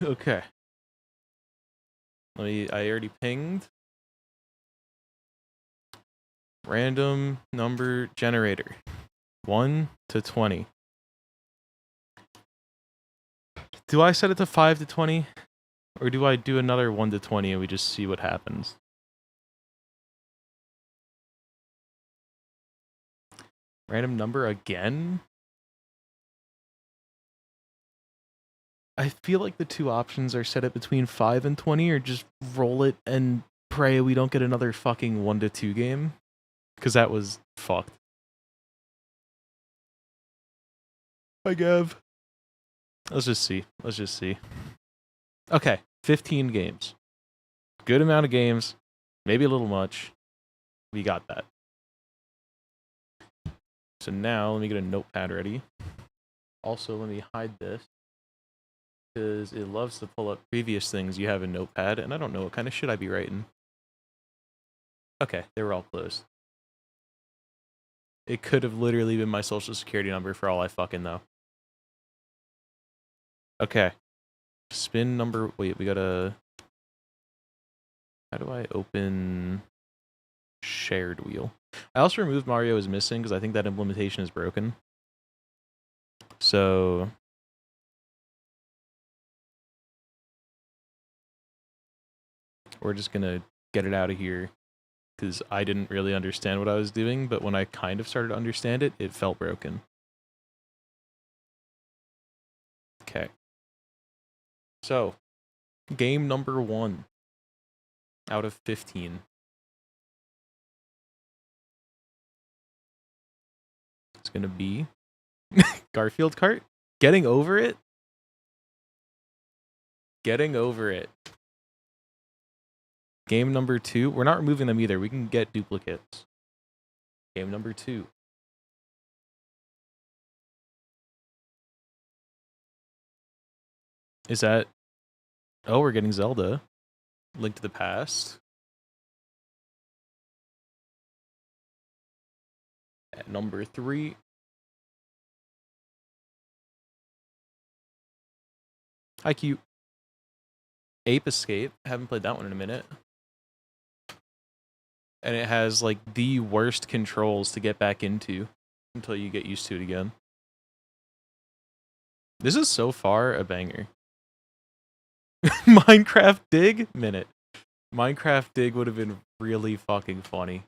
Okay. I already pinged. Random number generator. 1 to 20. Do I set it to 5 to 20? Or do I do another 1 to 20 and we just see what happens? Random number again? I feel like the two options are set it between 5 and 20 or just roll it and pray we don't get another fucking 1 to 2 game. Because that was fucked. Hi, Gav. Let's just see. Okay, 15 games. Good amount of games. Maybe a little much. We got that. So now, let me get a notepad ready. Also, let me hide this. Because it loves to pull up previous things you have in Notepad, and I don't know what kind of shit I'd be writing. Okay, they were all closed. It could have literally been my social security number for all I fucking know. Okay. Spin number... Wait, we gotta... How do I open... Shared wheel? I also removed Mario is missing because I think that implementation is broken. So... We're just gonna get it out of here because I didn't really understand what I was doing, but when I kind of started to understand it, it felt broken. Okay. So, game number 1 out of 15. It's gonna be Garfield Kart. Getting over it. Game number 2. We're not removing them either. We can get duplicates. Game number 2. Is that... Oh, we're getting Zelda. Link to the Past. At number 3. Hi, cute. Ape Escape. Haven't played that one in a minute. And it has, like, the worst controls to get back into until you get used to it again. This is so far a banger. Minecraft Dig? Minute. Minecraft Dig would have been really fucking funny.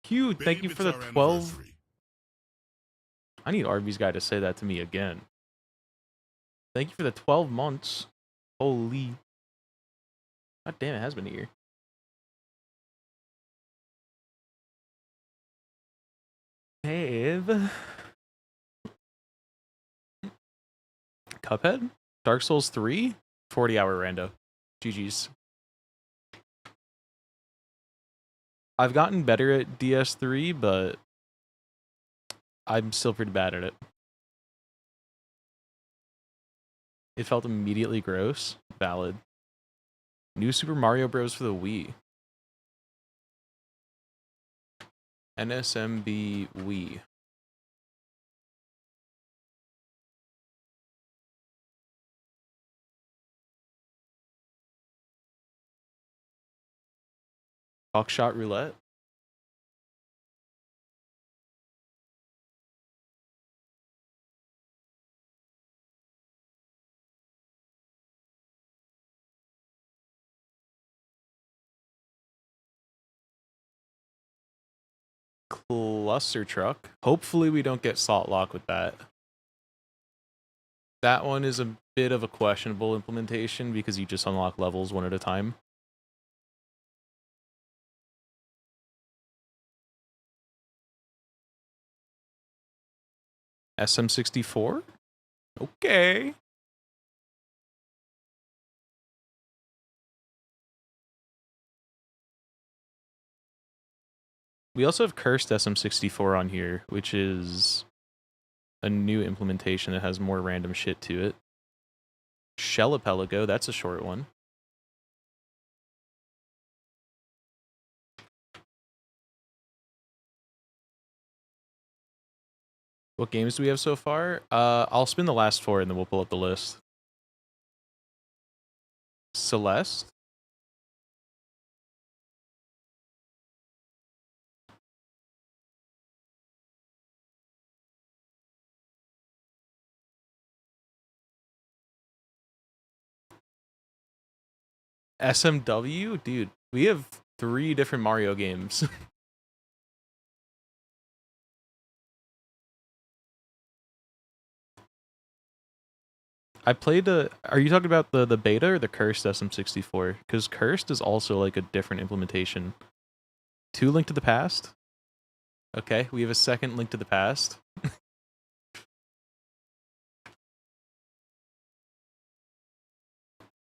Cute, thank you for the 12. I need Arby's guy to say that to me again. Thank you for the 12 months. Holy. God damn, it has been a year. Dave. Cuphead? Dark Souls 3? 40-hour rando. GG's. I've gotten better at DS3, but I'm still pretty bad at it. It felt immediately gross. Valid. New Super Mario Bros. For the Wii. NSMB Wii. Talkshot Roulette. Cluster Truck. Hopefully we don't get Salt Lock with that. That one is a bit of a questionable implementation because you just unlock levels one at a time. SM64? Okay. We also have Cursed SM64 on here, which is a new implementation that has more random shit to it. Shellapelago, that's a short one. What games do we have so far? I'll spin the last 4 and then we'll pull up the list. Celeste? SMW? Dude, we have 3 different Mario games. I played are you talking about the beta or the cursed SM64? Because cursed is also like a different implementation. 2 Link to the Past? Okay, we have a second Link to the Past.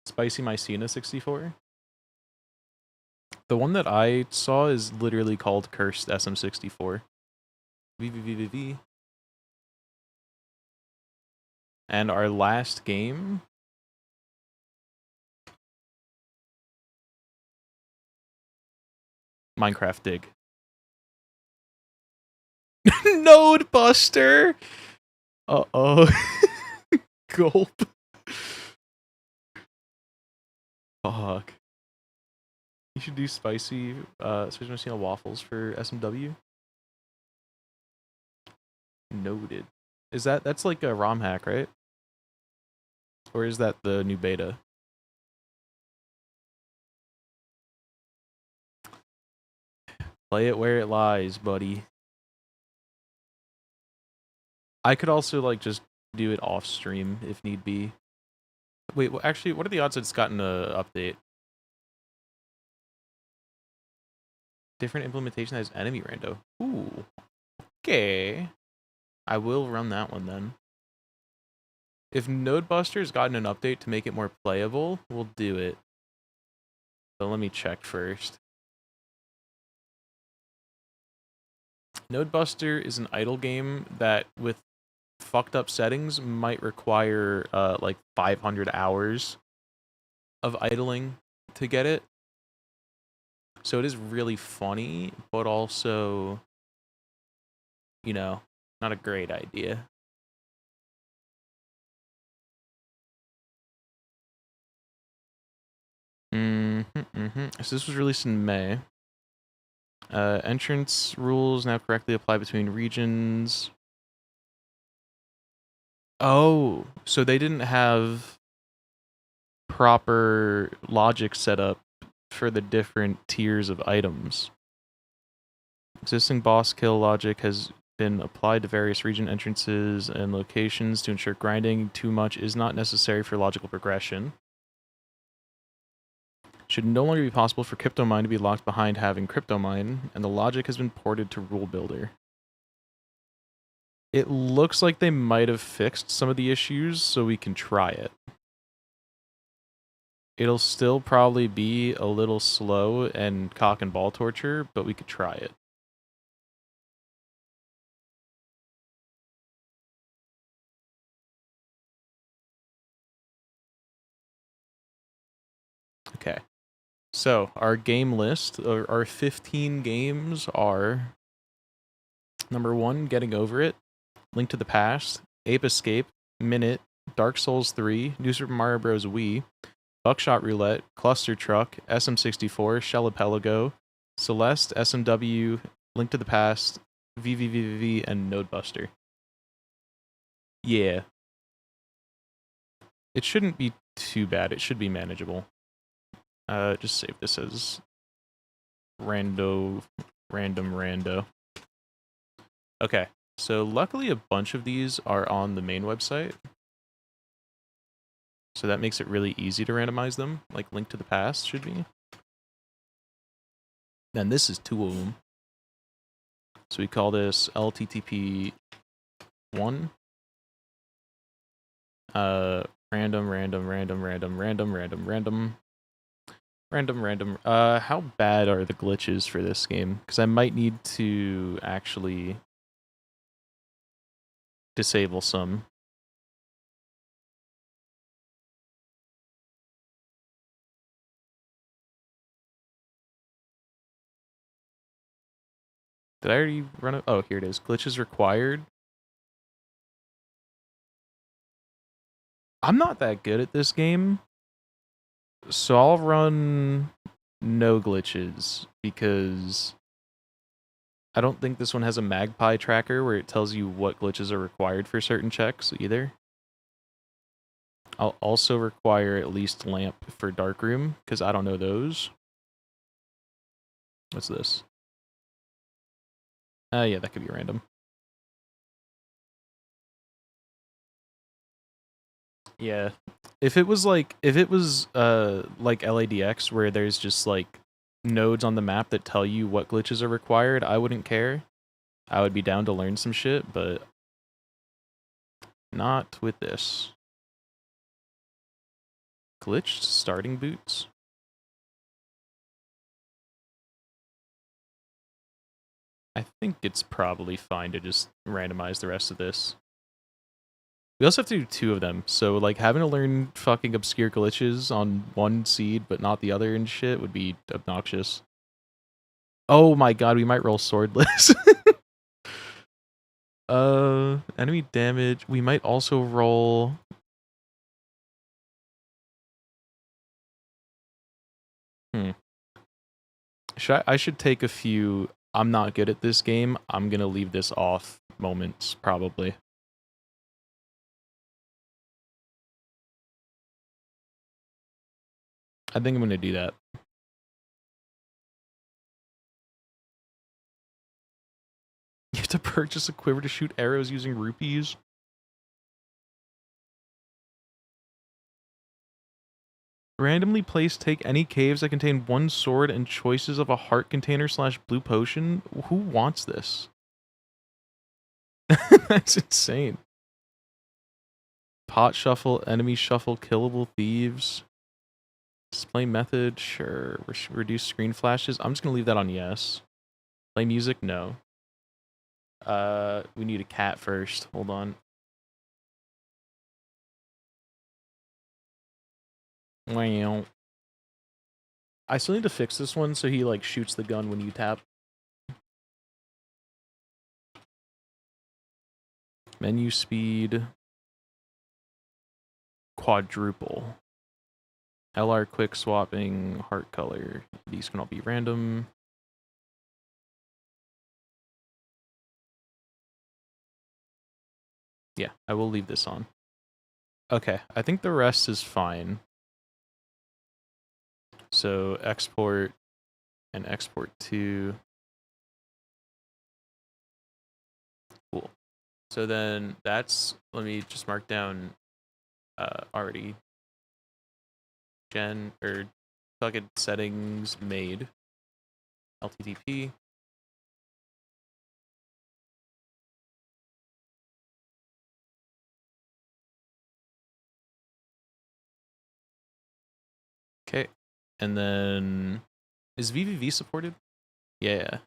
Spicy Mycena 64? The one that I saw is literally called Cursed SM64. VVVVV. And our last game... Minecraft Dig. Node Buster! Uh-oh. Gulp. Fuck. You should do spicy Mycena waffles for SMW. Noted. Is that's like a ROM hack, right? Or is that the new beta? Play it where it lies, buddy. I could also like just do it off stream if need be. Wait, well, actually, what are the odds that it's gotten an update? Different implementation has enemy rando. Ooh. Okay. I will run that one then. If Nodebuster's gotten an update to make it more playable, we'll do it. But let me check first. Nodebuster is an idle game that, with fucked up settings, might require like 500 hours of idling to get it. So it is really funny, but also, you know, not a great idea. So this was released in May. Entrance rules now correctly apply between regions. Oh, so they didn't have proper logic set up for the different tiers of items. Existing boss kill logic has been applied to various region entrances and locations to ensure grinding too much is not necessary for logical progression. Should no longer be possible for Cryptomine to be locked behind having Cryptomine, and the logic has been ported to Rule Builder. It looks like they might have fixed some of the issues, so we can try it. It'll still probably be a little slow and cock and ball torture, but we could try it. Okay. So, our game list, our 15 games are... Number 1, Getting Over It, Link to the Past, Ape Escape, Minute, Dark Souls 3, New Super Mario Bros. Wii, Buckshot Roulette, Cluster Truck, SM64, Shelipelago, Celeste, SMW, Link to the Past, VVVV, and Nodebuster. Yeah. It shouldn't be too bad. It should be manageable. Just save this as random rando. Okay, so luckily a bunch of these are on the main website. So that makes it really easy to randomize them, like Link to the Past should be. And this is 2 of them. So we call this LTTP 1. Random. How bad are the glitches for this game? Because I might need to actually disable some. Did I already run it? Oh, here it is. Glitches required. I'm not that good at this game, so I'll run no glitches because I don't think this one has a magpie tracker where it tells you what glitches are required for certain checks either. I'll also require at least lamp for darkroom because I don't know those. What's this? Yeah, that could be random. Yeah. If it was like LADX where there's just like nodes on the map that tell you what glitches are required, I wouldn't care. I would be down to learn some shit, but not with this. Glitched starting boots? I think it's probably fine to just randomize the rest of this. We also have to do 2 of them, so like having to learn fucking obscure glitches on one seed but not the other and shit would be obnoxious. Oh my god, we might roll swordless. Enemy damage. We might also roll. I should take a few I'm not good at this game, I'm gonna leave this off moments, probably. I think I'm gonna do that. You have to purchase a quiver to shoot arrows using rupees? Randomly place take any caves that contain 1 sword and choices of a heart container / blue potion? Who wants this? That's insane. Pot shuffle, enemy shuffle, killable thieves. Display method, sure. Reduce screen flashes. I'm just gonna leave that on yes. Play music, no. We need a cat first. Hold on. Wow. I still need to fix this one so he like shoots the gun when you tap. Menu speed. Quadruple. LR quick swapping, heart color. These can all be random. Yeah, I will leave this on. Okay, I think the rest is fine. So export and export to. Cool. So then that's, let me just mark down already gen or fucking settings made. LTTP. Okay. And then is VVV supported? Yeah.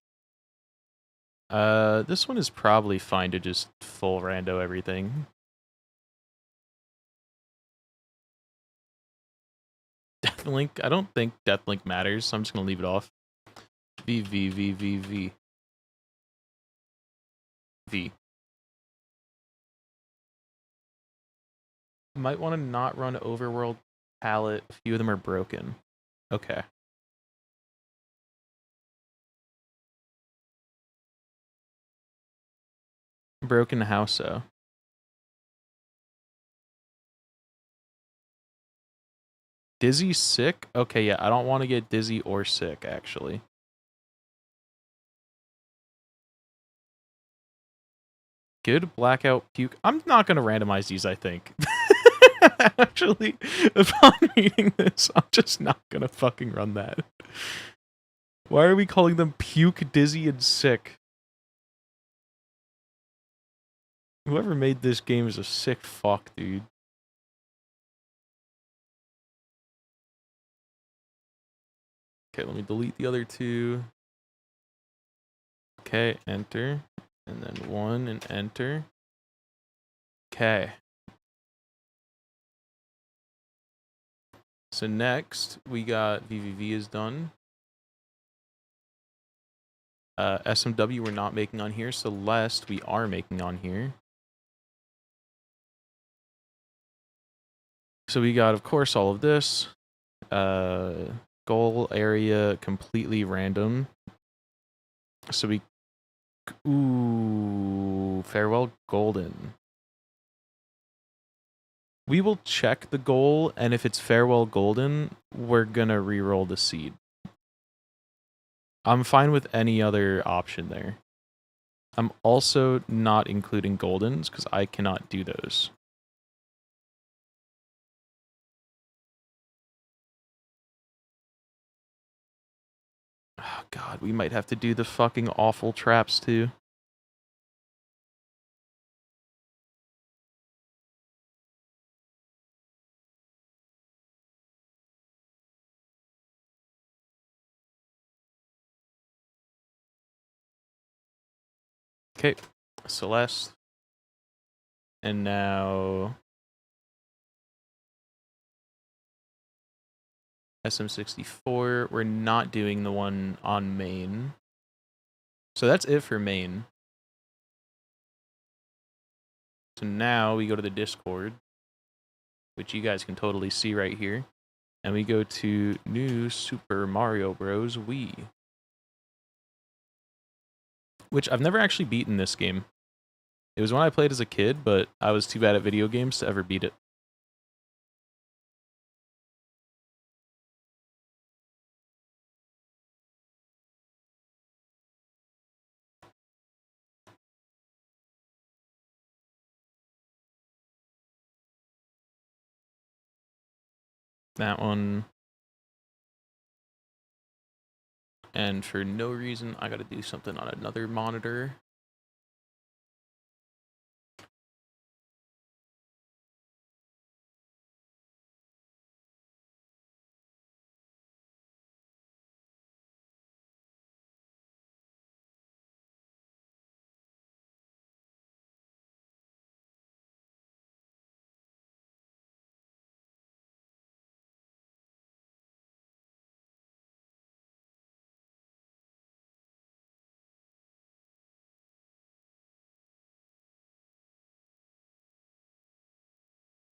This one is probably fine to just full rando everything. Deathlink, I don't think Deathlink matters, so I'm just gonna leave it off. V. Might want to not run overworld palette. A few of them are broken. Okay. Broken how so? Dizzy sick? Okay, yeah, I don't want to get dizzy or sick, actually. Good blackout puke. I'm not going to randomize these, I think. Actually, upon reading this, I'm just not going to fucking run that. Why are we calling them puke, dizzy, and sick? Whoever made this game is a sick fuck, dude. Okay, let me delete the other 2. Okay, enter. And then 1 and enter. Okay. So next, we got VVV is done. SMW we're not making on here. Celeste we are making on here. So we got, of course, all of this. Goal area completely random. So we... Ooh, farewell golden. We will check the goal, and if it's farewell golden, we're gonna re-roll the seed. I'm fine with any other option there. I'm also not including goldens, because I cannot do those. Oh god, we might have to do the fucking awful traps too. Okay, Celeste. And now SM64. We're not doing the one on main. So that's it for main. So now we go to the Discord, which you guys can totally see right here. And we go to New Super Mario Bros. Wii. Which I've never actually beaten this game. It was one I played as a kid, but I was too bad at video games to ever beat it. That one. And for no reason, I gotta do something on another monitor.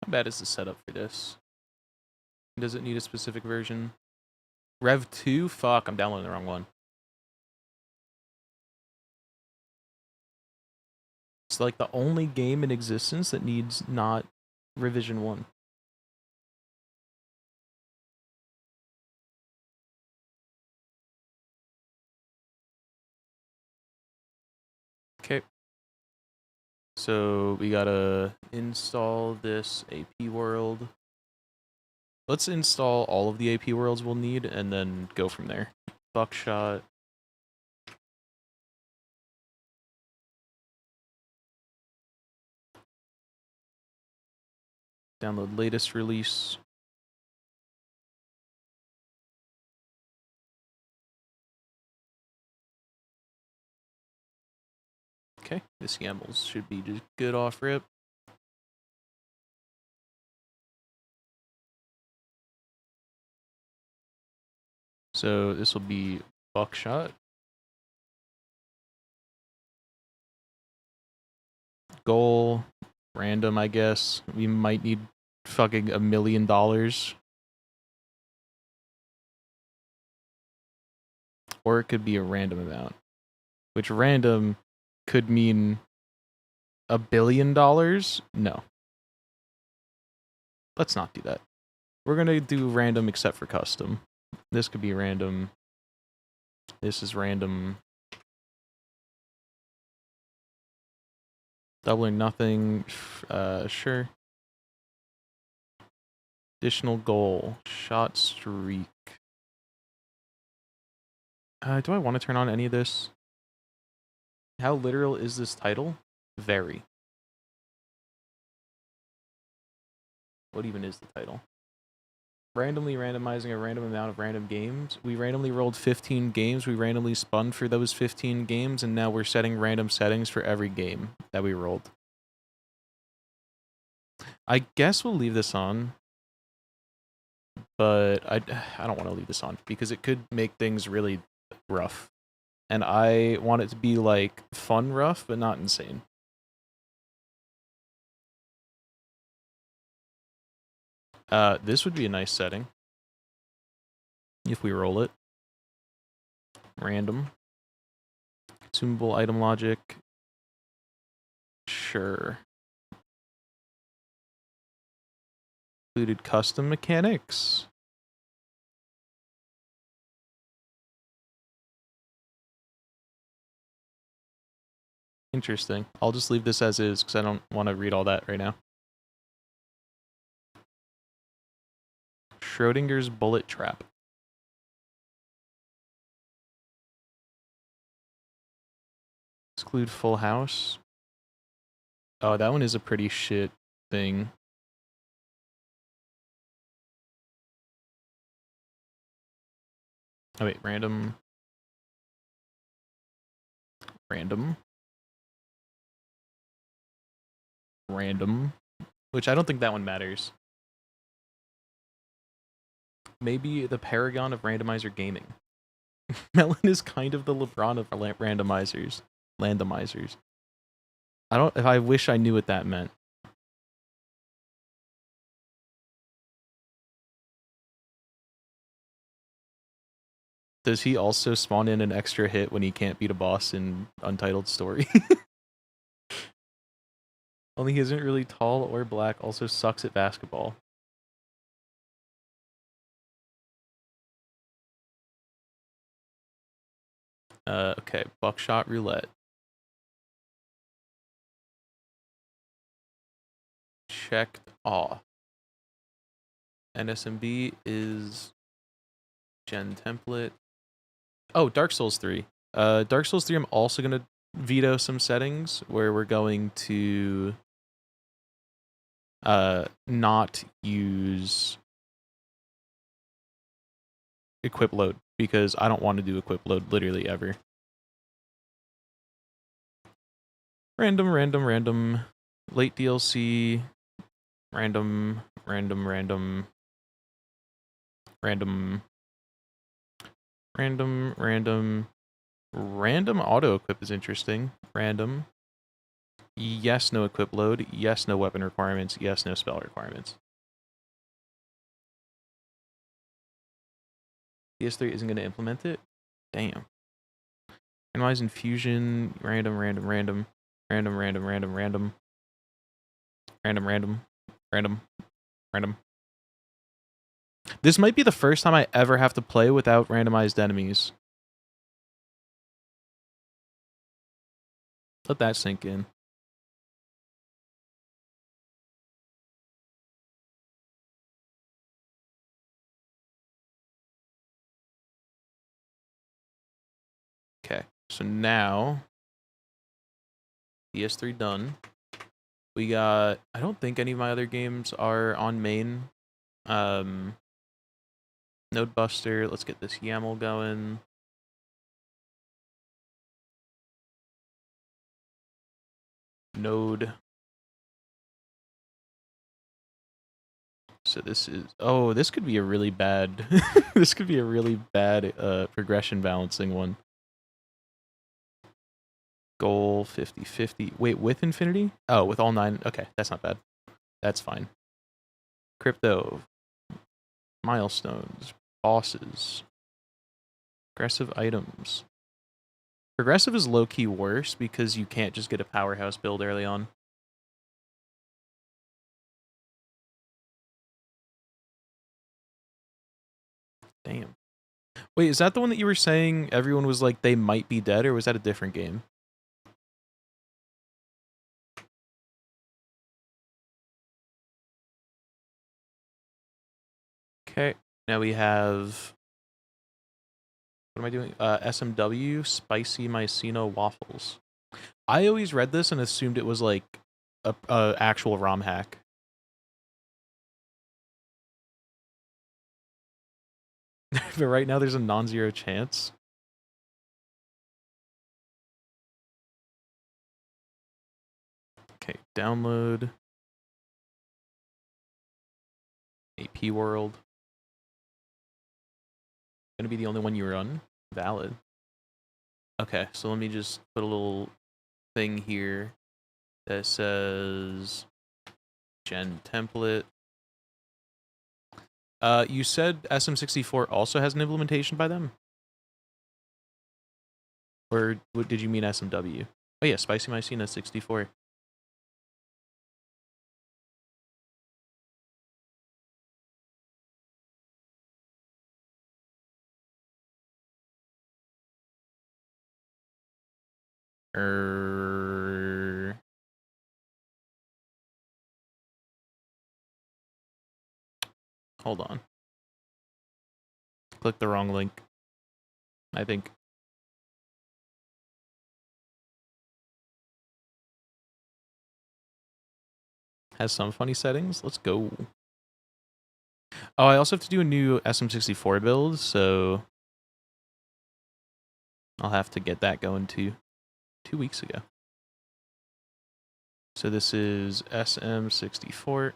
How bad is the setup for this? Does it need a specific version? Rev 2? Fuck, I'm downloading the wrong one. It's like the only game in existence that needs not revision 1. Okay. So we gotta install this AP world. Let's install all of the AP worlds we'll need and then go from there. Buckshot. Download latest release. Okay, this Gambles should be just good off rip. So this will be Buckshot. Goal. Random, I guess. We might need fucking $1 million. Or it could be a random amount. Which random could mean $1 billion? No. Let's not do that. We're gonna do random except for custom. This could be random. This is random. Doubling nothing. Sure. Additional goal. Shot streak. Do I want to turn on any of this? How literal is this title? Very. What even is the title? Randomly randomizing a random amount of random games. We randomly rolled 15 games. We randomly spun for those 15 games, and now we're setting random settings for every game that we rolled. I guess we'll leave this on, but I don't want to leave this on because it could make things really rough. And I want it to be like fun rough, but not insane. This would be a nice setting. If we roll it. Random. Consumable item logic. Sure. Included custom mechanics. Interesting. I'll just leave this as is because I don't want to read all that right now. Schrodinger's bullet trap. Exclude full house. Oh, that one is a pretty shit thing. Oh wait, random. Random. Random. Which I don't think that one matters. Maybe the paragon of randomizer gaming. meleneh is kind of the LeBron of randomizers. Randomizers. I wish I knew what that meant. Does he also spawn in an extra hit when he can't beat a boss in Untitled Story? Only he isn't really tall or black, also sucks at basketball. Okay, buckshot roulette. Checked off. NSMB is gen template. Oh, Dark Souls 3. Dark Souls 3, I'm also going to veto some settings where we're going to not use equip load because I don't want to do equip load literally ever. Random. Late DLC. Random. Random auto equip is interesting. Random. Yes, no equip load. Yes, no weapon requirements. Yes, no spell requirements. PS3 isn't going to implement it? Damn. Randomized infusion. Random. This might be the first time I ever have to play without randomized enemies. Let that sink in. Okay, so now PS3 done. We got, I don't think any of my other games are on main. Node Buster, let's get this YAML going. Node. So this is, oh, this could be a really bad, this could be a really bad progression balancing one. Goal 50-50. Wait, with infinity? Oh, with all 9. Okay, that's not bad. That's fine. Crypto. Milestones. Bosses. Progressive items. Progressive is low-key worse because you can't just get a powerhouse build early on. Damn. Wait, is that the one that you were saying everyone was like, they might be dead, or was that a different game? Okay, now we have... What am I doing? SMW, Spicy Myceno Waffles. I always read this and assumed it was like a actual ROM hack. But right now there's a non-zero chance. Okay, download. AP World. Gonna be the only one you run? Valid. Okay, so let me just put a little thing here that says gen template. You said SM64 also has an implementation by them? Or what did you mean SMW? Oh yeah, Spicy Mycena 64. Hold on. Click the wrong link, I think. Has some funny settings. Let's go. Oh, I also have to do a new SM64 build, so I'll have to get that going too. 2 weeks ago. So this is SM64.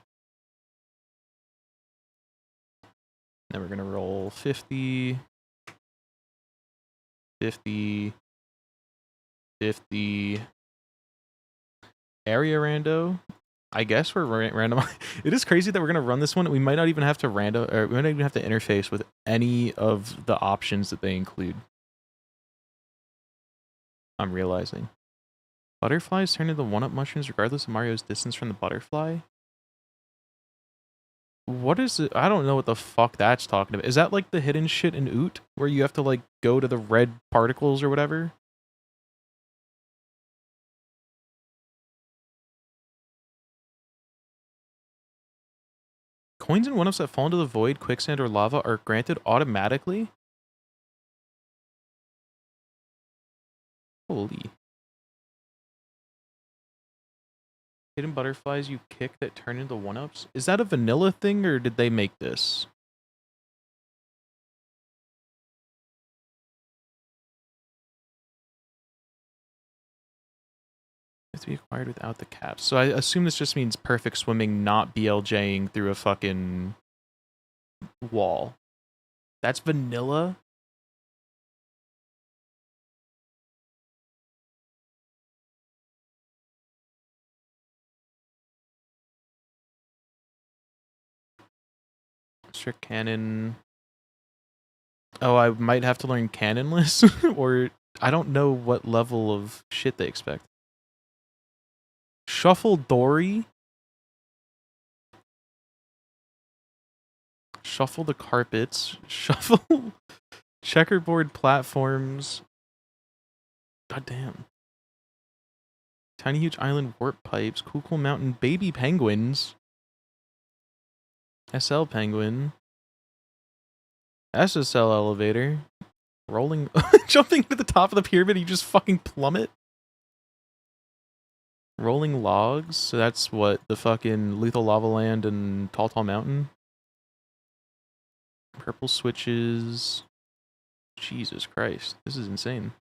Then we're going to roll 50, 50, 50. Area rando. I guess we're random. It is crazy that we're going to run this one. We might not even have to random, or we might not even have to interface with any of the options that they include. I'm realizing. Butterflies turn into one-up mushrooms regardless of Mario's distance from the butterfly? What is it? I don't know what the fuck that's talking about. Is that like the hidden shit in Oot? Where you have to like go to the red particles or whatever? Coins and one-ups that fall into the void, quicksand, or lava are granted automatically? Holy. Hidden butterflies you kick that turn into one-ups? Is that a vanilla thing or did they make this? Have to be acquired without the caps. So I assume this just means perfect swimming, not BLJing through a fucking wall. That's vanilla? Strict cannon. Oh, I might have to learn cannonless, or I don't know what level of shit they expect. Shuffle Dory? Shuffle the carpets. Shuffle checkerboard platforms. God damn. Tiny Huge Island warp pipes. Cool Mountain baby penguins. SL penguin. SSL elevator. Rolling. Jumping to the top of the pyramid, you just fucking plummet. Rolling logs. So that's what? The fucking Lethal Lava Land and Tall Tall Mountain? Purple switches. Jesus Christ. This is insane.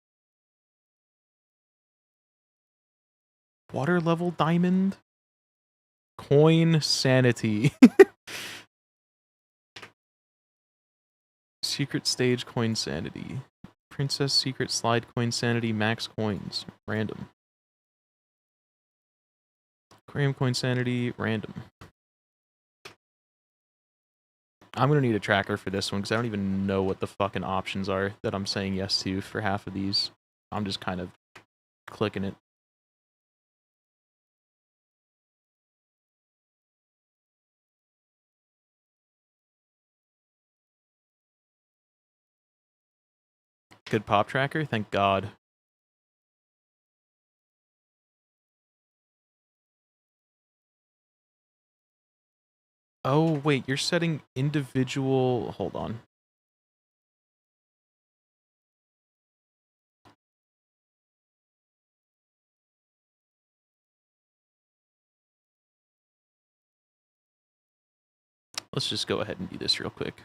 Water level diamond? Coin sanity. Secret stage coin sanity. Princess secret slide coin sanity max coins. Random. Aquarium coin sanity. Random. I'm gonna need a tracker for this one because I don't even know what the fucking options are that I'm saying yes to for half of these. I'm just kind of clicking it. Good pop tracker? Thank God. Oh, wait, you're setting individual... Hold on. Let's just go ahead and do this real quick.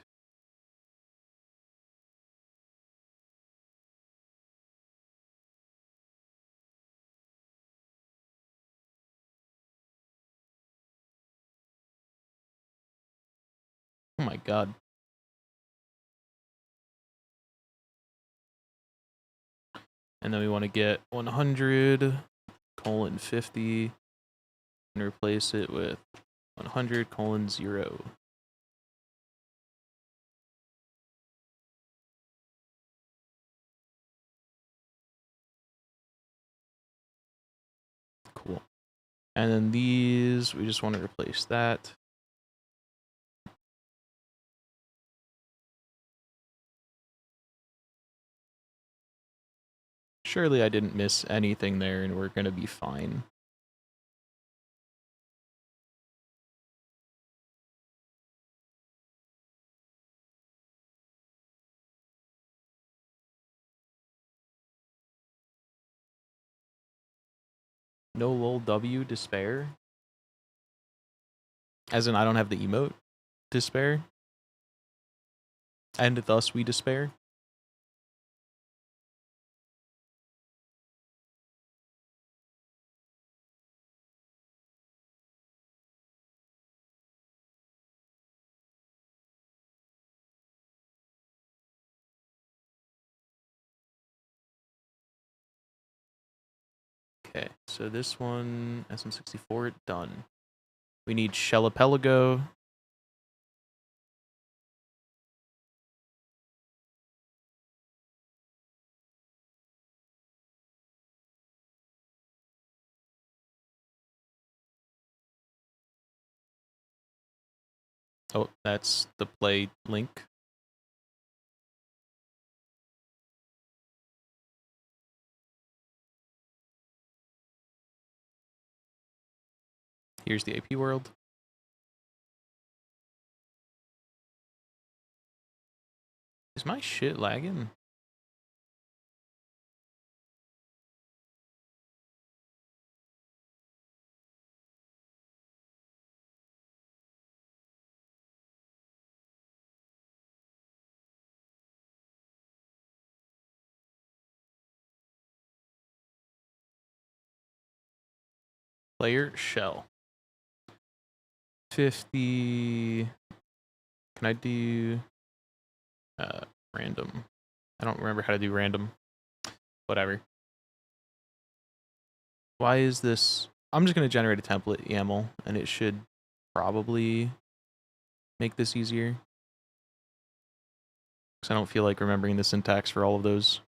Oh my God. And then we want to get 100:50 and replace it with 100:0. And then these, we just want to replace that. Surely I didn't miss anything there and we're going to be fine. No lol W despair. As in I don't have the emote despair. And thus we despair. Okay, so this one, SM64, done. We need Shellapelago. Oh, that's the play link. Here's the AP world. Is my shit lagging? Player shell. 50. Can I do random? I don't remember how to do random. Whatever. Why is this? I'm just going to generate a template YAML and it should probably make this easier. Because I don't feel like remembering the syntax for all of those.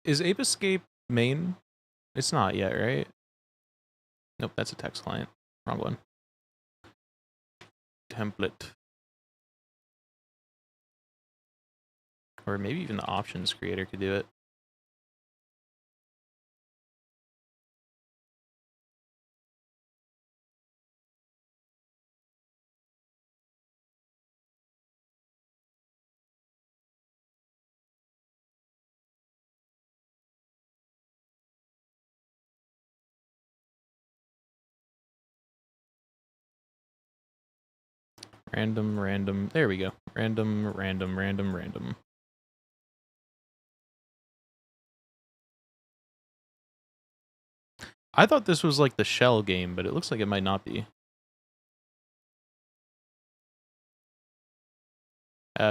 Is Ape Escape main? It's not yet, right? Nope, that's a text client. Wrong one. Template. Or maybe even the options creator could do it. Random. There we go. Random. I thought this was like the shell game, but it looks like it might not be.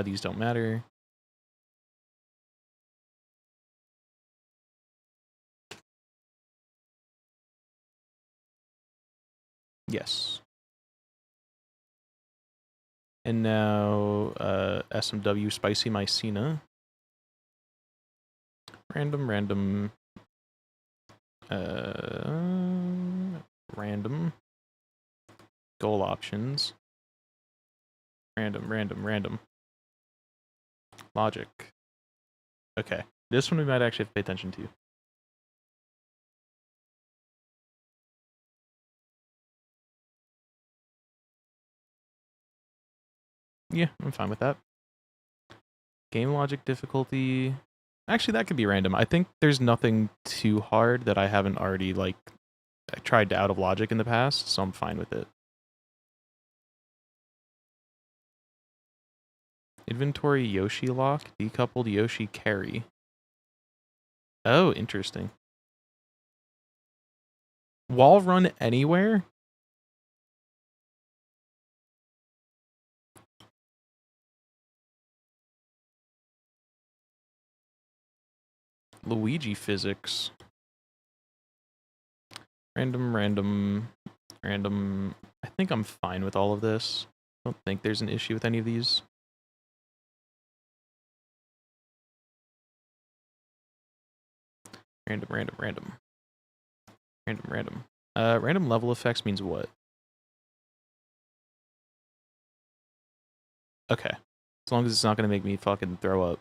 These don't matter. Yes. And now SMW Spicy Mycena. Random. Random. Goal options. Random. Logic. Okay. This one we might actually have to pay attention to. Yeah, I'm fine with that. Game logic difficulty. Actually, that could be random. I think there's nothing too hard that I haven't already, like, tried out of logic in the past, so I'm fine with it. Inventory Yoshi lock, decoupled Yoshi carry. Oh, interesting. Wall run anywhere? Luigi physics. Random. I think I'm fine with all of this. Don't think there's an issue with any of these. Random, random, random. Random, random. Random level effects means what? Okay. As long as it's not gonna make me fucking throw up.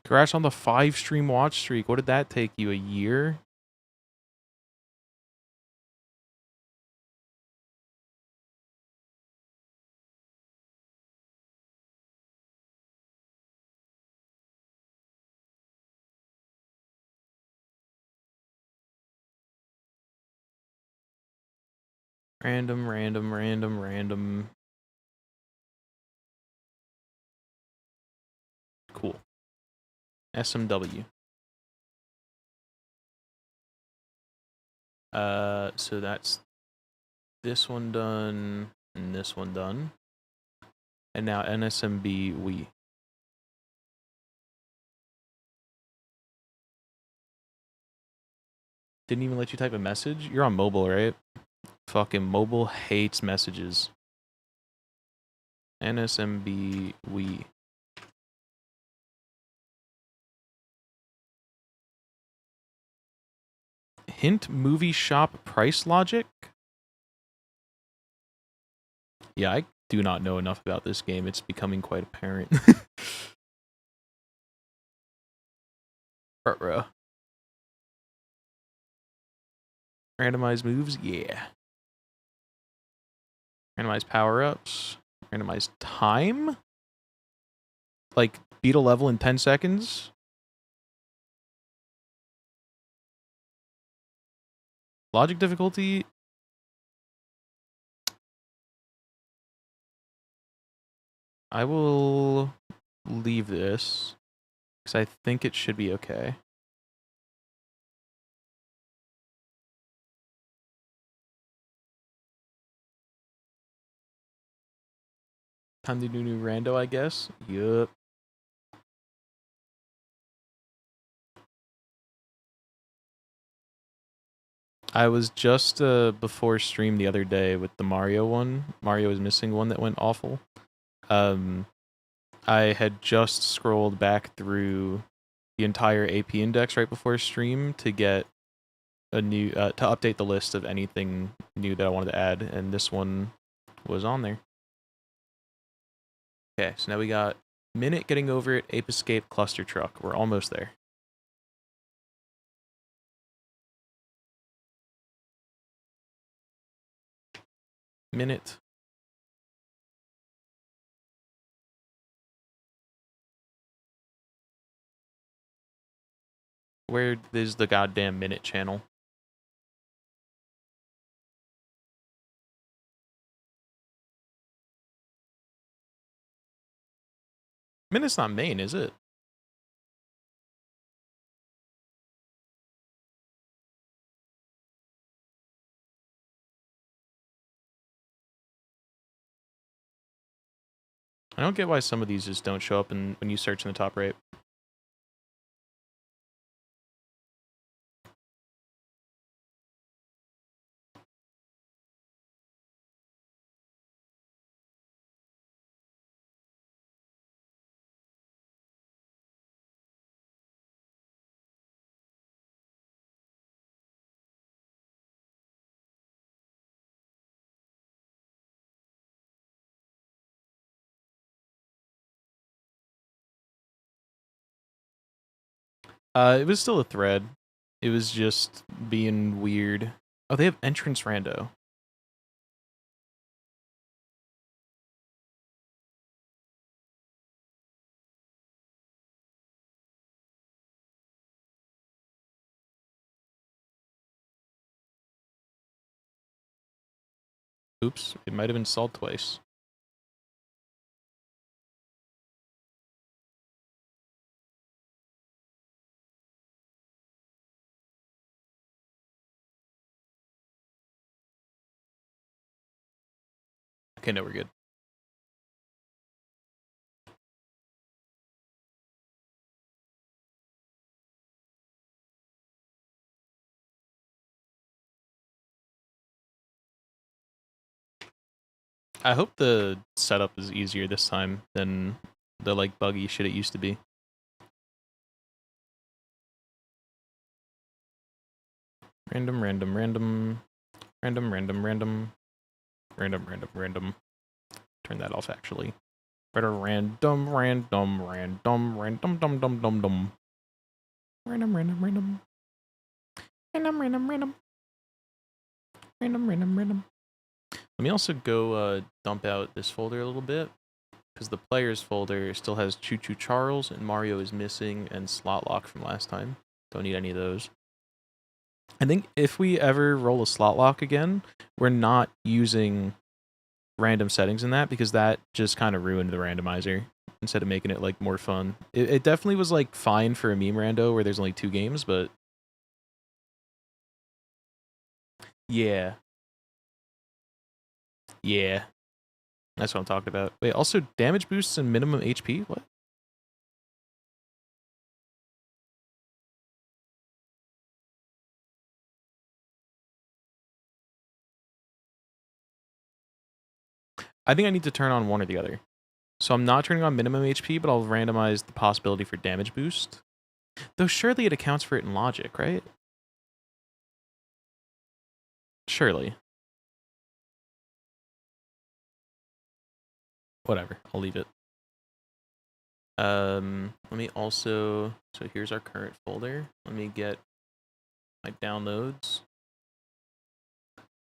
Crash on the 5-stream watch streak. What did that take you? A year? Random, random, random, random. Cool. SMW. So that's this one done and this one done. And now NSMB we. Didn't even let you type a message? You're on mobile, right? Fucking mobile hates messages. NSMB we. Hint movie shop price logic? Yeah, I do not know enough about this game. It's becoming quite apparent. Ruh-roh. Randomized moves? Yeah. Randomized power-ups? Randomized time? Like, beat a level in 10 seconds? Logic difficulty? I will leave this, because I think it should be okay. Time to do new rando, I guess? Yup. I was just before stream the other day with the Mario one. Mario is missing one that went awful. I had just scrolled back through the entire AP index right before stream to get a new to update the list of anything new that I wanted to add, and this one was on there. Okay, so now we got minute getting over it, ape escape, cluster truck. We're almost there. Minute. Where is the goddamn minute channel? Minute's not main, is it? I don't get why some of these just don't show up when you search in the top right. It was still a thread. It was just being weird. Oh, they have entrance rando. Oops, it might have been stalled twice. Okay, no, we're good. I hope the setup is easier this time than the like buggy shit it used to be. Random, random, random, random, random, random, random, random, random. Turn that off actually. Random, random, random, random, dum, dum, dum, dum. Random, random, random. Random, random, random. Random, random, random. Let me also go dump out this folder a little bit, because the players folder still has Choo Choo Charles and Mario is missing and Slot Lock from last time. Don't need any of those. I think if we ever roll a Slot Lock again, we're not using random settings in that, because that just kind of ruined the randomizer instead of making it like more fun. It definitely was like fine for a meme rando where there's only 2 games, but yeah. Yeah. That's what I'm talking about. Wait, also damage boosts and minimum HP? What? I think I need to turn on one or the other. So I'm not turning on minimum HP, but I'll randomize the possibility for damage boost. Though surely it accounts for it in logic, right? Surely. Whatever, I'll leave it. Let me also, so here's our current folder. Let me get my downloads.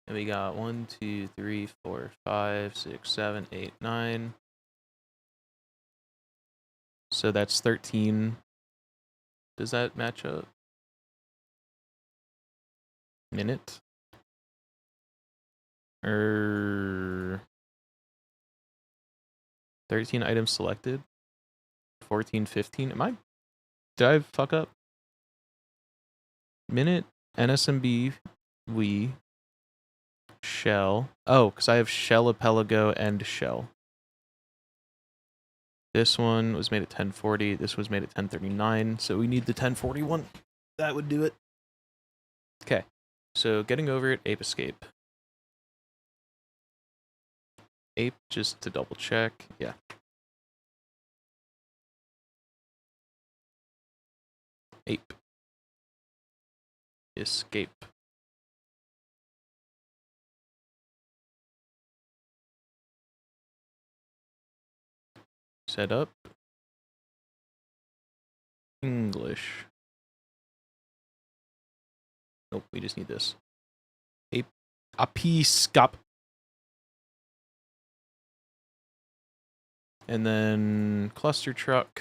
And we got 1, 2, 3, 4, 5, 6, 7, 8, 9. So that's 13. Does that match up? Minute? 13 items selected. 14, 15. Did I fuck up? Minute, NSMB, we, shell. Oh, because I have shell, Apelago, and shell. This one was made at 1040. This was made at 1039. So we need the 1041. That would do it. Okay. So getting over it, ape escape. Ape, just to double check. Yeah. Ape. Escape. Set up. English. Nope, we just need this. Ape. Apiscop. And then cluster truck.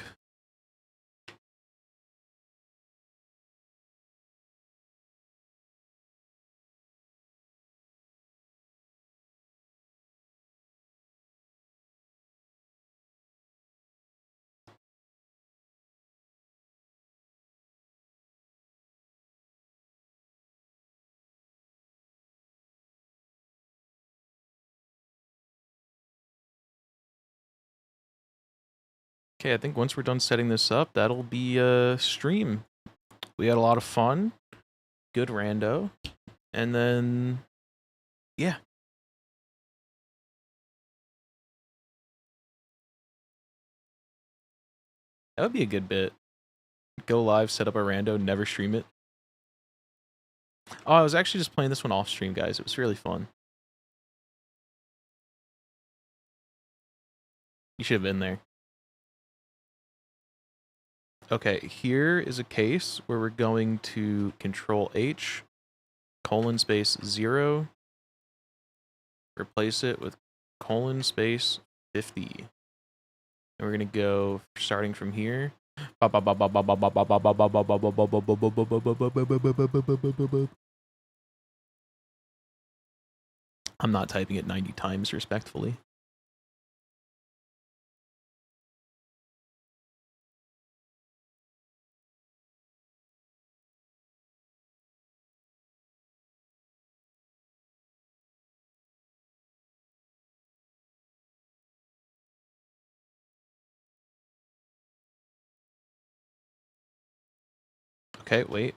Okay, I think once we're done setting this up, that'll be a stream. We had a lot of fun. Good rando. And then, yeah. That would be a good bit. Go live, set up a rando, never stream it. Oh, I was actually just playing this one off stream, guys. It was really fun. You should have been there. Okay, here is a case where we're going to Control H, colon space 0, replace it with colon space 50. And we're gonna go starting from here. I'm not typing it 90 times respectfully. Okay, wait.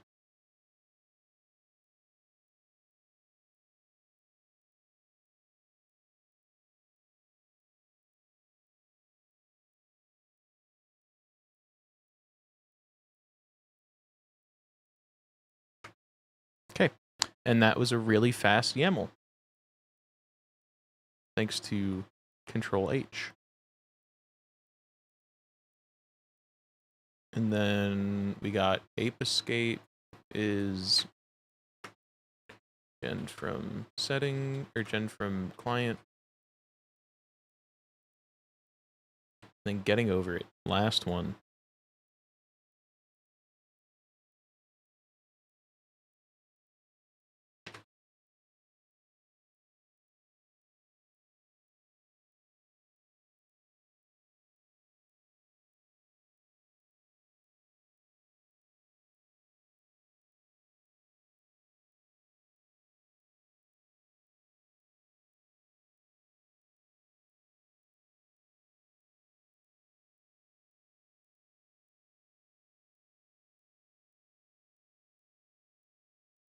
Okay, and that was a really fast YAML. Thanks to Control H. And then we got ape escape is gen from setting, or gen from client. Then getting over it, last one.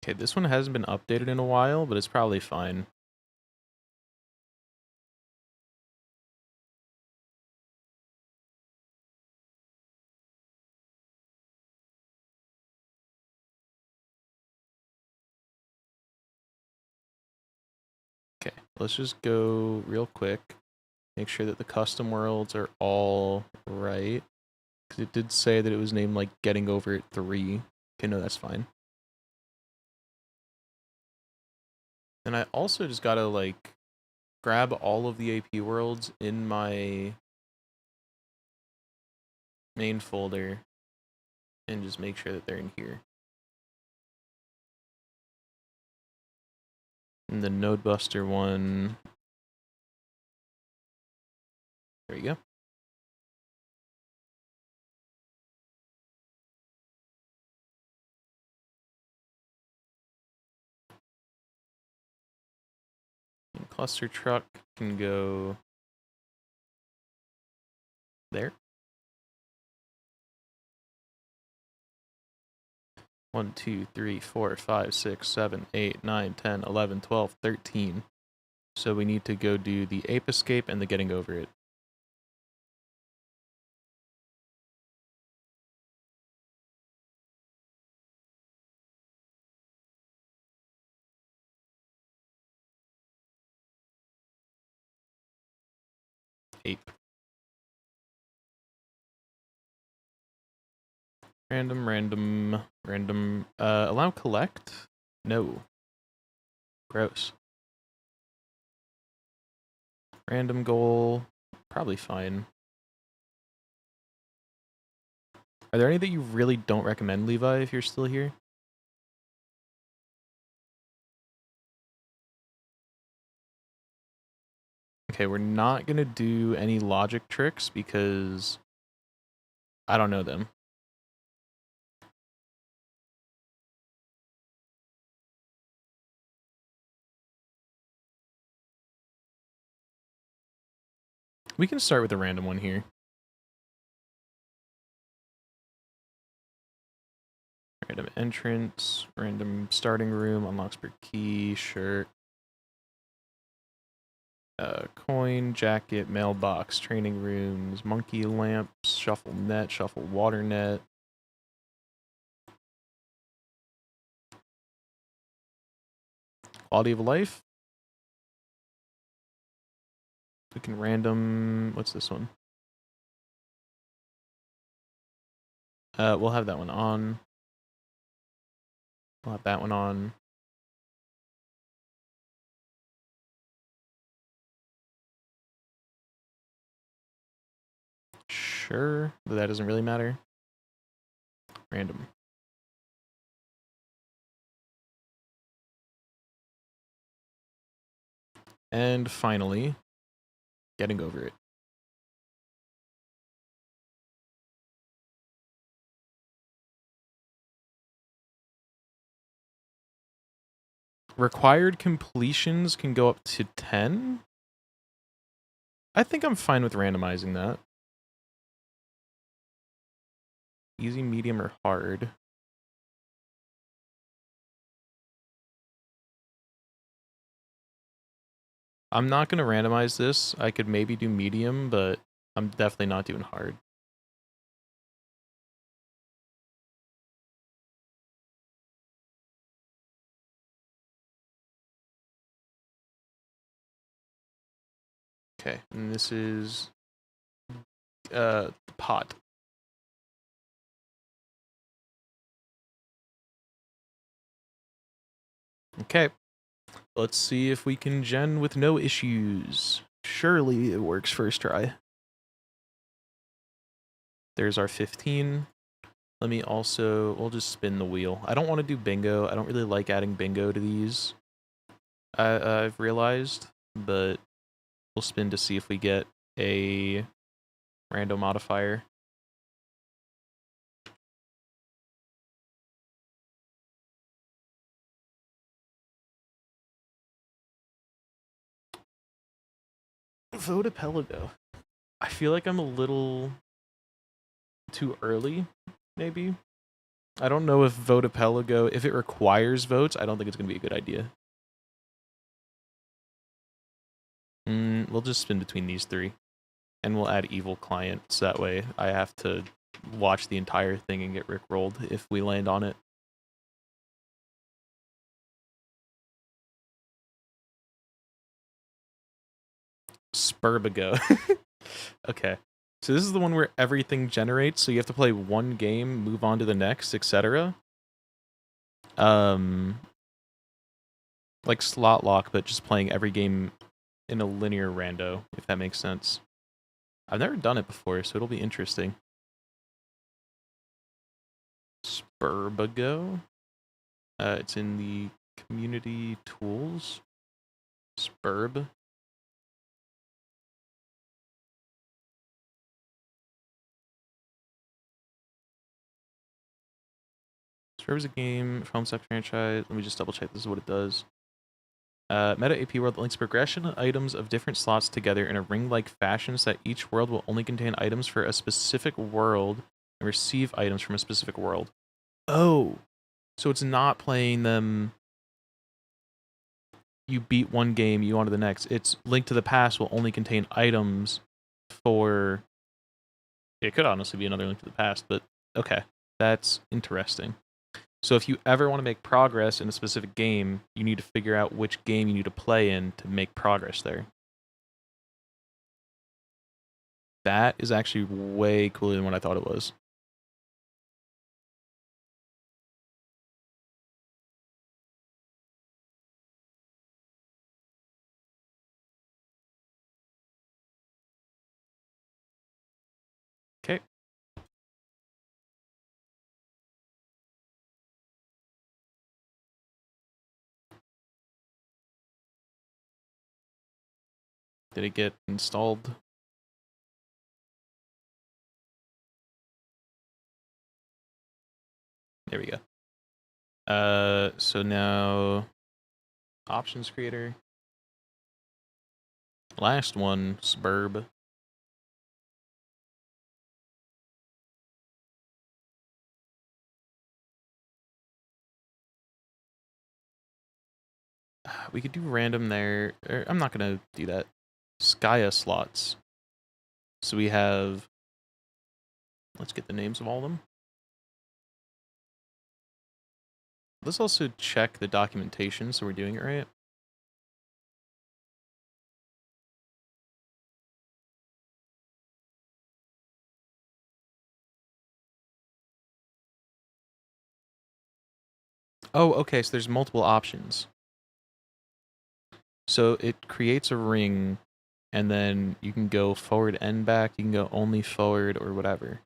Okay, this one hasn't been updated in a while, but it's probably fine. Okay, let's just go real quick. Make sure that the custom worlds are all right. Because it did say that it was named like Getting Over It 3. Okay, no, that's fine. And I also just gotta like grab all of the AP worlds in my main folder and just make sure that they're in here. And the Nodebuster one. There you go. And cluster truck can go there. 1, 2, 3, 4, 5, 6, 7, 8, 9, 10, 11, 12, 13. So we need to go do the ape escape and the getting over it. Ape. Random. Allow collect? No. Gross. Random goal. Probably fine. Are there any that you really don't recommend, Levi, if you're still here? Okay, we're not going to do any logic tricks because I don't know them. We can start with a random one here. Random entrance, random starting room, unlocks per key, shirt. Coin, jacket, mailbox, training rooms, monkey lamps, shuffle net, shuffle water net. Quality of life. We can random, what's this one? We'll have that one on. We'll have that one on. Sure, but that doesn't really matter. Random. And finally, getting over it. Required completions can go up to 10. I think I'm fine with randomizing that. Easy, medium, or hard. I'm not going to randomize this. I could maybe do medium, but I'm definitely not doing hard. Okay, and this is the pot. Okay, let's see if we can gen with no issues. Surely it works first try. There's our 15. Let me also, we'll just spin the wheel. I don't want to do bingo. I don't really like adding bingo to these. I've realized, but we'll spin to see if we get a random modifier. Vodapelago. I feel like I'm a little too early, maybe. I don't know if Vodapelago, if it requires votes, I don't think it's going to be a good idea. We'll just spin between these three. And we'll add evil client, so that way I have to watch the entire thing and get rickrolled if we land on it. Spurbago. Okay. So this is the one where everything generates, so you have to play one game, move on to the next, etc. Like slot lock, but just playing every game in a linear rando, if that makes sense. I've never done it before, so it'll be interesting. Spurbago. It's in the community tools. Spurb. Spurb is a game from Set franchise. Let me just double check this is what it does. Meta AP world links progression items of different slots together in a ring-like fashion so that each world will only contain items for a specific world and receive items from a specific world. Oh, so it's not playing them. You beat one game, you on to the next. It's Link to the Past will only contain items for. It could honestly be another Link to the Past, but okay, that's interesting. So if you ever want to make progress in a specific game, you need to figure out which game you need to play in to make progress there. That is actually way cooler than what I thought it was. Okay. Did it get installed? There we go. So now options creator. Last one, Spurb. We could do random there. I'm not gonna do that. Skya slots. So we have. Let's get the names of all of them. Let's also check the documentation so we're doing it right. Oh, okay, so there's multiple options. So it creates a ring, and then you can go forward and back, you can go only forward or whatever.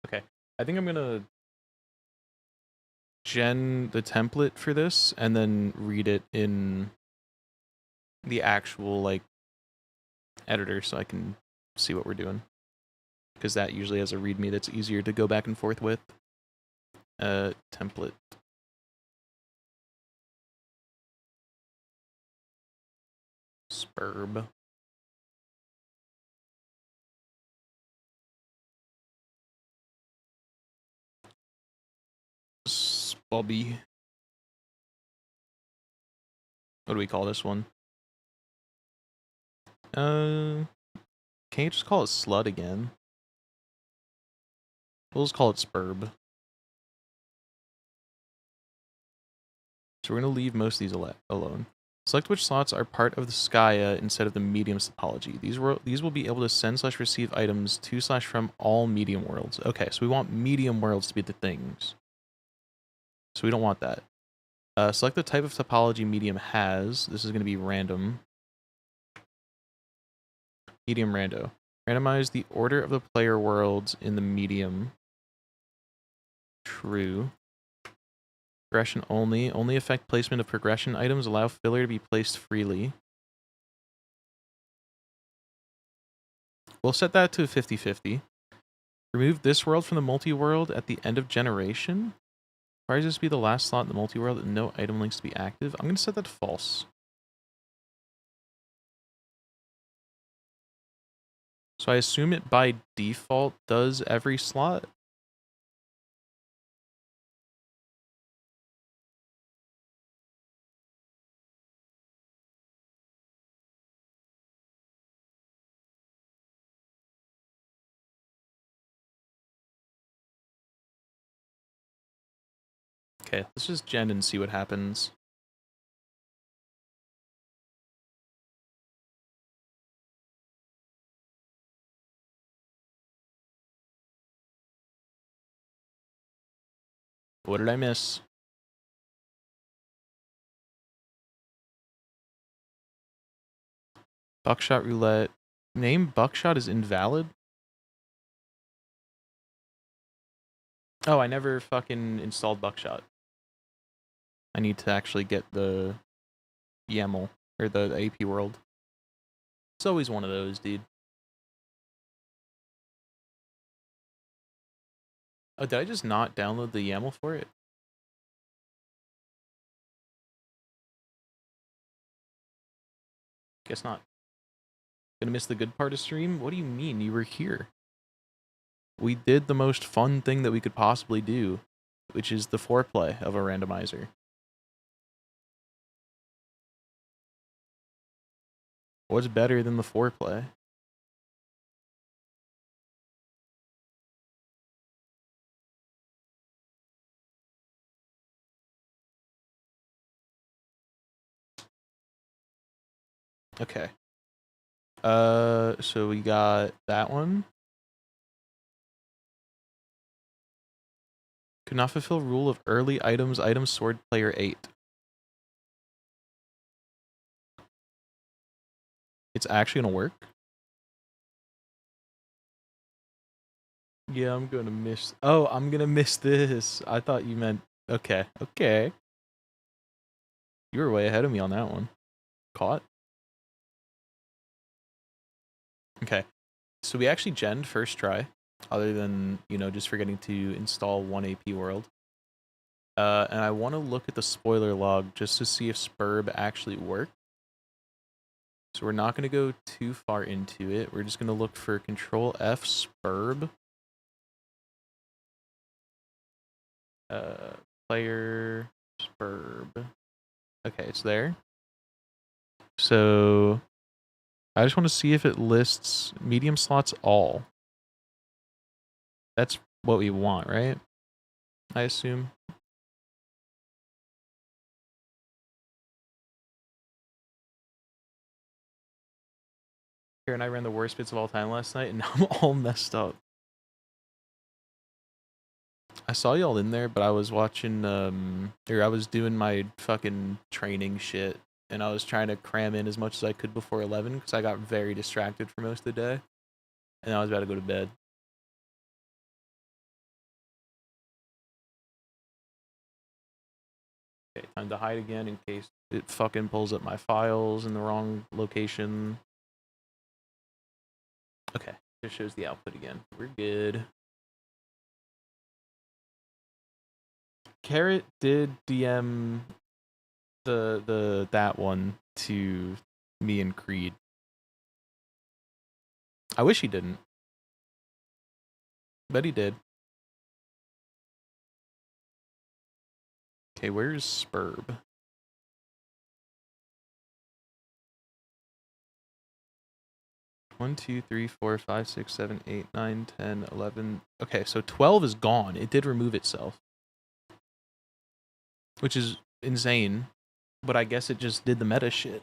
Okay, I think I'm gonna gen the template for this and then read it in the actual like editor so I can see what we're doing. because that usually has a readme that's easier to go back and forth with. Template. Spurb. Spubby. What do we call this one? Can you just call it slut again? We'll just call it spurb. So we're going to leave most of these alone. Select which slots are part of the Skya instead of the medium topology. These will be able to send/receive items to/from all medium worlds. Okay, so we want medium worlds to be the things. So we don't want that. Select the type of topology medium has. This is going to be random. Medium rando. Randomize the order of the player worlds in the medium. True. Progression only. Only affect placement of progression items. Allow filler to be placed freely. We'll set that to 50-50. Remove this world from the multi-world at the end of generation. Requires this to be the last slot in the multi-world and no item links to be active. I'm going to set that to false. So I assume it by default does every slot. Okay, let's just gen and see what happens. What did I miss? Buckshot roulette. Name buckshot is invalid? Oh, I never fucking installed buckshot. I need to actually get the YAML, or the AP world. It's always one of those, dude. Oh, did I just not download the YAML for it? Guess not. Gonna miss the good part of stream? What do you mean? You were here. We did the most fun thing that we could possibly do, which is the foreplay of a randomizer. What's better than the foreplay? Okay. So we got that one. Could not fulfill rule of early items, item sword player 8. It's actually gonna work? Yeah, I'm gonna miss. Oh, I'm gonna miss this. I thought you meant. Okay, okay. You were way ahead of me on that one. Caught? Okay. So we actually genned first try, other than, you know, just forgetting to install one AP world. And I want to look at the spoiler log just to see if Spurb actually worked. So we're not going to go too far into it. We're just going to look for Control F Spurb. Player Spurb. Okay, it's there. So I just want to see if it lists medium slots all. That's what we want, right? I assume. Here, and I ran the worst bits of all time last night, and now I'm all messed up. I saw y'all in there, but I was watching, or I was doing my fucking training shit, and I was trying to cram in as much as I could before 11, because I got very distracted for most of the day, and I was about to go to bed. Okay, time to hide again in case it fucking pulls up my files in the wrong location. Okay. Just shows the output again. We're good. Carrot did DM that one to me and Creed. I wish he didn't, but he did. Okay, where's Spurb? One, 2, 3, 4, 5, 6, 7, 8, 9, 10, 11. Okay, so 12 is gone. It did remove itself, which is insane, but I guess it just did the meta shit.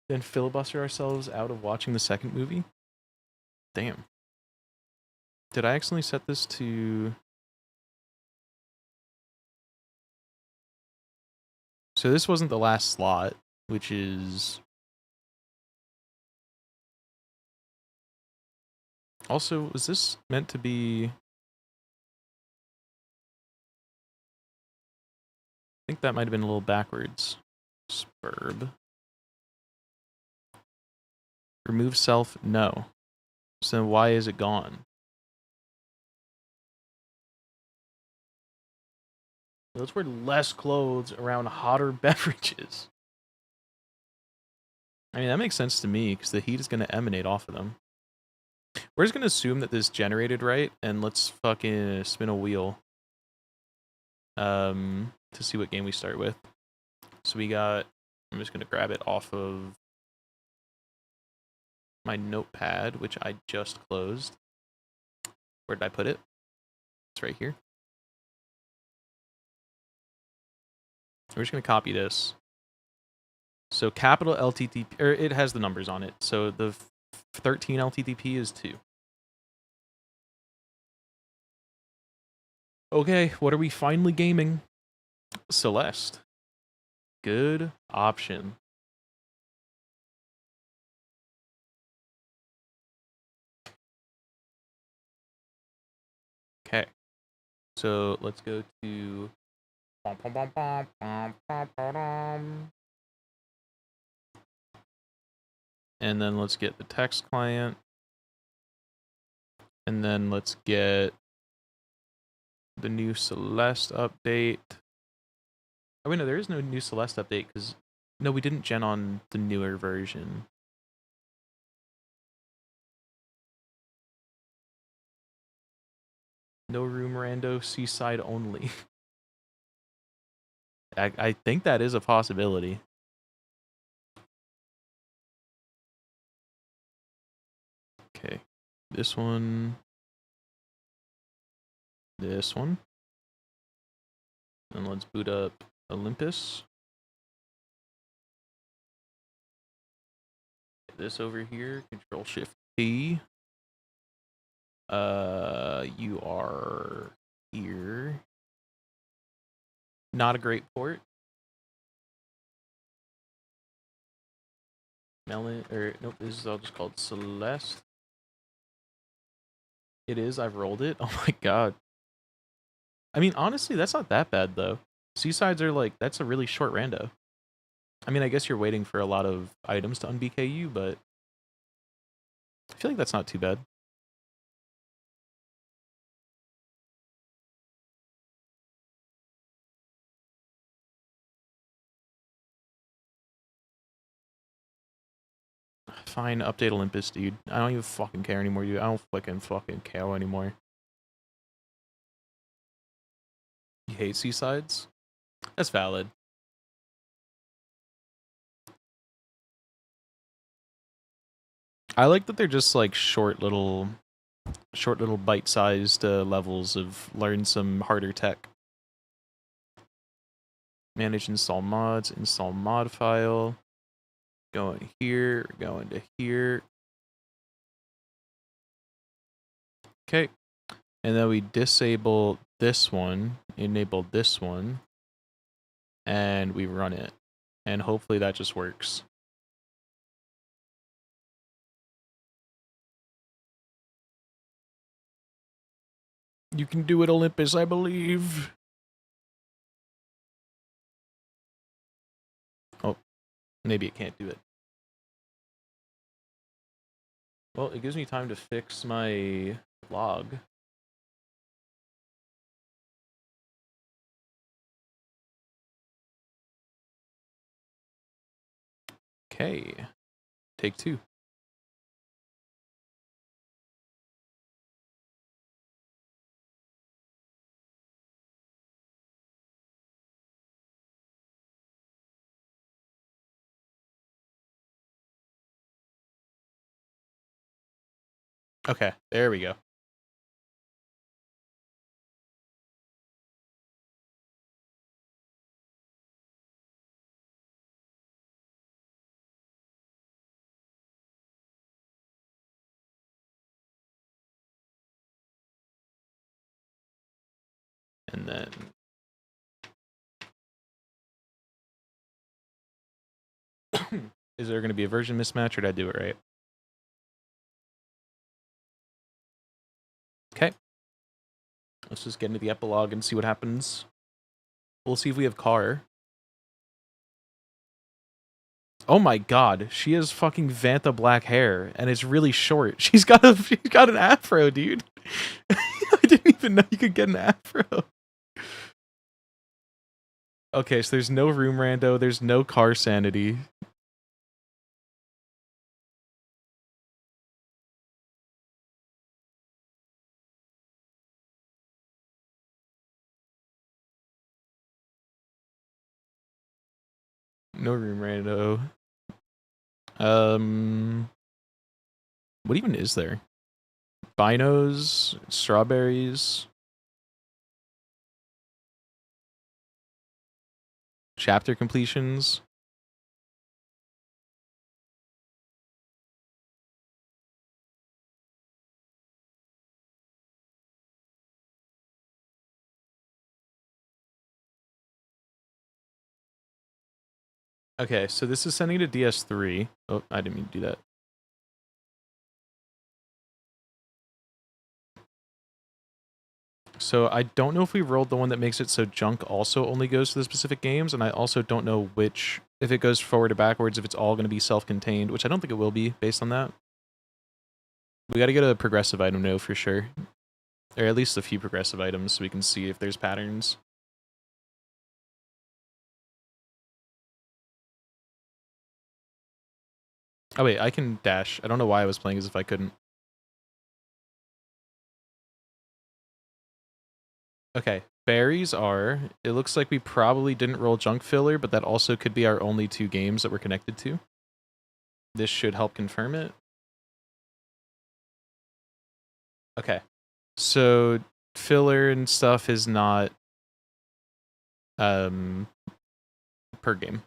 Then filibuster ourselves out of watching the second movie? Damn. Did I accidentally set this to... So this wasn't the last slot, which is... Also, was this meant to be... I think that might have been a little backwards. Spurb. Remove self? No. So why is it gone? Let's wear less clothes around hotter beverages. I mean, that makes sense to me, because the heat is going to emanate off of them. We're just going to assume that this generated right, and let's fucking spin a wheel. To see what game we start with. So we got... I'm just going to grab it off of my notepad, which I just closed. Where did I put it? It's right here. We're just going to copy this. So capital LTTP, or it has the numbers on it. So the 13 LTTP is 2. Okay, what are we finally gaming? Celeste. Good option. Okay. So let's go to... And then let's get the text client. And then let's get the new Celeste update. Oh, wait, no, there is no new Celeste update because... No, we didn't gen on the newer version. No room rando, seaside only. I think that is a possibility. Okay. This one. This one. And let's boot up Olympus. This over here, Control Shift T. You are here. Not a great port. Meleneh, or nope, this is all just called Celeste. It is, I've rolled it. Oh my god. I mean, honestly, that's not that bad though. Seasides are like, that's a really short rando. I mean, I guess you're waiting for a lot of items to un-BKU, but I feel like that's not too bad. Fine, update Olympus, dude. I don't even fucking care anymore, dude. I don't fucking care anymore. You hate seasides? That's valid. I like that they're just like short little bite-sized levels of learn some harder tech. Manage install mods, install mod file. Going here, going to here. Okay. And then we disable this one, enable this one, and we run it. And hopefully that just works. You can do it, Olympus, I believe. Oh, maybe it can't do it. Well, it gives me time to fix my log. Okay. Take 2. Okay, there we go. And then is there going to be a version mismatch, or did I do it right? Okay. Let's just get into the epilogue and see what happens. We'll see if we have car. Oh my god, she has fucking Vanta black hair, and it's really short. She's got an afro, dude. I didn't even know you could get an afro. Okay, so there's no room rando, there's no car sanity. No room rando. What even is there? Binos, strawberries, chapter completions. Okay, so this is sending to DS3. Oh, I didn't mean to do that. So I don't know if we rolled the one that makes it so junk also only goes to the specific games, and I also don't know which, if it goes forward or backwards, if it's all going to be self-contained, which I don't think it will be based on that. We got to get a progressive item to know for sure, or at least a few progressive items so we can see if there's patterns. Oh wait, I can dash. I don't know why I was playing as if I couldn't. Okay, berries are, it looks like we probably didn't roll junk filler, but that also could be our only 2 games that we're connected to. This should help confirm it. Okay, so filler and stuff is not per game.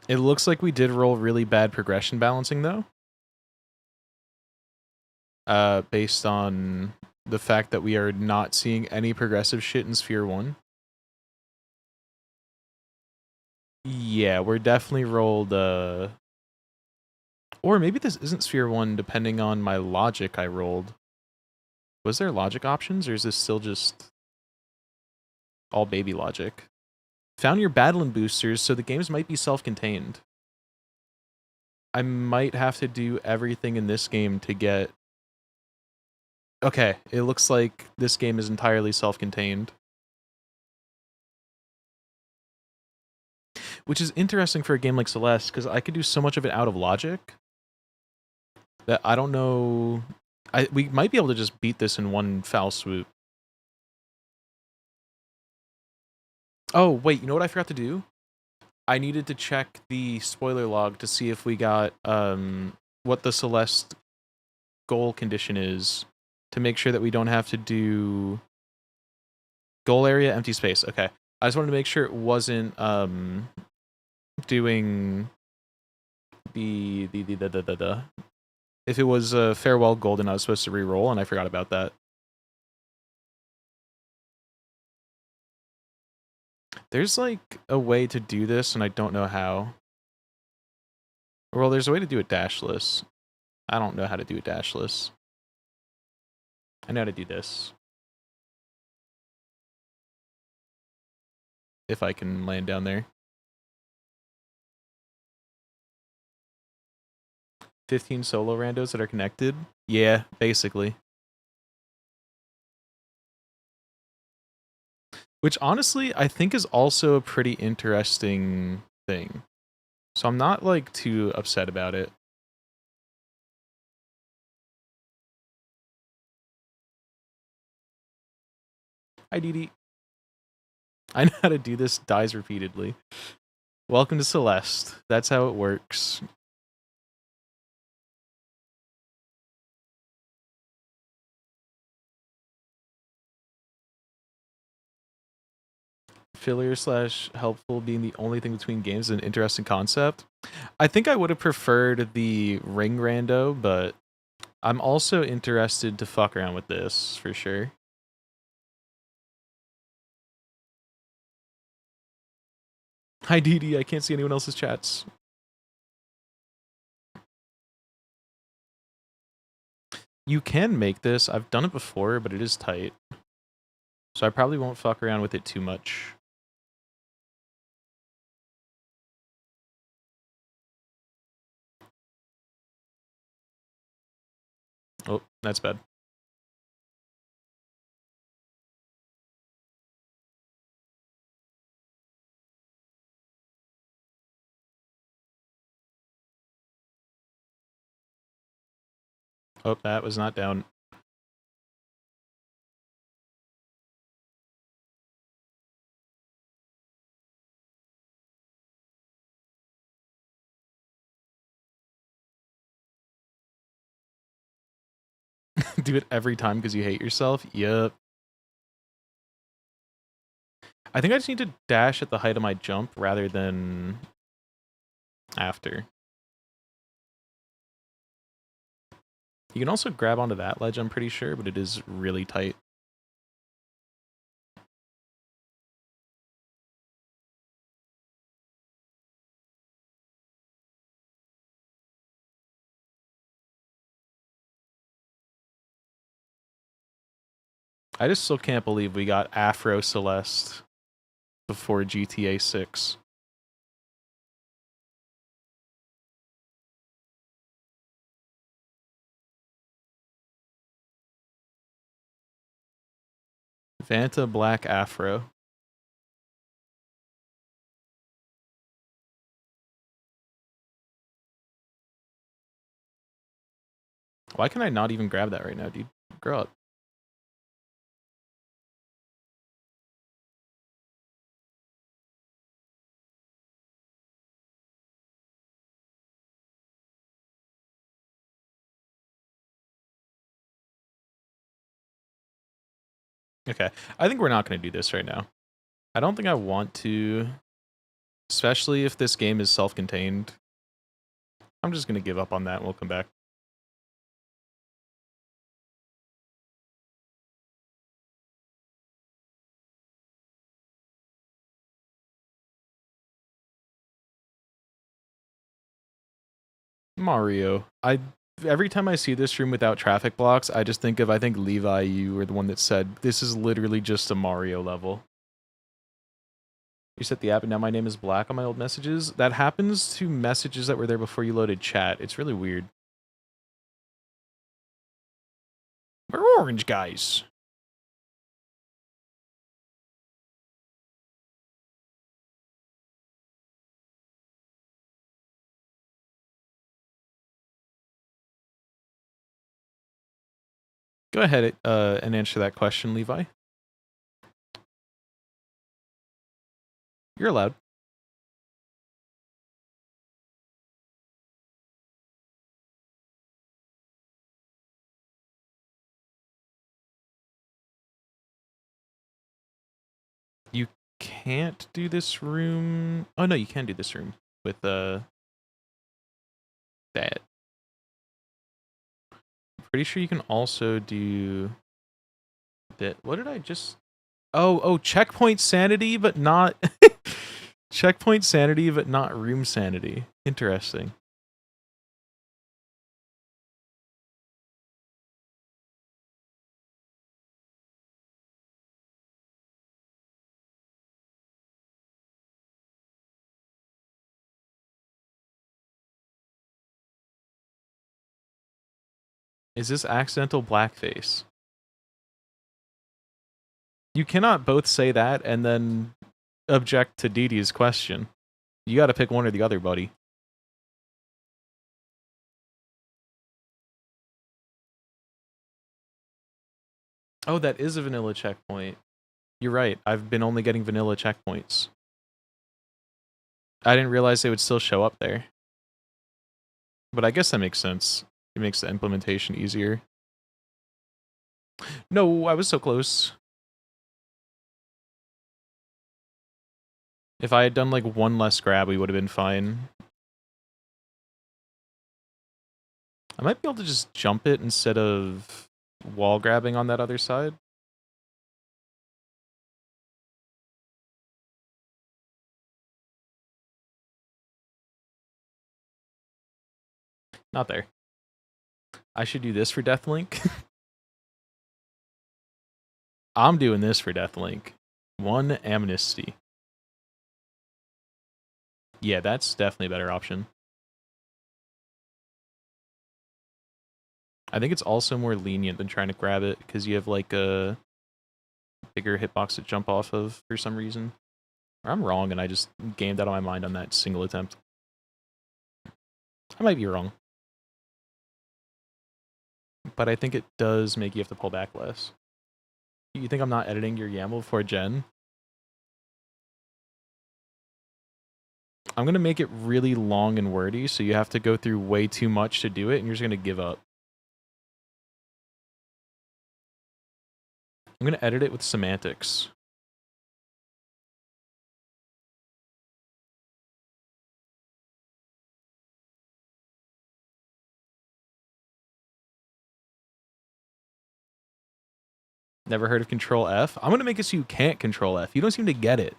It looks like we did roll really bad progression balancing though. Based on the fact that we are not seeing any progressive shit in Sphere 1. Yeah, we're definitely rolled or maybe this isn't Sphere 1 depending on my logic I rolled. Was there logic options, or is this still just all baby logic? Found your battling boosters, so the games might be self-contained. I might have to do everything in this game to get... Okay, it looks like this game is entirely self-contained. Which is interesting for a game like Celeste, because I could do so much of it out of logic that I don't know... we might be able to just beat this in one foul swoop. Oh, wait, you know what I forgot to do? I needed to check the spoiler log to see if we got what the Celeste goal condition is, to make sure that we don't have to do goal area, empty space. Okay. I just wanted to make sure it wasn't doing the if it was farewell golden, I was supposed to re-roll, and I forgot about that. There's like a way to do this, and I don't know how. Well, there's a way to do it dashless. I don't know how to do it dashless. I know how to do this. If I can land down there. 15 solo randos that are connected? Yeah, basically. Which honestly, I think is also a pretty interesting thing. So I'm not like too upset about it. Hi, Dee. I know how to do this, dies repeatedly. Welcome to Celeste. That's how it works. Filler / helpful being the only thing between games is an interesting concept. I think I would have preferred the ring rando, but I'm also interested to fuck around with this for sure. Hi, Dee. I can't see anyone else's chats. You can make this. I've done it before, but it is tight. So I probably won't fuck around with it too much. Oh, that's bad. Oh, that was not down. Do it every time because you hate yourself? Yep. I think I just need to dash at the height of my jump rather than after. You can also grab onto that ledge, I'm pretty sure, but it is really tight. I just still can't believe we got Afro Celeste before GTA 6. Vanta Black Afro. Why can I not even grab that right now, dude? Grow up. Okay. I think we're not going to do this right now. I don't think I want to, especially if this game is self-contained. I'm just going to give up on that and we'll come back. Mario. Every time I see this room without traffic blocks, I just think of, I think Levi, you were the one that said, this is literally just a Mario level. You set the app and now my name is black on my old messages. That happens to messages that were there before you loaded chat. It's really weird. We're orange, guys. Go ahead and answer that question, Levi. You're allowed. You can't do this room. Oh no, you can do this room with that. I'm pretty sure you can also do that. What did I just? Oh, checkpoint sanity, but not checkpoint sanity, but not room sanity. Interesting. Is this accidental blackface? You cannot both say that and then object to Dee Dee's question. You gotta pick one or the other, buddy. Oh, that is a vanilla checkpoint. You're right. I've been only getting vanilla checkpoints. I didn't realize they would still show up there. But I guess that makes sense. It makes the implementation easier. No, I was so close. If I had done like one less grab, we would have been fine. I might be able to just jump it instead of wall grabbing on that other side. Not there. I should do this for Deathlink. I'm doing this for Deathlink. 1 amnesty. Yeah, that's definitely a better option. I think it's also more lenient than trying to grab it because you have like a bigger hitbox to jump off of for some reason. Or I'm wrong and I just gamed out of my mind on that single attempt. I might be wrong. But I think it does make you have to pull back less. You think I'm not editing your YAML before Gen? I'm going to make it really long and wordy, so you have to go through way too much to do it, and you're just going to give up. I'm going to edit it with semantics. Never heard of Control F? I'm going to make it so you can't Control F. You don't seem to get it.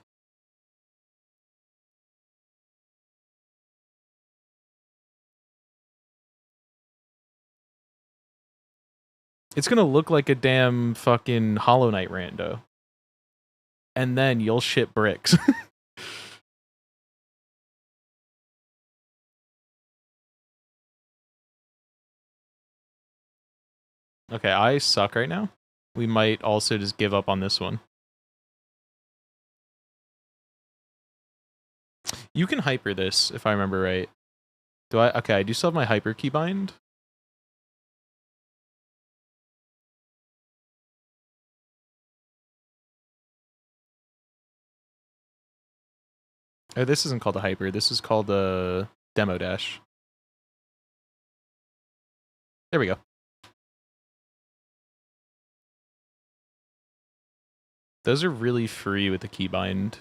It's going to look like a damn fucking Hollow Knight rando. And then you'll shit bricks. Okay, I suck right now. We might also just give up on this one. You can hyper this, if I remember right. Do I? Okay, I do still have my hyper keybind. Oh, this isn't called a hyper. This is called a demo dash. There we go. Those are really free with the keybind,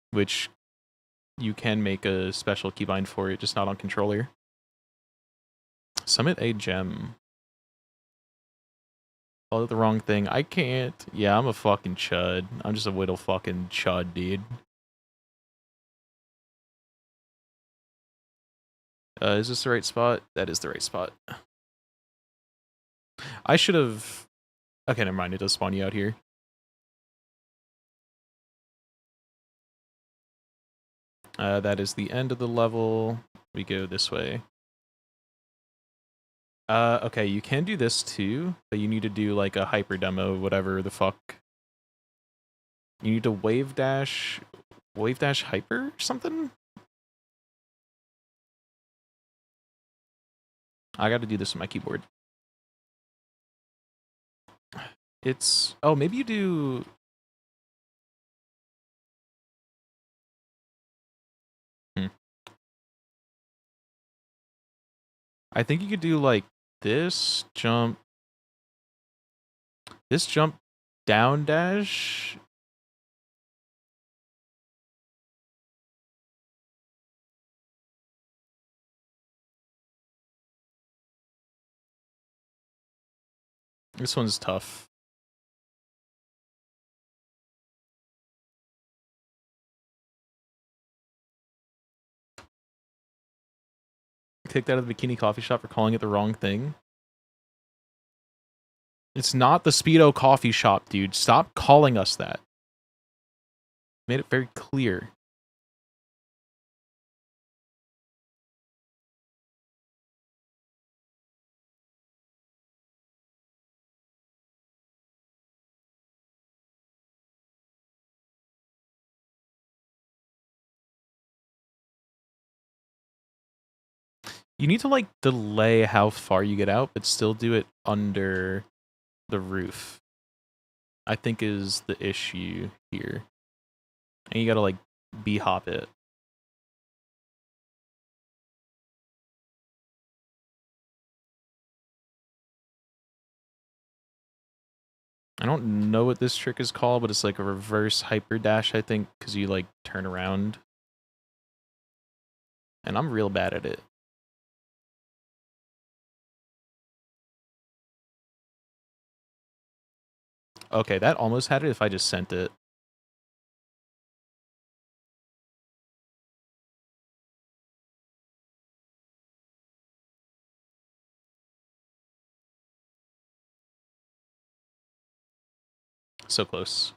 which you can make a special keybind for it, just not on controller. Summit a gem. Oh, the wrong thing. I can't. Yeah, I'm a fucking chud. I'm just a little fucking chud, dude. Is this the right spot? That is the right spot. I should have... Okay, never mind. It does spawn you out here. That is the end of the level. We go this way. Okay, you can do this too, but you need to do like a hyper demo, whatever the fuck. You need to wave dash hyper or something? I gotta do this with my keyboard. It's... Oh, maybe you do... I think you could do like this jump down dash. This one's tough. Kicked out of the bikini coffee shop for calling it the wrong thing. It's not the Speedo coffee shop, dude. Stop calling us that. Made it very clear. You need to like delay how far you get out, but still do it under the roof. I think is the issue here. And you gotta like b-hop it. I don't know what this trick is called, but it's like a reverse hyper dash, I think, because you like turn around. And I'm real bad at it. Okay, that almost had it if I just sent it. So close.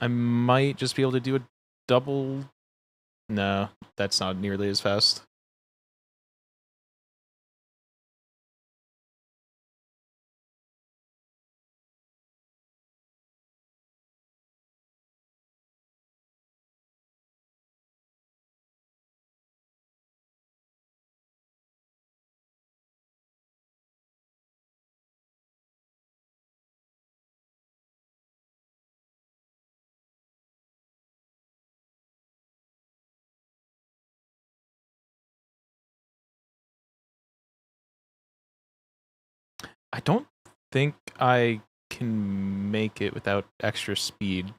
I might just be able to do a double. No, that's not nearly as fast. I don't think I can make it without extra speed.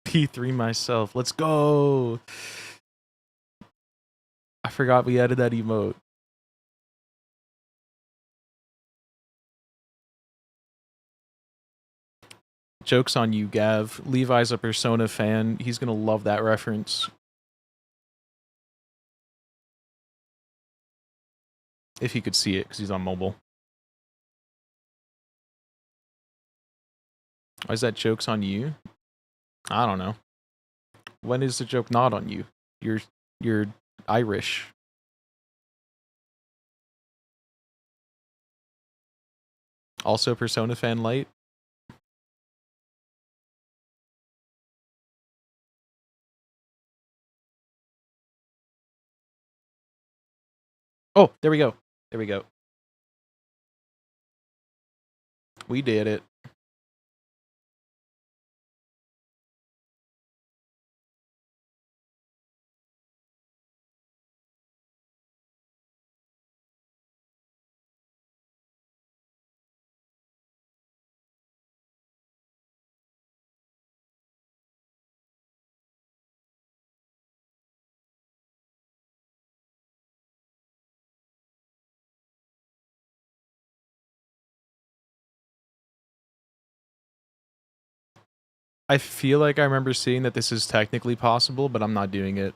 P3 myself. Let's go. I forgot we added that emote. Joke's on you, Gav. Levi's a Persona fan. He's gonna love that reference. If he could see it, because he's on mobile. Why is that joke's on you? I don't know. When is the joke not on you? You're Irish. Also Persona fan light. Oh, there we go. There we go. We did it. I feel like I remember seeing that this is technically possible, but I'm not doing it.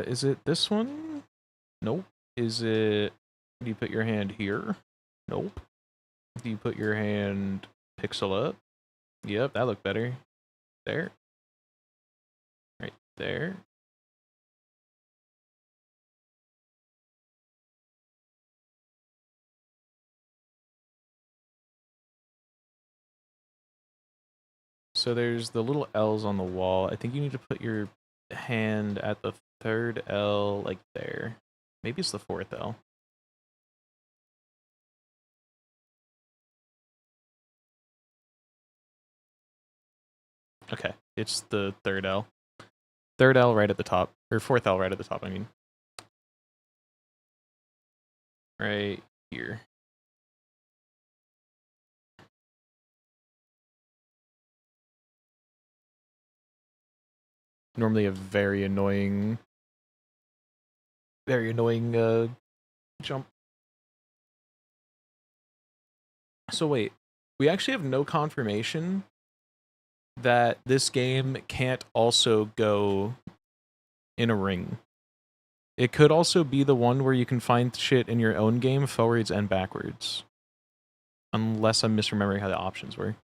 Is it this one? Nope. Is it... Do you put your hand here? Nope. Do you put your hand pixel up? Yep, that looked better. There. Right there. So there's the little L's on the wall. I think you need to put your hand at the third L, like there. Maybe it's the fourth L. Okay, it's the third L. Third L right at the top. Or fourth L right at the top, I mean. Right here. Normally a very annoying jump. So wait, We actually have no confirmation that this game can't also go in a ring. It could also be the one where you can find shit in your own game forwards and backwards. Unless I'm misremembering how the options were.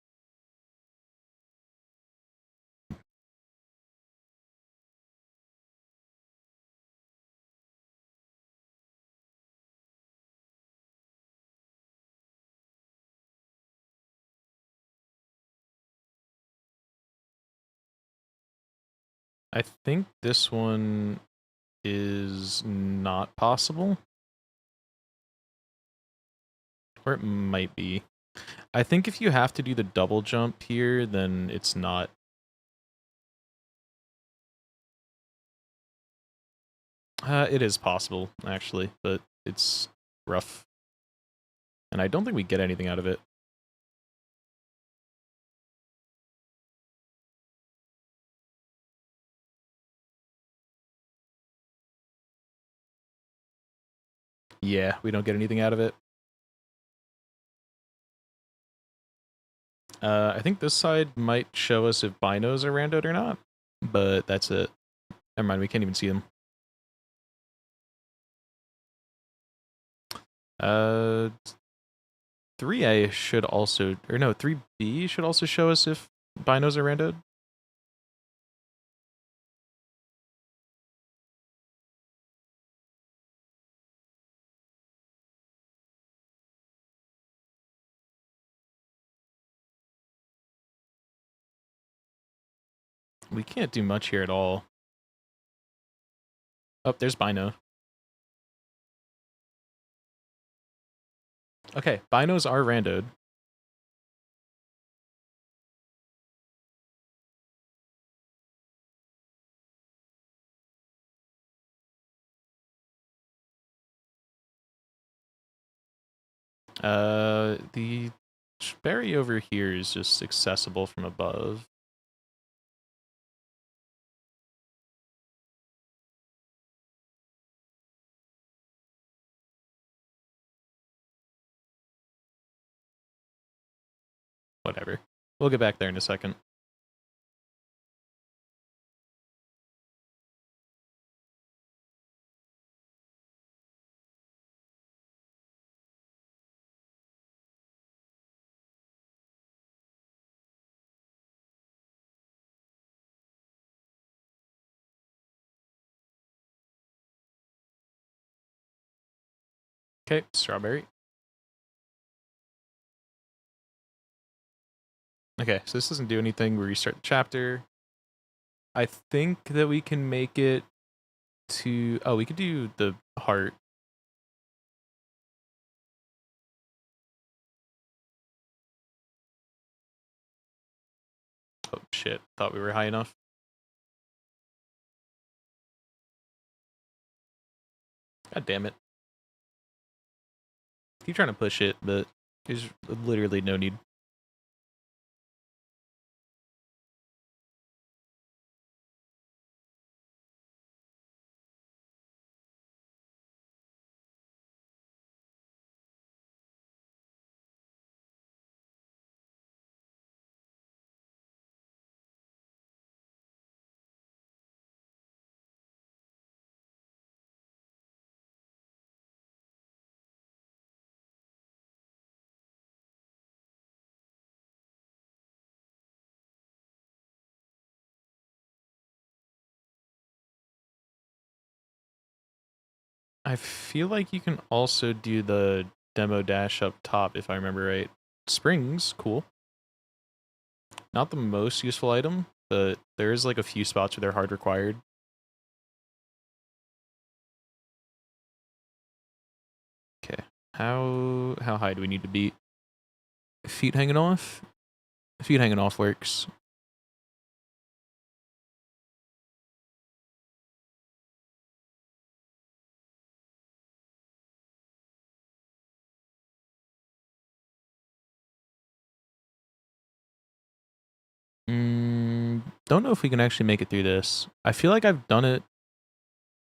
I think this one is not possible. Or it might be. I think if you have to do the double jump here, then it's not. It is possible, actually, but it's rough. And I don't think we get anything out of it. Yeah, we don't get anything out of it. I think this side might show us if binos are randoed or not, but that's it. Never mind, we can't even see them. 3A should also, or no, 3B should also show us if binos are randoed. We can't do much here at all. Oh, there's bino. Okay, binos are randoed. The berry over here is just accessible from above. Whatever. We'll get back there in a second. Okay, strawberry. Okay, so this doesn't do anything. We restart the chapter. I think that we can make it to... Oh, we could do the heart. Oh, shit. Thought we were high enough. God damn it. Keep trying to push it, but there's literally no need. I feel like you can also do the demo dash up top, if I remember right. Springs, cool. Not the most useful item, but there is like a few spots where they're hard required. Okay, how high do we need to be? Feet hanging off? Feet hanging off works. Don't know if we can actually make it through this. I feel like I've done it,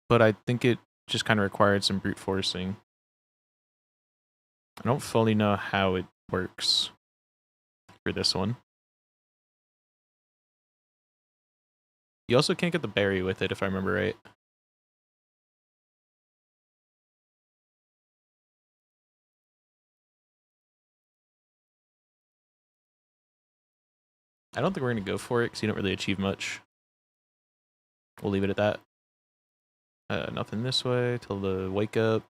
but I think it just kind of required some brute forcing. I don't fully know how it works. for this one. You also can't get the berry with it, if I remember right. I don't think we're going to go for it because you don't really achieve much. We'll leave it at that. Nothing this way till the wake up.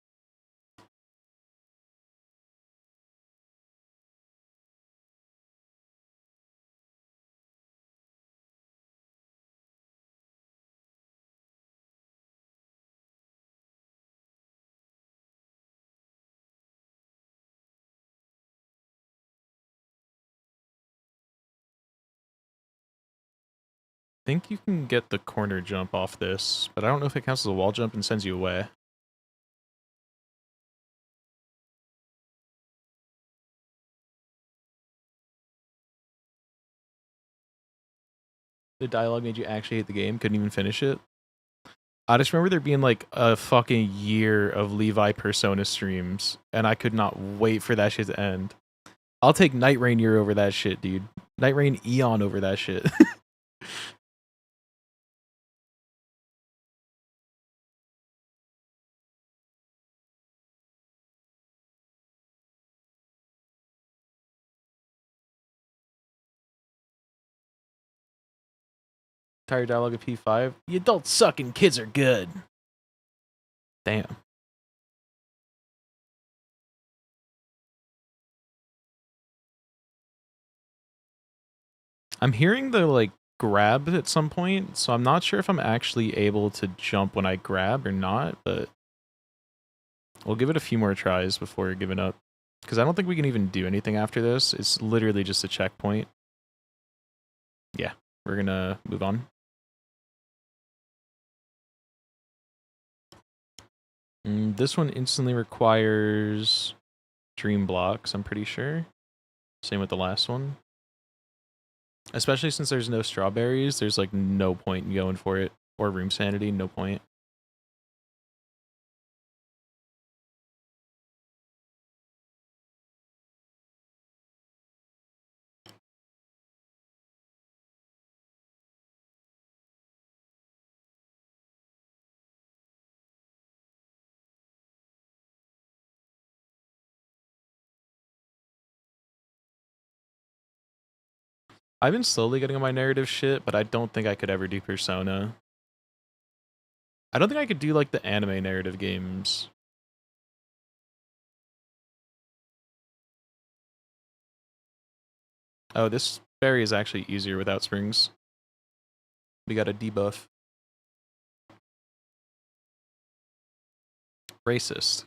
I think you can get the corner jump off this, but I don't know if it counts as a wall jump and sends you away. The dialogue made you actually hate the game, couldn't even finish it. I just remember there being like a fucking year of Levi Persona streams, and I could not wait for that shit to end. I'll take Night Rain Year over that shit, dude. Night Rain Eon over that shit. Entire dialogue of P5. The adults suck and kids are good. Damn. I'm hearing the like grab at some point, so I'm not sure if I'm actually able to jump when I grab or not, but we'll give it a few more tries before giving up. Because I don't think we can even do anything after this. It's literally just a checkpoint. Yeah, we're gonna move on. This one instantly requires dream blocks, I'm pretty sure. Same with the last one. Especially since there's no strawberries, there's like no point in going for it. Or room sanity, no point. I've been slowly getting on my narrative shit, but I don't think I could ever do Persona. I don't think I could do like the anime narrative games. Oh, this berry is actually easier without springs. We got a debuff. Racist.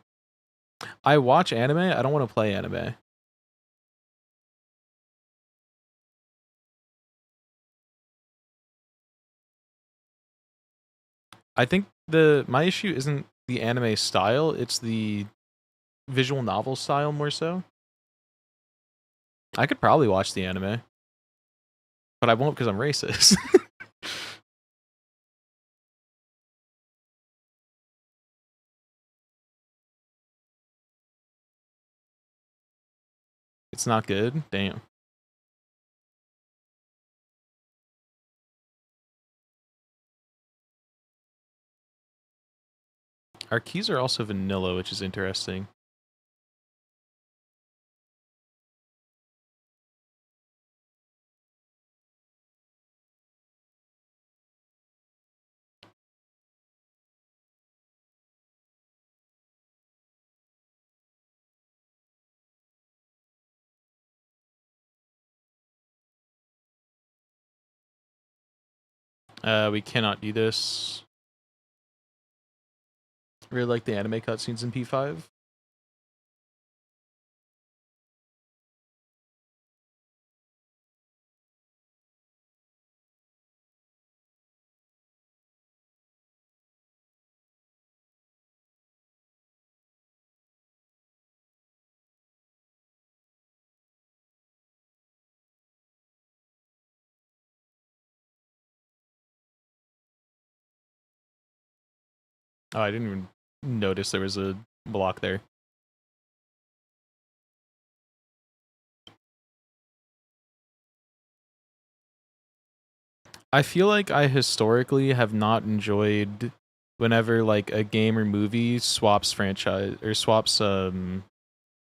I watch anime, I don't want to play anime. I think my issue isn't the anime style, it's the visual novel style more so. I could probably watch the anime, but I won't because I'm racist. It's not good. Damn. Our keys are also vanilla, which is interesting. We cannot do this. Really like the anime cutscenes in P5. Oh, I didn't even notice there was a block there. I feel like I historically have not enjoyed whenever like a game or movie swaps franchise or swaps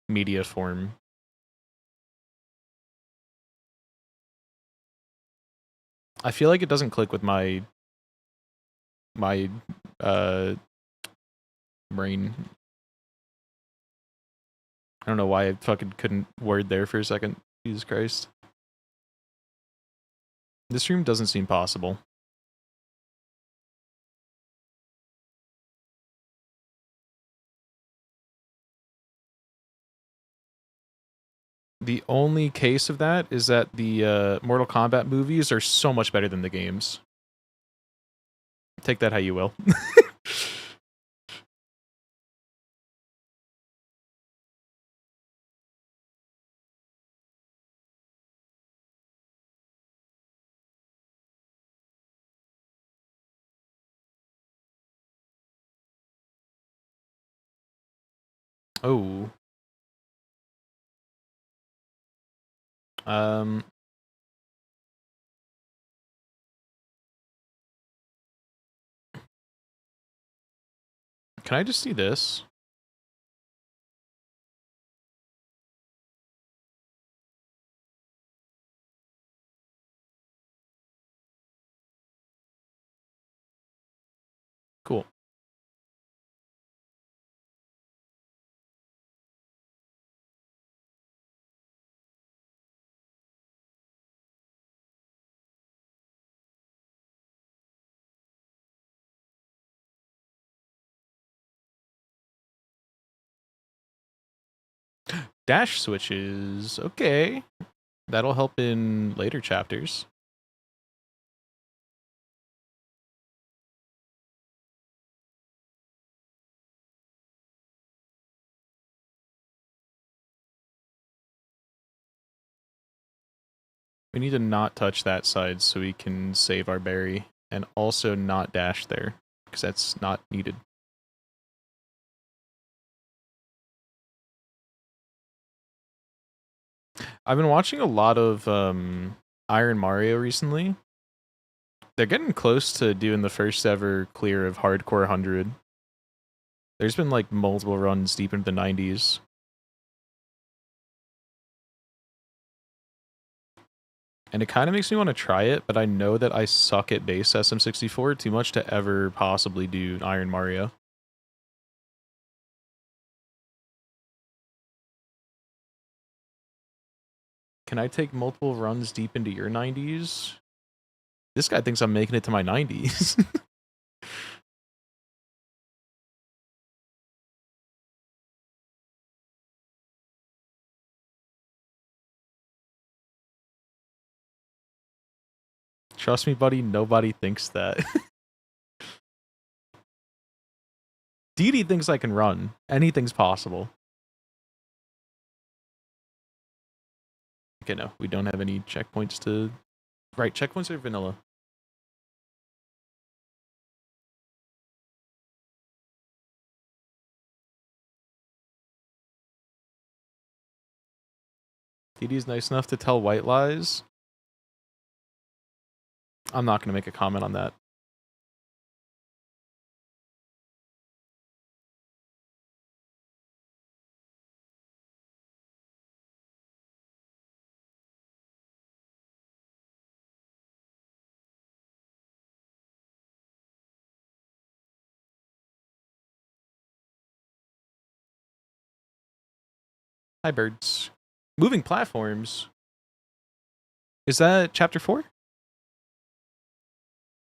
media form. I feel like it doesn't click with my uh brain. I don't know why I fucking couldn't word there for a second. Jesus Christ. This room doesn't seem possible. The only case of that is that the Mortal Kombat movies are so much better than the games. Take that how you will. Oh. Um. Can I just see this? Cool. Dash switches. Okay. That'll help in later chapters. We need to not touch that side so we can save our berry. And also not dash there, because that's not needed. I've been watching a lot of Iron Mario recently. They're getting close to doing the first ever clear of Hardcore 100. There's been like multiple runs deep into the 90s. And it kind of makes me want to try it, but I know that I suck at base SM64 too much to ever possibly do Iron Mario. Can I take multiple runs deep into your 90s? This guy thinks I'm making it to my 90s. Trust me, buddy, nobody thinks that. DD thinks I can run. Anything's possible. Okay, no, we don't have any checkpoints to... Right, checkpoints are vanilla. DD's nice enough to tell white lies. I'm not going to make a comment on that. Hi, birds. Moving platforms? Is that chapter 4?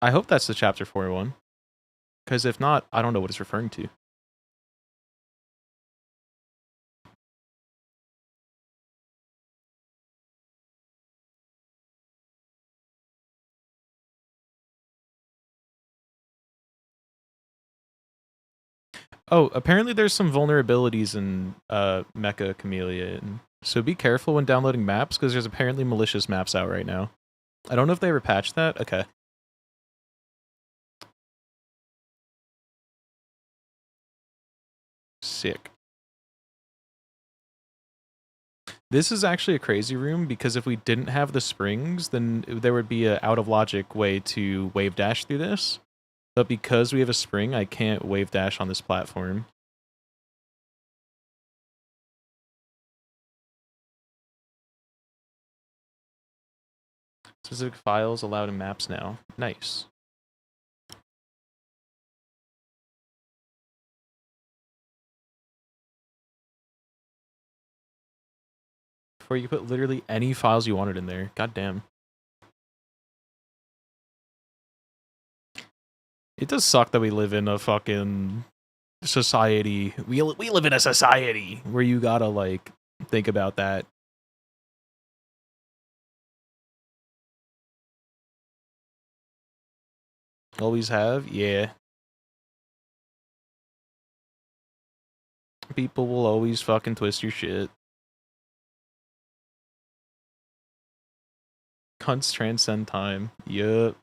I hope that's the chapter 4 one. Because if not, I don't know what it's referring to. Oh, apparently there's some vulnerabilities in Mecha Chameleon. So be careful when downloading maps, because there's apparently malicious maps out right now. I don't know if they ever patched that. Okay. Sick. This is actually a crazy room because if we didn't have the springs, then there would be a out of logic way to wave dash through this. But because we have a spring, I can't wave dash on this platform. Specific files allowed in maps now. Nice. Before you could put literally any files you wanted in there. God damn. It does suck that we live in a fucking society. We live in a society where you gotta, like, think about that. Always have? Yeah. People will always fucking twist your shit. Cunts transcend time. Yup.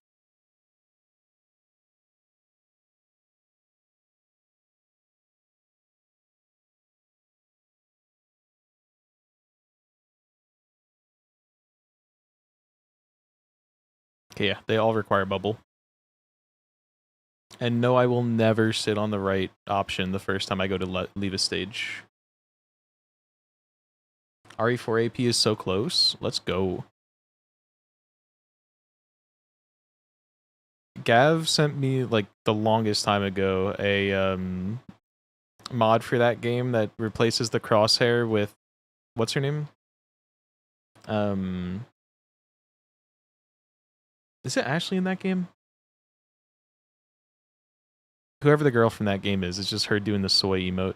Okay, yeah, they all require bubble. And no, I will never sit on the right option the first time I go to leave a stage. RE4 AP is so close. Let's go. Gav sent me, like, the longest time ago, a mod for that game that replaces the crosshair with... What's her name? Is it Ashley in that game? Whoever the girl from that game is, it's just her doing the soy emote.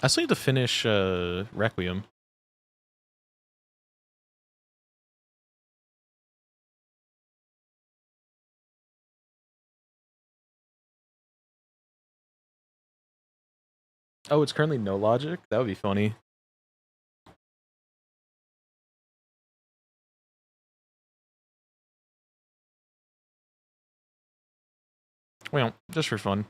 I still need to finish Requiem. Oh, it's currently no logic? That would be funny. Well, just for fun.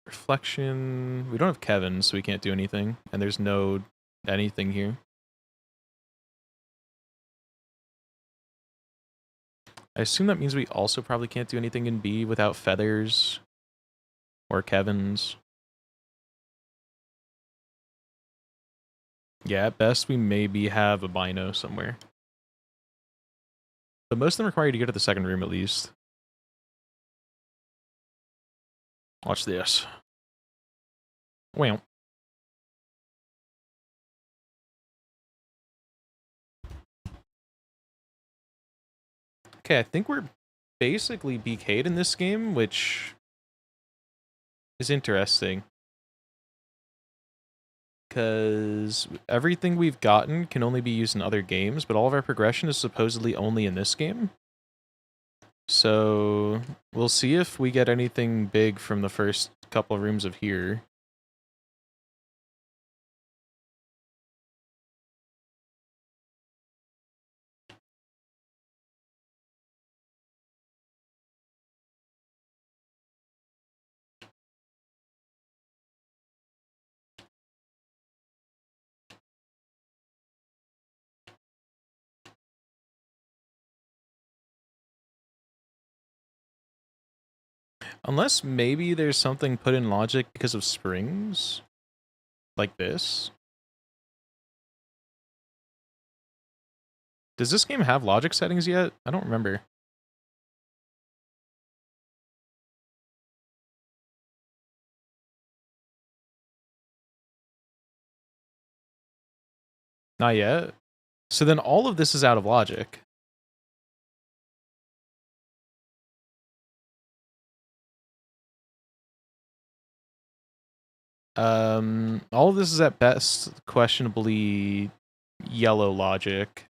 Reflection. We don't have Kevin, so we can't do anything. And there's no anything here. I assume that means we also probably can't do anything in B without feathers or Kevin's. Yeah, at best we maybe have a Bino somewhere. But most of them require you to go to the second room at least. Watch this. Well. Okay, I think we're basically BK'd in this game, which is interesting. Because everything we've gotten can only be used in other games, but all of our progression is supposedly only in this game. So we'll see if we get anything big from the first couple of rooms of here. Unless maybe there's something put in logic because of springs. Like this. Does this game have logic settings yet? I don't remember. Not yet. So then all of this is out of logic. All of this is at best questionably yellow logic.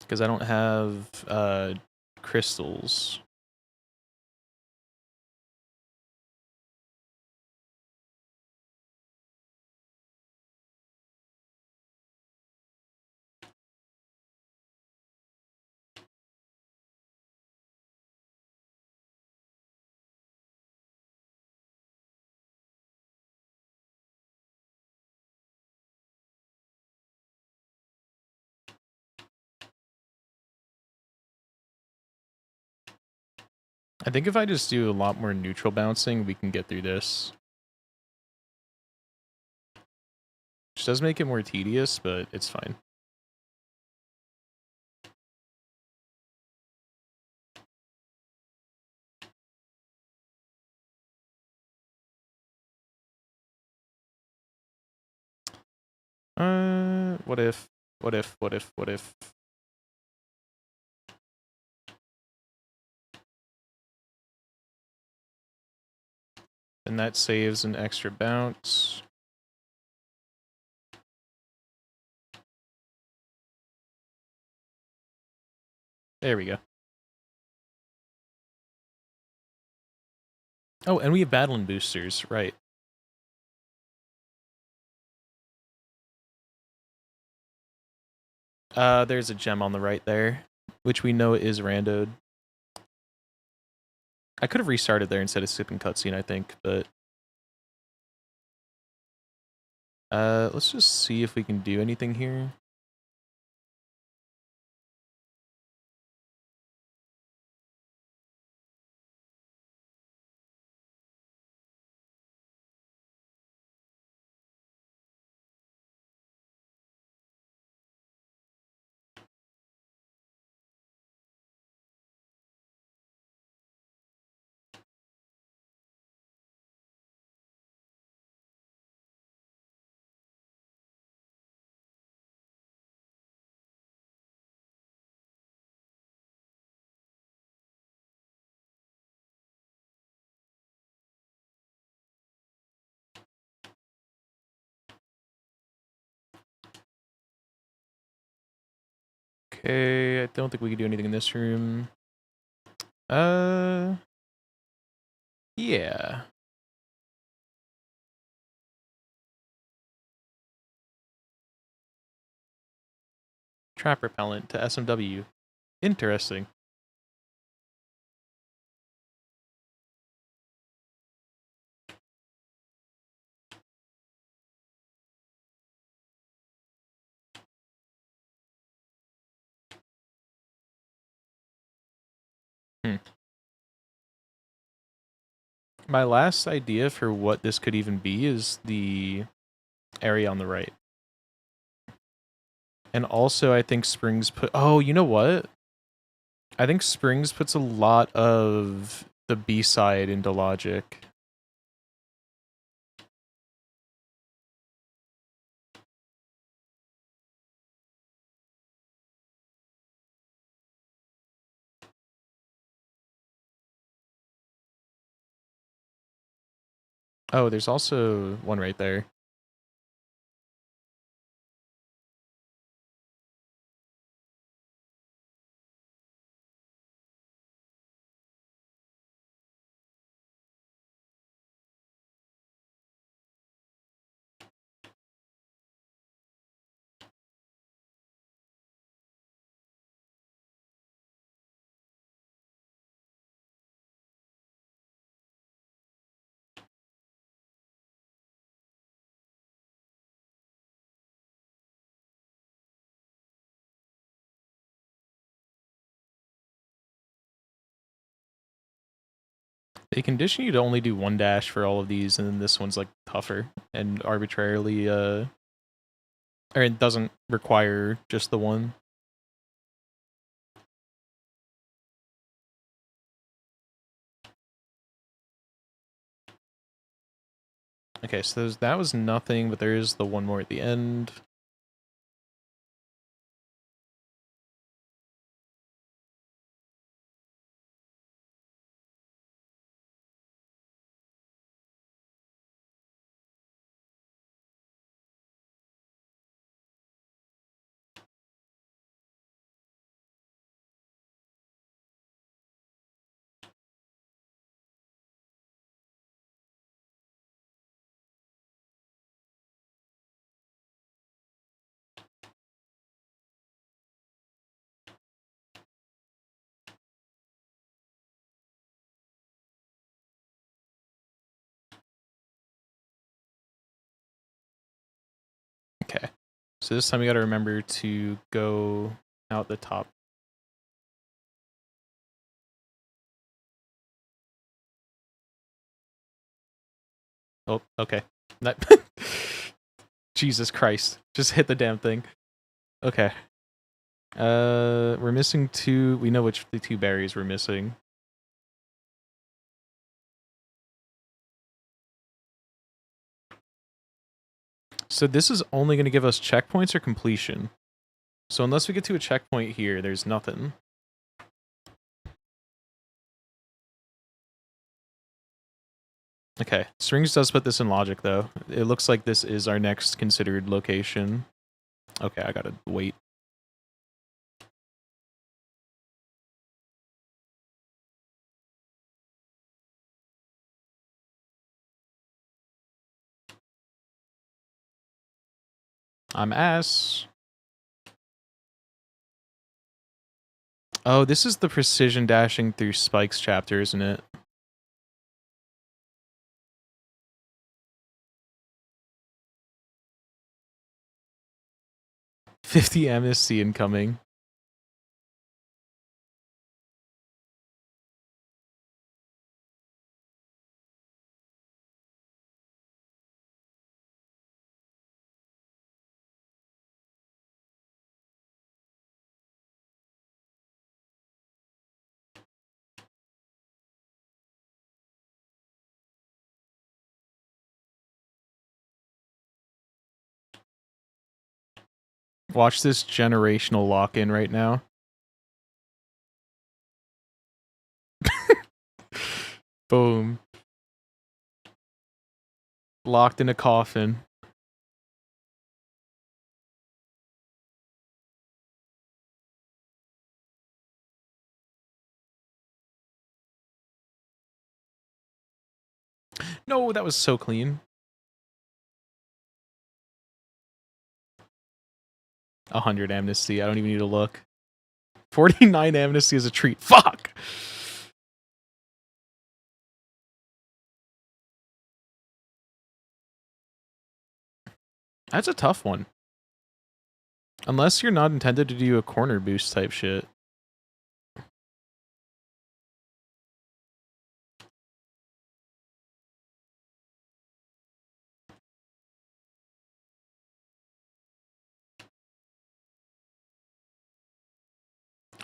Because I don't have crystals. I think if I just do a lot more neutral bouncing, we can get through this. Which does make it more tedious, but it's fine. What if? What if? What if? What if? And that saves an extra bounce. There we go. Oh, and we have battling boosters, right. There's a gem on the right there, which we know is randoed. I could have restarted there instead of skipping cutscene, I think, but let's just see if we can do anything here. Okay, I don't think we can do anything in this room. Yeah. Trap repellent to SMW. Interesting. My last idea for what this could even be is the area on the right. And also, I think Springs put... Oh, you know what? I think Springs puts a lot of the B-side into Logic. Oh, there's also one right there. They condition you to only do one dash for all of these, and then this one's like tougher and arbitrarily or it doesn't require just the one. Okay, so that was nothing, but there is the one more at the end. Okay. So this time we gotta remember to go out the top. Oh, okay. That Jesus Christ. Just hit the damn thing. Okay. We're missing 2. We know which the 2 berries we're missing. So this is only going to give us checkpoints or completion. So unless we get to a checkpoint here, there's nothing. Okay, Strings does put this in logic, though. It looks like this is our next considered location. Okay, I gotta wait. I'm ass. Oh, this is the precision dashing through spikes chapter, isn't it? $50 amnesty incoming. Watch this generational lock-in right now. Boom. Locked in a coffin. No, that was so clean. 100 amnesty. I don't even need to look. 49 amnesty is a treat. Fuck! That's a tough one. Unless you're not intended to do a corner boost type shit.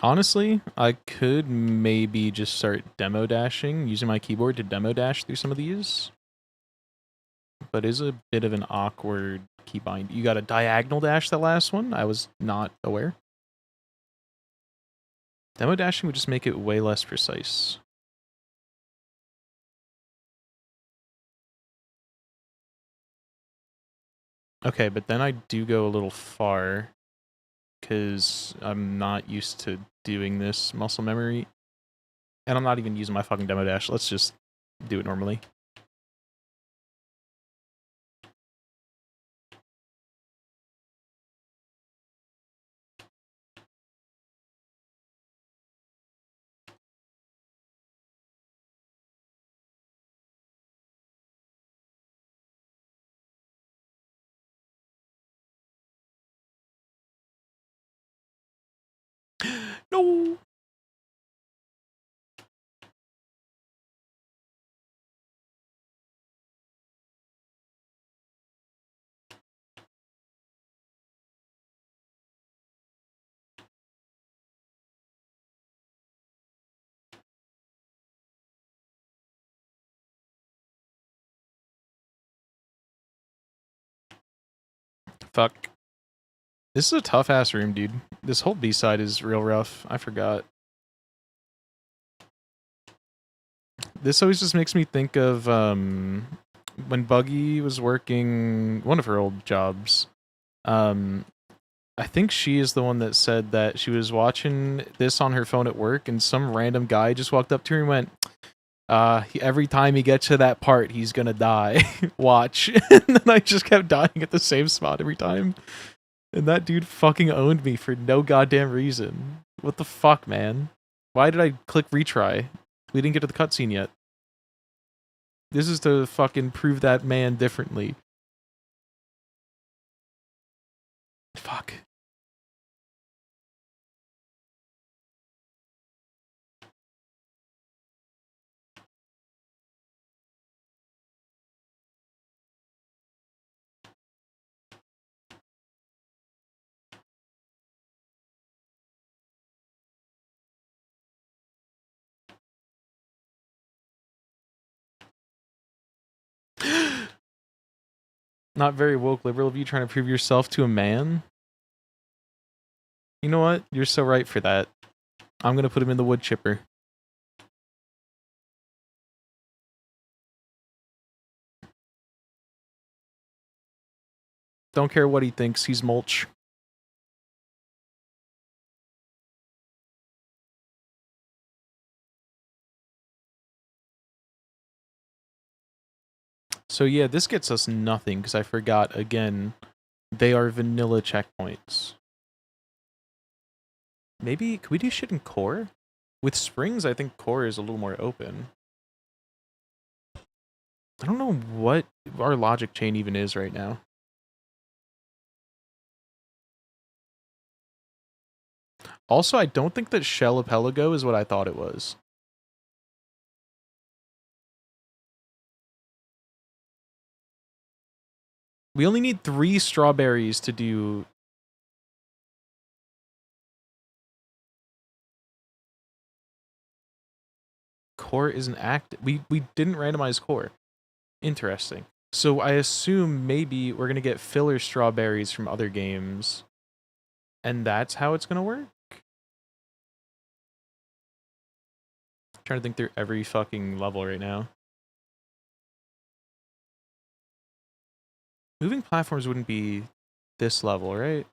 Honestly, I could maybe just start demo dashing, using my keyboard to demo dash through some of these. But is a bit of an awkward keybind. You got a diagonal dash that last one? I was not aware. Demo dashing would just make it way less precise. Okay, but then I do go a little far because I'm not used to doing this muscle memory. And I'm not even using my fucking demo dash. Let's just do it normally. No! Fuck. This is a tough ass room, dude. This whole B-side is real rough. I forgot. This always just makes me think of when Buggy was working one of her old jobs. I think she is the one that said that she was watching this on her phone at work, and some random guy just walked up to her and went, every time he gets to that part, he's gonna die. Watch. And then I just kept dying at the same spot every time. And that dude fucking owned me for no goddamn reason. What the fuck, man? Why did I click retry? We didn't get to the cutscene yet. This is to fucking prove that man differently. Fuck. Not very woke liberal of you trying to prove yourself to a man. You know what? You're so right for that. I'm gonna put him in the wood chipper. Don't care what he thinks, he's mulch. So yeah, this gets us nothing because I forgot again. They are vanilla checkpoints. Maybe could we do shit in core? With springs, I think core is a little more open. I don't know what our logic chain even is right now. Also, I don't think that Shell Apelago is what I thought it was. We only need 3 strawberries to do... Core isn't active. We didn't randomize core. Interesting. So I assume maybe we're going to get filler strawberries from other games. And that's how it's going to work? I'm trying to think through every fucking level right now. Moving platforms wouldn't be this level, right?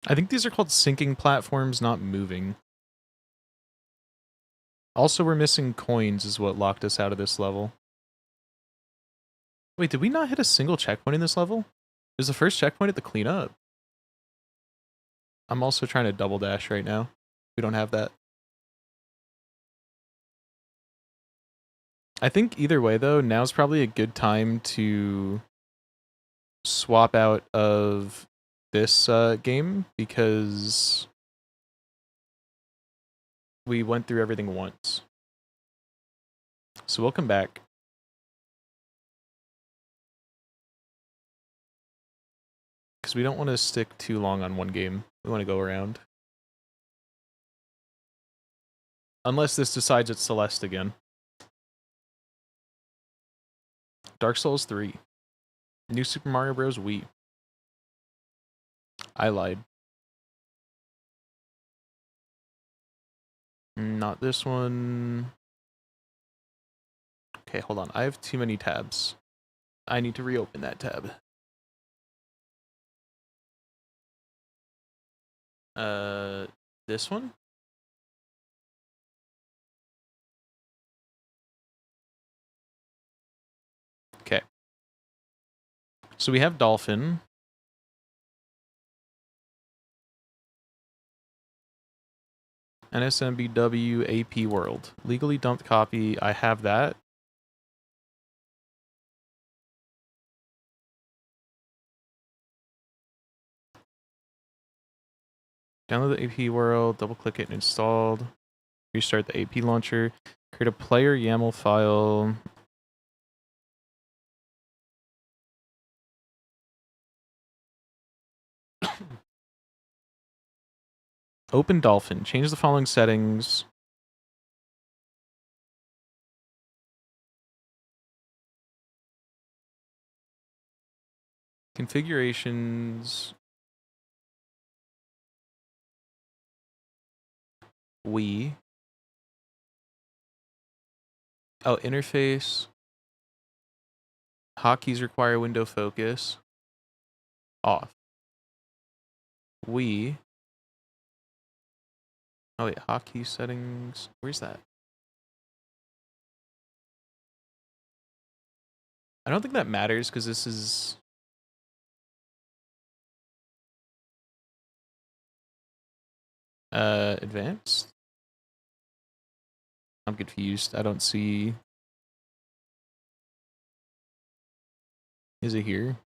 I think these are called sinking platforms, not moving. Also, we're missing coins is what locked us out of this level. Wait, did we not hit a single checkpoint in this level? It was the first checkpoint at the cleanup. I'm also trying to double dash right now. We don't have that. I think either way, though, now's probably a good time to swap out of this game because we went through everything once. So we'll come back. Because we don't want to stick too long on one game. We want to go around. Unless this decides it's Celeste again. Dark Souls 3. New Super Mario Bros. Wii. I lied. Not this one. Okay, hold on. I have too many tabs. I need to reopen that tab. This one? Okay. So we have Dolphin. NSMBW AP World. Legally dumped copy. I have that. Download the AP World. Double click it and installed. Restart the AP launcher. Create a player YAML file. Open Dolphin. Change the following settings. Configurations. Wii. Oh, interface. Hotkeys require window focus. Off. Wii. Oh wait, hotkey settings. Where's that? I don't think that matters because this is advanced. I'm confused. I don't see. Is it here?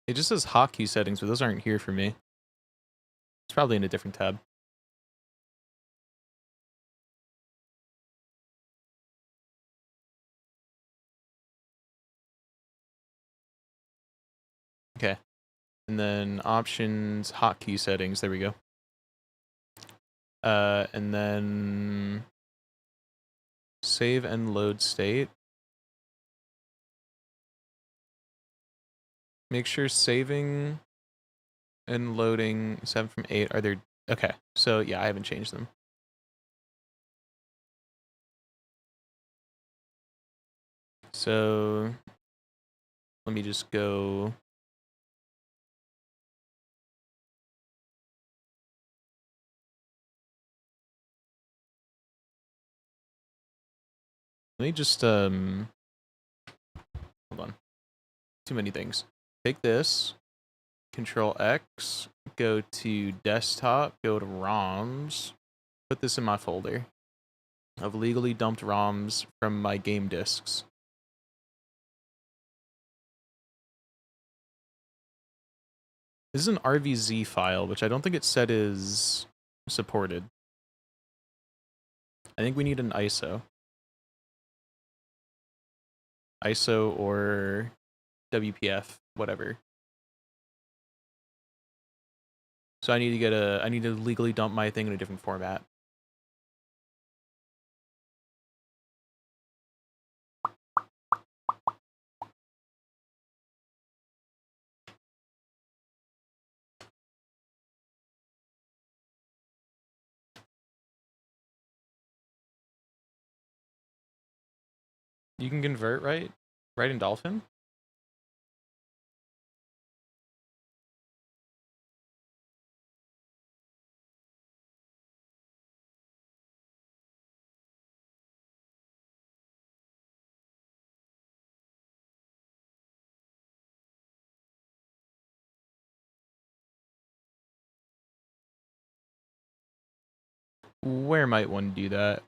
It just says hotkey settings, but those aren't here for me. It's probably in a different tab. Okay. And then options, hotkey settings. There we go. And then save and load state. Make sure saving and loading 7 from 8 are there. Okay. So yeah, I haven't changed them. So let me just go. Let me just hold on. Too many things. Take this, Control X, go to desktop, go to ROMs, put this in my folder of legally dumped ROMs from my game disks. This is an RVZ file, which I don't think it said is supported. I think we need an ISO. ISO or WPF, whatever. So I need to legally dump my thing in a different format. You can convert, right? Right in Dolphin? Where might one do that?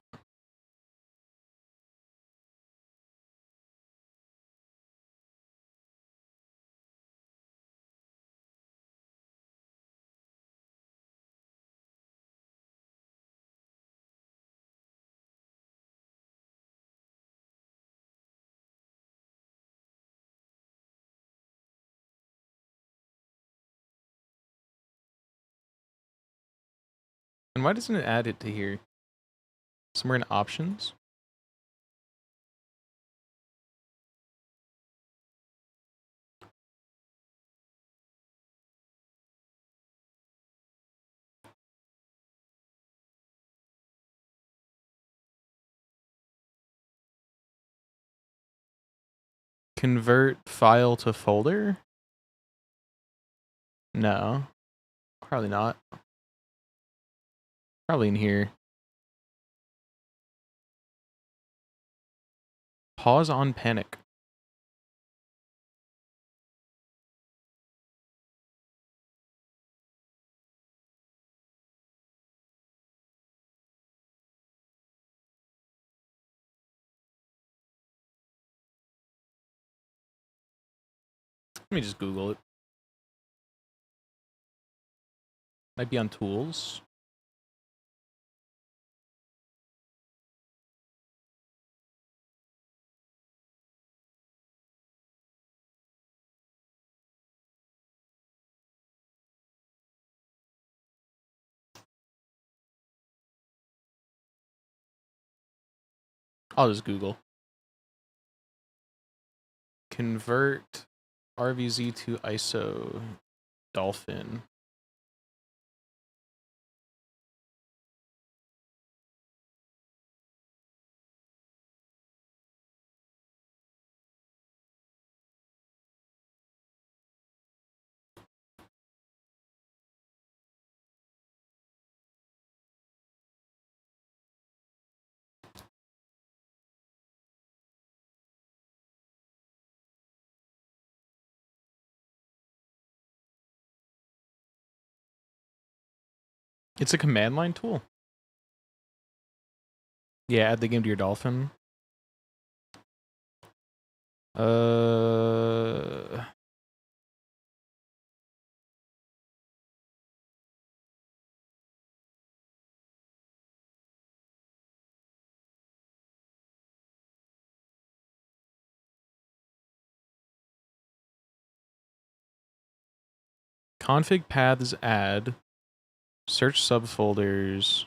And why doesn't it add it to here? Somewhere in options? Convert file to folder? No. Probably not. Probably in here. Pause on panic. Let me just Google it. Might be on tools. I'll just Google. Convert RVZ to ISO Dolphin. It's a command line tool. Yeah, add the game to your Dolphin. Config paths add. Search subfolders.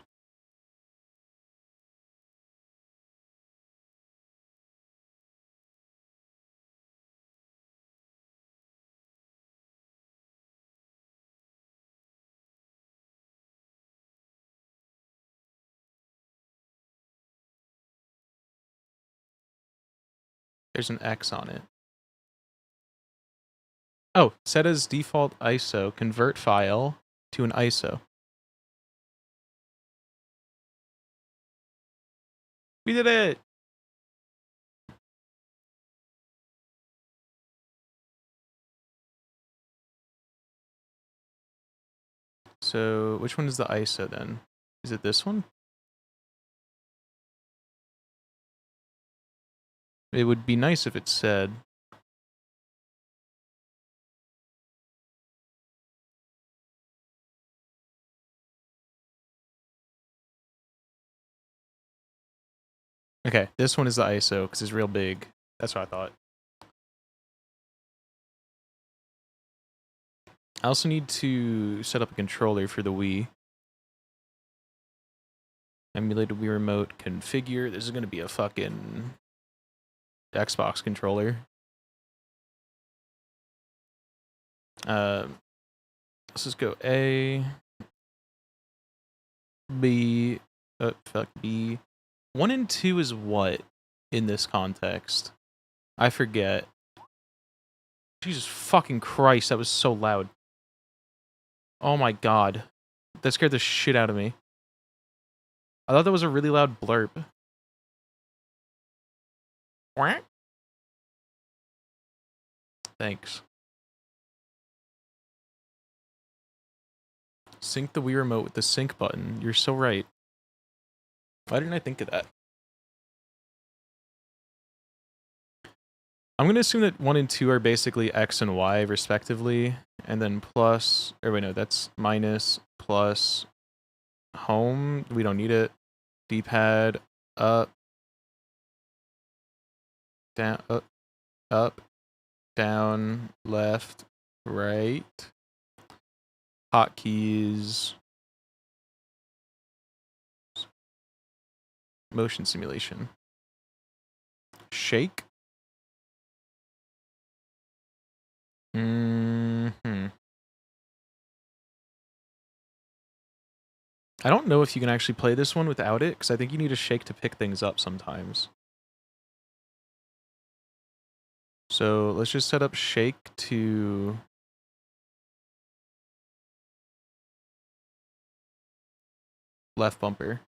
There's an X on it. Oh, set as default ISO. Convert file to an ISO. We did it! So, which one is the ISO then? Is it this one? It would be nice if it said. Okay, this one is the ISO because it's real big. That's what I thought. I also need to set up a controller for the Wii. Emulated Wii Remote configure. This is going to be a fucking Xbox controller. Let's just go A, B, B. 1 and 2 is what in this context? I forget. Jesus fucking Christ, that was so loud. Oh my god. That scared the shit out of me. I thought that was a really loud blurp. Thanks. Sync the Wii Remote with the sync button. You're so right. Why didn't I think of that? I'm going to assume that 1 and 2 are basically X and Y respectively. And then plus, or wait, no, that's minus, plus, home. We don't need it. D-pad, up, down, up, down, left, right. Hotkeys. Motion simulation. Shake. I don't know if you can actually play this one without it, because I think you need a shake to pick things up sometimes. So let's just set up shake to left bumper.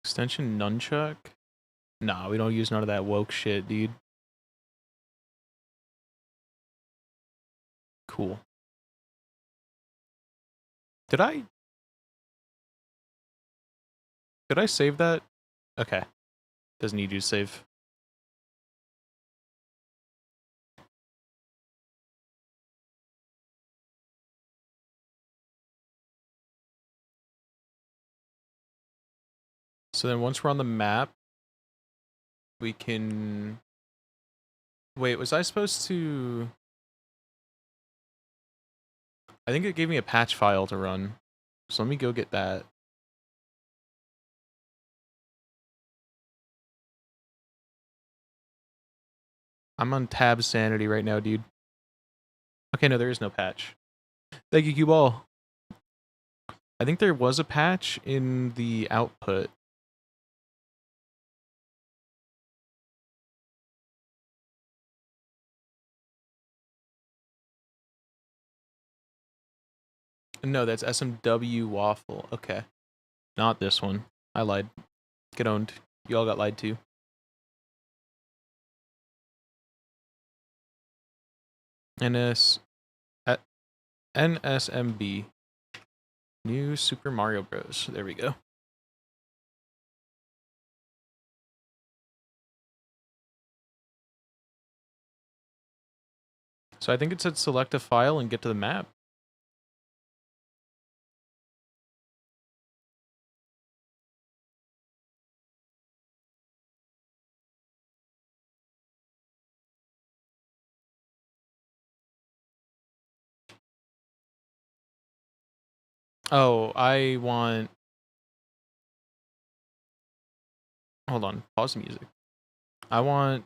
Extension nunchuck? Nah, we don't use none of that woke shit, dude. Cool. Did I save that? Okay. Doesn't need you to save. So then once we're on the map, we can... Wait, was I supposed to... I think it gave me a patch file to run. So let me go get that. I'm on tab sanity right now, dude. Okay, no, there is no patch. Thank you, Cuball. I think there was a patch in the output. No, that's SMW Waffle. Okay. Not this one. I lied. Get owned. You all got lied to. NS NSMB. New Super Mario Bros. There we go. So I think it said select a file and get to the map. Oh, I want... Hold on, pause the music. I want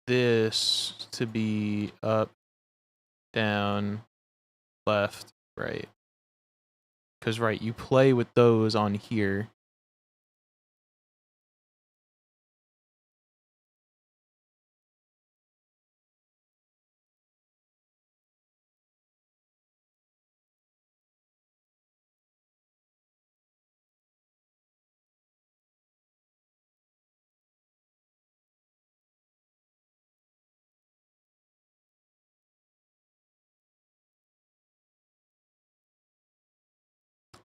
this to be up, down, left, right. Because, right, you play with those on here.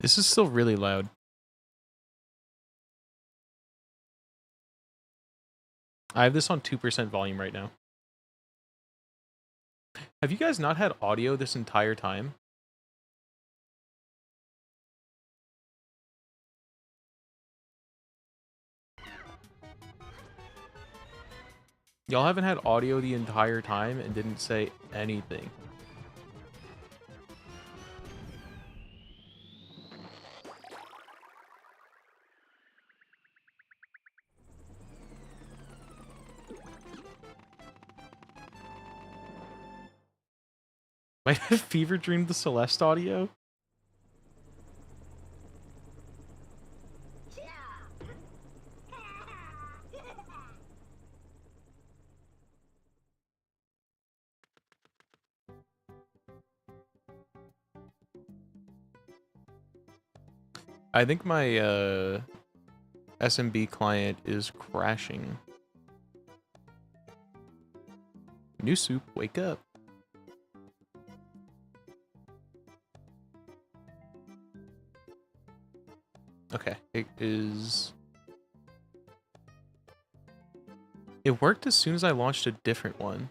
This is still really loud. I have this on 2% volume right now. Have you guys not had audio this entire time? Y'all haven't had audio the entire time and didn't say anything. Might have fever dreamed the Celeste audio? I think my SMB client is crashing. New soup, wake up. Okay, it is... It worked as soon as I launched a different one.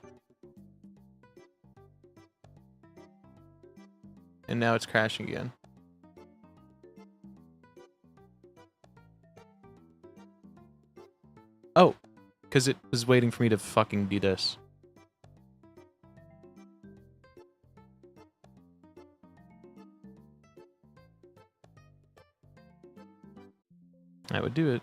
And now it's crashing again. Oh, because it was waiting for me to fucking do this. I would do it.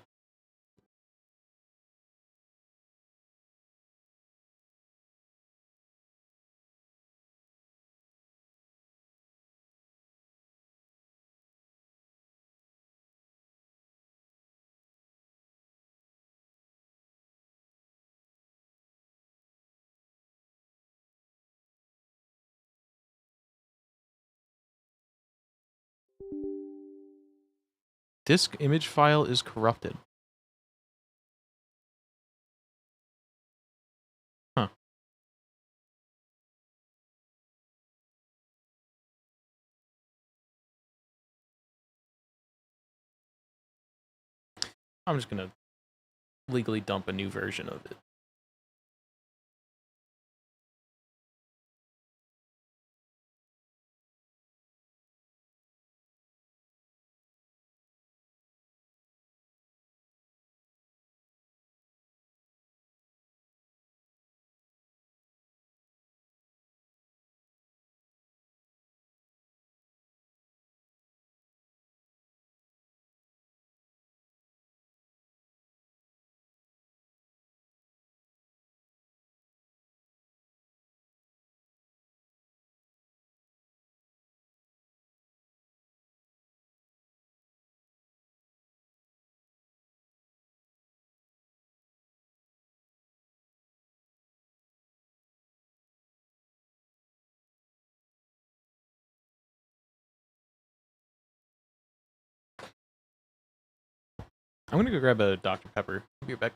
Disk image file is corrupted. Huh. I'm just gonna legally dump a new version of it. I'm gonna go grab a Dr. Pepper. I'll be right back.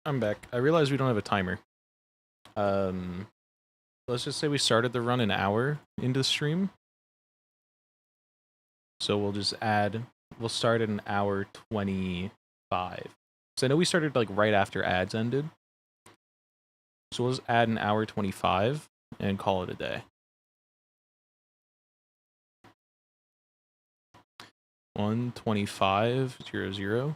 I'm back. I realize we don't have a timer. Let's just say we started the run an hour into the stream. So we'll just add, we'll start at an hour 25. So I know we started like right after ads ended. So we'll just add an hour 25 and call it a day. 1:25:00.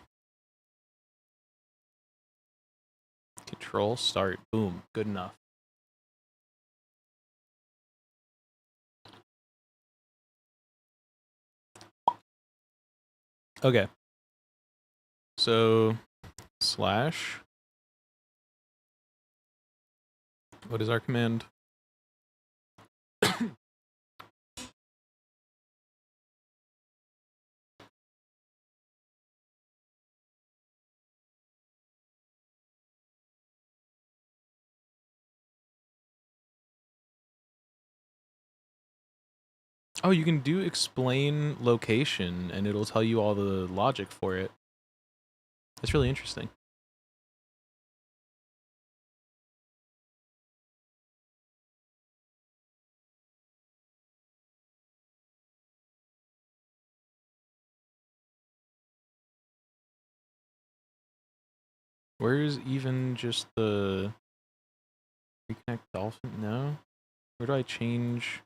Control start. Boom. Good enough. Okay. So slash. What is our command? Oh, you can do explain location and it'll tell you all the logic for it. That's really interesting. Where's even just the reconnect dolphin? No. Where do I change?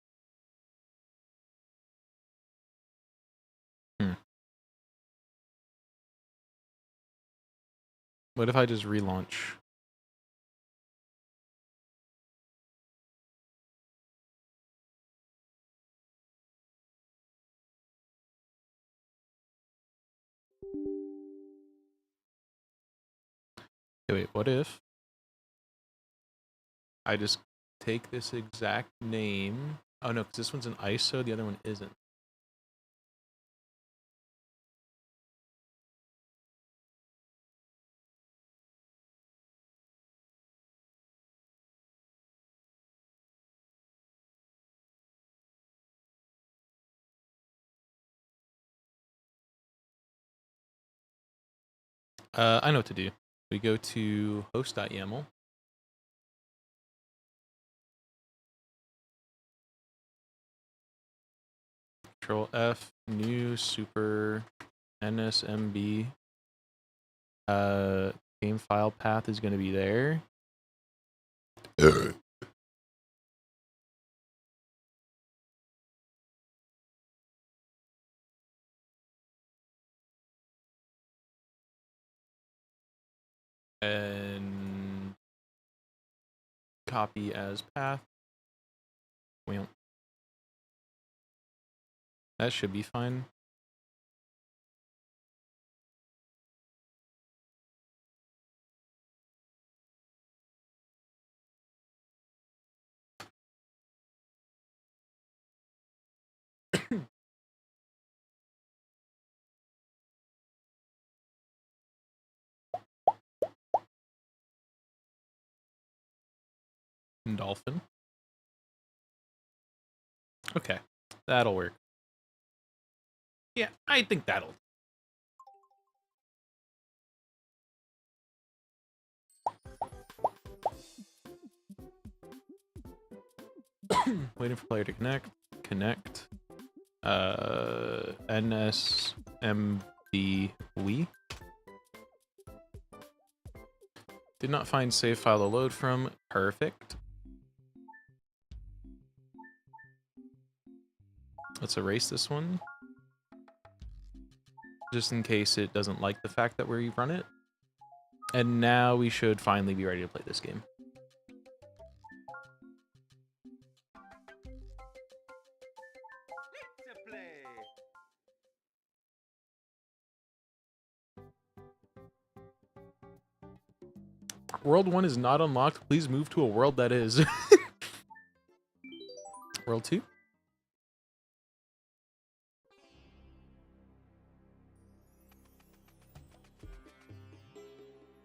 What if I just relaunch? Okay, wait, what if I just take this exact name? Oh no, because this one's an ISO, the other one isn't. I know what to do. We go to host.yaml. Control F, new super nsmb. Game file path is going to be there. And copy as path. Well, that should be fine. Dolphin. Okay, that'll work. Yeah, I think that'll. Waiting for player to connect. Connect. NSMB we. Did not find save file to load from. Perfect. Let's erase this one. Just in case it doesn't like the fact that we run it. And now we should finally be ready to play this game. World 1 is not unlocked. Please move to a world that is. World 2?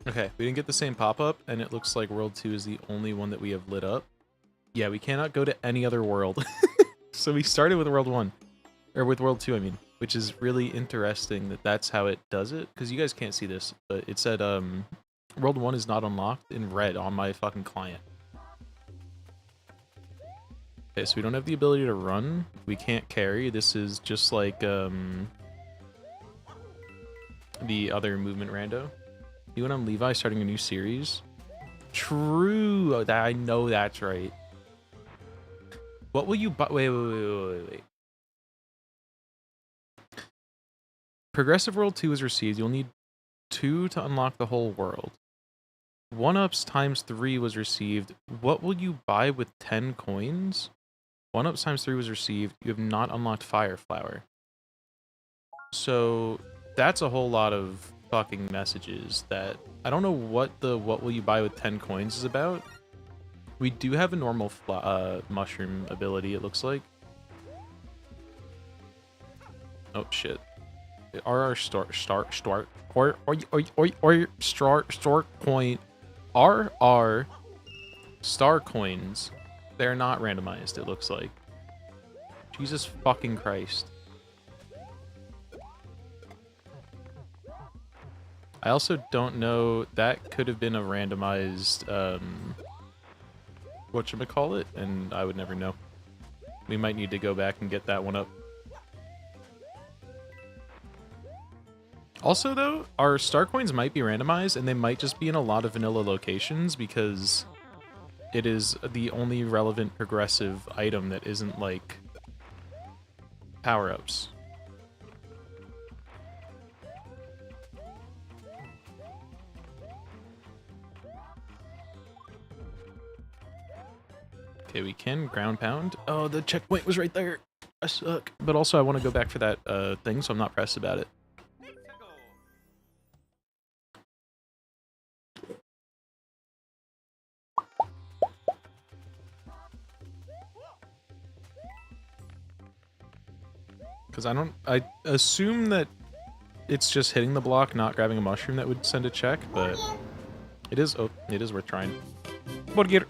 Okay, we didn't get the same pop-up, and it looks like World 2 is the only one that we have lit up. Yeah, we cannot go to any other world. So we started with World 1. Or with World 2, I mean. Which is really interesting that that's how it does it. Because you guys can't see this, but it said, World 1 is not unlocked in red on my fucking client. Okay, so we don't have the ability to run. We can't carry. This is just like the other movement rando. You and I'm Levi starting a new series. True. I know that's right. What will you buy? Wait. Progressive World 2 is received. You'll need 2 to unlock the whole world. 1-ups times 3 was received. What will you buy with 10 coins? 1-ups times 3 was received. You have not unlocked Fire Flower. So that's a whole lot of fucking messages that I don't know what the what will you buy with 10 coins is about. We do have a normal mushroom ability, it looks like. Oh shit. Our star point our star coins, they're not randomized, it looks like. Jesus fucking Christ. I also don't know, that could have been a randomized whatchamacallit, and I would never know. We might need to go back and get that one up. Also, though, our star coins might be randomized, and they might just be in a lot of vanilla locations because it is the only relevant progressive item that isn't, like, power-ups. Okay, we can ground pound. Oh, the checkpoint was right there. I suck. But also, I want to go back for that thing, so I'm not pressed about it. Because I assume that it's just hitting the block, not grabbing a mushroom that would send a check, but it is worth trying. Burger.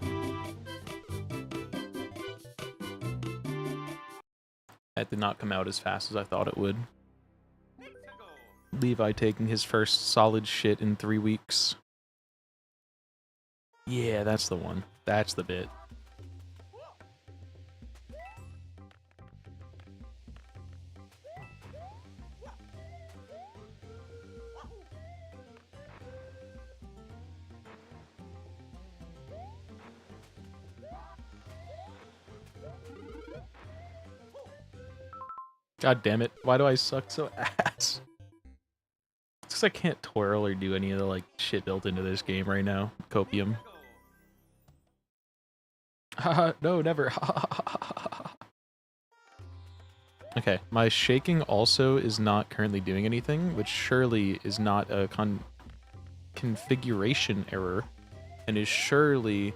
That did not come out as fast as I thought it would. Levi taking his first solid shit in 3 weeks. Yeah, that's the one. That's the bit. God damn it. Why do I suck so ass? It's because I can't twirl or do any of the, like, shit built into this game right now. Copium. Haha, no, never. Okay, my shaking also is not currently doing anything, which surely is not a configuration error, and is surely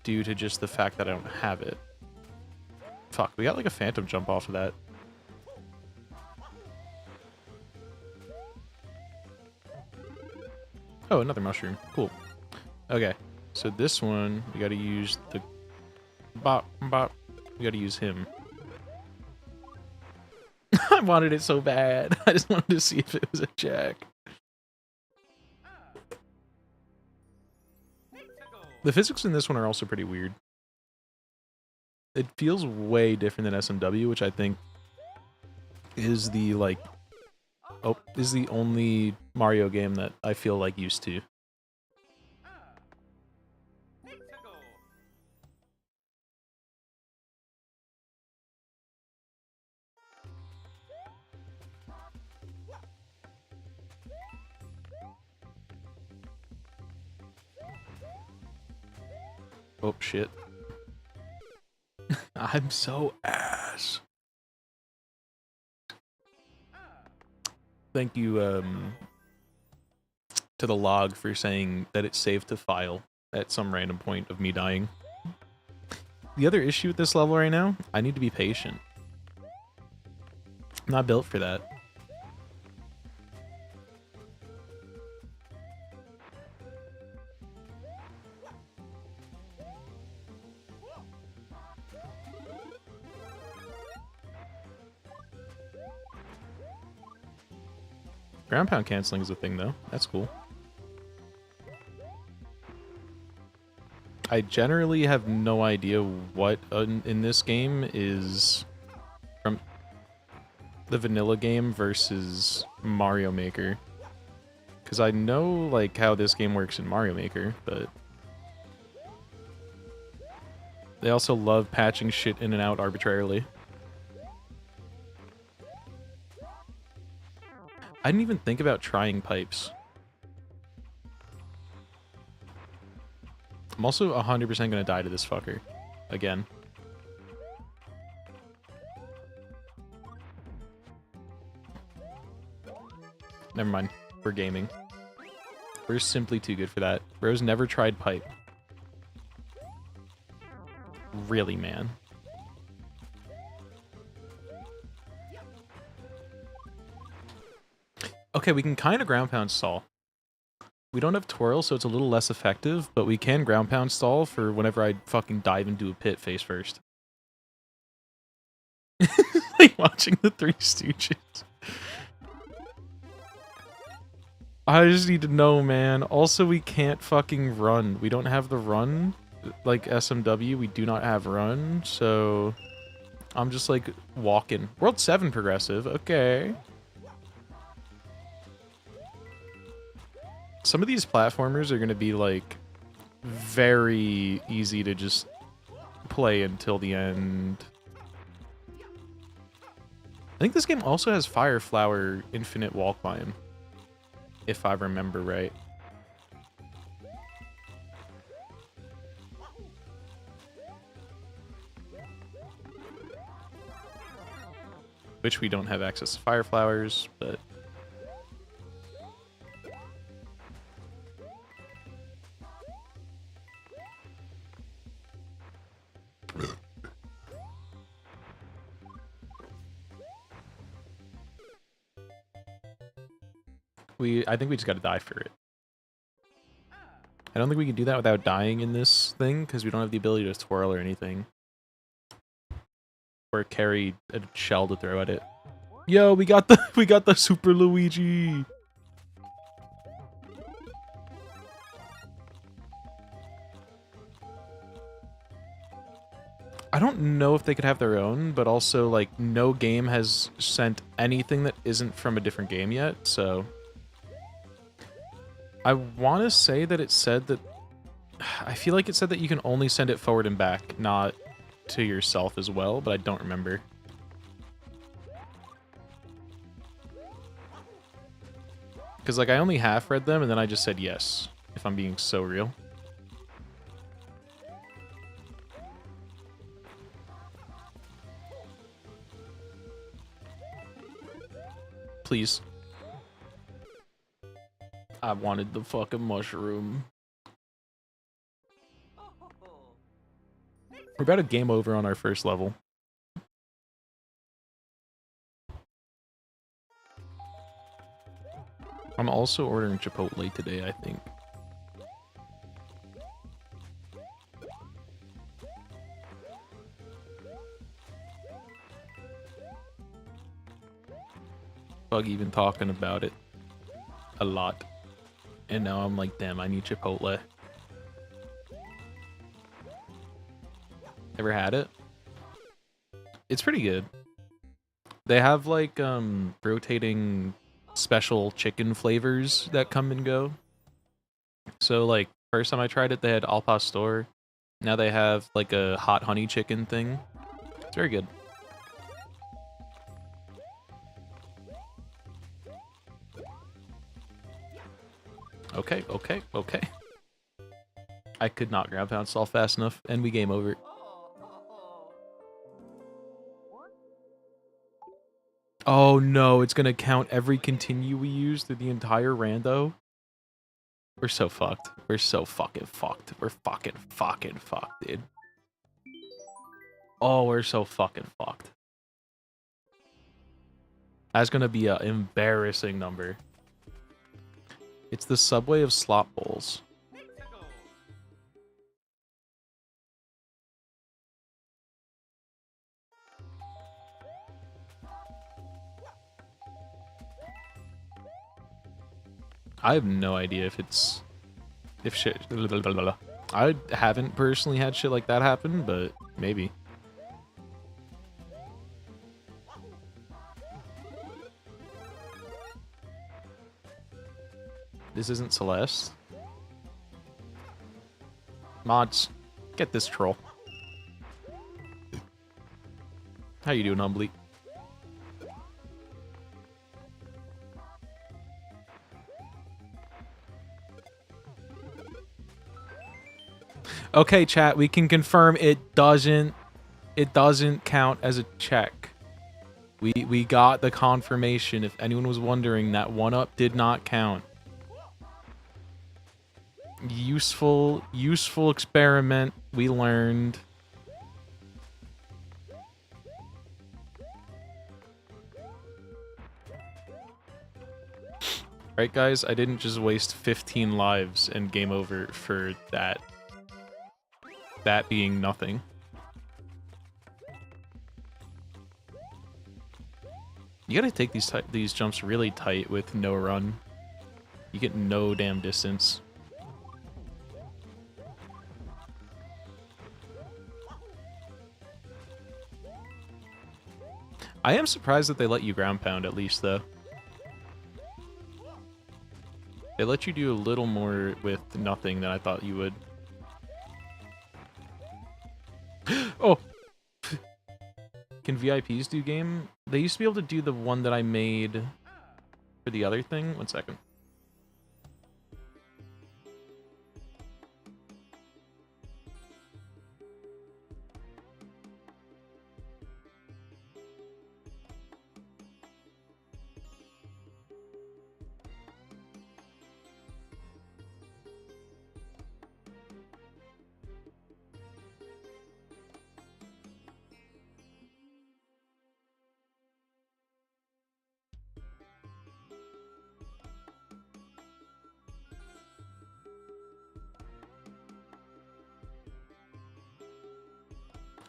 due to just the fact that I don't have it. Fuck, we got like a phantom jump off of that. Oh, another mushroom. Cool. Okay, so this one, we gotta use the bop. We gotta use him. I wanted it so bad. I just wanted to see if it was a check. The physics in this one are also pretty weird. It feels way different than SMW, which I think is the, like, is the only Mario game that I feel like used to. Oh, shit. I'm so ass. Thank you, to the log for saying that it's saved to file at some random point of me dying. The other issue with this level right now, I need to be patient. I'm not built for that. Ground pound canceling is a thing, though. That's cool. I generally have no idea what in this game is from the vanilla game versus Mario Maker. Because I know, like, how this game works in Mario Maker, but they also love patching shit in and out arbitrarily. I didn't even think about trying pipes. I'm also 100% gonna die to this fucker. Again. Never mind. We're gaming. We're simply too good for that. Bro's never tried pipe. Really, man. Okay, we can kind of ground pound stall. We don't have twirl, so it's a little less effective, but we can ground pound stall for whenever I fucking dive into a pit face first. Like watching the Three Stooges. I just need to know, man. Also, we can't fucking run. We don't have the run. Like SMW, we do not have run, so I'm just like walking. World 7 progressive, okay. Some of these platformers are gonna be like very easy to just play until the end. I think this game also has Fire Flower infinite wall climb, if I remember right. Which we don't have access to Fire Flowers, but I think we just gotta die for it. I don't think we can do that without dying in this thing, because we don't have the ability to twirl or anything. Or carry a shell to throw at it. Yo, we got the Super Luigi! I don't know if they could have their own, but also, like, no game has sent anything that isn't from a different game yet, so I want to say that it said that... I feel like it said that you can only send it forward and back, not to yourself as well, but I don't remember. Because, like, I only half read them, and then I just said yes, if I'm being so real. Please. I wanted the fucking mushroom. We're about to game over on our first level. I'm also ordering Chipotle today, I think. Bug even talking about it a lot. And now I'm like, damn, I need Chipotle. Ever had it? It's pretty good. They have like rotating special chicken flavors that come and go. So like first time I tried it, they had al pastor. Now they have like a hot honey chicken thing. It's very good. Okay, okay, okay. I could not ground pound stall fast enough, and we game over. Oh no, it's gonna count every continue we use through the entire rando. We're so fucked. We're so fucking fucked. We're fucking fucked, dude. Oh, we're so fucking fucked. That's gonna be an embarrassing number. It's the subway of slop bowls. I have no idea if it's... if shit... I haven't personally had shit like that happen, but maybe. This isn't Celeste. Mods, get this troll. How you doing, Humbly? Okay, chat, we can confirm it doesn't count as a check. We got the confirmation. If anyone was wondering, that 1-up did not count. Useful experiment. We learned. Right, guys? I didn't just waste 15 lives and game over for that. That being nothing. You gotta take these jumps really tight with no run. You get no damn distance. I am surprised that they let you ground pound at least, though. They let you do a little more with nothing than I thought you would. Oh! Can VIPs do game? They used to be able to do the one that I made for the other thing. 1 second.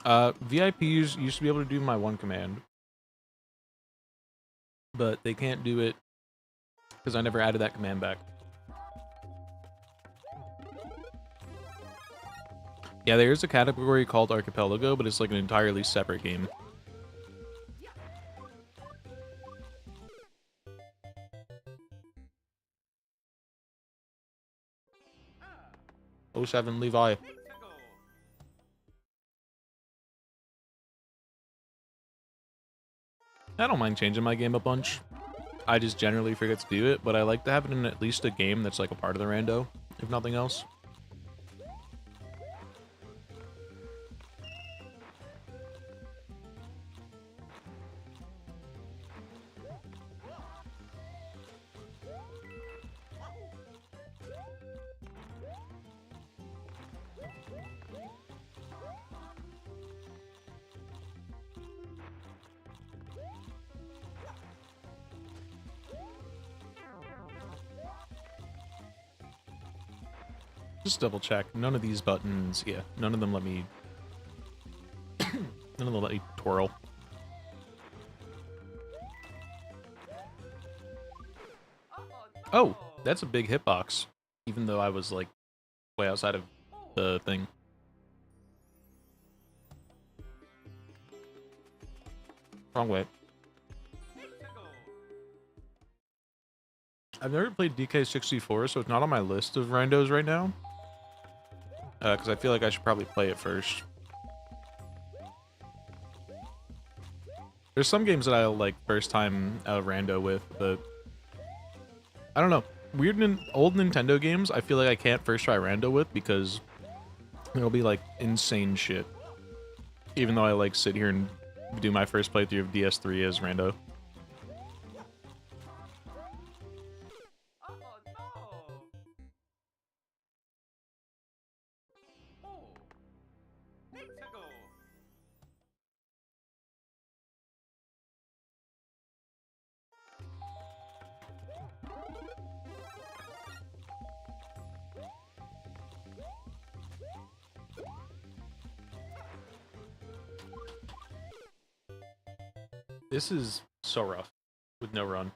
VIPs used to be able to do my one command. But they can't do it because I never added that command back. Yeah, there is a category called Archipelago, but it's like an entirely separate game. '07 Levi. I don't mind changing my game a bunch. I just generally forget to do it, but I like to have it in at least a game that's like a part of the rando, if nothing else. Just double check. None of these buttons, yeah, none of them let me... none of them let me twirl. Oh, that's a big hitbox. Even though I was, like, way outside of the thing. Wrong way. I've never played DK64, so it's not on my list of randos right now. Because I feel like I should probably play it first. There's some games that I'll like first time rando with, but I don't know. Old Nintendo games, I feel like I can't first try rando with because it'll be like insane shit. Even though I like sit here and do my first playthrough of DS3 as rando. This is so rough with no run.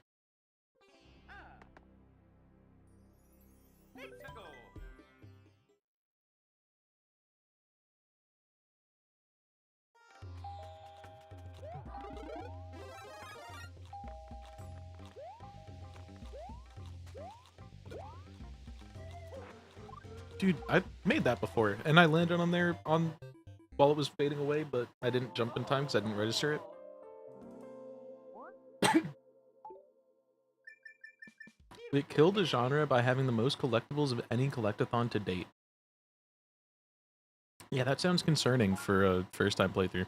Dude, I made that before, and I landed on there while it was fading away, but I didn't jump in time because I didn't register it. It killed a genre by having the most collectibles of any collectathon to date. Yeah, that sounds concerning for a first-time playthrough.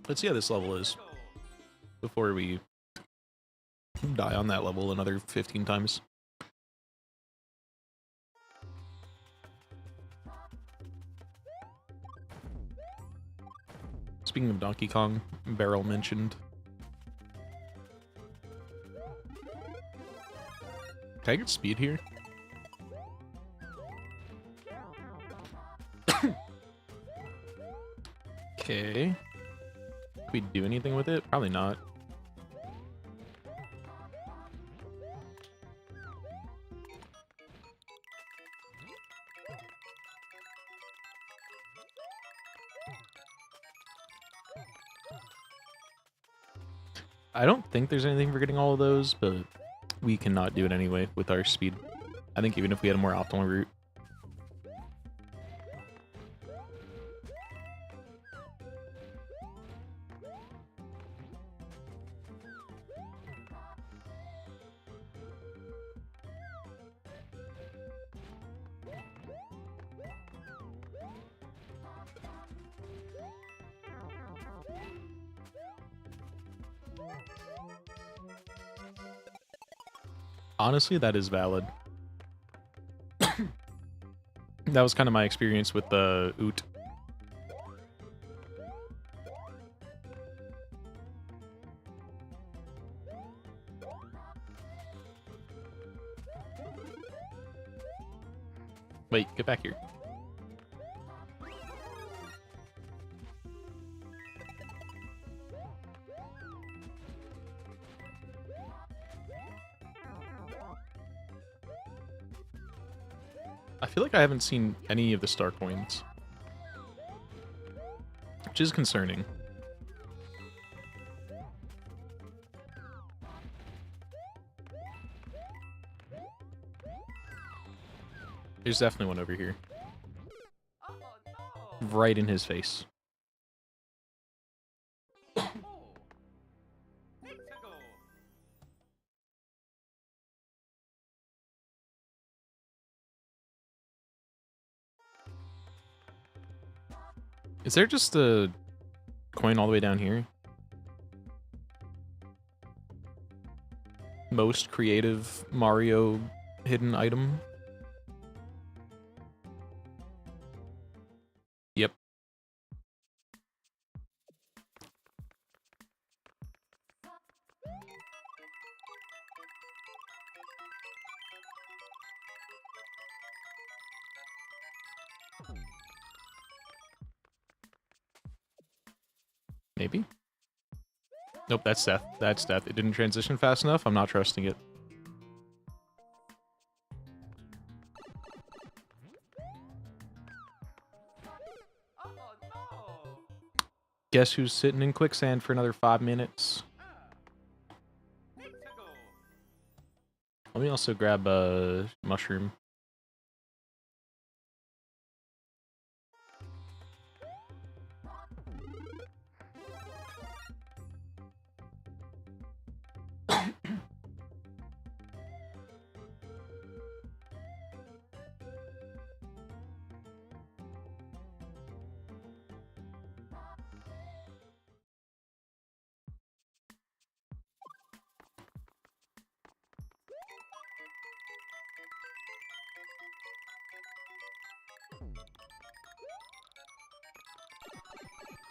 Let's see how this level is before we die on that level another 15 times. Speaking of Donkey Kong, Barrel mentioned. Can I get speed here? Okay. Can we do anything with it? Probably not. I don't think there's anything for getting all of those, but we cannot do it anyway with our speed. I think even if we had a more optimal route. Honestly, that is valid. That was kind of my experience with the Oot. Wait, get back here. I feel like I haven't seen any of the star coins, which is concerning. There's definitely one over here. Right in his face. Is there just a coin all the way down here? Most creative Mario hidden item? Yep. Maybe? Nope, that's death. That's death. It didn't transition fast enough. I'm not trusting it. Guess who's sitting in quicksand for another 5 minutes? Let me also grab a mushroom.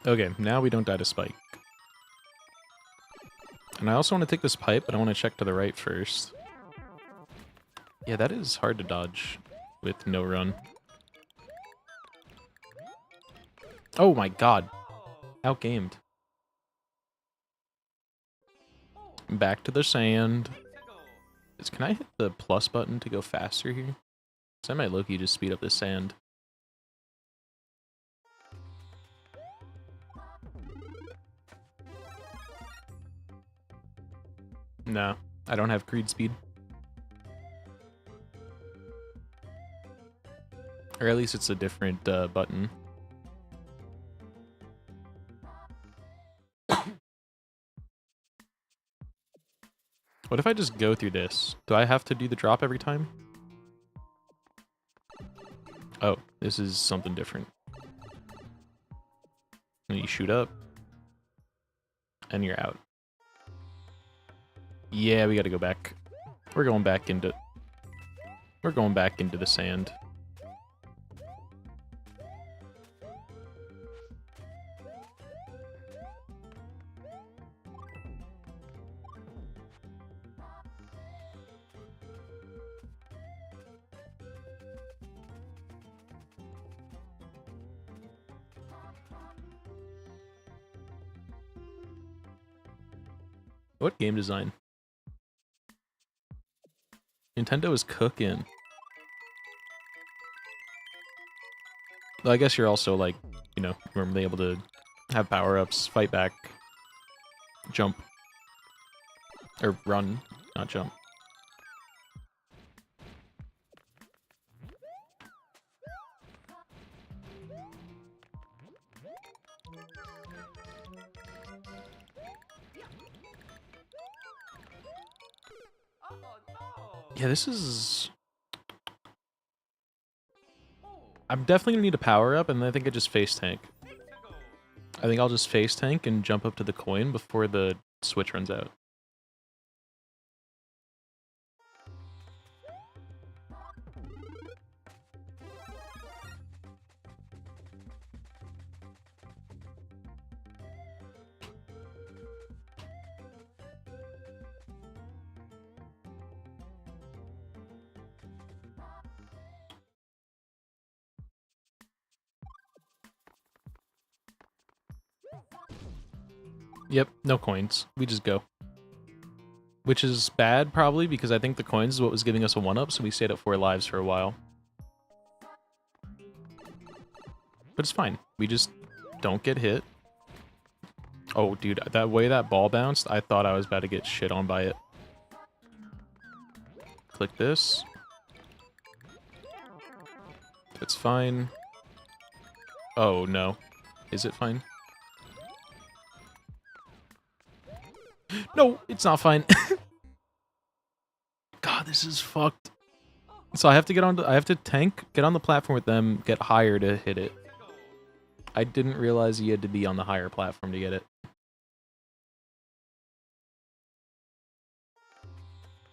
Okay, now we don't die to Spike. And I also want to take this pipe, but I want to check to the right first. Yeah, that is hard to dodge with no run. Oh my god. Outgamed. Back to the sand. Can I hit the plus button to go faster here? Because I might low-key just speed up the sand. No, I don't have Creed speed. Or at least it's a different button. What if I just go through this? Do I have to do the drop every time? Oh, this is something different. And you shoot up. And you're out. Yeah, we gotta go back. We're going back into the sand. What game design? Nintendo is cooking. Well, I guess you're also like, you know, normally able to have power-ups, fight back, jump. Or run, not jump. Yeah, this is... I'm definitely gonna need a power-up, and I think I just face tank. I think I'll just face tank and jump up to the coin before the switch runs out. Yep, no coins. We just go. Which is bad, probably, because I think the coins is what was giving us a 1-up, so we stayed at 4 lives for a while. But it's fine. We just don't get hit. Oh, dude, that way that ball bounced, I thought I was about to get shit on by it. Click this. It's fine. Oh, no. Is it fine? No, it's not fine. God, this is fucked. So I have to get on the platform with them, get higher to hit it. I didn't realize you had to be on the higher platform to get it.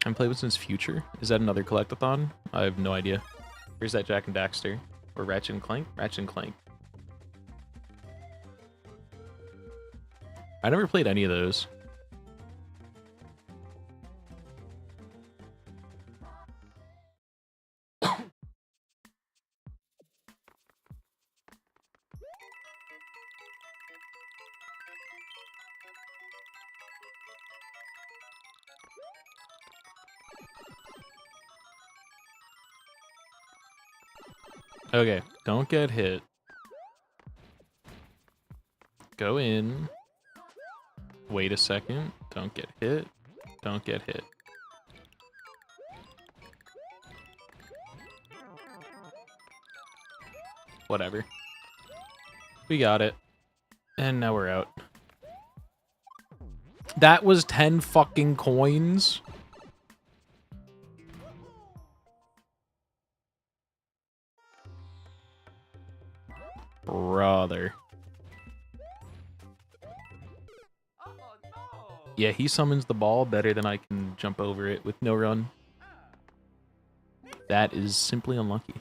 I'm playing with since Future. Is that another collectathon? I have no idea. Where's that Jack and Daxter? Or Ratchet and Clank? Ratchet and Clank. I never played any of those. Okay, don't get hit. Go in. Wait a second. Don't get hit. Don't get hit. Whatever. We got it. And now we're out. That was 10 fucking coins. Brother. Yeah, he summons the ball better than I can jump over it with no run. That is simply unlucky.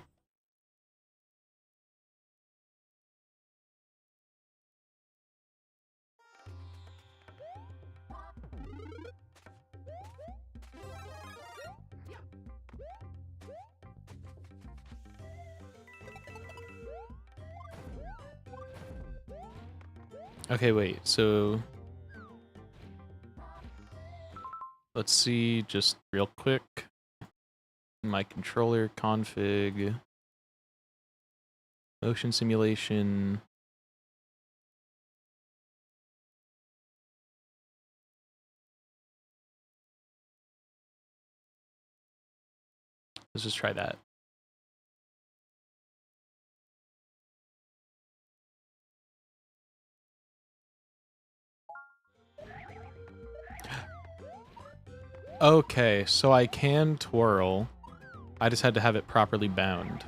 Okay, wait, so... Let's see, just real quick. My controller config. Motion simulation. Let's just try that. Okay, so I can twirl. I just had to have it properly bound.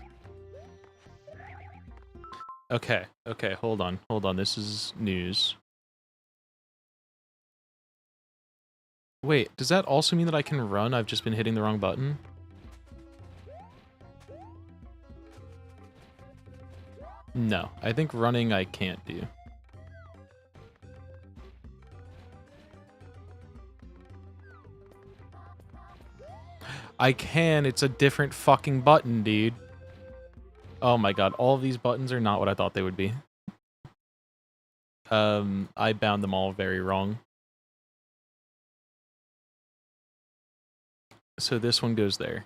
Okay, hold on. This is news. Wait, does that also mean that I can run? I've just been hitting the wrong button? No, I think running I can't do. I can, it's a different fucking button, dude. Oh my god, all of these buttons are not what I thought they would be. I bound them all very wrong. So this one goes there.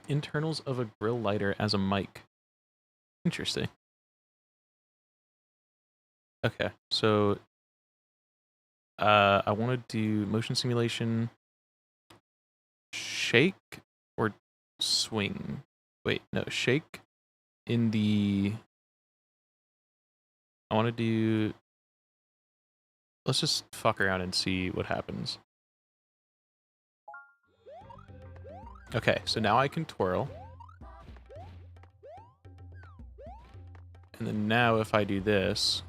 Internals of a grill lighter as a mic. Interesting. Okay, so I want to do motion simulation, shake or swing. Wait, no, shake in the... I want to do... Let's just fuck around and see what happens. Okay, so now I can twirl. And then now if I do this...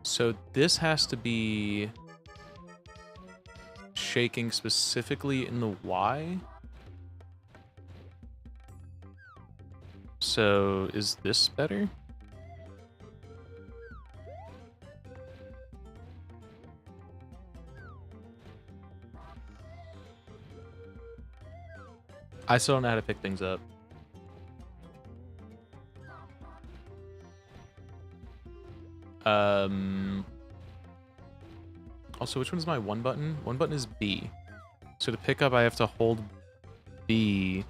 So this has to be shaking specifically in the Y. So is this better? I still don't know how to pick things up. Also, which one's my one button? One button is B. So to pick up, I have to hold B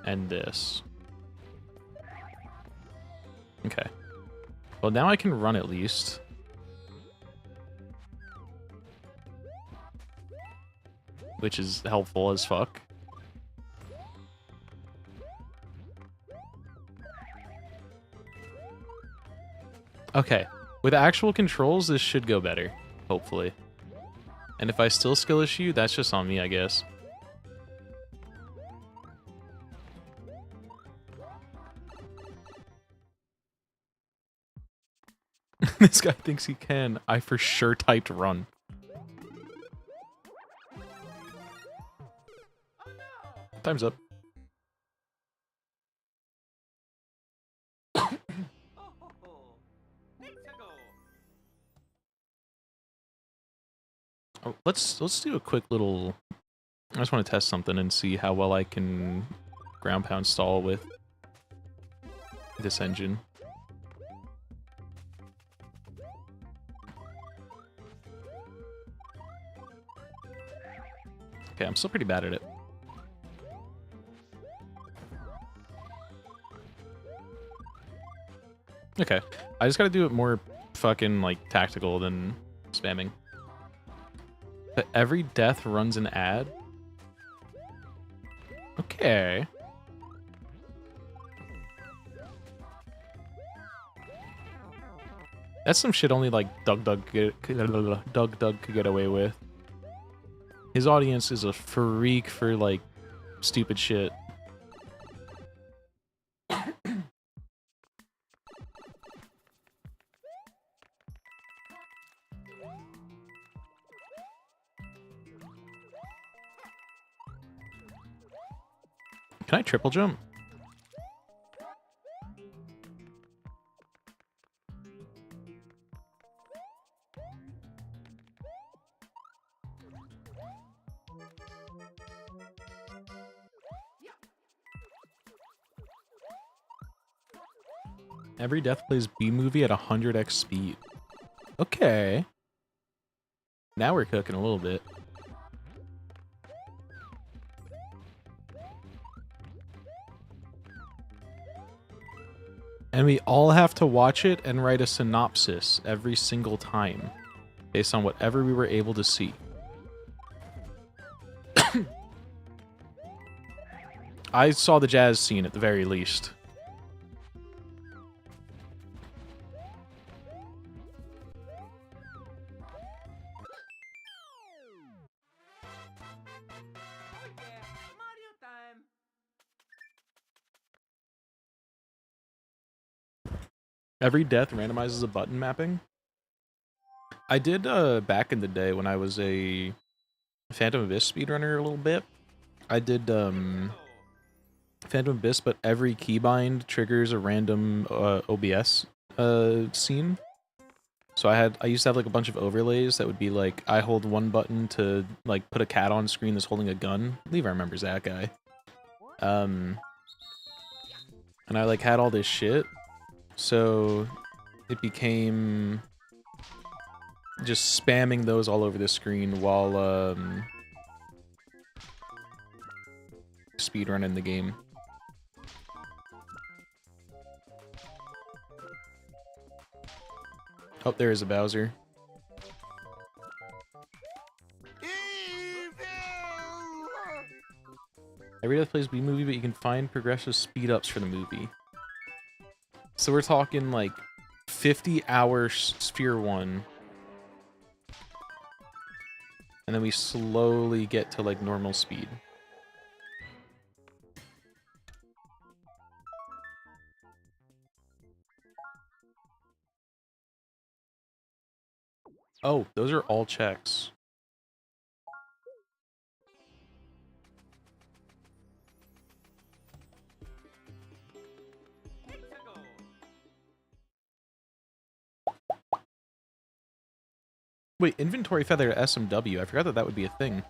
and this. Okay. Well, now I can run at least. Which is helpful as fuck. Okay. With actual controls, this should go better. Hopefully. And if I still skill issue, that's just on me, I guess. This guy thinks he can. I for sure typed run. Time's up. Oh, let's do a quick little... I just want to test something and see how well I can ground pound stall with this engine. Okay, I'm still pretty bad at it. Okay, I just gotta do it more fucking, like, tactical than spamming. But every death runs an ad? Okay. That's some shit only, like, Doug could get away with. His audience is a freak for, like, stupid shit. Can I triple jump? Every death plays B-movie at 100x speed. Okay. Now we're cooking a little bit. And we all have to watch it and write a synopsis every single time, based on whatever we were able to see. I saw the jazz scene at the very least. Every death randomizes a button mapping. I did back in the day when I was a Phantom Abyss speedrunner a little bit. I did Phantom Abyss, but every keybind triggers a random OBS scene. So I used to have like a bunch of overlays that would be like, I hold one button to like put a cat on screen that's holding a gun. Levi remembers that guy. And I like had all this shit. So it became just spamming those all over the screen while speedrunning the game. Oh, there is a Bowser. Every death plays B-movie, but you can find progressive speed-ups for the movie. So we're talking like 50-hour Sphere 1. And then we slowly get to like normal speed. Oh, those are all checks. Wait, inventory feather SMW. I forgot that that would be a thing.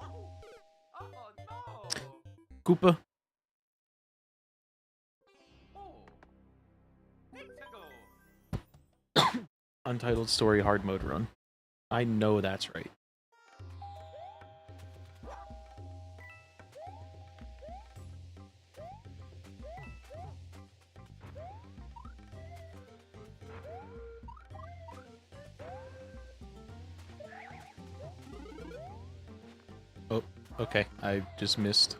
Koopa. Untitled story hard mode run. I know that's right. Oh, okay. I just missed.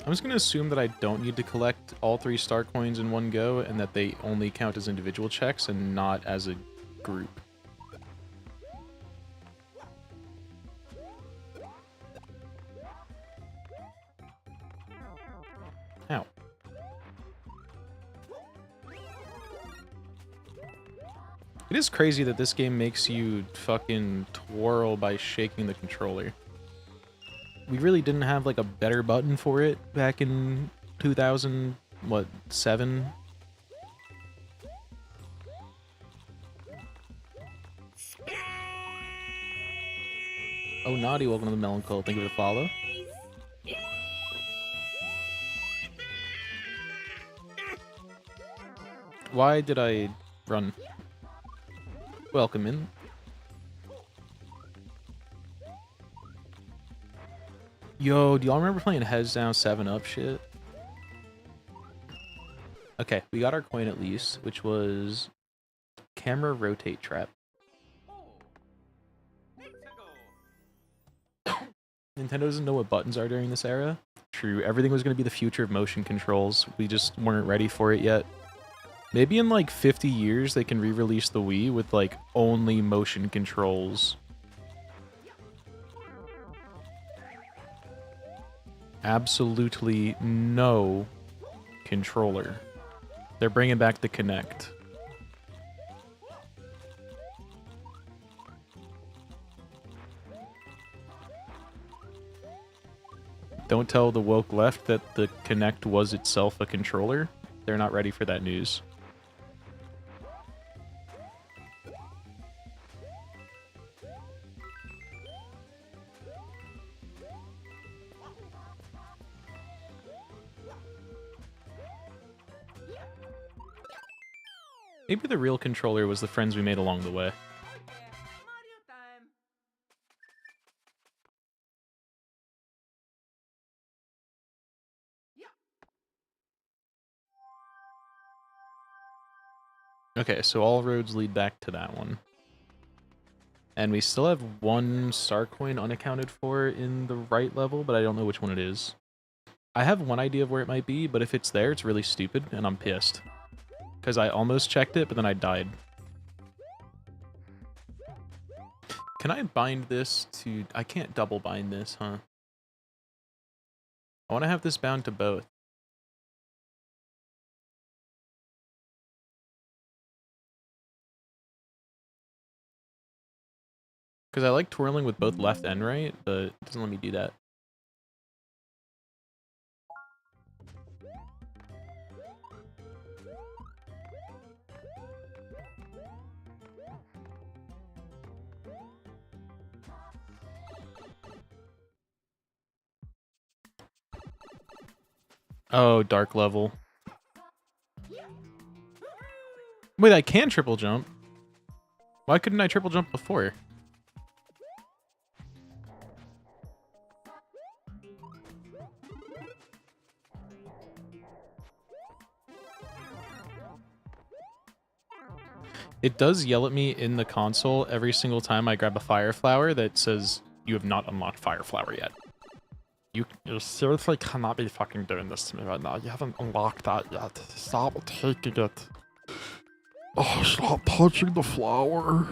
I'm just gonna assume that I don't need to collect all 3 star coins in one go, and that they only count as individual checks and not as a group. Ow. It is crazy that this game makes you fucking twirl by shaking the controller. We really didn't have like a better button for it back in 2007? Oh, Naughty, welcome to the Melon Cult. Thank you for the follow. Why did I run? Welcome in. Yo, do y'all remember playing Heads Down 7-Up shit? Okay, we got our coin at least, which was camera rotate trap. Nintendo doesn't know what buttons are during this era. True, everything was going to be the future of motion controls. We just weren't ready for it yet. Maybe in like 50 years they can re-release the Wii with like only motion controls. Absolutely no controller. They're bringing back the Kinect. Don't tell the woke left that the Kinect was itself a controller. They're not ready for that news. Maybe the real controller was the friends we made along the way. Okay, so all roads lead back to that one. And we still have one star coin unaccounted for in the right level, but I don't know which one it is. I have one idea of where it might be, but if it's there, it's really stupid, and I'm pissed. Because I almost checked it, but then I died. Can I bind this to... I can't double bind this, huh? I want to have this bound to both. Because I like twirling with both left and right, but it doesn't let me do that. Oh, dark level. Wait, I can triple jump. Why couldn't I triple jump before? It does yell at me in the console every single time I grab a fire flower that says, you have not unlocked fire flower yet. You seriously cannot be fucking doing this to me right now. You haven't unlocked that yet. Stop taking it. Oh, stop touching the flower.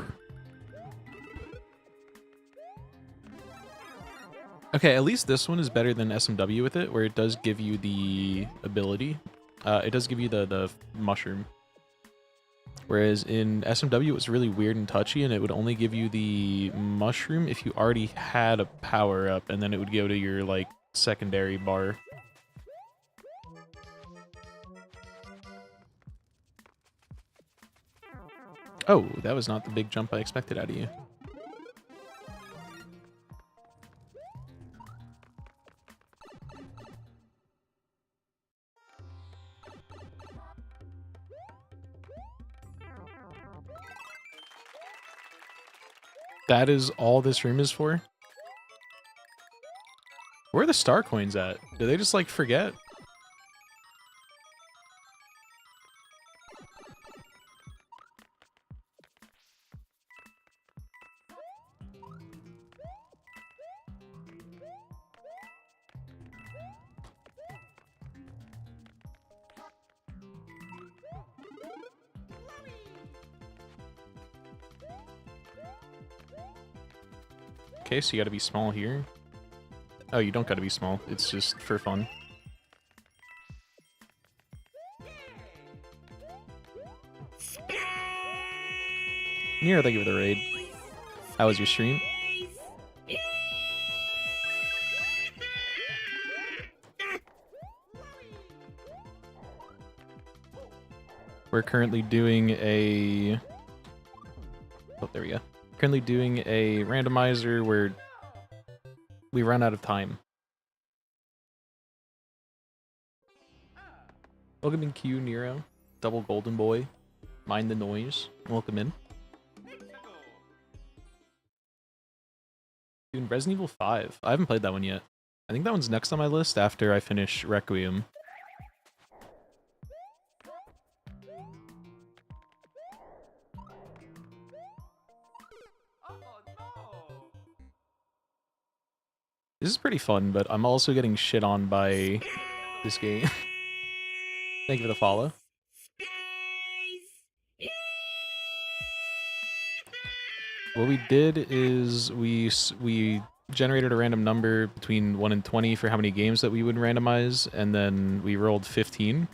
Okay, at least this one is better than SMW with it, where it does give you the ability. It does give you the mushroom. Whereas in SMW, it was really weird and touchy, and it would only give you the mushroom if you already had a power-up, and then it would go to your, like, secondary bar. Oh, that was not the big jump I expected out of you. That is all this room is for? Where are the star coins at? Do they just, like, forget? Okay, so you gotta be small here. Oh, you don't gotta be small. It's just for fun. Nero, thank you for the raid. How was your stream? We're currently doing a... Oh, there we go. Currently doing a randomizer where we run out of time. Welcome in Q, Nero. Double Golden Boy. Mind the noise. Welcome in. Dude, Resident Evil 5. I haven't played that one yet. I think that one's next on my list after I finish Requiem. This is pretty fun, but I'm also getting shit on by this game. Thank you for the follow. What we did is we generated a random number between 1 and 20 for how many games that we would randomize, and then we rolled 15.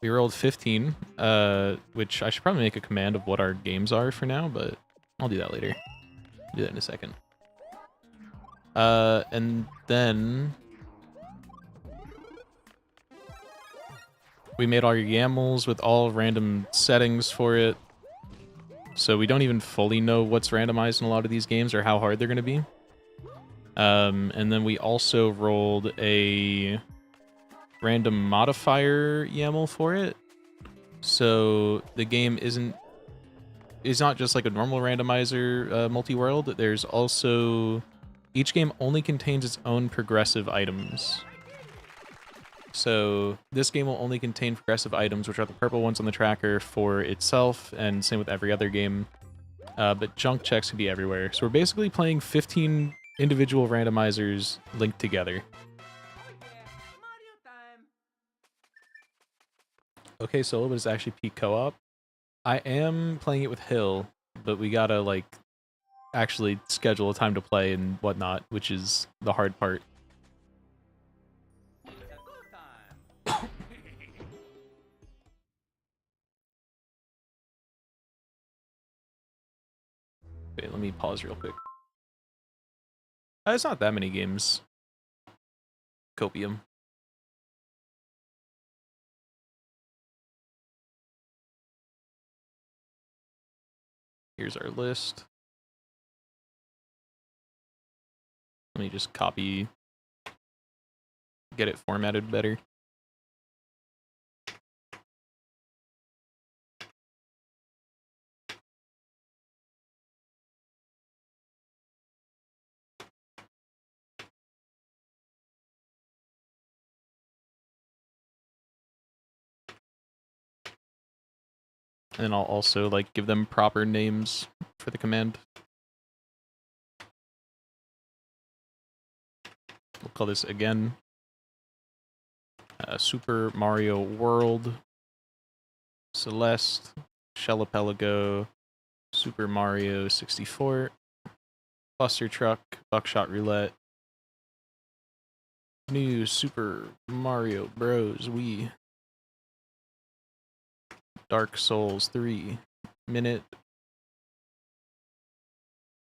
We rolled 15, which I should probably make a command of what our games are for now, but I'll do that later. I'll do that in a second. And then we made our YAMLs with all random settings for it. So we don't even fully know what's randomized in a lot of these games or how hard they're going to be. And then we also rolled a random modifier YAML for it. So the game is not just like a normal randomizer multi-world. There's also... Each game only contains its own progressive items. So this game will only contain progressive items, which are the purple ones on the tracker for itself, and same with every other game. But junk checks can be everywhere. So we're basically playing 15 individual randomizers linked together. Okay, solo, but it's actually peak co-op. I am playing it with Hill, but we gotta, like, actually schedule a time to play and whatnot, which is the hard part. Wait, let me pause real quick. It's not that many games. Copium. Here's our list. Let me just copy, get it formatted better. And then I'll also, like, give them proper names for the command. We'll call this again Super Mario World, Celeste, Shelapelago, Super Mario 64, Buster Truck, Buckshot Roulette, New Super Mario Bros. Wii, Dark Souls 3, Minute,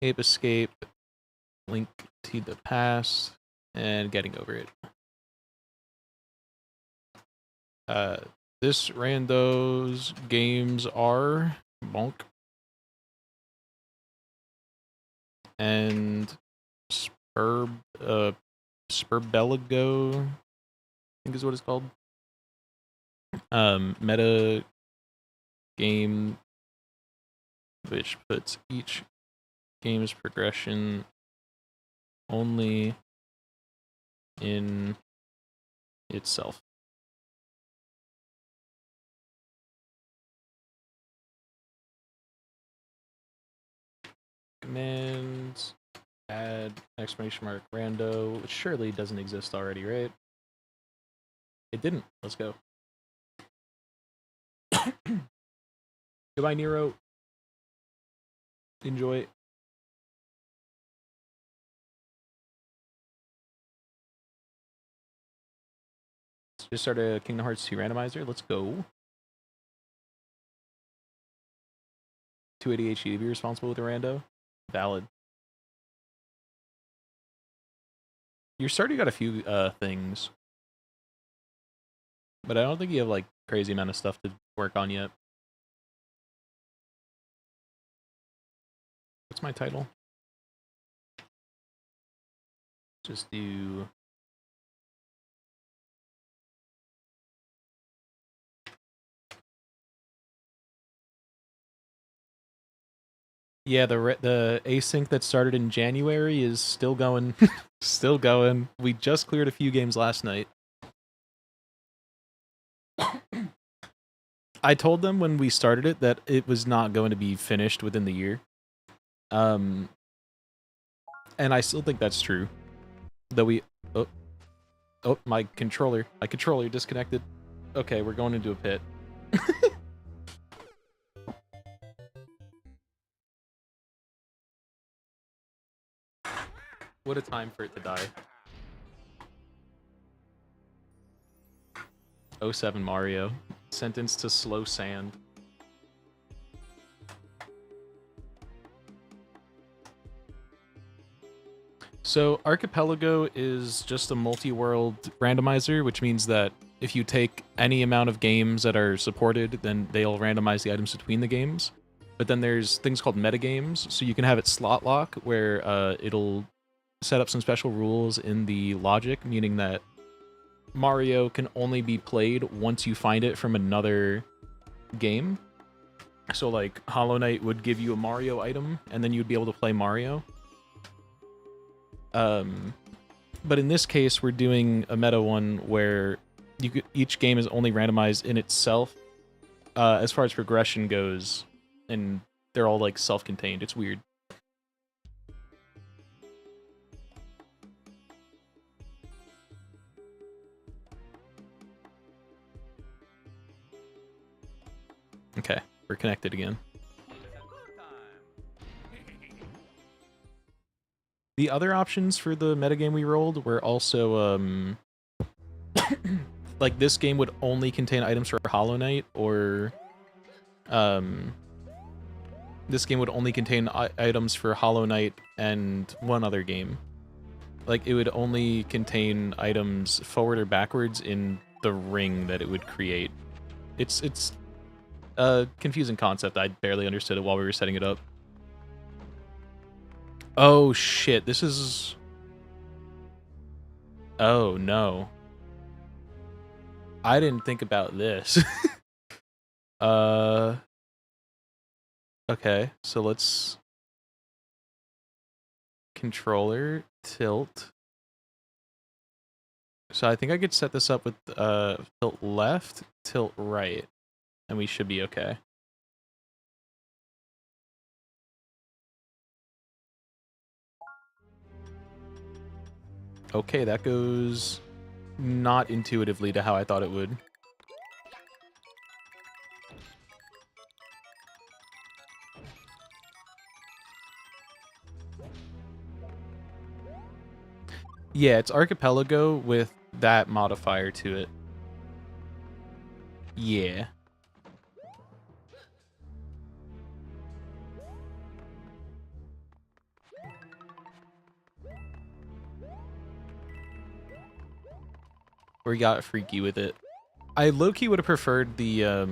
Ape Escape, Link to the Past, and Getting Over It. This rando's games are Bonk and Spurbelago, I think is what it's called. Meta game, which puts each game's progression only in itself. Commands, add exclamation mark rando, which surely doesn't exist already, right? It didn't. Let's go. Goodbye, Nero. Enjoy. Let's just start a Kingdom Hearts 2 randomizer. Let's go. 2 ADHD to be responsible with a rando. Valid. You're starting got a few things, but I don't think you have, like, crazy amount of stuff to work on yet. What's my title? Just do yeah, the async that started in January is still going. Still going. We just cleared a few games last night. I told them when we started it that it was not going to be finished within the year. And I still think that's true. Though we oh, my controller disconnected. Okay, we're going into a pit. What a time for it to die. 07 Mario. Sentenced to slow sand. So Archipelago is just a multi-world randomizer, which means that if you take any amount of games that are supported, then they'll randomize the items between the games. But then there's things called metagames, so you can have it slot lock, where it'll set up some special rules in the logic, meaning that Mario can only be played once you find it from another game. So, like, Hollow Knight would give you a Mario item, and then you'd be able to play Mario. But in this case, we're doing a meta one where each game is only randomized in itself as far as progression goes, and they're all like self-contained. It's weird. Okay, we're connected again. The other options for the metagame we rolled were also like this game would only contain items for Hollow Knight, or this game would only contain items for Hollow Knight and one other game. Like it would only contain items forward or backwards in the ring that it would create. It's a confusing concept. I barely understood it while we were setting it up. Oh shit, this is... Oh no. I didn't think about this. Okay, so let's... Controller, tilt. So I think I could set this up with tilt left, tilt right, and we should be okay. Okay, that goes not intuitively to how I thought it would. Yeah, it's Archipelago with that modifier to it. Yeah. We got freaky with it. I low-key would have preferred the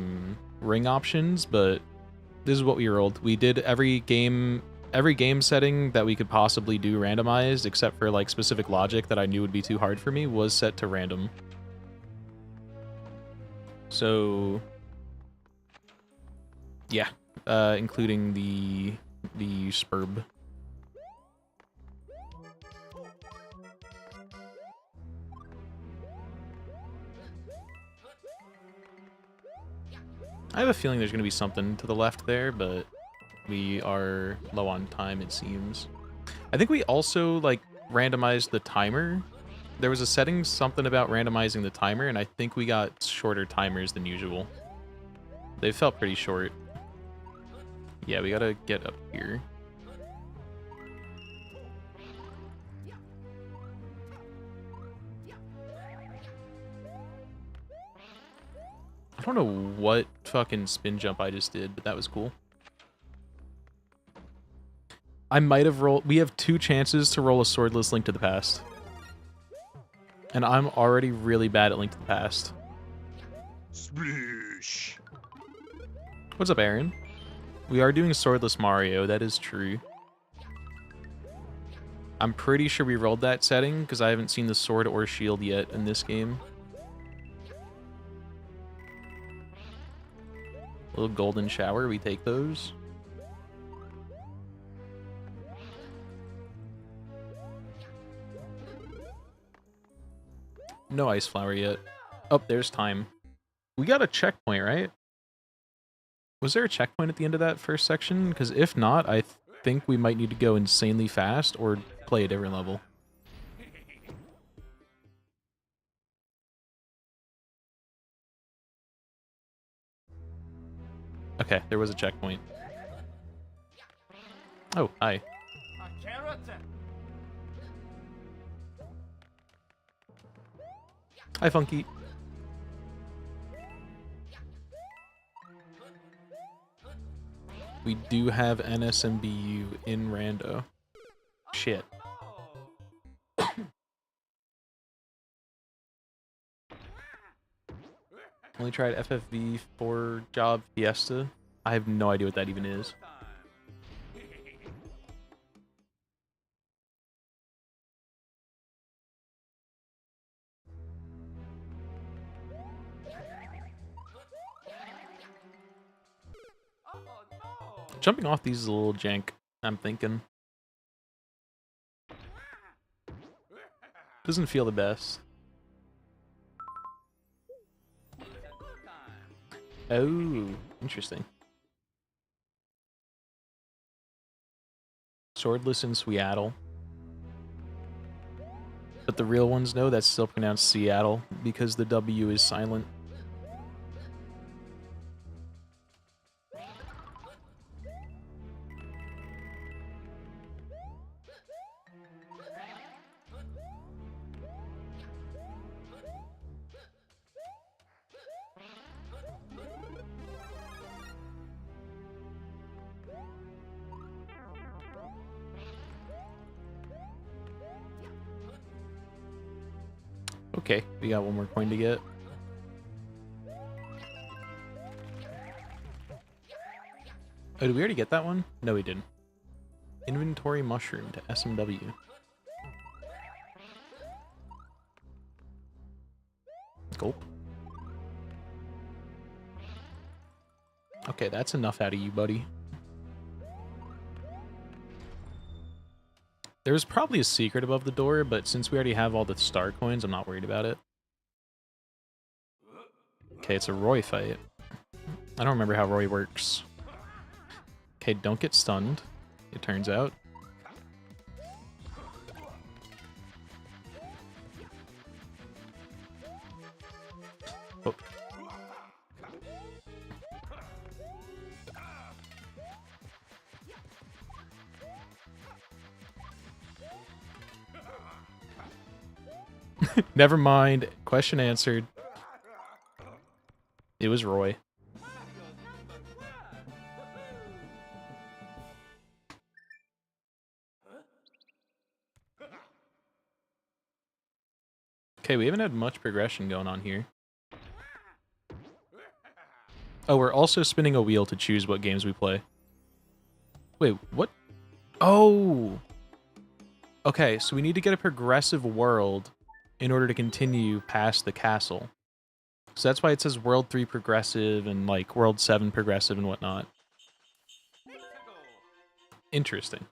ring options, but this is what we rolled. We did every game setting that we could possibly do randomized, except for like specific logic that I knew would be too hard for me, was set to random. So yeah, including the spurb. I have a feeling there's going to be something to the left there, but we are low on time, it seems. I think we also, like, randomized the timer. There was a setting, something about randomizing the timer, and I think we got shorter timers than usual. They felt pretty short. Yeah, we gotta get up here. I don't know what fucking spin jump I just did, but that was cool. I might have rolled... We have 2 chances to roll a swordless Link to the Past. And I'm already really bad at Link to the Past. Sploosh. What's up, Aaron? We are doing swordless Mario, that is true. I'm pretty sure we rolled that setting, because I haven't seen the sword or shield yet in this game. Little golden shower, we take those. No ice flower yet. Oh, there's time. We got a checkpoint, right? Was there a checkpoint at the end of that first section? Because if not, I think we might need to go insanely fast or play a different level. Okay, there was a checkpoint. Oh, hi. Hi, Funky. We do have NSMBU in Rando. Shit. Only tried FFV for Job Fiesta. I have no idea what that even is. Jumping off these is a little jank, I'm thinking. Doesn't feel the best. Oh, interesting. Swordless in Seattle. But the real ones know that's still pronounced Seattle because the W is silent. Okay, we got one more coin to get. Oh, did we already get that one? No, we didn't. Inventory mushroom to SMW. Gulp. Okay, that's enough out of you, buddy. There's probably a secret above the door, but since we already have all the star coins, I'm not worried about it. Okay, it's a Roy fight. I don't remember how Roy works. Okay, don't get stunned, it turns out. Oh. Never mind. Question answered. It was Roy. Okay, we haven't had much progression going on here. Oh, we're also spinning a wheel to choose what games we play. Wait, what? Oh! Okay, so we need to get a progressive world in order to continue past the castle. So that's why it says World 3 progressive and, like, World 7 progressive and whatnot. Interesting.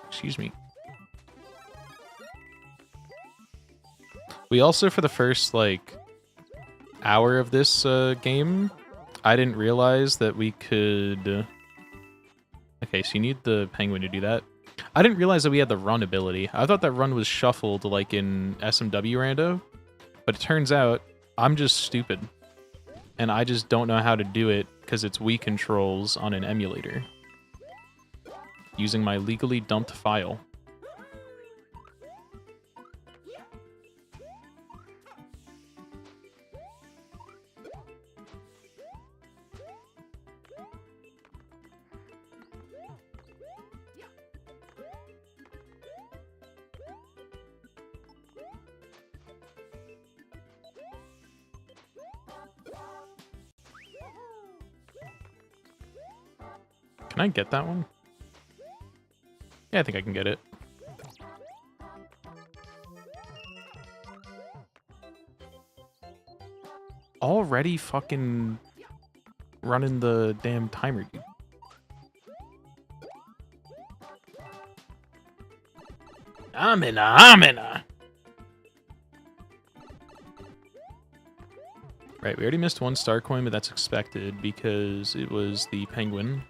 Excuse me. We also, for the first, like, hour of this game, I didn't realize that we could... Okay, so you need the penguin to do that. I didn't realize that we had the run ability. I thought that run was shuffled, like in SMW Rando, but it turns out I'm just stupid. And I just don't know how to do it because it's Wii controls on an emulator. Using my legally dumped file. Can I get that one? Yeah, I think I can get it. Already fucking running the damn timer, dude. Amina. Right, we already missed one star coin, but that's expected because it was the penguin.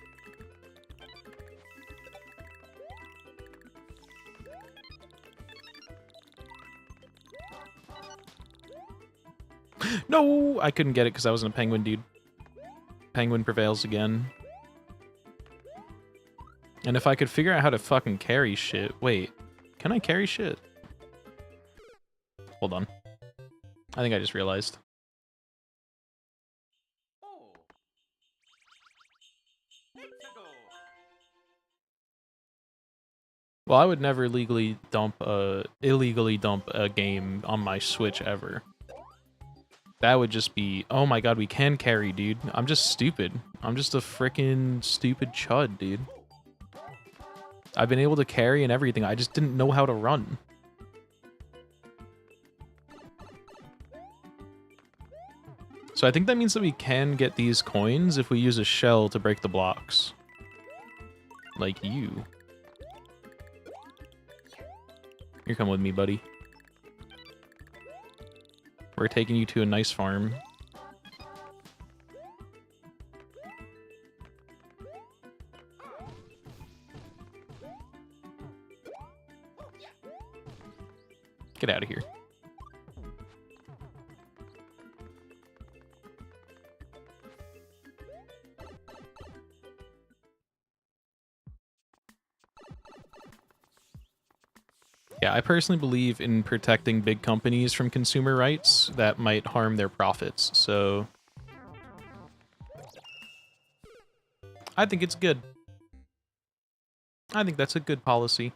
No, I couldn't get it because I wasn't a penguin, dude. Penguin prevails again. And if I could figure out how to fucking carry shit... Wait, can I carry shit? Hold on. I think I just realized. Well, I would never illegally dump a game on my Switch ever. That would just be, oh my god, we can carry, dude. I'm just stupid. I'm just a freaking stupid chud, dude. I've been able to carry and everything. I just didn't know how to run. So I think that means that we can get these coins if we use a shell to break the blocks. Like you. You're coming with me, buddy. We're taking you to a nice farm. Get out of here. Yeah, I personally believe in protecting big companies from consumer rights that might harm their profits, so I think it's good. I think that's a good policy.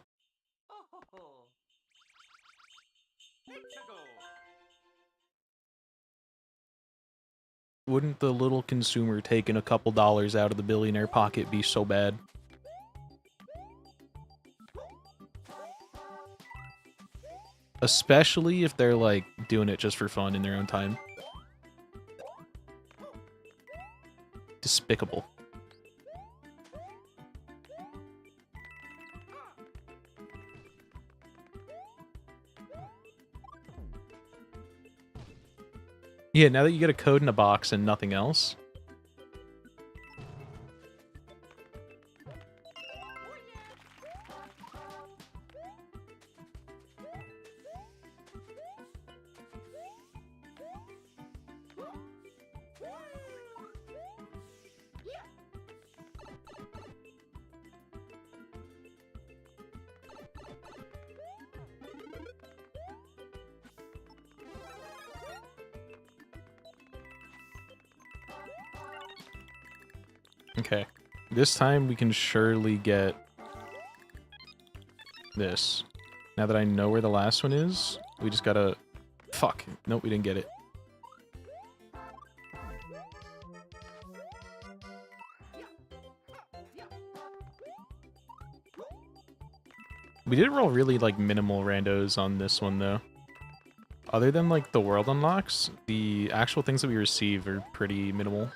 Wouldn't the little consumer taking a couple dollars out of the billionaire pocket be so bad? Especially if they're, like, doing it just for fun in their own time. Despicable. Yeah, now that you get a code in a box and nothing else. Okay. This time we can surely get this. Now that I know where the last one is, we just gotta... Fuck. Nope, we didn't get it. We did roll really, like, minimal randos on this one, though. Other than, like, the world unlocks, the actual things that we receive are pretty minimal.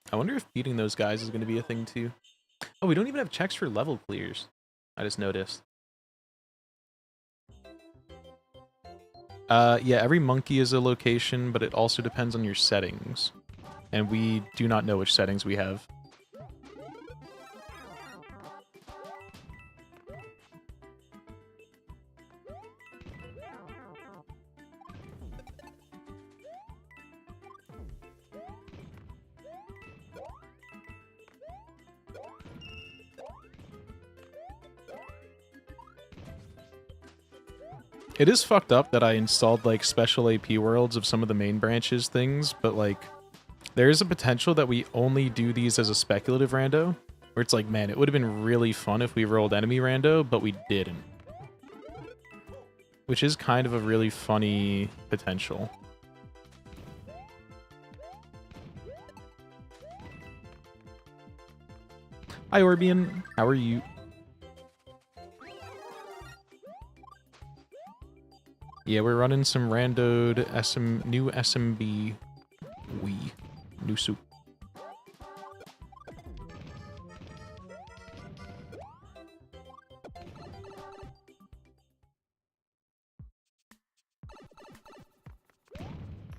I wonder if beating those guys is going to be a thing, too. Oh, we don't even have checks for level clears. I just noticed. Yeah, every monkey is a location, but it also depends on your settings. And we do not know which settings we have. It is fucked up that I installed, like, special AP worlds of some of the main branches things, but, like, there is a potential that we only do these as a speculative rando, where it's like, man, it would have been really fun if we rolled enemy rando, but we didn't. Which is kind of a really funny potential. Hi, Orbian. How are you? Yeah, we're running some randoed new SMB new soup.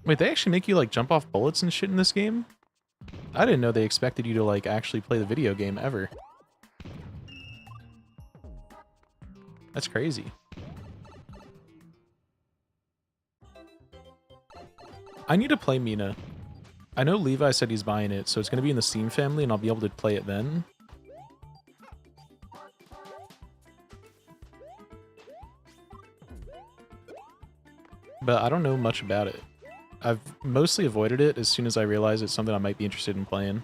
Wait, they actually make you, like, jump off bullets and shit in this game? I didn't know they expected you to, like, actually play the video game ever. That's crazy. I need to play Mina. I know Levi said he's buying it, so it's going to be in the Steam family, and I'll be able to play it then. But I don't know much about it. I've mostly avoided it as soon as I realize it's something I might be interested in playing.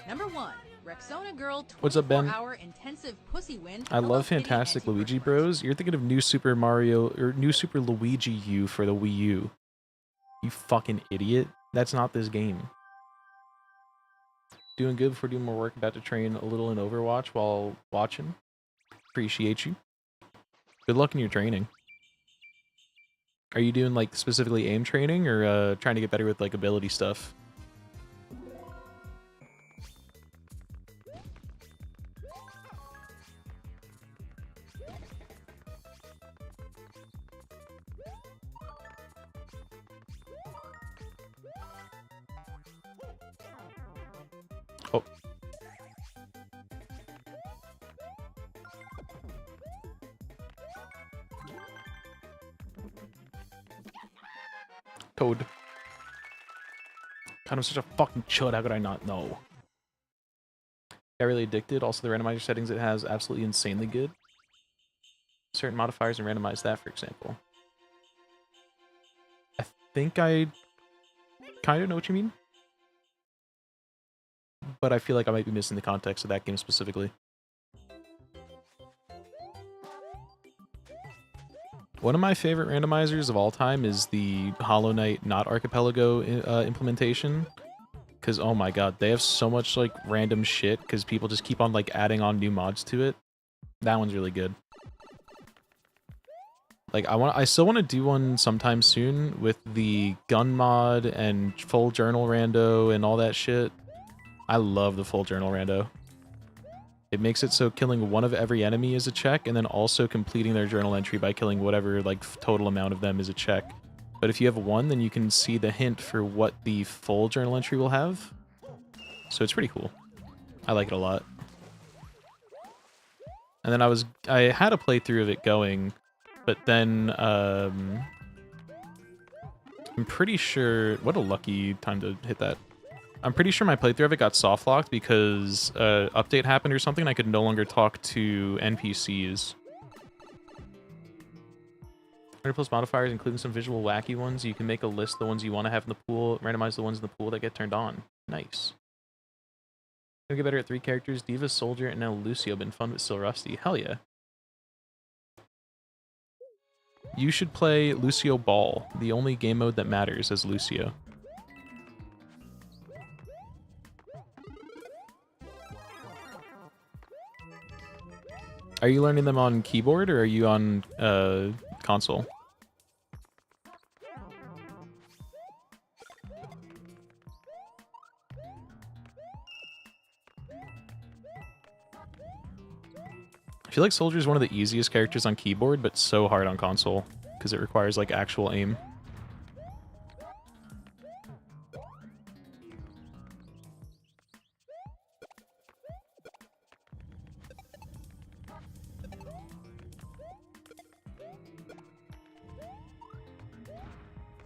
Number 1. Rexona Girl What's up, Ben? 24-hour intensive pussy win. I love Fantastic Luigi Bros. You're thinking of New Super Mario or New Super Luigi U for the Wii U. You fucking idiot. That's not this game. Doing good before doing more work. About to train a little in Overwatch while watching. Appreciate you. Good luck in your training. Are you doing like specifically aim training or trying to get better with like ability stuff? Oh. Toad. God, I'm such a fucking chud. How could I not know? Got really addicted. Also, the randomizer settings it has absolutely insanely good. Certain modifiers and randomize that, for example. I think I kind of know what you mean. But I feel like I might be missing the context of that game specifically. One of my favorite randomizers of all time is the Hollow Knight Not Archipelago implementation. Because, oh my god, they have so much, like, random shit, because people just keep on, like, adding on new mods to it. That one's really good. Like, I still want to do one sometime soon with the gun mod and full journal rando and all that shit. I love the full journal rando. It makes it so killing one of every enemy is a check, and then also completing their journal entry by killing whatever, like, total amount of them is a check. But if you have one, then you can see the hint for what the full journal entry will have. So it's pretty cool. I like it a lot. And then I had a playthrough of it going, but then I'm pretty sure, what a lucky time to hit that. I'm pretty sure my playthrough of it got soft locked because update happened or something and I could no longer talk to NPCs. 100+ modifiers, including some visual wacky ones. You can make a list of the ones you want to have in the pool, randomize the ones in the pool that get turned on. Nice. Gonna get better at 3 characters, Diva, Soldier, and now Lucio. Been fun but still rusty. Hell yeah. You should play Lucio Ball, the only game mode that matters as Lucio. Are you learning them on keyboard or are you on console? I feel like Soldier is one of the easiest characters on keyboard, but so hard on console because it requires like actual aim.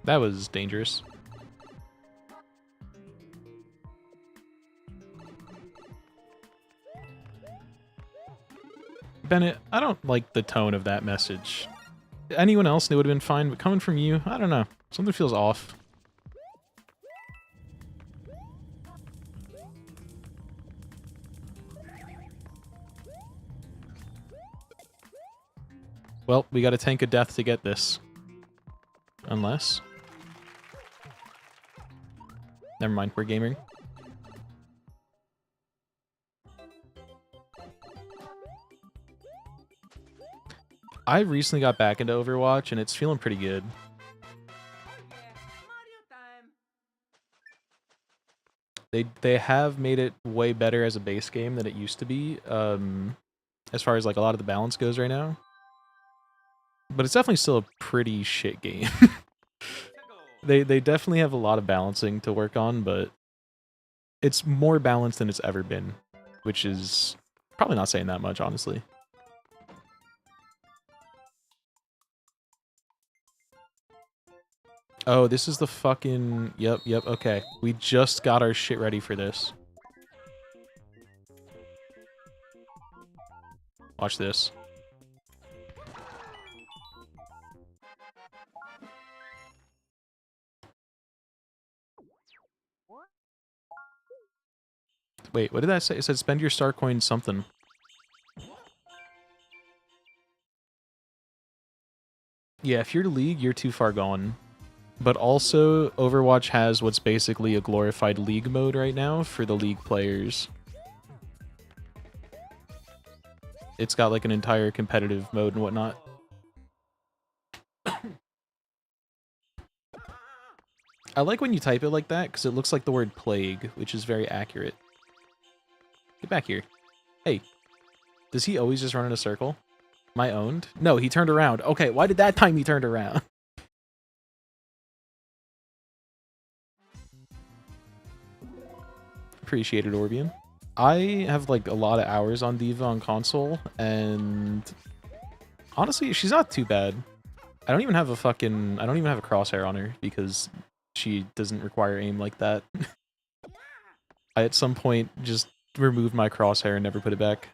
That was dangerous. Bennett, I don't like the tone of that message. Anyone else knew it would have been fine, but coming from you, I don't know. Something feels off. Well, we got a tank of death to get this. Unless... Never mind, we're gaming. I recently got back into Overwatch, and it's feeling pretty good. They have made it way better as a base game than it used to be, as far as like a lot of the balance goes right now. But it's definitely still a pretty shit game. They definitely have a lot of balancing to work on, but it's more balanced than it's ever been, which is probably not saying that much, honestly. Oh, this is the fucking... Yep, okay. We just got our shit ready for this. Watch this. Wait, what did that say? It said spend your star coin something. Yeah, if you're League, you're too far gone. But also, Overwatch has what's basically a glorified League mode right now for the League players. It's got like an entire competitive mode and whatnot. I like when you type it like that because it looks like the word plague, which is very accurate. Get back here. Hey, does he always just run in a circle? Am I owned? No, he turned around. Okay, why did that time he turned around? Appreciated, Orbian. I have like a lot of hours on D.Va on console, and honestly, she's not too bad. I don't even have a crosshair on her because she doesn't require aim like that. I at some point just removed my crosshair and never put it back.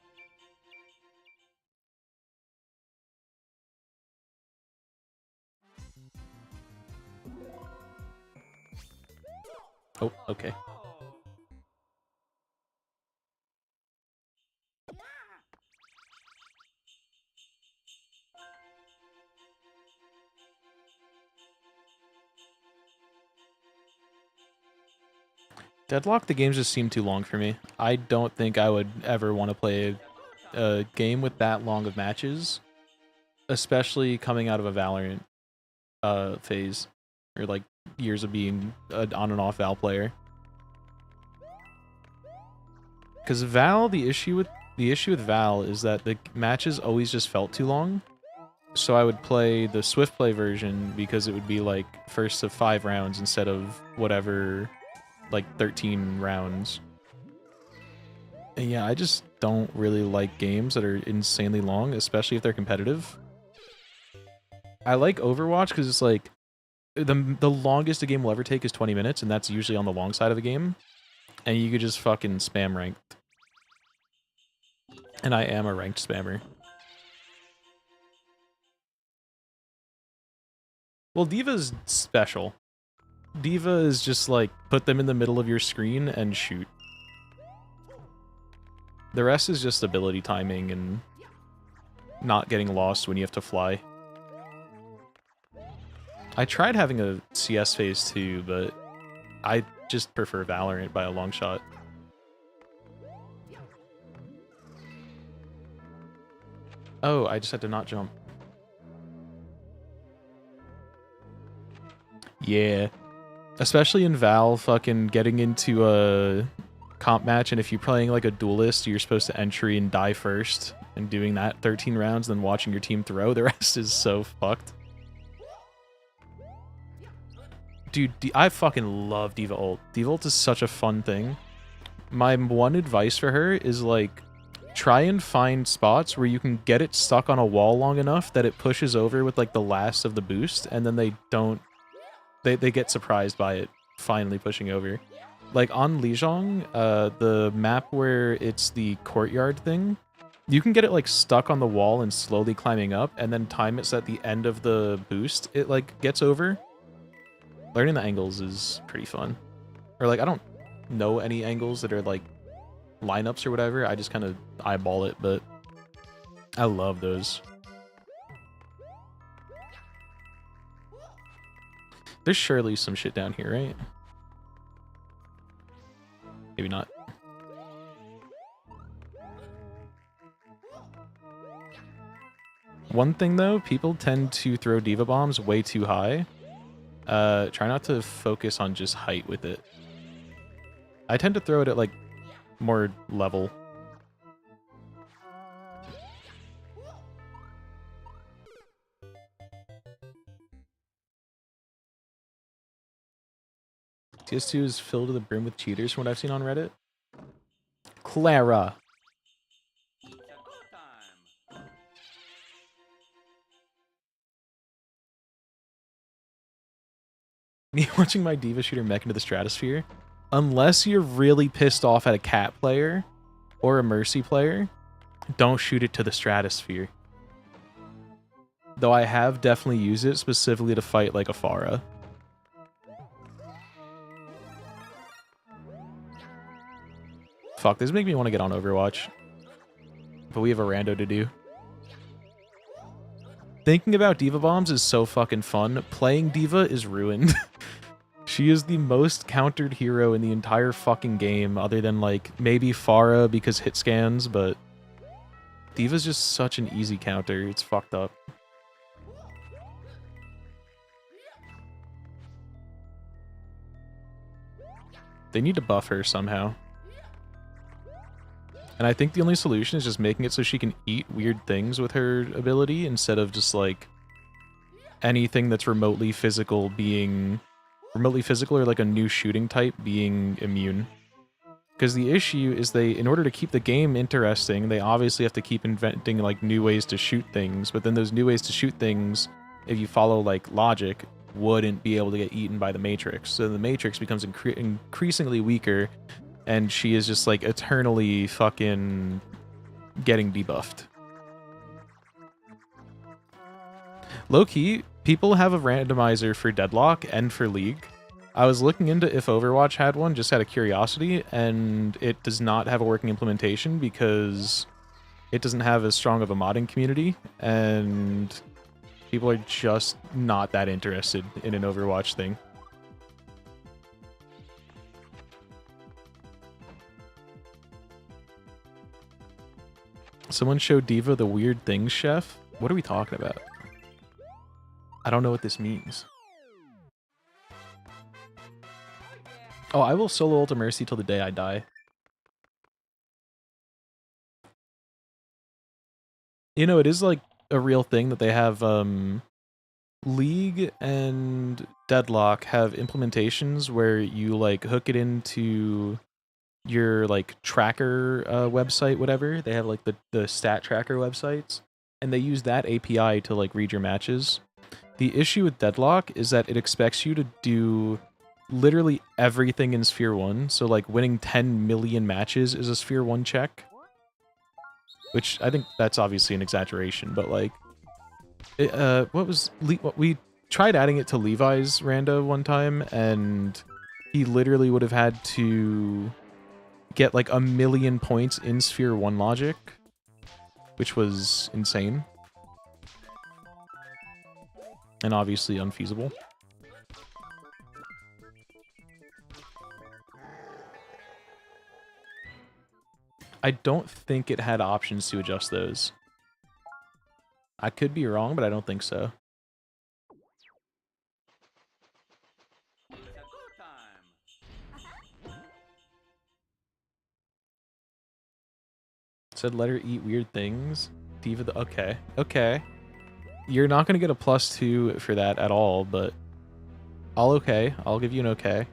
Oh, okay. Deadlock, the games just seem too long for me. I don't think I would ever want to play a game with that long of matches, especially coming out of a Valorant phase, or like years of being an on and off Val player. Because Val, the issue with Val is that the matches always just felt too long. So I would play the Swift Play version because it would be like first of 5 rounds instead of whatever, like 13 rounds. And yeah, I just don't really like games that are insanely long, especially if they're competitive. I like Overwatch because it's like the longest a game will ever take is 20 minutes, and that's usually on the long side of the game. And you could just fucking spam ranked. And I am a ranked spammer. Well, D.Va's special. D.Va is just like, put them in the middle of your screen and shoot. The rest is just ability timing and not getting lost when you have to fly. I tried having a CS phase too, but I just prefer Valorant by a long shot. Oh, I just had to not jump. Yeah. Especially in Val, fucking getting into a comp match, and if you're playing like a duelist, you're supposed to entry and die first, and doing that 13 rounds, then watching your team throw, the rest is so fucked. Dude, I fucking love D.Va ult. D.Va ult is such a fun thing. My one advice for her is like, try and find spots where you can get it stuck on a wall long enough that it pushes over with like the last of the boost, and then they don't... They get surprised by it finally pushing over. Like on Lijiang, the map where it's the courtyard thing, you can get it like stuck on the wall and slowly climbing up, and then time it's at the end of the boost, it like gets over. Learning the angles is pretty fun. Or like, I don't know any angles that are like lineups or whatever, I just kind of eyeball it, but I love those. There's surely some shit down here, right? Maybe not. One thing though, people tend to throw D.Va bombs way too high. Try not to focus on just height with it. I tend to throw it at like more level. CS2 is filled to the brim with cheaters from what I've seen on Reddit. Clara. Me watching my D.Va shooter mech into the stratosphere. Unless you're really pissed off at a cat player or a Mercy player, don't shoot it to the stratosphere. Though I have definitely used it specifically to fight like a Pharah. Fuck, this makes me want to get on Overwatch. But we have a rando to do. Thinking about Diva Bombs is so fucking fun. Playing Diva is ruined. She is the most countered hero in the entire fucking game, other than, like, maybe Pharah because hit scans, but Diva's just such an easy counter. It's fucked up. They need to buff her somehow. And I think the only solution is just making it so she can eat weird things with her ability instead of just, like, anything that's remotely physical being... remotely physical or, like, a new shooting type being immune. Because the issue is in order to keep the game interesting, they obviously have to keep inventing, like, new ways to shoot things. But then those new ways to shoot things, if you follow, like, logic, wouldn't be able to get eaten by the Matrix. So the Matrix becomes increasingly weaker, and she is just, like, eternally fucking getting debuffed. Low-key, people have a randomizer for Deadlock and for League. I was looking into if Overwatch had one, just out of curiosity, and it does not have a working implementation because it doesn't have as strong of a modding community, and people are just not that interested in an Overwatch thing. Someone showed Diva the weird things, chef. What are we talking about? I don't know what this means. Oh, I will solo ult a Mercy till the day I die. You know, it is like a real thing that they have, League and Deadlock have implementations where you, like, hook it into your, like, tracker website, whatever. They have, like, the stat tracker websites, and they use that API to, like, read your matches. The issue with Deadlock is that it expects you to do literally everything in Sphere 1, so, like, winning 10 million matches is a Sphere 1 check. Which, I think that's obviously an exaggeration, but, like... we tried adding it to Levi's rando one time, and he literally would have had to get, like, 1 million points in Sphere 1 logic, which was insane. And obviously unfeasible. I don't think it had options to adjust those. I could be wrong, but I don't think so. Said let her eat weird things. Diva the... Okay. Okay. You're not going to get a +2 for that at all, but... I'll okay. I'll give you an okay.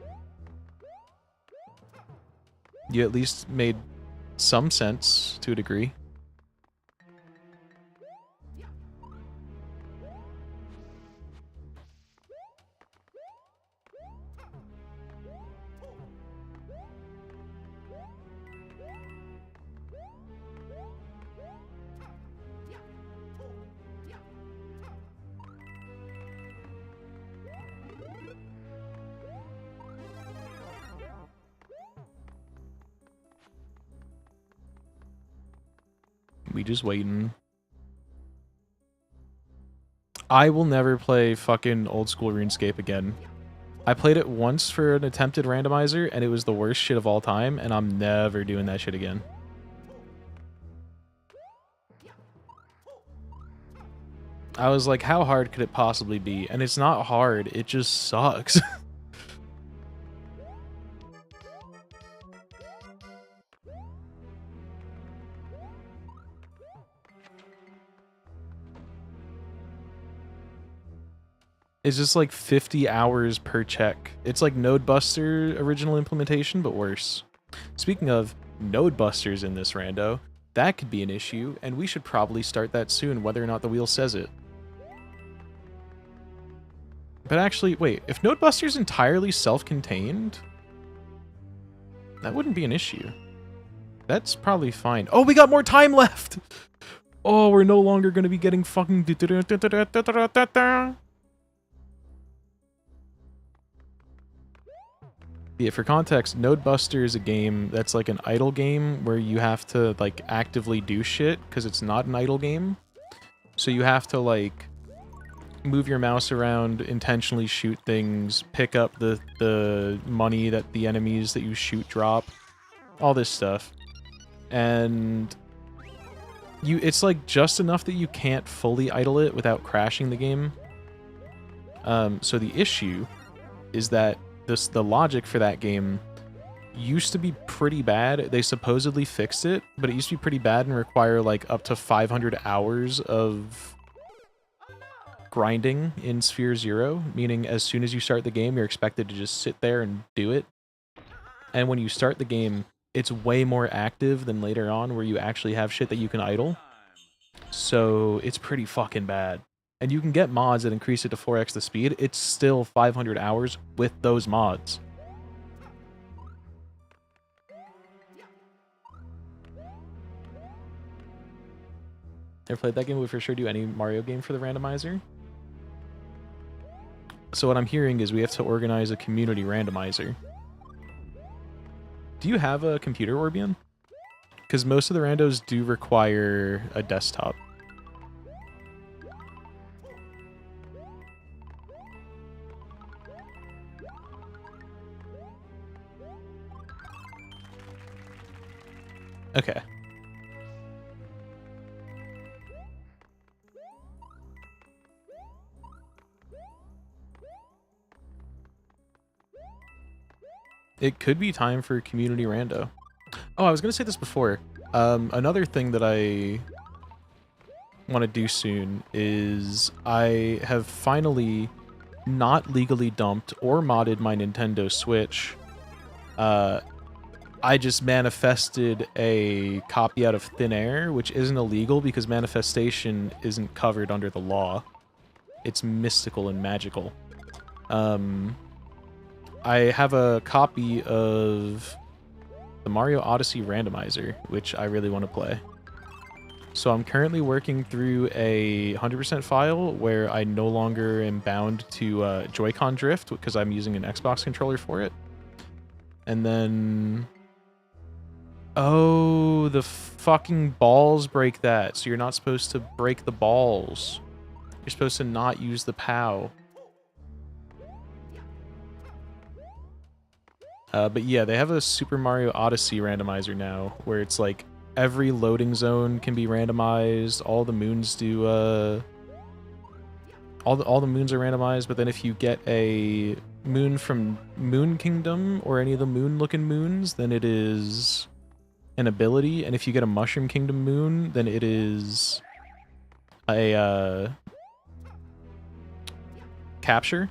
You at least made some sense to a degree. We just waiting. I will never play fucking old school RuneScape again. I played it once for an attempted randomizer, and it was the worst shit of all time, and I'm never doing that shit again. I was like, how hard could it possibly be? And it's not hard, it just sucks. It's just like 50 hours per check. It's like Nodebuster original implementation, but worse. Speaking of Nodebusters in this rando, that could be an issue, and we should probably start that soon, whether or not the wheel says it. But actually, wait, if Nodebuster's entirely self-contained, that wouldn't be an issue. That's probably fine. Oh, we got more time left! Oh, we're no longer going to be getting fucking... Yeah, for context, Node Buster is a game that's like an idle game where you have to like actively do shit because it's not an idle game. So you have to like move your mouse around, intentionally shoot things, pick up the money that the enemies that you shoot drop, all this stuff. And it's like just enough that you can't fully idle it without crashing the game. So the issue is that the logic for that game used to be pretty bad. They supposedly fixed it, but it used to be pretty bad and require like up to 500 hours of grinding in Sphere 0, meaning as soon as you start the game, you're expected to just sit there and do it. And when you start the game, it's way more active than later on where you actually have shit that you can idle. So it's pretty fucking bad. And you can get mods that increase it to 4x the speed. It's still 500 hours with those mods. Never played that game, but we for sure do any Mario game for the randomizer. So what I'm hearing is we have to organize a community randomizer. Do you have a computer, Orbian? Because most of the randos do require a desktop. Okay. It could be time for community rando. Oh, I was going to say this before. Another thing that I want to do soon is I have finally not legally dumped or modded my Nintendo Switch. I just manifested a copy out of thin air, which isn't illegal because manifestation isn't covered under the law. It's mystical and magical. I have a copy of the Mario Odyssey Randomizer, which I really want to play. So I'm currently working through a 100% file where I no longer am bound to Joy-Con drift because I'm using an Xbox controller for it. And then... Oh, the fucking balls break that. So you're not supposed to break the balls. You're supposed to not use the POW. But yeah, they have a Super Mario Odyssey randomizer now, where it's like every loading zone can be randomized. All the moons do. All the moons are randomized. But then if you get a moon from Moon Kingdom or any of the moon-looking moons, then it is an ability. And if you get a Mushroom Kingdom moon, then it is a capture.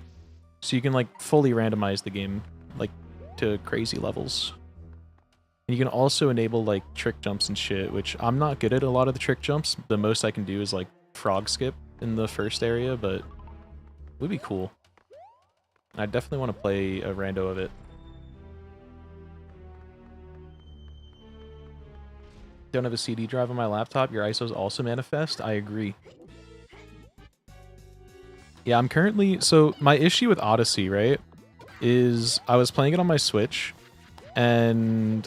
So you can like fully randomize the game, like, to crazy levels. And you can also enable like trick jumps and shit, which I'm not good at a lot of the trick jumps. The most I can do is like frog skip in the first area, but it would be cool. I definitely want to play a rando of it. Don't have a CD drive on my laptop. Your ISOs also manifest. I agree. Yeah, I'm currently... So my issue with Odyssey, right, is I was playing it on my Switch, and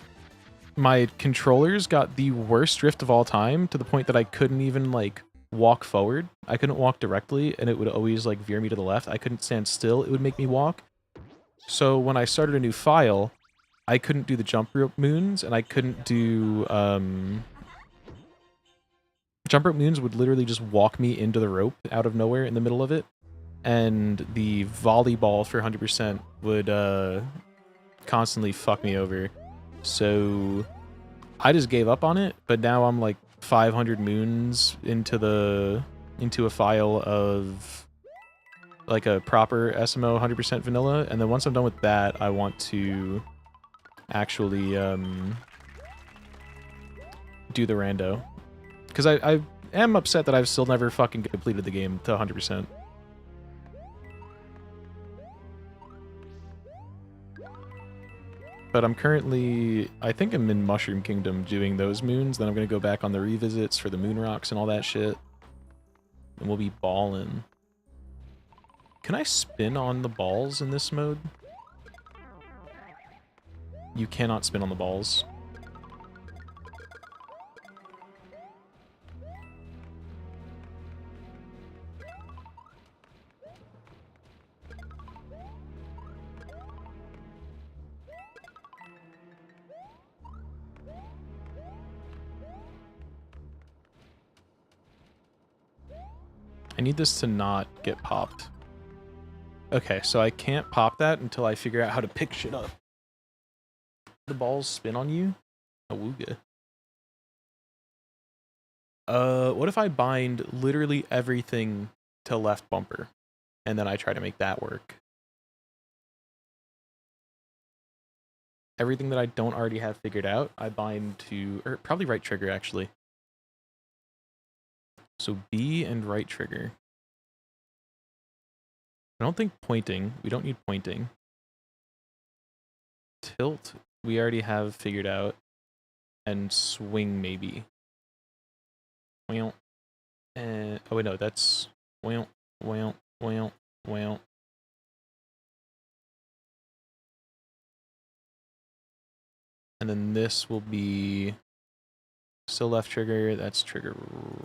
my controllers got the worst drift of all time to the point that I couldn't even, like, walk forward. I couldn't walk directly, and it would always, like, veer me to the left. I couldn't stand still. It would make me walk. So when I started a new file, I couldn't do the jump rope moons, and I couldn't do... Jump rope moons would literally just walk me into the rope out of nowhere in the middle of it. And the volleyball for 100% would constantly fuck me over. So I just gave up on it, but now I'm like 500 moons into a file of like a proper SMO 100% vanilla, and then once I'm done with that, I want to actually do the rando. Because I am upset that I've still never fucking completed the game to 100%. But I'm currently, I think I'm in Mushroom Kingdom doing those moons. Then I'm going to go back on the revisits for the moon rocks and all that shit. And we'll be ballin'. Can I spin on the balls in this mode? you cannot spin on the balls. I need this to not get popped. Okay, so I can't pop that until I figure out how to pick shit up. The balls spin on you? Awooga. What if I bind literally everything to left bumper, and then I try to make that work? Everything that I don't already have figured out, I bind to, or probably right trigger actually. So B and right trigger. I don't think pointing, we don't need pointing. Tilt, we already have figured out. And swing maybe. Well, oh wait, no, that's well. And then this will be still left trigger, that's trigger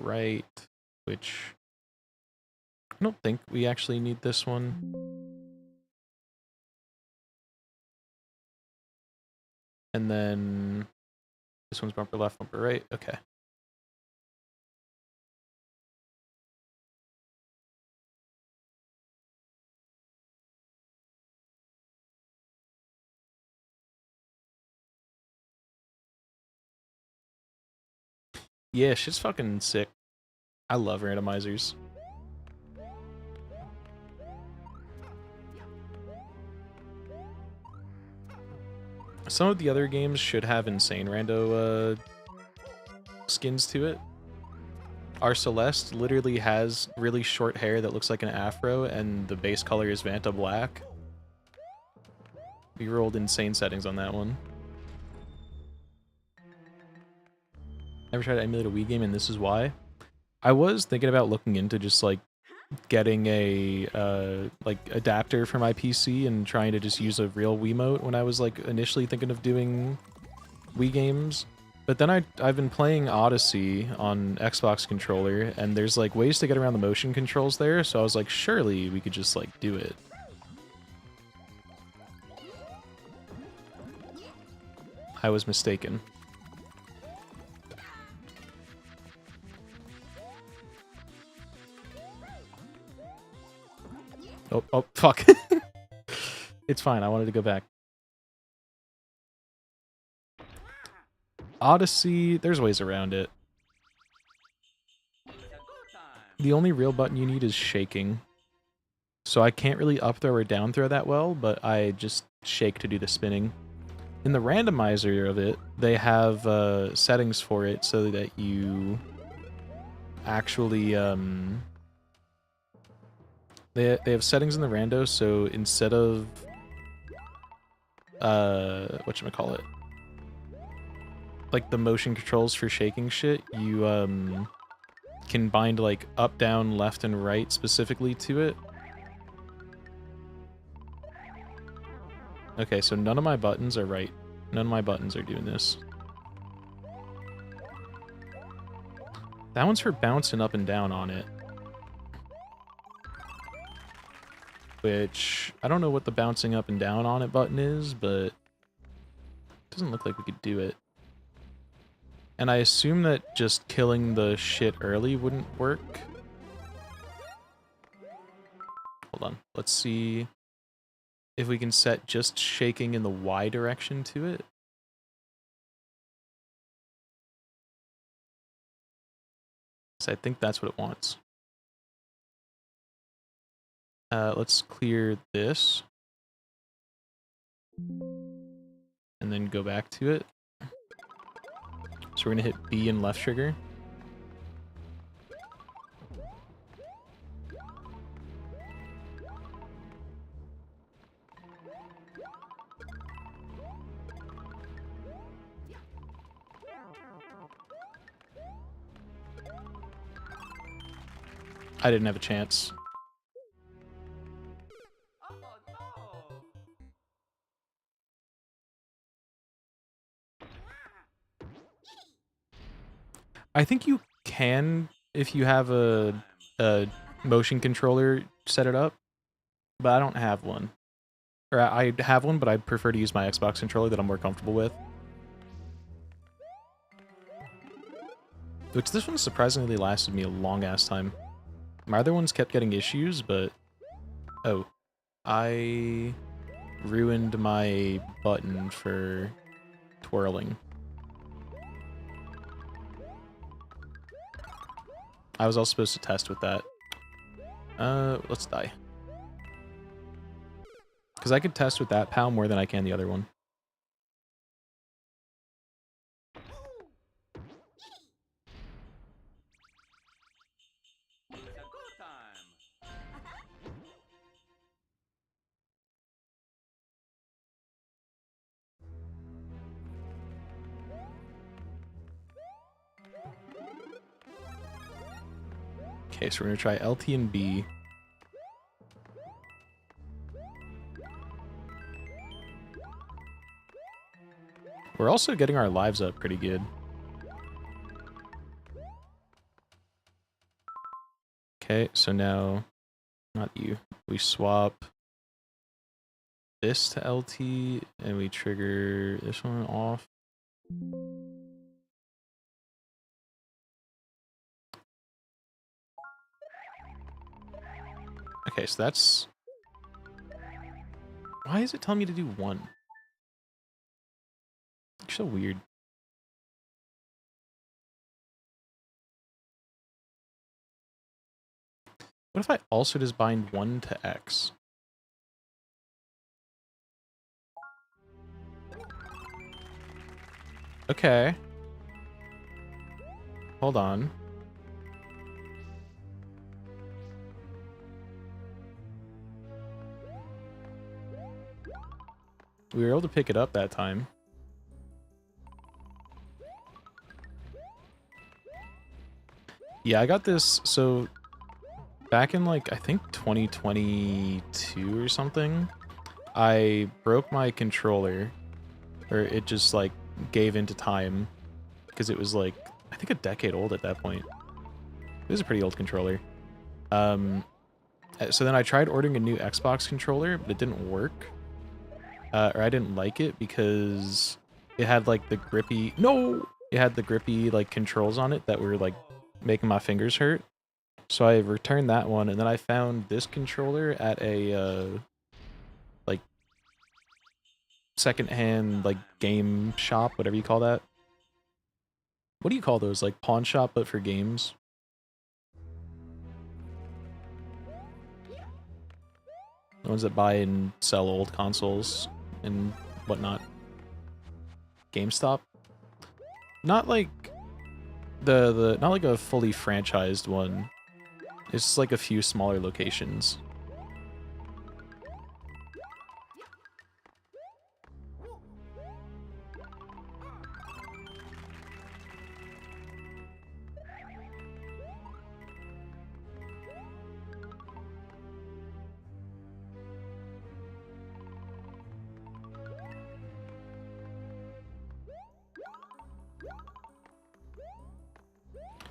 right, which I don't think we actually need this one. And then this one's bumper left, bumper right, okay. Yeah, shit's fucking sick. I love randomizers. Some of the other games should have insane rando skins to it. Our Celeste literally has really short hair that looks like an afro, and the base color is Vanta Black. We rolled insane settings on that one. Never tried to emulate a Wii game, and this is why. I was thinking about looking into just like getting a like adapter for my PC and trying to just use a real Wiimote when I was like initially thinking of doing Wii games. But then I've been playing Odyssey on Xbox controller, and there's like ways to get around the motion controls there, so I was like, surely we could just like do it. I was mistaken. Oh, fuck. It's fine, I wanted to go back. Odyssey, there's ways around it. The only real button you need is shaking. So I can't really up throw or down throw that well, but I just shake to do the spinning. In the randomizer of it, they have settings for it so that you actually they have settings in the rando, so instead of whatchamacallit, like the motion controls for shaking shit, you can bind like up, down, left, and right specifically to it. Okay, so none of my buttons are right. None of my buttons are doing this. That one's for bouncing up and down on it. Which, I don't know what the bouncing up and down on it button is, but it doesn't look like we could do it. And I assume that just killing the shit early wouldn't work. Hold on, let's see if we can set just shaking in the Y direction to it. So I think that's what it wants. Let's clear this. And then go back to it. So we're gonna hit B and left trigger. I didn't have a chance. I think you can if you have a motion controller set it up, but I don't have one. Or I have one, but I prefer to use my Xbox controller that I'm more comfortable with. Which this one surprisingly lasted me a long ass time. My other ones kept getting issues, but... Oh. I ruined my button for twirling. I was also supposed to test with that. Let's die. Because I could test with that POW more than I can the other one. Okay, so we're gonna try LT and B. We're also getting our lives up pretty good. Okay, so now, not you. We swap this to LT, and we trigger this one off. Okay, so that's... Why is it telling me to do one? You're so weird. What if I also just bind 1 to X? Okay. Hold on. We were able to pick it up that time. Yeah, I got this, so back in like, I think 2022 or something, I broke my controller, or it just like gave into time, because it was like, I think a decade old at that point. It was a pretty old controller. So then I tried ordering a new Xbox controller, but it didn't work. Or I didn't like it because it had like the grippy... No! It had the grippy like controls on it that were like making my fingers hurt. So I returned that one, and then I found this controller at a like secondhand like game shop, whatever you call that. What do you call those? Like pawn shop, but for games? The ones that buy and sell old consoles and whatnot. GameStop? Not like not like a fully franchised one. It's just like a few smaller locations.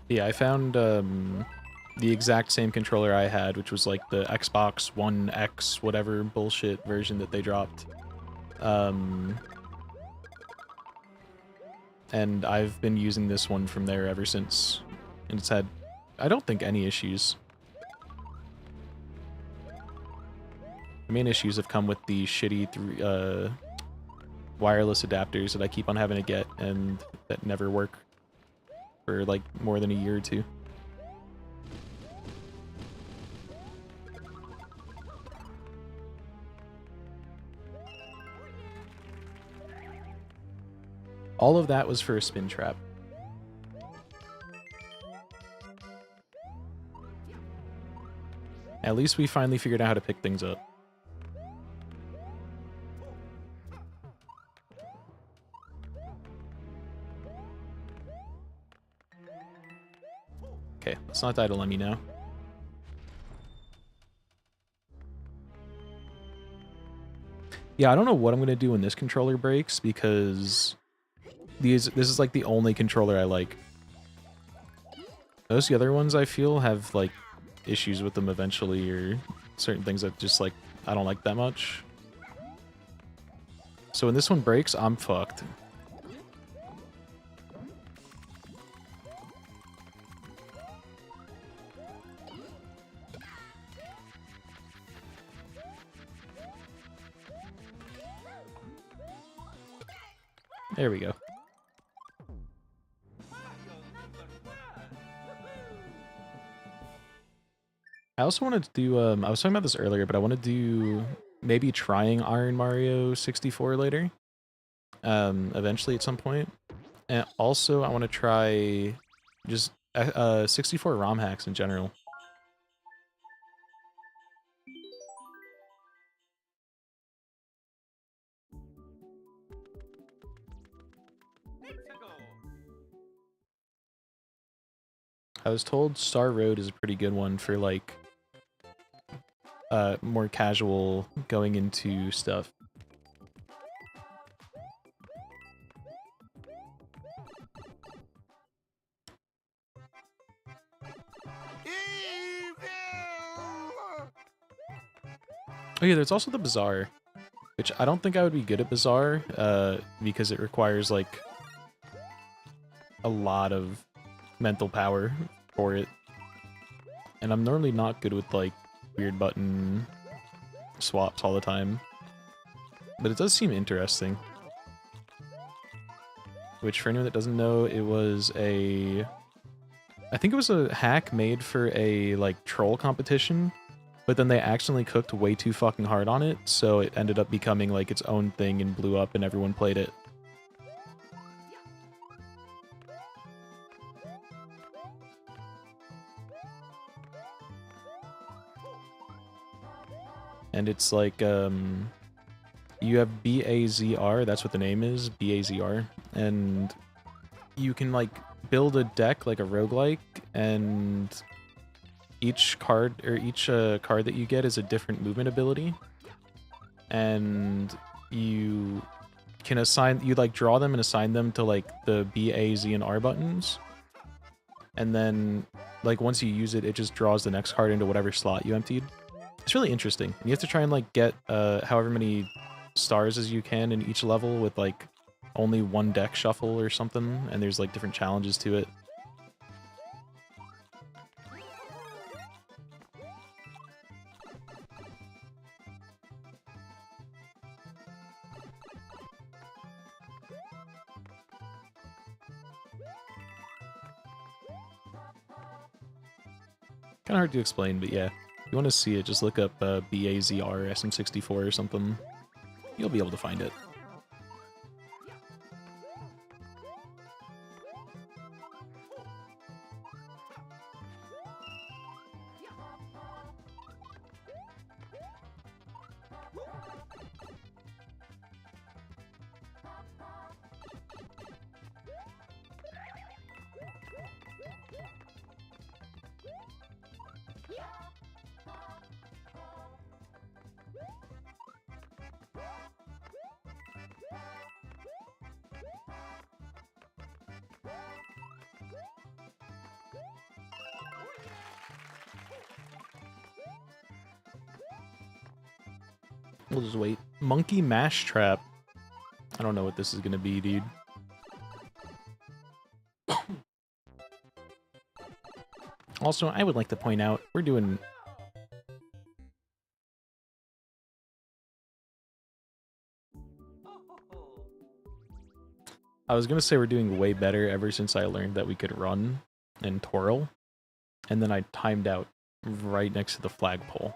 Yeah, I found the exact same controller I had, which was like the Xbox One X whatever bullshit version that they dropped. And I've been using this one from there ever since. And it's had, I don't think, any issues. The main issues have come with the shitty wireless adapters that I keep on having to get and that never work for like more than a year or two. All of that was for a spin trap. At least we finally figured out how to pick things up. Okay, let's not die to Lemmy now. Yeah, I don't know what I'm going to do when this controller breaks, because this is like the only controller I like. Most of the other ones I feel have like issues with them eventually, or certain things that just like I don't like that much. So when this one breaks, I'm fucked. There we go. I also wanted to do, I was talking about this earlier, but I want to do maybe trying Iron Mario 64 later, eventually at some point. And also I want to try just 64 ROM hacks in general. I was told Star Road is a pretty good one for like more casual going into stuff. Oh yeah, there's also the Bazaar, which I don't think I would be good at Bazaar, because it requires like a lot of mental power for it. And I'm normally not good with like weird button swaps all the time. But it does seem interesting. Which, for anyone that doesn't know, it was a... I think it was a hack made for a, like, troll competition, but then they accidentally cooked way too fucking hard on it, so it ended up becoming, like, its own thing and blew up and everyone played it. And it's like, you have BAZR, that's what the name is, BAZR, and you can, like, build a deck like a roguelike, and each card, or each card that you get is a different movement ability, and you can assign, you, like, draw them and assign them to, like, the B, A, Z, and R buttons, and then, like, once you use it, it just draws the next card into whatever slot you emptied. It's really interesting. You have to try and, like, get however many stars as you can in each level with, like, only one deck shuffle or something, and there's, like, different challenges to it. Kind of hard to explain, but yeah. If you want to see it, just look up BAZR SM64 or something. You'll be able to find it. We'll just wait. Monkey Mash Trap. I don't know what this is gonna be, dude. Also, I would like to point out, we're doing... I was gonna say we're doing way better ever since I learned that we could run and twirl, and then I timed out right next to the flagpole.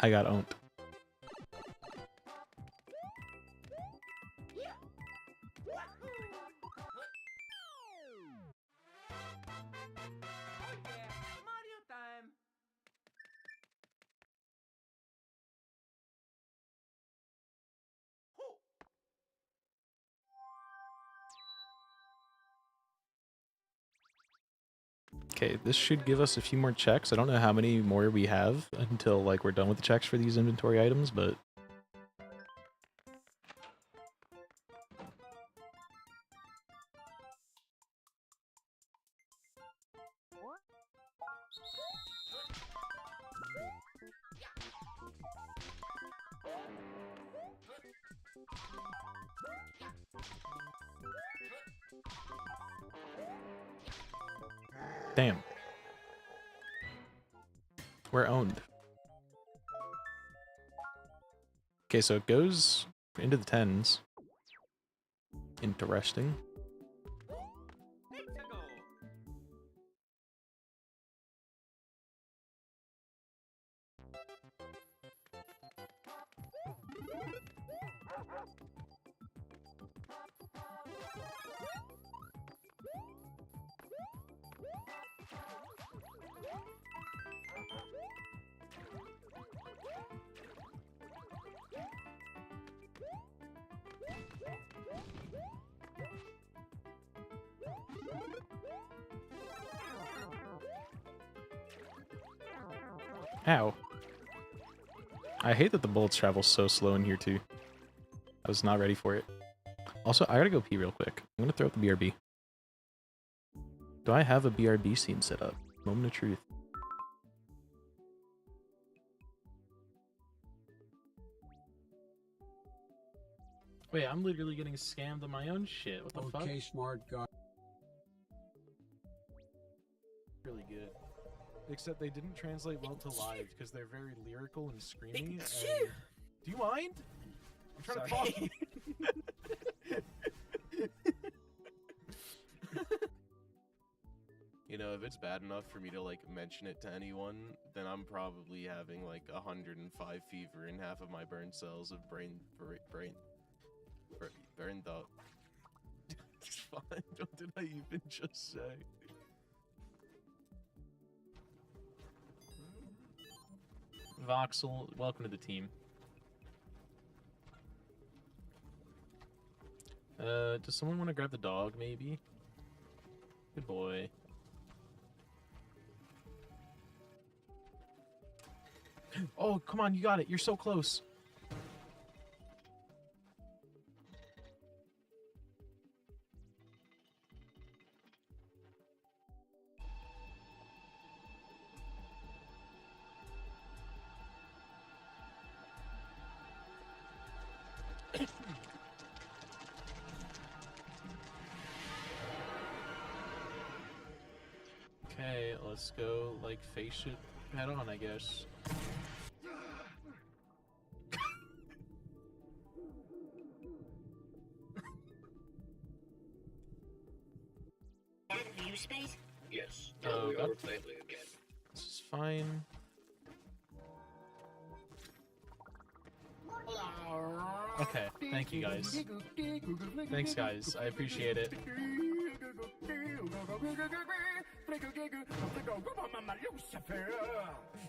I got owned. Okay, this should give us a few more checks. I don't know how many more we have until like we're done with the checks for these inventory items, but damn. We're owned. Okay, so it goes into the 10s. Interesting. Ow. I hate that the bullets travel so slow in here too. I was not ready for it. Also, I gotta go pee real quick. I'm gonna throw up the BRB. Do I have a BRB scene set up? Moment of truth. Wait, I'm literally getting scammed on my own shit. What the fuck? Okay, smart guy. Really good. Except they didn't translate well to live because they're very lyrical and screamy. And... Do you mind? I'm trying to talk. You know, if it's bad enough for me to like mention it to anyone, then I'm probably having like 105 fever and half of my burn cells of burned out. It's fine. What did I even just say? Voxel, welcome to the team. Does someone want to grab the dog, maybe? Good boy. Oh, come on, you got it. You're so close. Okay, let's go, like, face it head on, I guess. New space? Yes. Oh, We God. are family again. This is fine. Okay, thank you guys. Thanks guys, I appreciate it.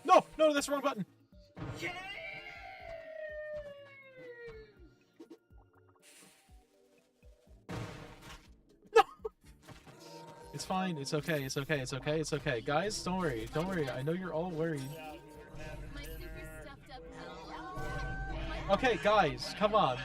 No! No, that's the wrong button! No! It's fine, it's okay, it's okay, it's okay, it's okay. Guys, don't worry, don't worry. I know you're all worried. My super stuffed up Okay, guys, come on.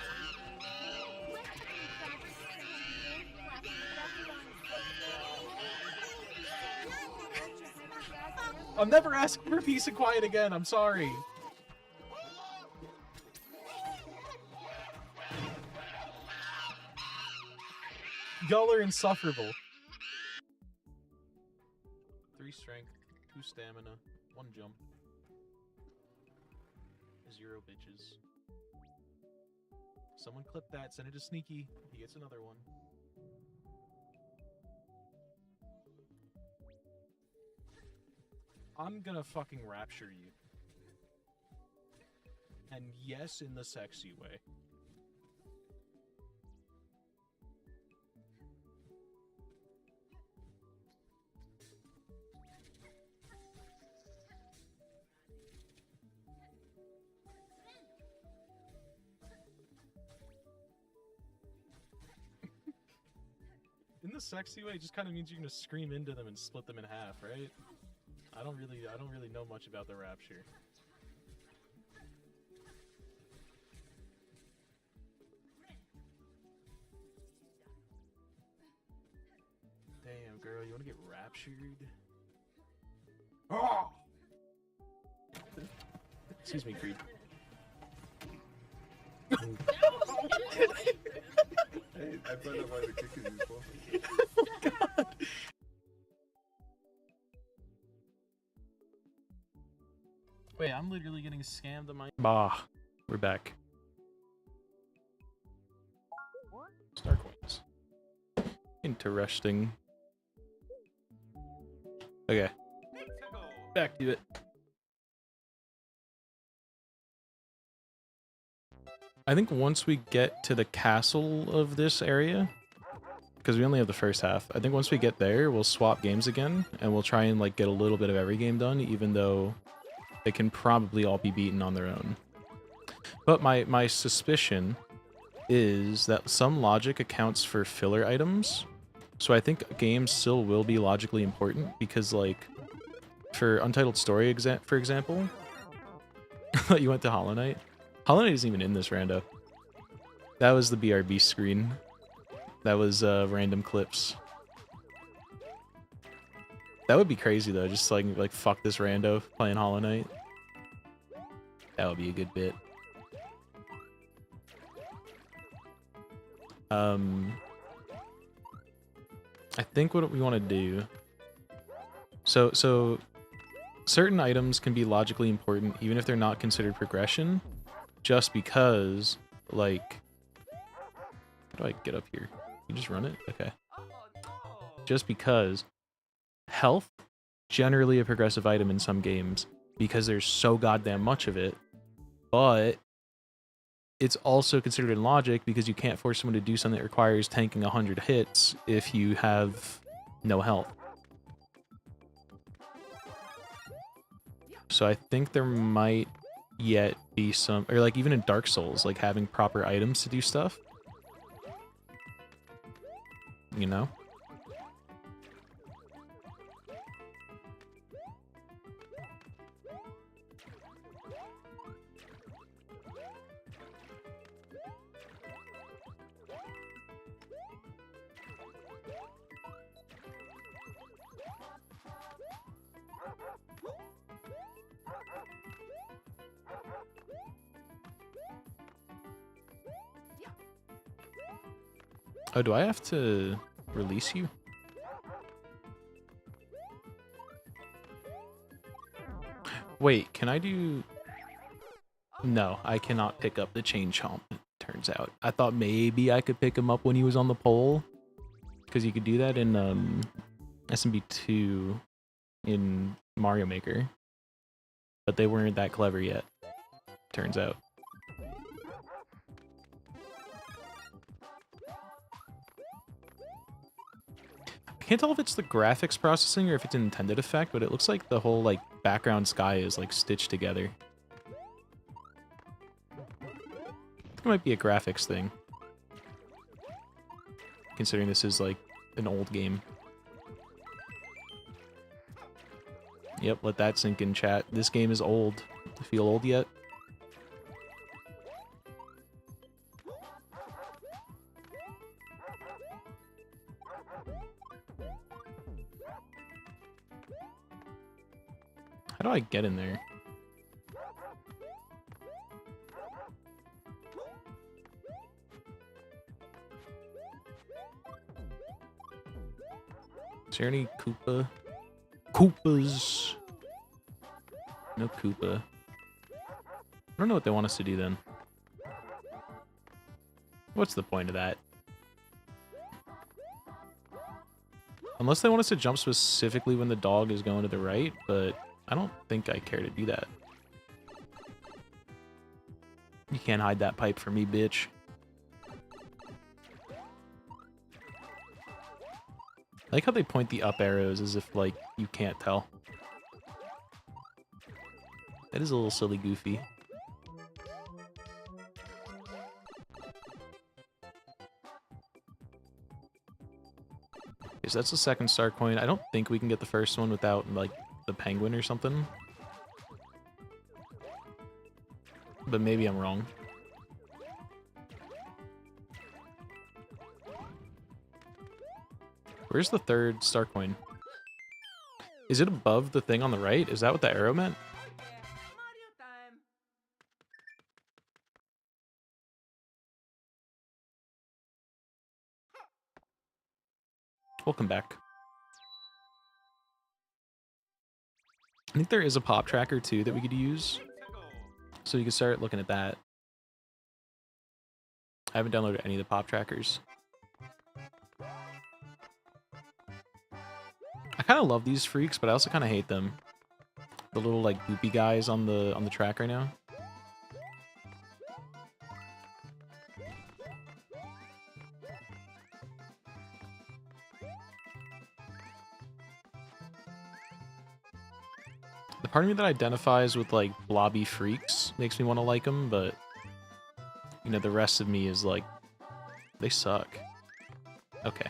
I'm never asking for peace and quiet again, I'm sorry. Y'all are insufferable. 3 strength, 2 stamina, 1 jump. 0 bitches. Someone clip that, send it to Sneaky. He gets another one. I'm gonna fucking rapture you. And yes, in the sexy way. In a sexy way? It just kind of means you're gonna scream into them and split them in half, right? I don't really know much about the rapture. Damn, girl, you wanna get raptured? Oh! Excuse me, Creed. Hey, I found out why the kick is useful. Oh god! Wait, I'm literally getting scammed on my. Bah, we're back. Star coins. Interesting. Okay. Back to it. I think once we get to the castle of this area, because we only have the first half, I think once we get there, we'll swap games again, and we'll try and like get a little bit of every game done, even though they can probably all be beaten on their own. But my suspicion is that some logic accounts for filler items, so I think games still will be logically important, because like, for Untitled Story, for example, you went to Hollow Knight. Hollow Knight isn't even in this rando. That was the BRB screen. That was random clips. That would be crazy though, just like fuck this rando playing Hollow Knight. That would be a good bit. I think what we want to do. So certain items can be logically important even if they're not considered progression, just because, like, how do I get up here? You just run it? Okay. Just because health, generally a progressive item in some games, because there's so goddamn much of it, but it's also considered in logic because you can't force someone to do something that requires tanking 100 hits if you have no health. So I think there might yet be some, or like even in Dark Souls, like having proper items to do stuff. You know? Oh, do I have to release you? Wait, can I do... No, I cannot pick up the chain chomp, it turns out. I thought maybe I could pick him up when he was on the pole, because you could do that in SMB2 in Mario Maker. But they weren't that clever yet, turns out. I can't tell if it's the graphics processing or if it's an intended effect, but it looks like the whole like background sky is like stitched together. I think it might be a graphics thing, considering this is like an old game. Yep, let that sink in, chat. This game is old. You feel old yet? How do I get in there? Is there any Koopa? Koopas! No Koopa. I don't know what they want us to do then. What's the point of that? Unless they want us to jump specifically when the dog is going to the right, but I don't think I care to do that. You can't hide that pipe from me, bitch. I like how they point the up arrows as if, like, you can't tell. That is a little silly goofy. Okay, so that's the second star coin. I don't think we can get the first one without, like, the penguin or something. But maybe I'm wrong. Where's the third star coin? Is it above the thing on the right? Is that what the arrow meant? Welcome back. I think there is a pop tracker too that we could use. So you can start looking at that. I haven't downloaded any of the pop trackers. I kind of love these freaks, but I also kind of hate them. The little like goopy guys on the track right now. The part of me that identifies with like blobby freaks makes me want to like them, but you know, the rest of me is like, they suck. Okay.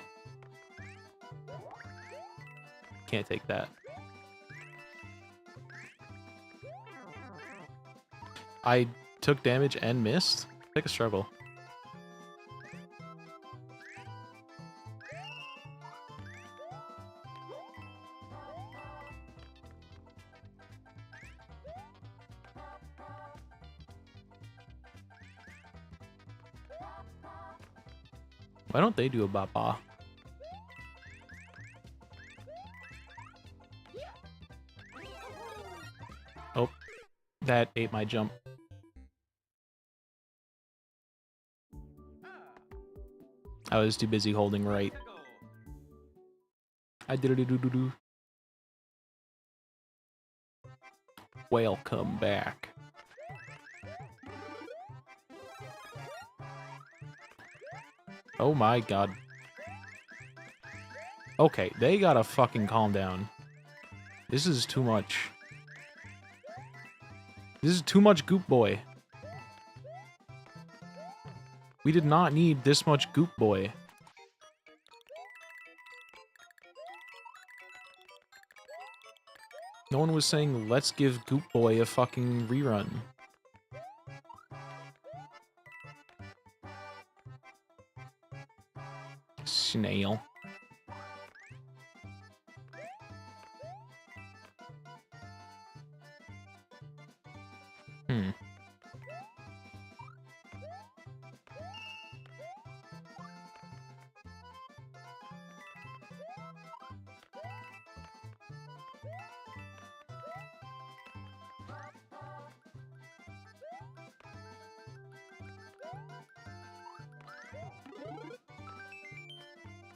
Can't take that. I took damage and missed? Take a struggle. Why don't they do a baba? Oh, that ate my jump. I was too busy holding right. I did it. Welcome back. Oh my god. Okay, they gotta fucking calm down. This is too much. This is too much Goop Boy. We did not need this much Goop Boy. No one was saying, let's give Goop Boy a fucking rerun. Snail. Hmm.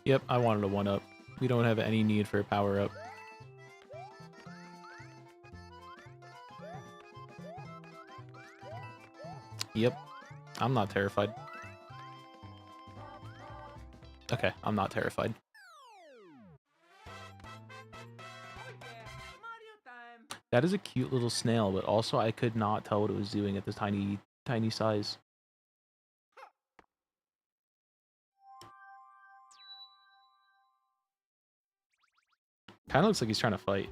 Yep, I wanted a 1-up. We don't have any need for a power-up. Yep, I'm not terrified. Okay, I'm not terrified. That is a cute little snail, but also I could not tell what it was doing at this tiny, tiny size. Kinda looks like he's trying to fight.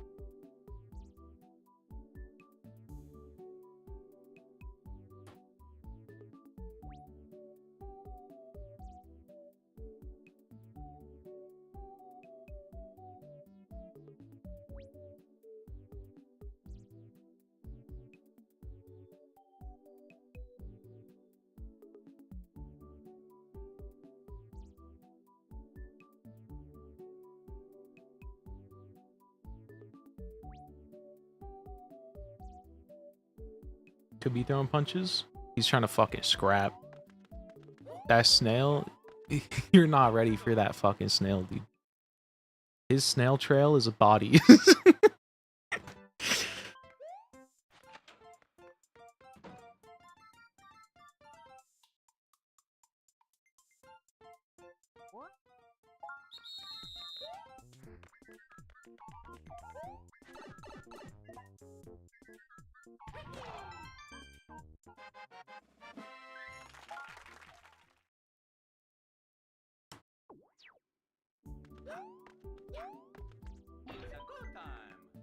Could be throwing punches. He's trying to fucking scrap. That snail, you're not ready for that fucking snail, dude. His snail trail is a body.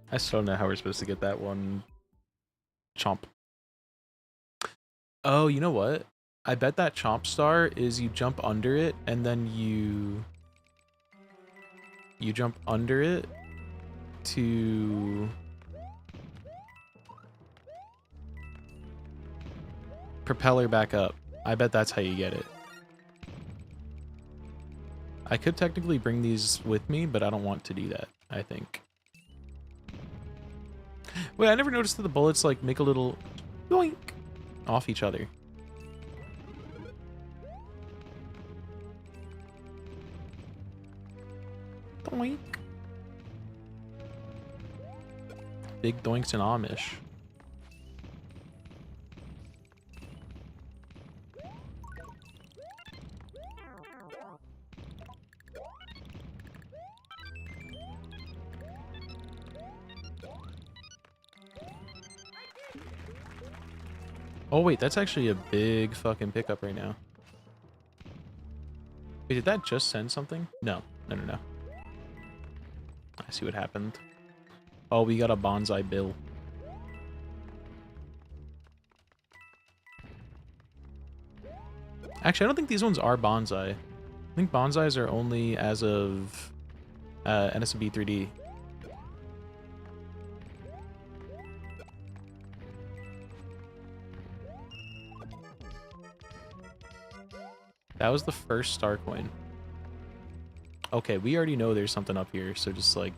I still don't know how we're supposed to get that one. Chomp. Oh, you know what? I bet that chomp star is you jump under it and then you jump under it to propeller back up. I bet that's how you get it. I could technically bring these with me, but I don't want to do that, I think. Wait, I never noticed that the bullets like make a little yoink off each other. Doink. Big doinks and Amish. Oh wait, that's actually a big fucking pickup right now. Wait, did that just send something? No. No. I see what happened. Oh, we got a bonsai bill. Actually, I don't think these ones are bonsai. I think bonsais are only as of NSB 3D. That was the first star coin. Okay, we already know there's something up here, so just like...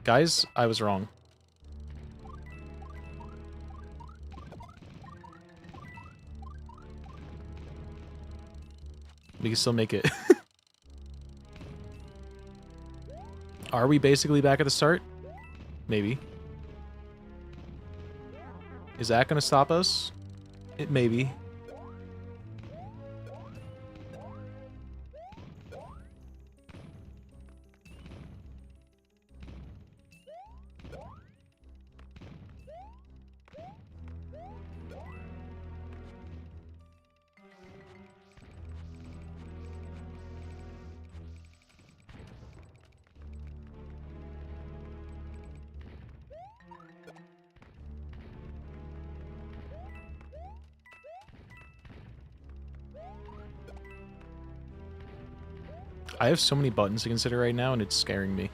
Guys, I was wrong. We can still make it. Are we basically back at the start? Maybe. Is that gonna stop us? Maybe. I have so many buttons to consider right now, and it's scaring me.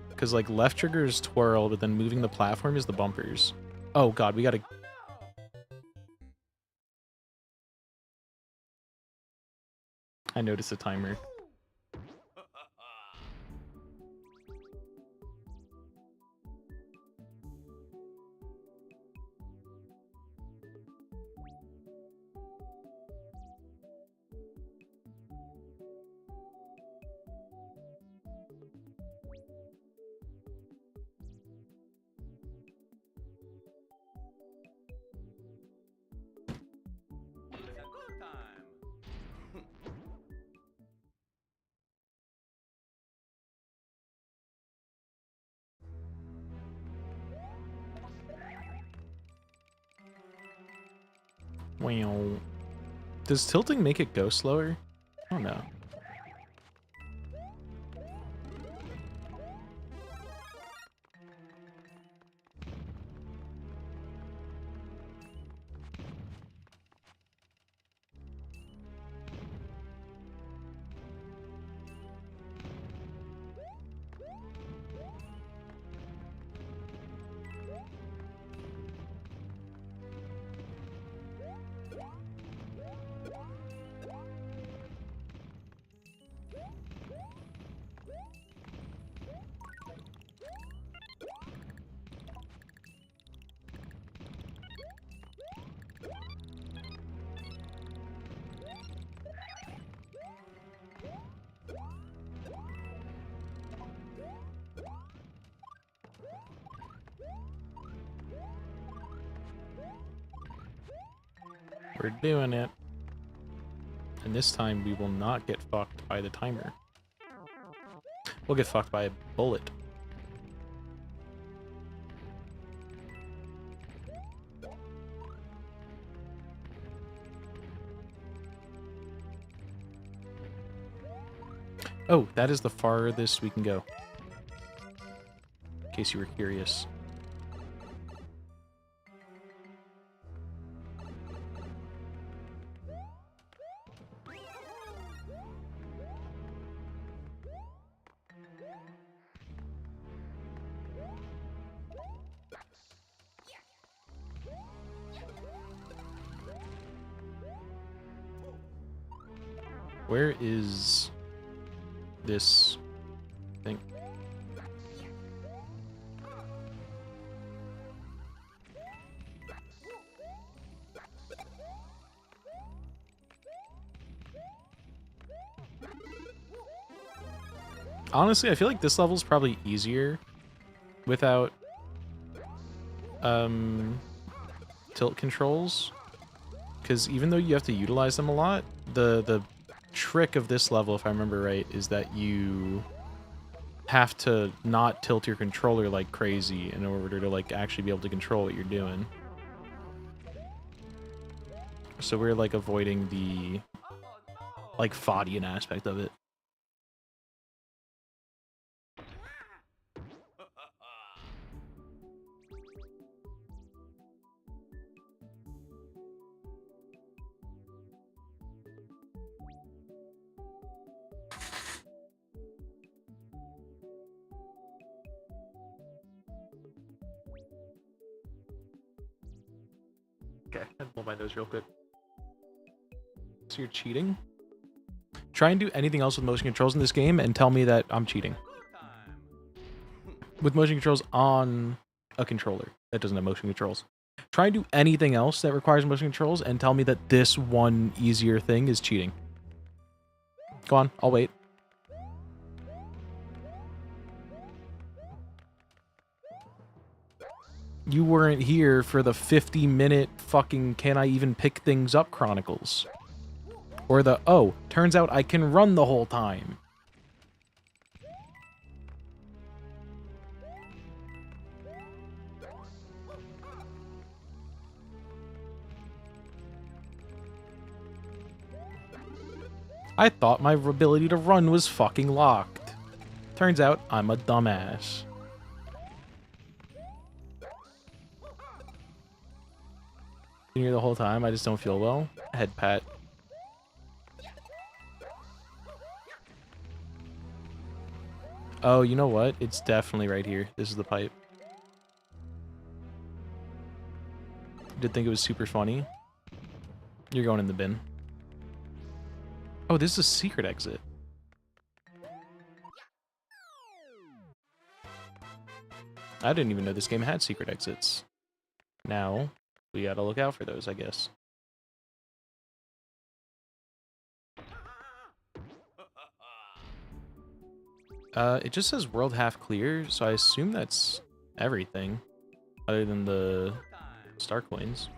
Because, like, left trigger is twirl, but then moving the platform is the bumpers. Oh, God, we gotta... I noticed a timer. Wow. Does tilting make it go slower? I don't know. We're doing it. And this time we will not get fucked by the timer. We'll get fucked by a bullet. Oh, that is the farthest we can go. in case you were curious. Where is this thing? Honestly, I feel like this level's probably easier without tilt controls, because even though you have to utilize them a lot, the trick of this level, if I remember right, is that you have to not tilt your controller like crazy in order to like actually be able to control what you're doing. So we're like avoiding the like Fadian aspect of it. Okay, I blow my nose real quick. So you're cheating? Try and do anything else with motion controls in this game and tell me that I'm cheating. With motion controls on a controller that doesn't have motion controls. Try and do anything else that requires motion controls and tell me that this one easier thing is cheating. Go on, I'll wait. You weren't here for the 50-minute fucking can I even pick things up chronicles. Or the, oh, turns out I can run the whole time. I thought my ability to run was fucking locked. Turns out I'm a dumbass. Been here the whole time, I just don't feel well. Head pat. Oh, you know what? It's definitely right here. This is the pipe. Did think it was super funny. You're going in the bin. Oh, this is a secret exit. I didn't even know this game had secret exits. Now, we gotta look out for those, I guess. It just says world half clear, so I assume that's everything, other than the star coins.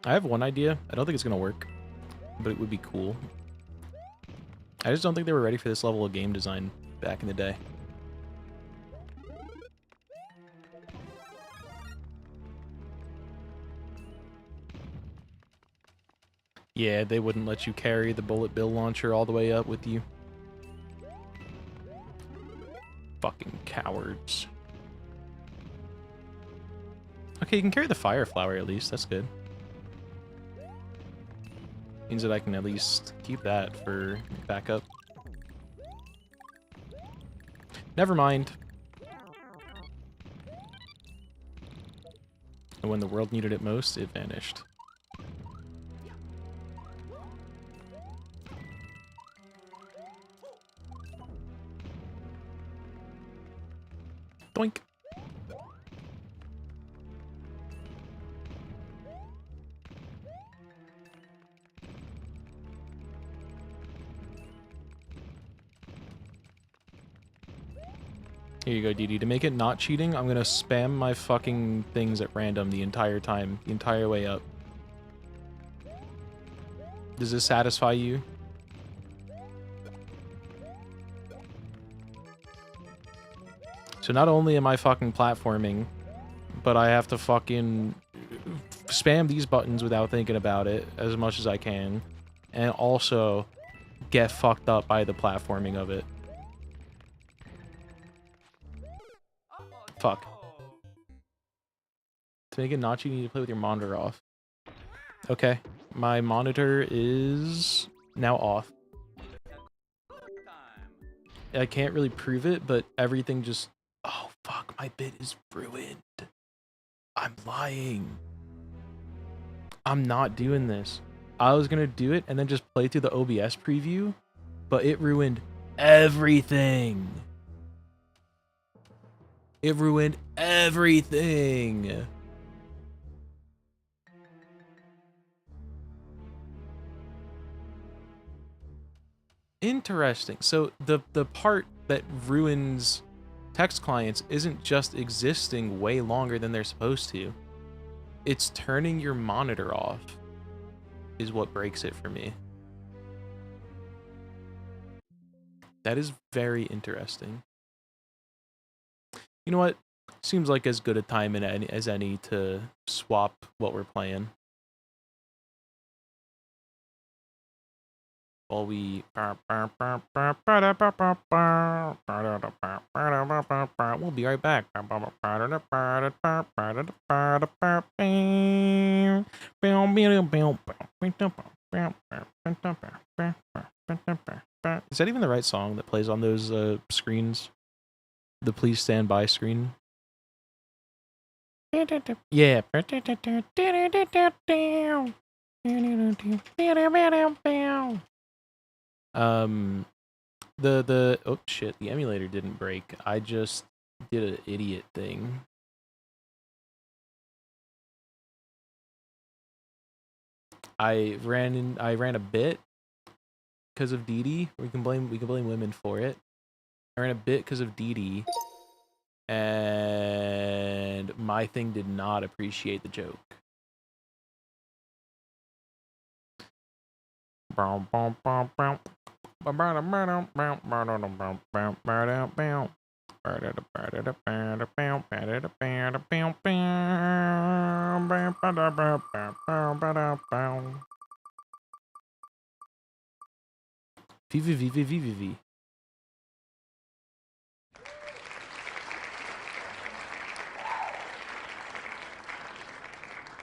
I have one idea. I don't think it's gonna work, but it would be cool. I just don't think they were ready for this level of game design back in the day. Yeah, they wouldn't let you carry the bullet bill launcher all the way up with you. Fucking cowards. Okay, you can carry the fire flower at least. That's good. Means that I can at least keep that for backup. Never mind. And when the world needed it most, it vanished. Doink. Here you go, DD. To make it not cheating, I'm gonna spam my fucking things at random the entire time, the entire way up. Does this satisfy you? So not only am I fucking platforming, but I have to fucking spam these buttons without thinking about it as much as I can, and also get fucked up by the platforming of it. Fuck. To make it not cheating, you need to play with your monitor off. Okay, my monitor is now off. I can't really prove it, but everything just... Oh, fuck, my bit is ruined. I'm lying. I'm not doing this. I was gonna do it and then just play through the OBS preview, but it ruined everything. It ruined everything. Interesting. So the part that ruins text clients isn't just existing way longer than they're supposed to. It's turning your monitor off is what breaks it for me. That is very interesting. You know what? Seems like as good a time as any to swap what we're playing. While we... We'll be right back. Is that even the right song that plays on those screens? The please stand by screen? Yeah. Oh shit, the emulator didn't break. I just did an idiot thing. I ran a bit because of DD. We can blame women for it. I ran a bit because of DD, and my thing did not appreciate the joke. VVVVVV.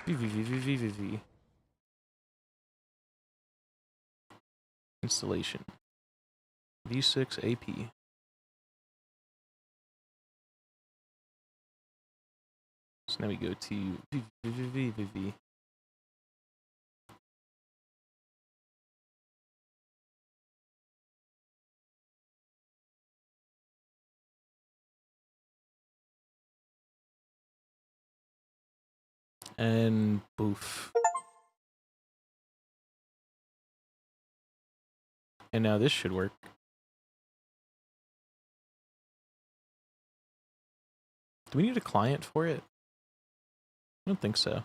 VVVVVV. Installation. V6 AP. So now we go to VVVVV. And boof. And now this should work. Do we need a client for it? I don't think so.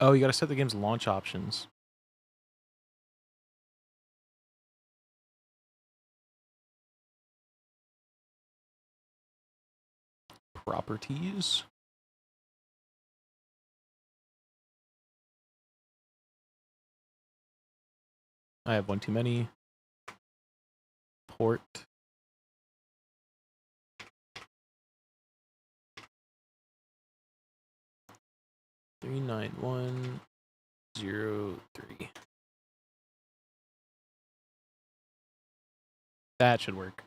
Oh, you gotta set the game's launch options. Properties. I have one too many. Port. Three 9-1-0-3. That should work.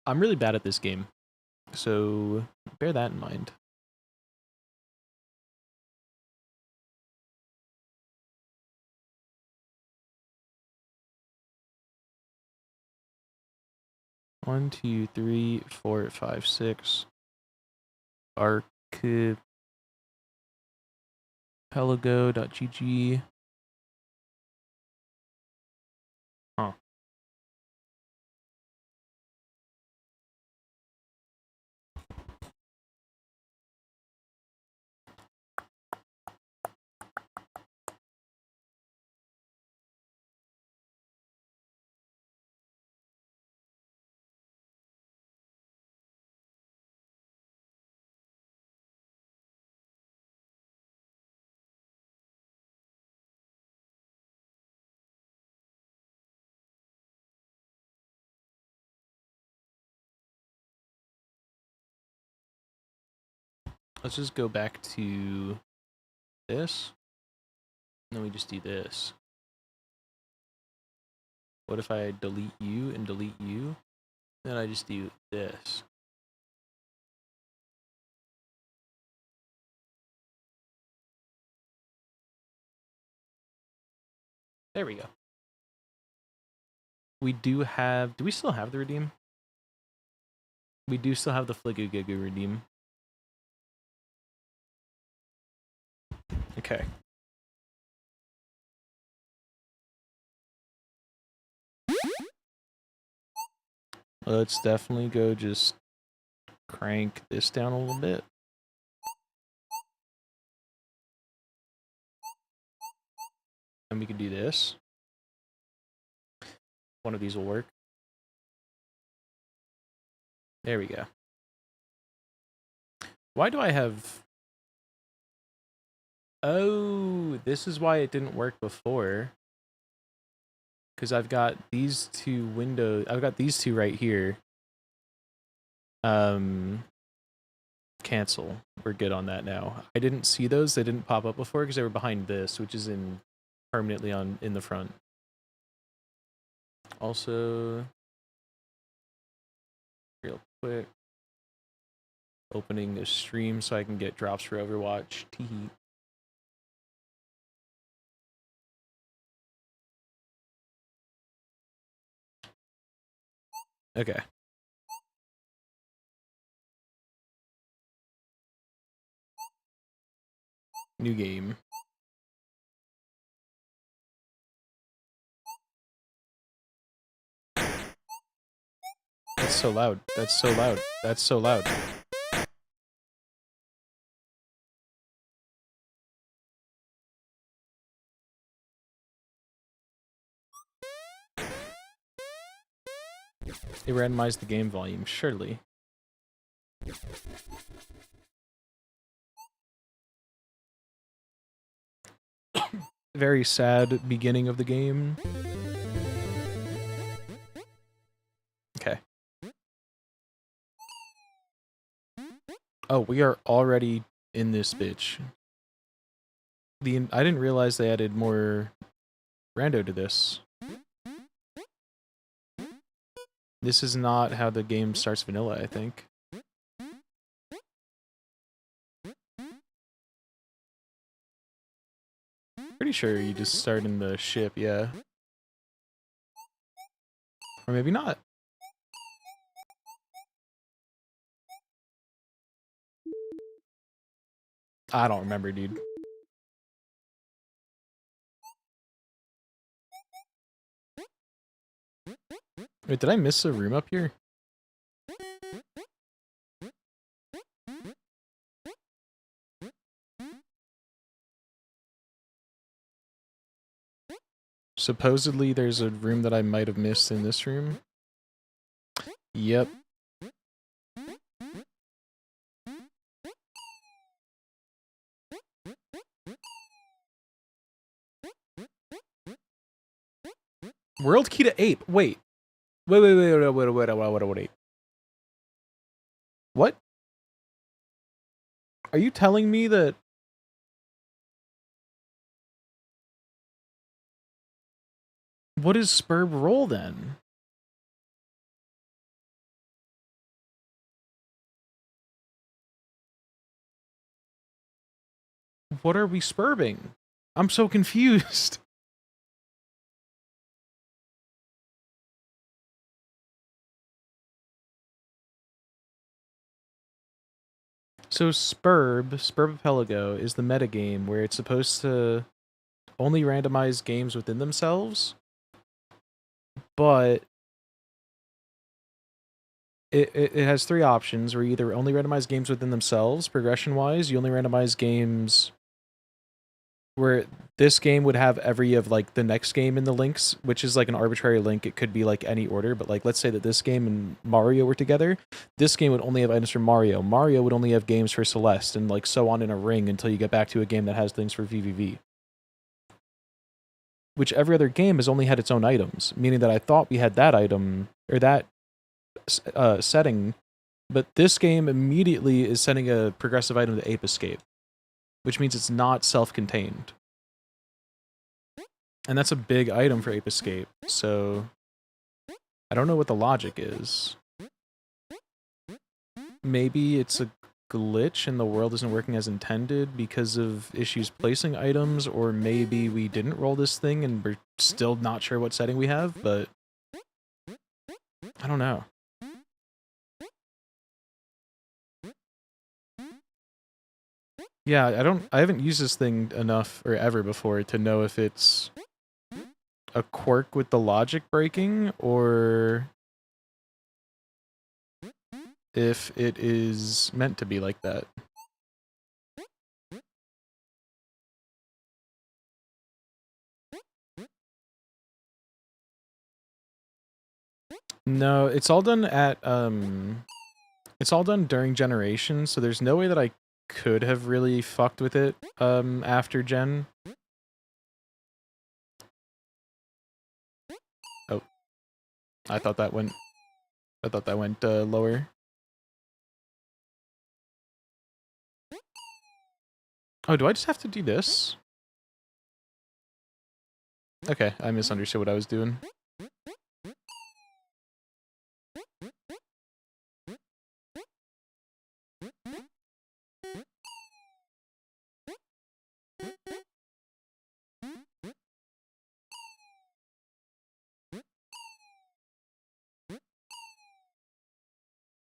I'm really bad at this game, so bear that in mind. One, two, three, 4, 5, 6. Archipelago.gg. Huh. Let's just go back to this. And then we just do this. What if I delete you and delete you? Then I just do this. There we go. We do have... Do we still have the redeem? We do still have the Fligagiga redeem. Okay. Let's definitely go just crank this down a little bit. And we can do this. One of these will work. There we go. Why do I have... Oh, this is why it didn't work before. Because I've got these two windows. I've got these two right here. Cancel. We're good on that now. I didn't see those. They didn't pop up before because they were behind this, which is permanently in the front. Also, real quick, opening the stream so I can get drops for Overwatch. Teehee. Okay. New game. That's so loud. That's so loud. That's so loud. It randomized the game volume, surely. Very sad beginning of the game. Okay. Oh, we are already in this bitch. I didn't realize they added more rando to this. This is not how the game starts vanilla, I think. Pretty sure you just start in the ship, yeah. Or maybe not. I don't remember, dude. Wait, did I miss a room up here? Supposedly there's a room that I might have missed in this room. Yep. World key to ape. Wait. Wait. What? Are you telling me that... What is Spurb roll then? What are we spurbing? I'm so confused. So Spurb Archipelago is the metagame where it's supposed to only randomize games within themselves, but it has three options where you either only randomize games within themselves, progression-wise, you only randomize games where this game would have every of like the next game in the links, which is like an arbitrary link. It could be like any order, but like let's say that this game and Mario were together. This game would only have items for Mario. Mario would only have games for Celeste, and like so on in a ring until you get back to a game that has things for VVV. Which every other game has only had its own items, meaning that I thought we had that item or that setting But this game immediately is sending a progressive item to Ape Escape, which means it's not self-contained. And that's a big item for Ape Escape, so I don't know what the logic is. Maybe it's a glitch and the world isn't working as intended because of issues placing items, or maybe we didn't roll this thing and we're still not sure what setting we have, but I don't know. Yeah, I haven't used this thing enough or ever before to know if it's a quirk with the logic breaking or if it is meant to be like that. No, it's all done at it's all done during generation, so there's no way that I could have really fucked with it after gen. Oh. I thought that went lower. Oh, do I just have to do this? Okay, I misunderstood what I was doing.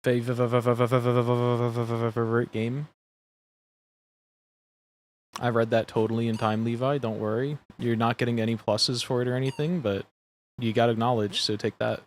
Favorite game. I read that totally in time, Levi. Don't worry. You're not getting any pluses for it or anything, but you got acknowledged, so take that.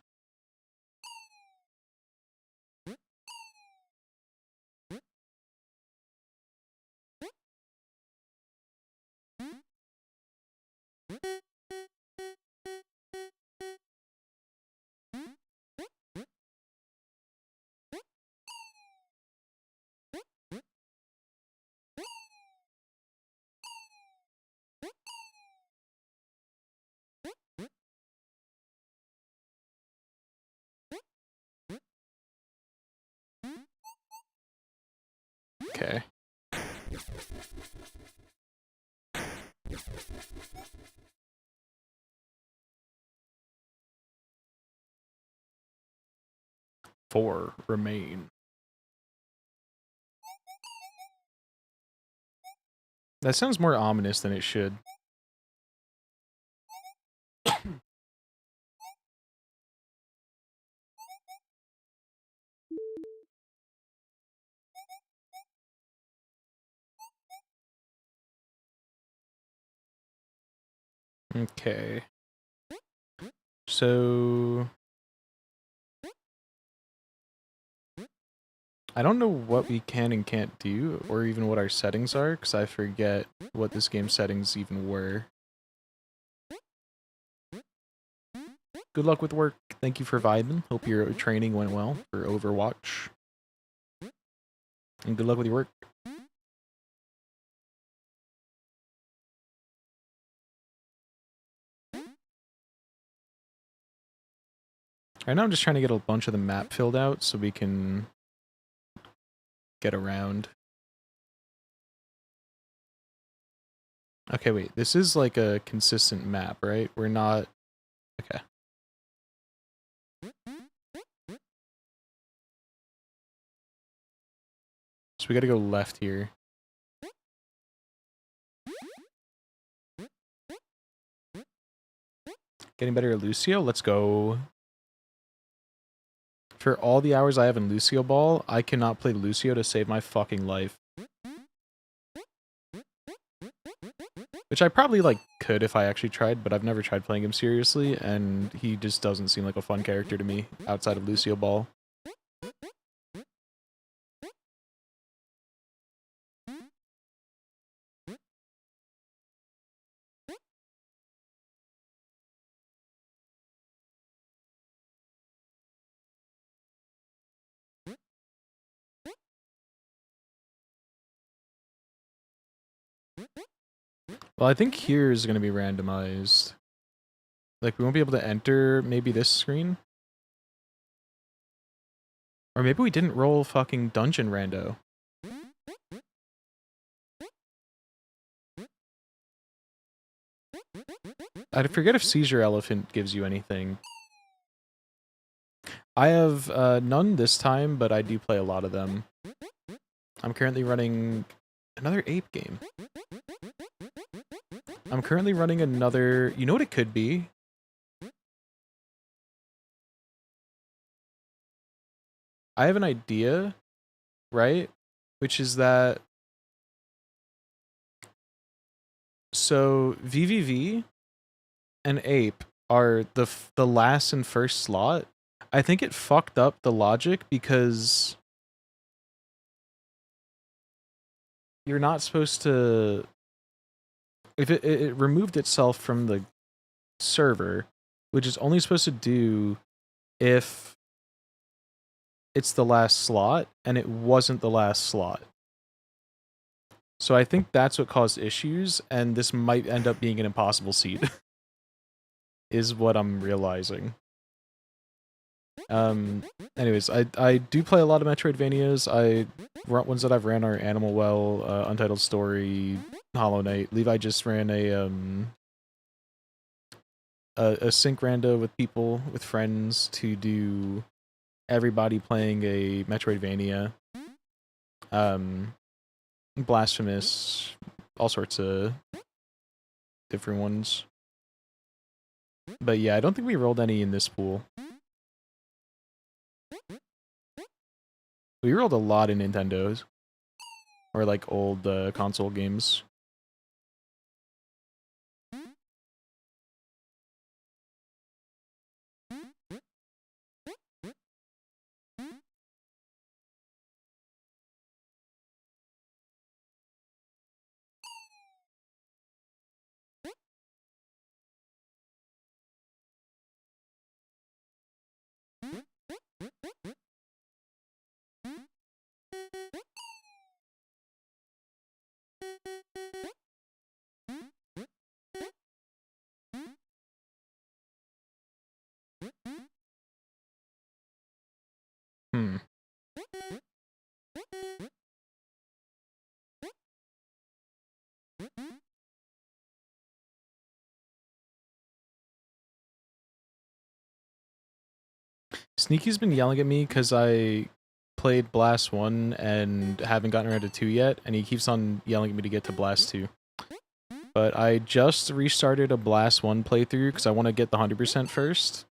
Okay. Four remain. That sounds more ominous than it should. Okay. So I don't know what we can and can't do, or even what our settings are, because I forget what this game's settings even were. Good luck with work. Thank you for vibing. Hope your training went well for Overwatch. And good luck with your work. Right now I'm just trying to get a bunch of the map filled out so we can get around. Okay, wait. This is like a consistent map, right? We're not... Okay. So we gotta go left here. Getting better at Lucio? Let's go. For all the hours I have in Lucio Ball, I cannot play Lucio to save my fucking life. Which I probably, like, could if I actually tried, but I've never tried playing him seriously, and he just doesn't seem like a fun character to me outside of Lucio Ball. Well, I think here is going to be randomized. Like, we won't be able to enter maybe this screen. Or maybe we didn't roll fucking dungeon rando. I forget if Seizure Elephant gives you anything. I have none this time, but I do play a lot of them. I'm currently running another ape game. I'm currently running another... You know what it could be? I have an idea, right? Which is that... So, VVV and ape are the last and first slot. I think it fucked up the logic because you're not supposed to... If it removed itself from the server, which is only supposed to do if it's the last slot, and it wasn't the last slot. So I think that's what caused issues, and this might end up being an impossible seed. Is what I'm realizing. Anyways, I do play a lot of Metroidvanias. Ones that I've ran are Animal Well, Untitled Story, Hollow Knight. Levi just ran a sync rando with people, with friends, to do everybody playing a Metroidvania. Blasphemous, all sorts of different ones. But yeah, I don't think we rolled any in this pool. We rolled a lot in Nintendo's. Or like old console games. Hmm. Sneaky's been yelling at me because I played Blast 1 and haven't gotten around to 2 yet, and he keeps on yelling at me to get to Blast 2. But I just restarted a Blast 1 playthrough because I want to get the 100% first.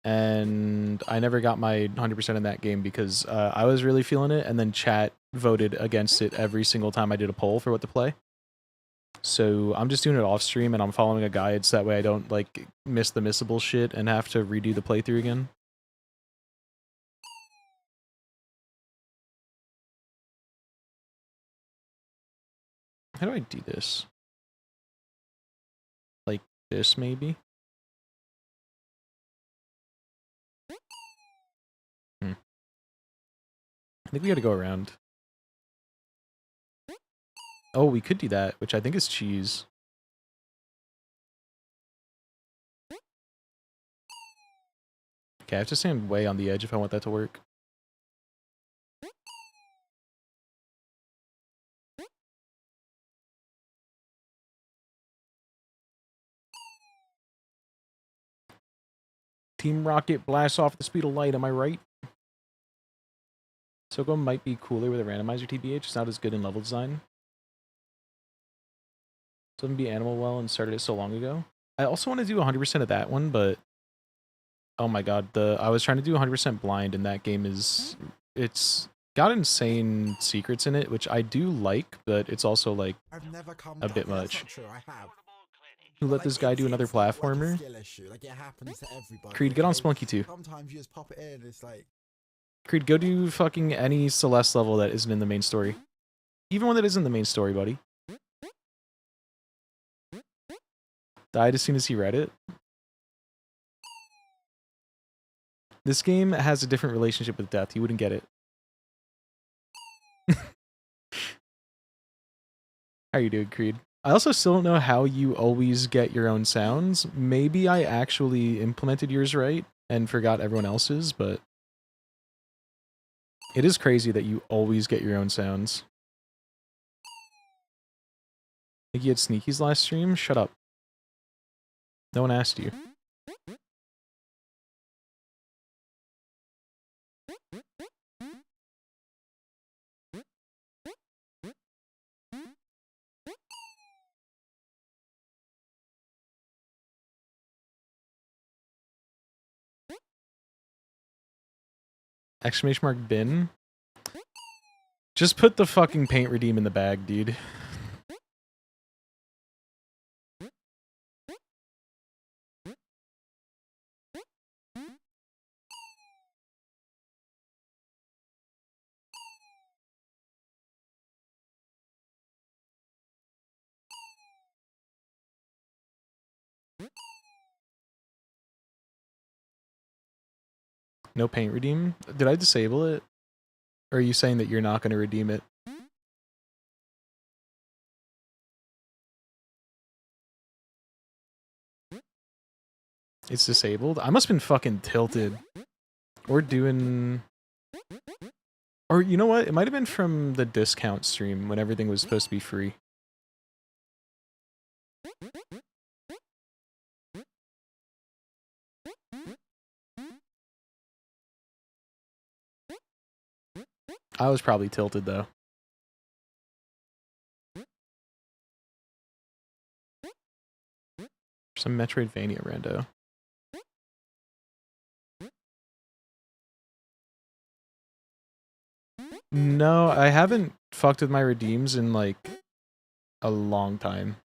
And I never got my 100% in that game because I was really feeling it, and then chat voted against it every single time I did a poll for what to play. So I'm just doing it off stream, and I'm following a guide so that way I don't like miss the missable shit and have to redo the playthrough again. How do I do this? Like this, maybe? I think we gotta go around. Oh, we could do that, which I think is cheese. Okay, I have to stand way on the edge if I want that to work. Team Rocket blasts off the speed of light, am I right? Soko might be cooler with a randomizer TBH, it's not as good in level design. So be Animal Well and started it so long ago. I also want to do 100% of that one, but oh my god, I was trying to do 100% blind, and that game it's got insane secrets in it, which I do like, but it's also like a bit much. Who let this guy do another platformer? Creed, get on Splunky 2. Sometimes you just pop it in, it's like... Creed, go do fucking any Celeste level that isn't in the main story. Even one that isn't the main story, buddy. Died as soon as he read it. This game has a different relationship with death. You wouldn't get it. How you doing, Creed? I also still don't know how you always get your own sounds. Maybe I actually implemented yours right and forgot everyone else's, but It is crazy that you always get your own sounds. Think you had sneakies last stream? Shut up. No one asked you. Exclamation mark bin? Just put the fucking paint redeem in the bag, dude. No paint redeem? Did I disable it? Or are you saying that you're not going to redeem it? It's disabled? I must have been fucking tilted. Or doing... Or you know what? It might have been from the discount stream when everything was supposed to be free. I was probably tilted though. Some Metroidvania rando. No, I haven't fucked with my redeems in like a long time.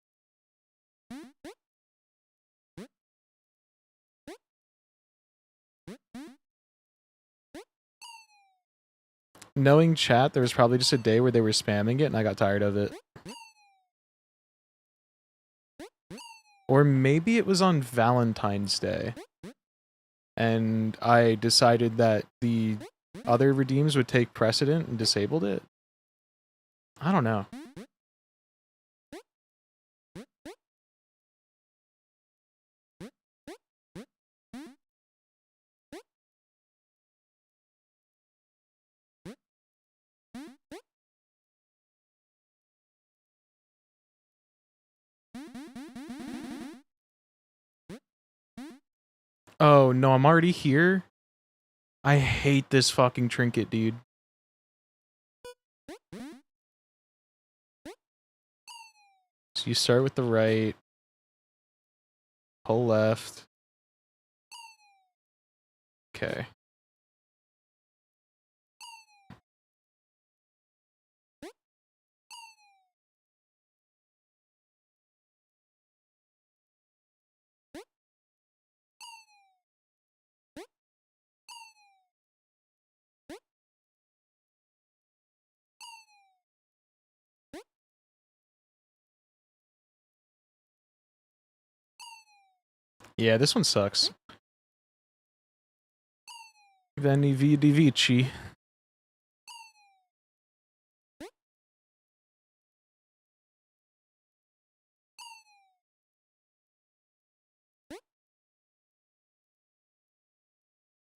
Knowing chat, there was probably just a day where they were spamming it and I got tired of it. Or maybe it was on Valentine's Day. And I decided that the other redeems would take precedent and disabled it. I don't know. Oh, no, I'm already here? I hate this fucking trinket, dude. So you start with the right. Pull left. Okay. Yeah, this one sucks. Veni vidi vici.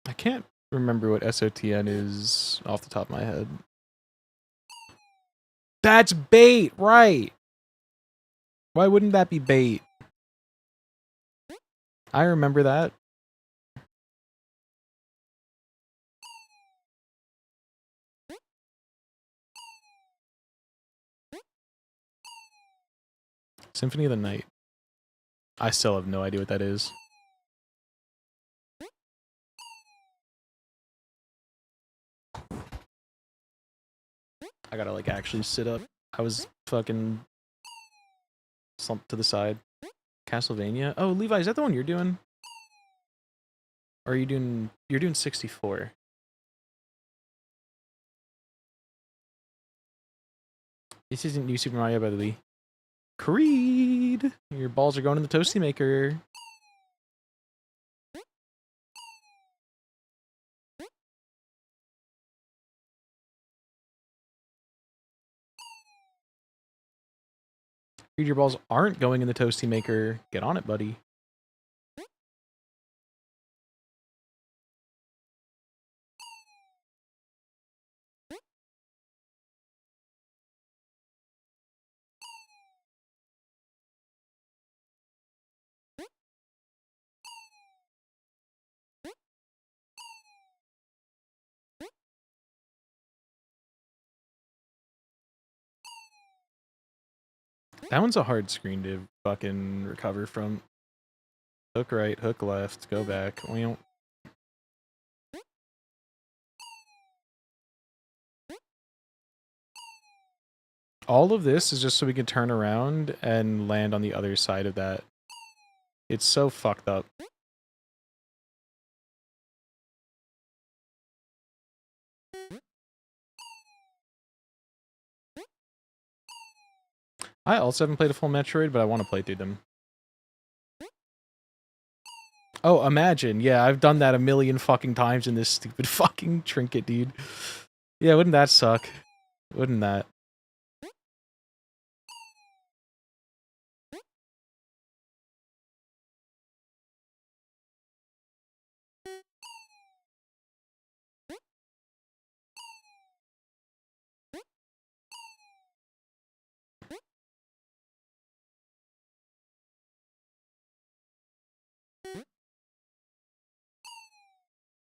I can't remember what SOTN is off the top of my head. That's bait, right? Why wouldn't that be bait? I remember that. Symphony of the Night. I still have no idea what that is. I gotta like actually sit up. I was fucking slumped to the side. Castlevania? Oh, Levi, is that the one you're doing? Or are you doing... You're doing 64. This isn't New Super Mario, by the way. Creed! Your balls are going in the toasty maker. Creed, your balls aren't going in the toasty maker. Get on it, buddy. That one's a hard screen to fucking recover from. Hook right, hook left, go back. Well, all of this is just so we can turn around and land on the other side of that. It's so fucked up. I also haven't played a full Metroid, but I want to play through them. Oh, imagine. Yeah, I've done that a million fucking times in this stupid fucking trinket, dude. Yeah, wouldn't that suck? Wouldn't that?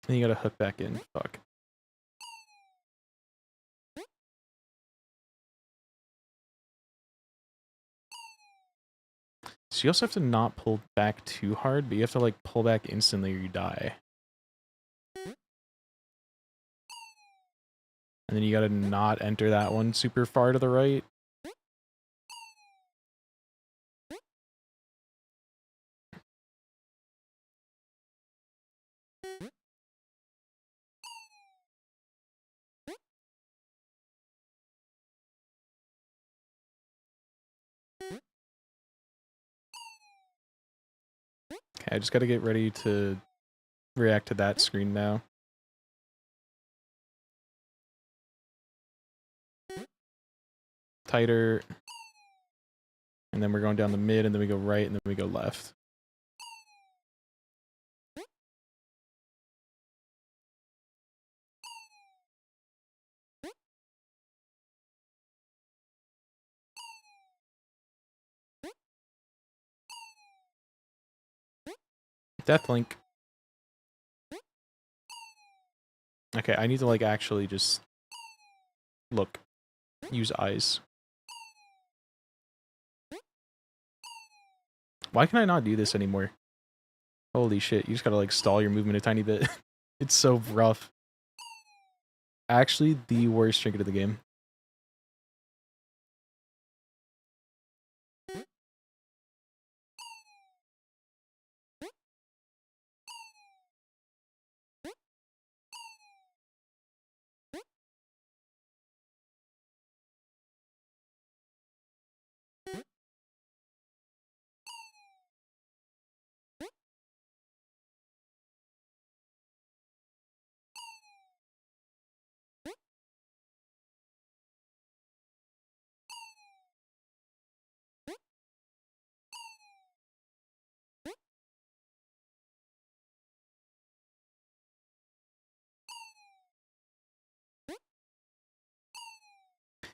And you gotta hook back in. Fuck. So you also have to not pull back too hard, but you have to like pull back instantly or you die. And then you gotta not enter that one super far to the right. Okay, I just gotta get ready to react to that screen now. Tighter. And then we're going down the mid, and then we go right, and then we go left. Deathlink. Okay, I need to like actually just look. Use eyes. Why can I not do this anymore? Holy shit, you just gotta like stall your movement a tiny bit. It's so rough. Actually, the worst trinket of the game.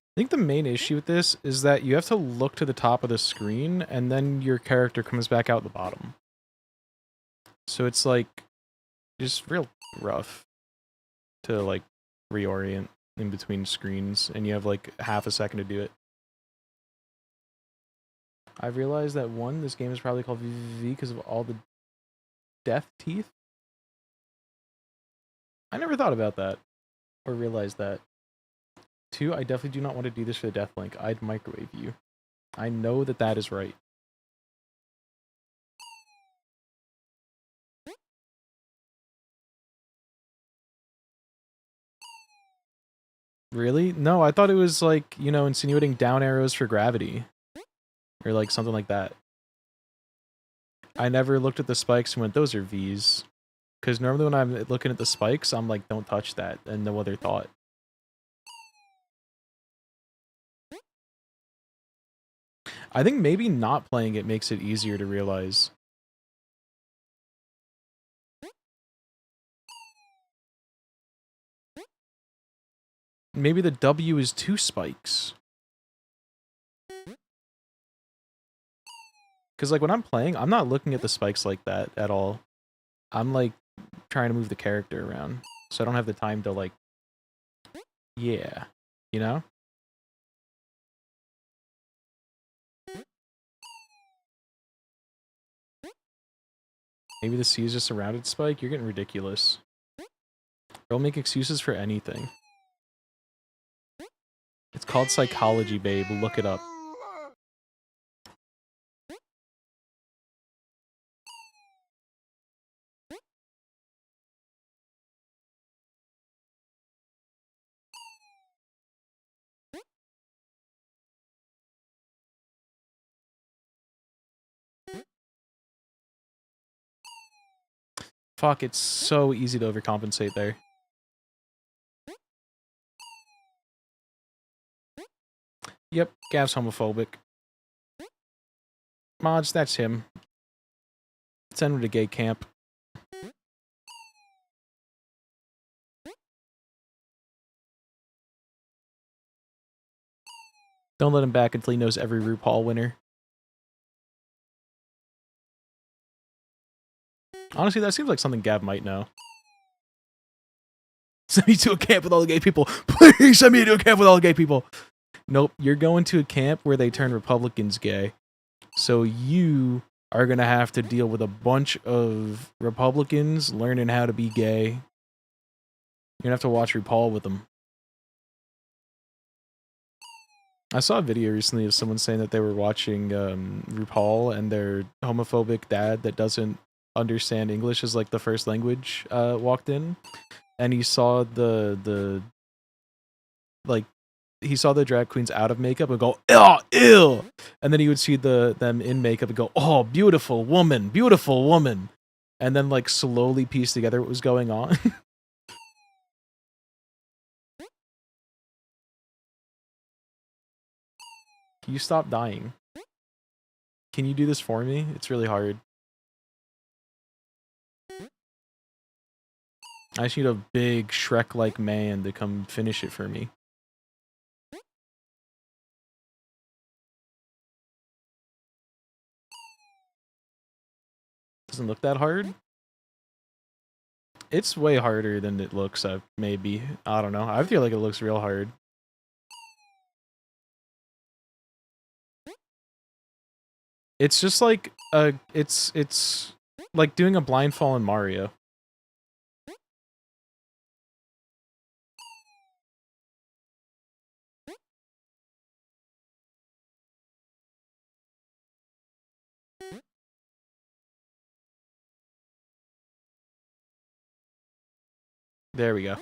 I think the main issue with this is that you have to look to the top of the screen and then your character comes back out the bottom. So it's like just real rough to like reorient in between screens, and you have like half a second to do it. I've realized that one, this game is probably called VVV because of all the death teeth. I never thought about that or realized that. Two, I definitely do not want to do this for the Deathlink. I'd microwave you. I know that that is right. Really? No, I thought it was like, you know, insinuating down arrows for gravity. Or like something like that. I never looked at the spikes and went, those are V's. Because normally when I'm looking at the spikes, I'm like, don't touch that, and no other thought. I think maybe not playing it makes it easier to realize. Maybe the W is 2 spikes. Because like when I'm playing, I'm not looking at the spikes like that at all. I'm like trying to move the character around. So I don't have the time to like, yeah, you know? Maybe the C is just a rounded spike? You're getting ridiculous. Don't make excuses for anything. It's called psychology, babe. Look it up. Fuck, it's so easy to overcompensate there. Yep, Gav's homophobic. Mods, that's him. Send him to gay camp. Don't let him back until he knows every RuPaul winner. Honestly, that seems like something Gav might know. Send me to a camp with all the gay people. Please send me to a camp with all the gay people. Nope, you're going to a camp where they turn Republicans gay. So you are going to have to deal with a bunch of Republicans learning how to be gay. You're going to have to watch RuPaul with them. I saw a video recently of someone saying that they were watching RuPaul and their homophobic dad that doesn't understand English as like the first language walked in, and he saw the drag queens out of makeup and go, "Ew, ew," and then he would see them in makeup and go, "Oh, beautiful woman," and then like slowly piece together what was going on. Can you stop dying? Can you do this for me? It's really hard. I just need a big Shrek-like man to come finish it for me. Doesn't look that hard? It's way harder than it looks, maybe. I don't know. I feel like it looks real hard. It's just like it's like doing a blindfall in Mario. There we go.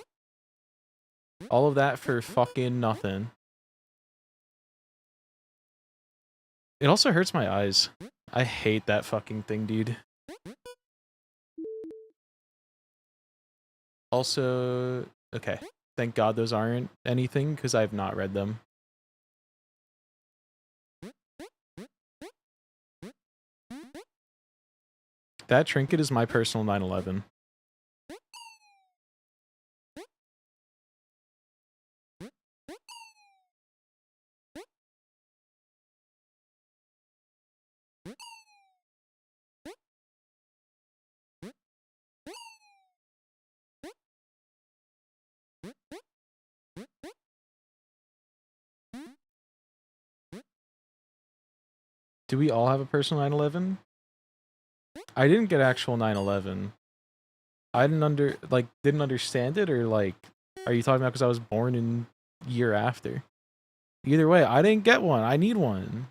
All of that for fucking nothing. It also hurts my eyes. I hate that fucking thing, dude. Also, okay. Thank God those aren't anything, because I have not read them. That trinket is my personal 9/11. Do we all have a personal 9/11? I didn't get actual 9/11. I didn't understand it, or like, are you talking about because I was born in year after? Either way, I didn't get one. I need one.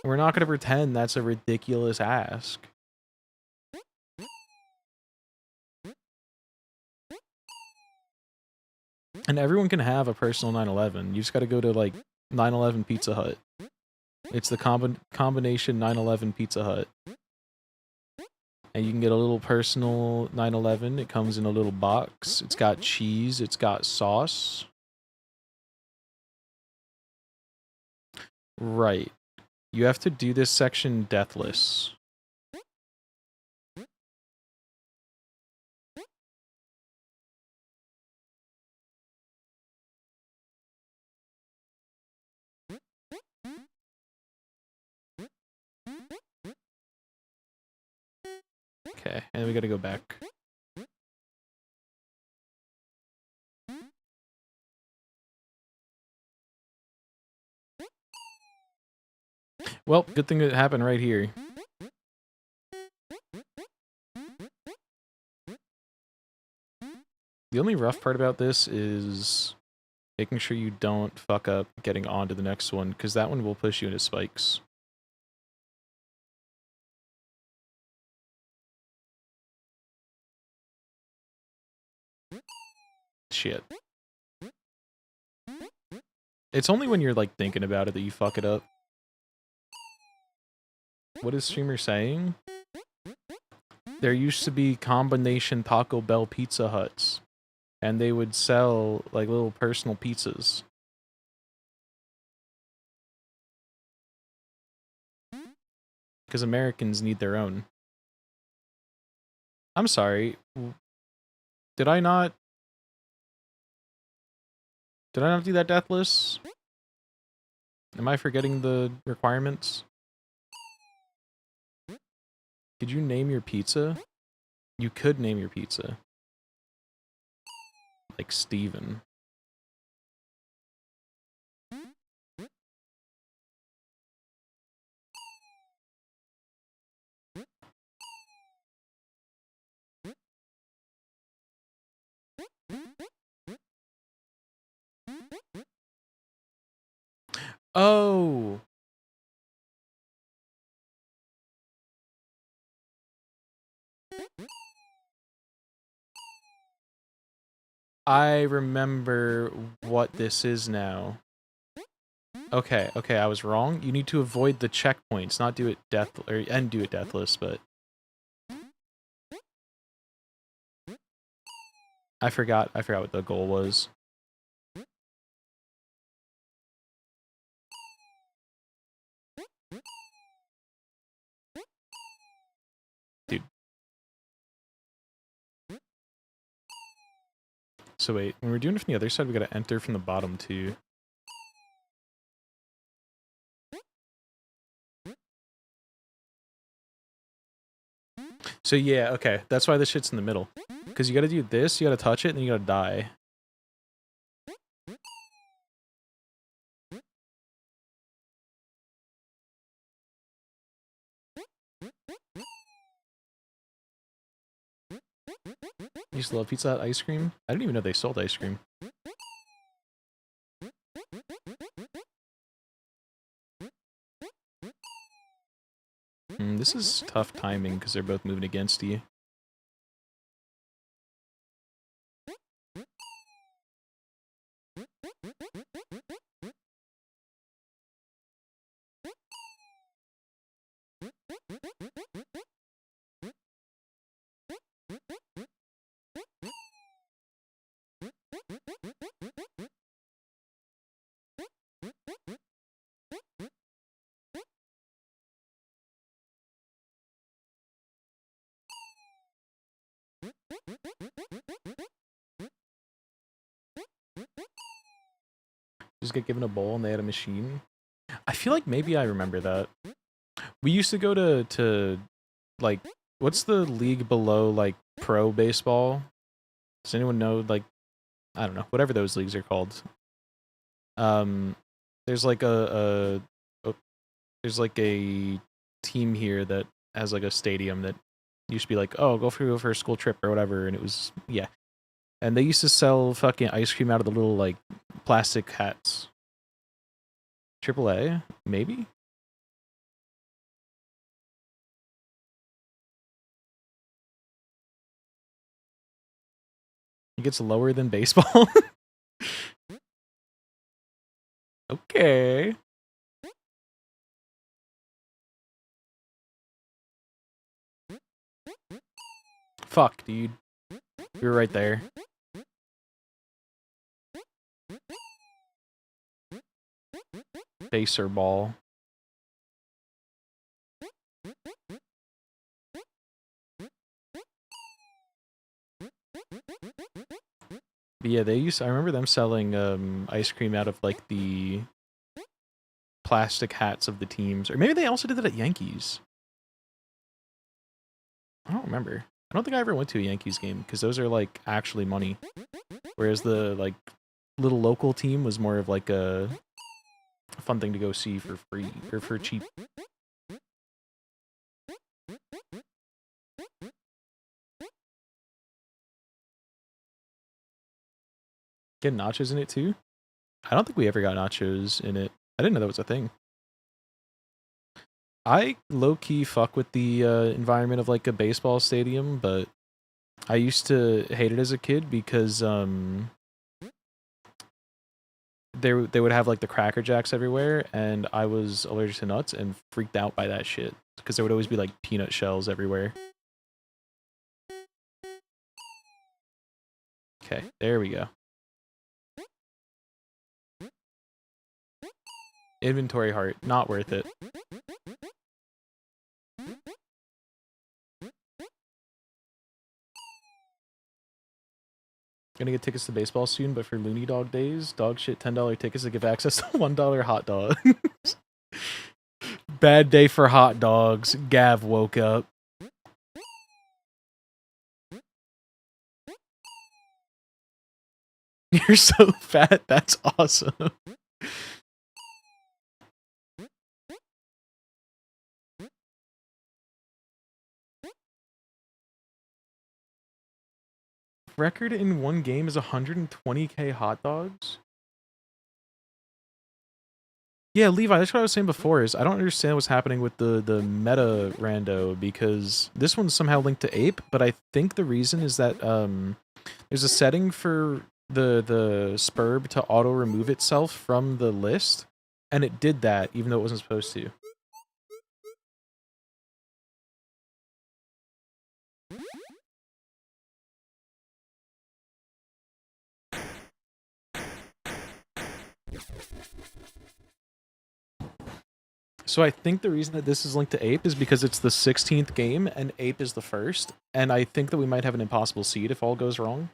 We're not gonna pretend that's a ridiculous ask. And everyone can have a personal 9/11. You just gotta go to like 9/11 Pizza Hut. It's the combination 9/11 Pizza Hut. And you can get a little personal 9/11. It comes in a little box. It's got cheese. It's got sauce. Right. You have to do this section deathless. Okay, and then we gotta go back. Well, good thing it happened right here. The only rough part about this is making sure you don't fuck up getting on to the next one, because that one will push you into spikes. Shit. It's only when you're like thinking about it that you fuck it up. What is streamer saying? There used to be combination Taco Bell Pizza Huts, and they would sell like little personal pizzas. Because Americans need their own. I'm sorry. Did I not do that deathless? Am I forgetting the requirements? Could you name your pizza? You could name your pizza. Like Steven. Oh! I remember what this is now. Okay, I was wrong. You need to avoid the checkpoints, not do it and do it deathless, but I forgot what the goal was. Dude. So wait, when we're doing it from the other side, we gotta enter from the bottom too. So yeah, okay, that's why this shit's in the middle. Because you gotta do this, you gotta touch it, and then you gotta die. You used to love Pizza Hut ice cream? I didn't even know they sold ice cream. This is tough timing because they're both moving against you. Just get given a bowl and they had a machine. I feel like maybe I remember that. We used to go to like, what's the league below like pro baseball? Does anyone know, like, I don't know, whatever those leagues are called. There's like there's like a team here that has like a stadium that used to be like, oh, go for a school trip or whatever, and it was, yeah. And they used to sell fucking ice cream out of the little like plastic hats. AAA, maybe? It gets lower than baseball? Okay. Fuck, dude. We were right there. Base or ball. But yeah, I remember them selling ice cream out of like the plastic hats of the teams. Or maybe they also did that at Yankees. I don't remember. I don't think I ever went to a Yankees game because those are like actually money. Whereas the like little local team was more of like a fun thing to go see for free or for cheap. Get nachos in it too? I don't think we ever got nachos in it. I didn't know that was a thing. I low-key fuck with the environment of like a baseball stadium, but I used to hate it as a kid because they would have like the Cracker Jacks everywhere, and I was allergic to nuts and freaked out by that shit because there would always be like peanut shells everywhere. Okay, there we go. Inventory heart, not worth it. Gonna get tickets to baseball soon, but for Looney Dog days, dog shit $10 tickets to give access to $1 hot dogs. Bad day for hot dogs. Gav woke up. You're so fat, that's awesome. Record in one game is 120k hot dogs? Yeah, Levi, that's what I was saying before, is I don't understand what's happening with the meta rando, because this one's somehow linked to Ape, but I think the reason is that there's a setting for the spurb to auto remove itself from the list, and it did that even though it wasn't supposed to. So I think the reason that this is linked to Ape is because it's the 16th game and Ape is the first, and I think that we might have an impossible seed if all goes wrong.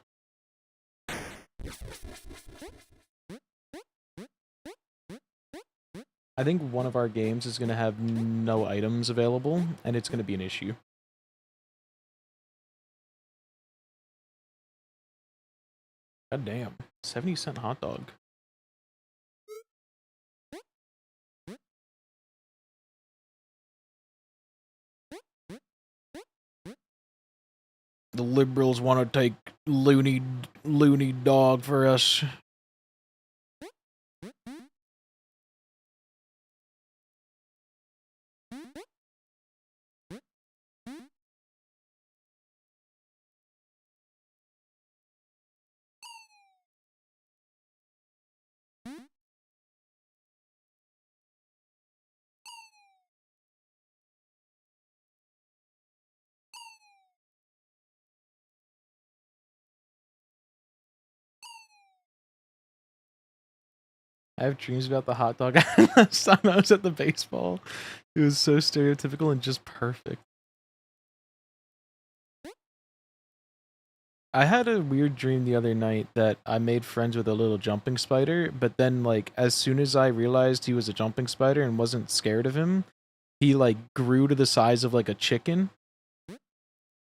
I think one of our games is going to have no items available, and it's going to be an issue. God damn, 70-cent hot dog. The liberals want to take loony dog for us. I have dreams about the hot dog last time I was at the baseball. It was so stereotypical and just perfect. I had a weird dream the other night that I made friends with a little jumping spider, but then, like, as soon as I realized he was a jumping spider and wasn't scared of him, he, like, grew to the size of, like, a chicken.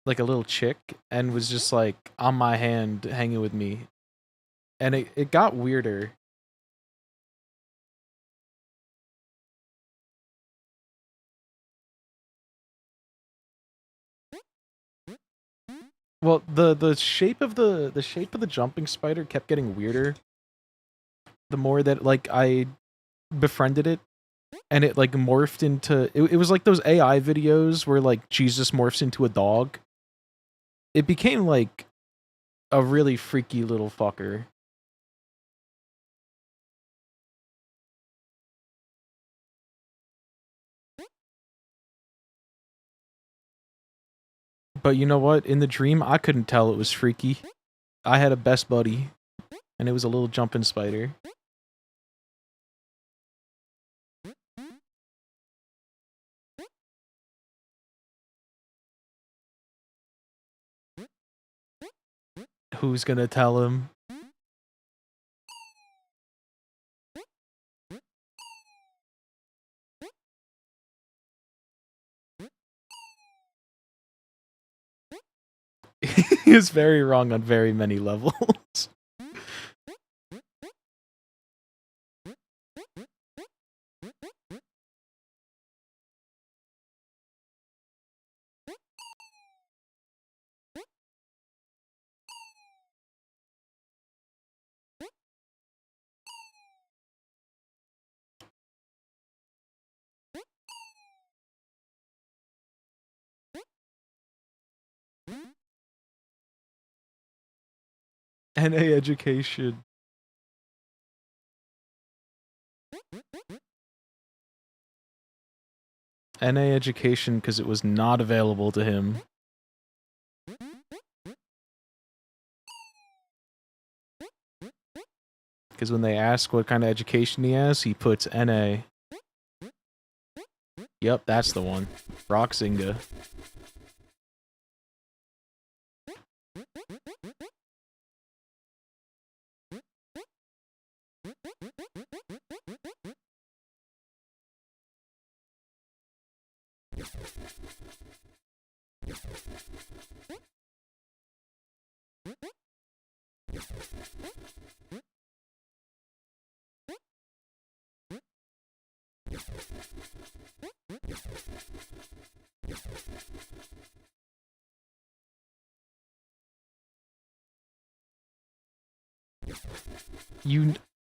Like a little chick, and was just, like, on my hand hanging with me. And it got weirder. Well, the shape of the jumping spider kept getting weirder. The more that like I befriended it, and it like morphed into it was like those AI videos where like Jesus morphs into a dog. It became like a really freaky little fucker. But you know what? In the dream, I couldn't tell it was freaky. I had a best buddy, and it was a little jumping spider. Who's gonna tell him? He is very wrong on very many levels. NA education. NA education because it was not available to him. Because when they ask what kind of education he has, he puts NA. Yep, that's the one. Roxinga.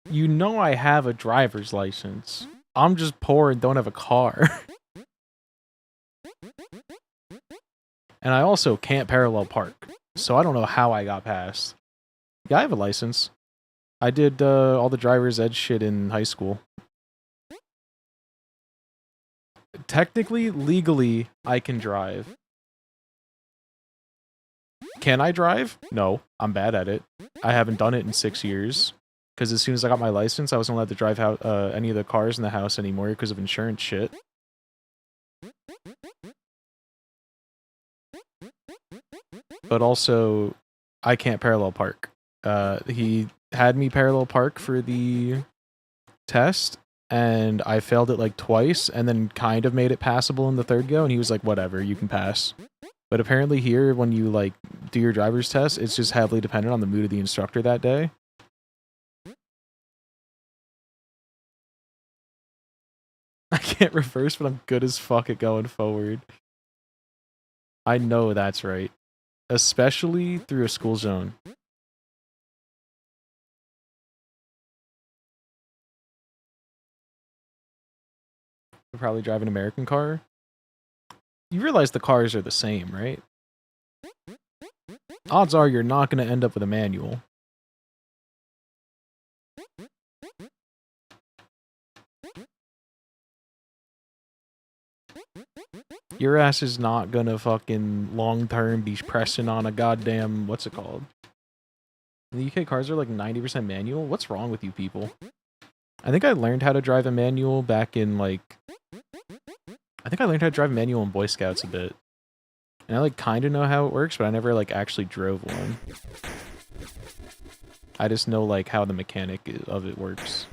You know I have a driver's license. I'm just poor and don't have a car. And I also can't parallel park. So I don't know how I got past. Yeah, I have a license. I did all the driver's ed shit in high school. Technically, legally, I can drive. Can I drive? No, I'm bad at it. I haven't done it in 6 years. Because as soon as I got my license, I wasn't allowed to drive any of the cars in the house anymore because of insurance shit. But also, I can't parallel park. He had me parallel park for the test, and I failed it like twice, and then kind of made it passable in the third go, and he was like, whatever, you can pass. But apparently here, when you like do your driver's test, it's just heavily dependent on the mood of the instructor that day. I can't reverse, but I'm good as fuck at going forward. I know that's right. Especially through a school zone. I'll probably drive an American car. You realize the cars are the same, right? Odds are you're not going to end up with a manual. Your ass is not gonna fucking long-term be pressing on a goddamn, what's it called? In the UK, cars are like 90% manual? What's wrong with you people? I think I learned how to drive a manual back in like... I think I learned how to drive a manual in Boy Scouts a bit. And I like kind of know how it works, but I never like actually drove one. I just know like how the mechanic of it works.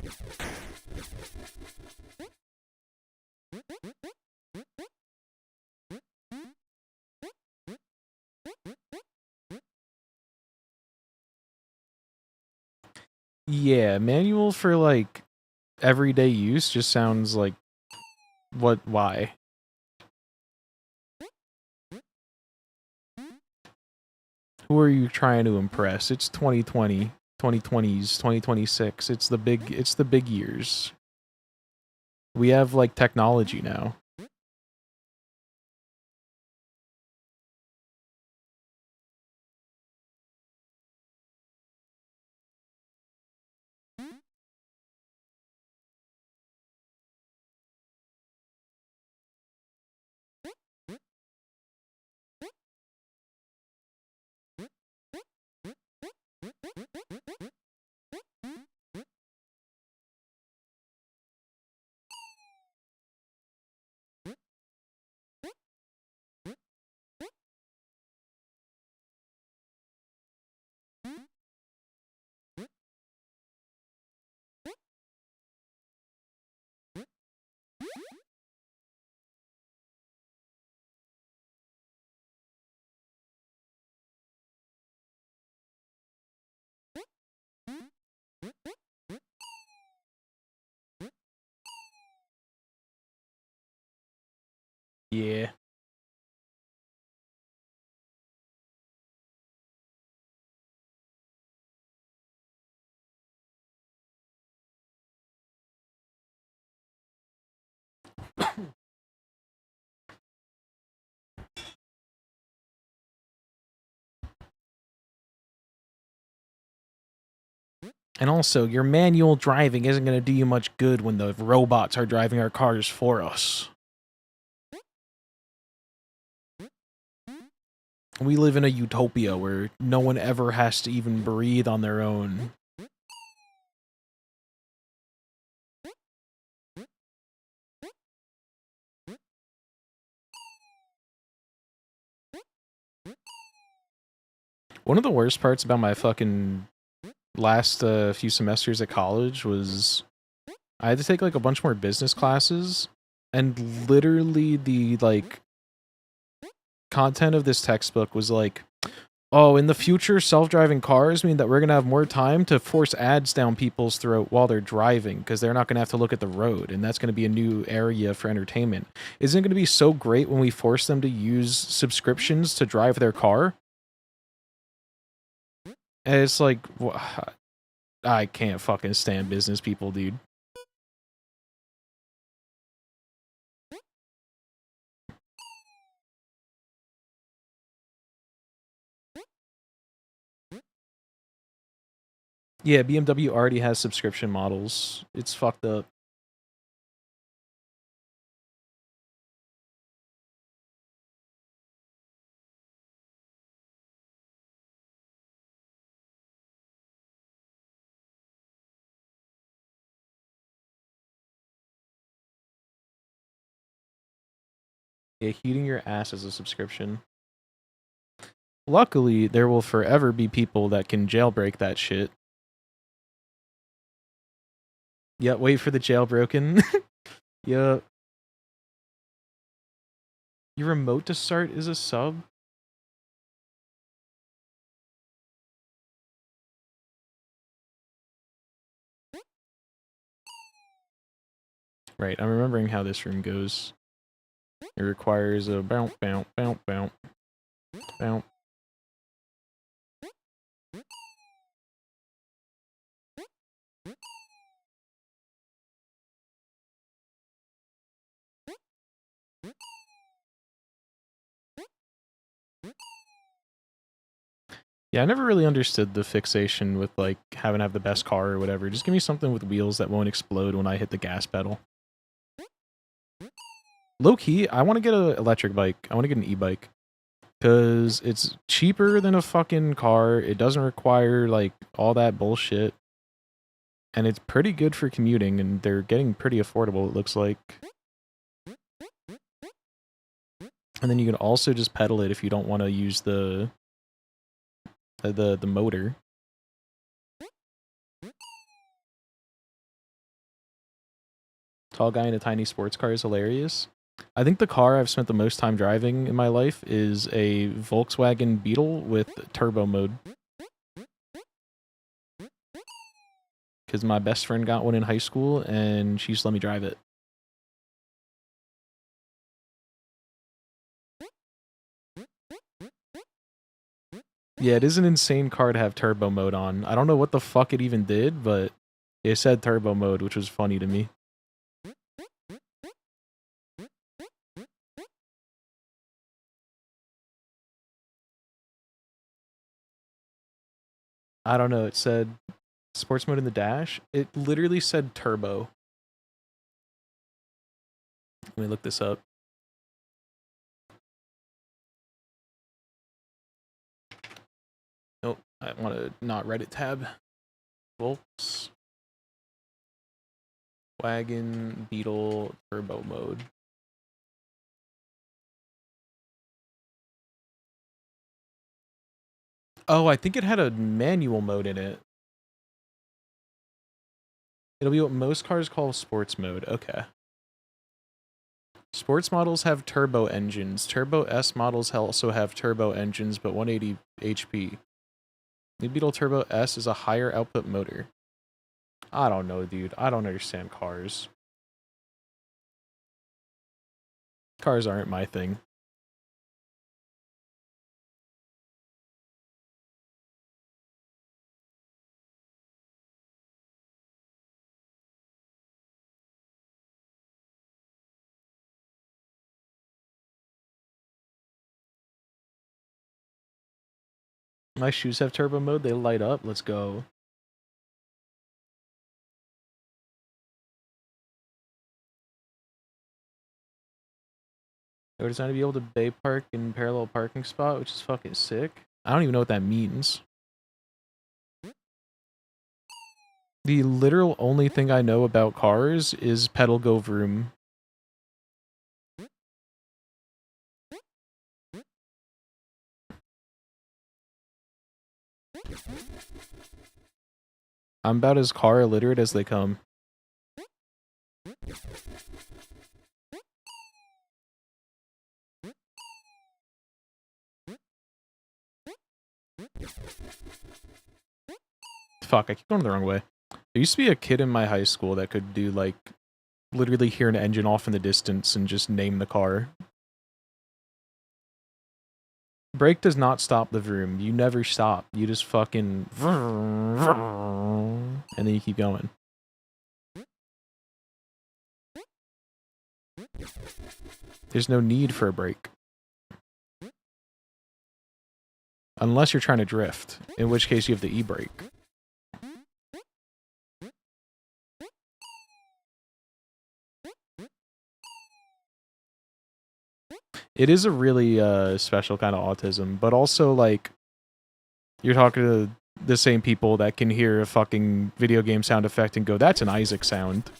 Yeah, manual for like everyday use just sounds like why? Who are you trying to impress? It's 2020, 2020s, 2026. It's the big years. We have like technology now. And also, your manual driving isn't going to do you much good when the robots are driving our cars for us. We live in a utopia where no one ever has to even breathe on their own. One of the worst parts about my fucking last few semesters at college was I had to take like a bunch more business classes, and literally the like content of this textbook was like, oh, in the future, self-driving cars mean that we're gonna have more time to force ads down people's throat while they're driving because they're not gonna have to look at the road, and that's gonna be a new area for entertainment. Isn't it gonna be so great when we force them to use subscriptions to drive their car? And it's like, I can't fucking stand business people, dude. Yeah, BMW already has subscription models. It's fucked up. Yeah, heating your ass is a subscription. Luckily, there will forever be people that can jailbreak that shit. Yeah, wait for the jailbroken. Yup. Your remote to start is a sub? Right, I'm remembering how this room goes. It requires a bounce, bounce, bounce, bounce, bounce. Yeah, I never really understood the fixation with like having to have the best car or whatever. Just give me something with wheels that won't explode when I hit the gas pedal. Low key, I want to get an electric bike. I want to get an e-bike. Because it's cheaper than a fucking car. It doesn't require like all that bullshit. And it's pretty good for commuting, and they're getting pretty affordable, it looks like. And then you can also just pedal it if you don't want to use the motor. Tall guy in a tiny sports car is hilarious. I think the car I've spent the most time driving in my life is a Volkswagen Beetle with turbo mode. Because my best friend got one in high school, and she just let me drive it. Yeah, it is an insane car to have turbo mode on. I don't know what the fuck it even did, but it said turbo mode, which was funny to me. I don't know, it said sports mode in the dash. It literally said turbo. Let me look this up. Nope, I want to not Reddit tab. Volkswagen Beetle turbo mode. Oh, I think it had a manual mode in it. It'll be what most cars call sports mode. Okay. Sports models have turbo engines. Turbo S models also have turbo engines, but 180 HP. New Beetle Turbo S is a higher output motor. I don't know, dude. I don't understand cars. Cars aren't my thing. My shoes have turbo mode. They light up. Let's go. They were designed to be able to bay park in parallel parking spot, which is fucking sick. I don't even know what that means. The literal only thing I know about cars is pedal go vroom. I'm about as car illiterate as they come. Fuck, I keep going the wrong way. There used to be a kid in my high school that could do, like, literally hear an engine off in the distance and just name the car. Brake does not stop the vroom. You never stop. You just fucking... and then you keep going. There's no need for a brake. Unless you're trying to drift, in which case you have the e-brake. It is a really special kind of autism, but also, like, you're talking to the same people that can hear a fucking video game sound effect and go, that's an Isaac sound.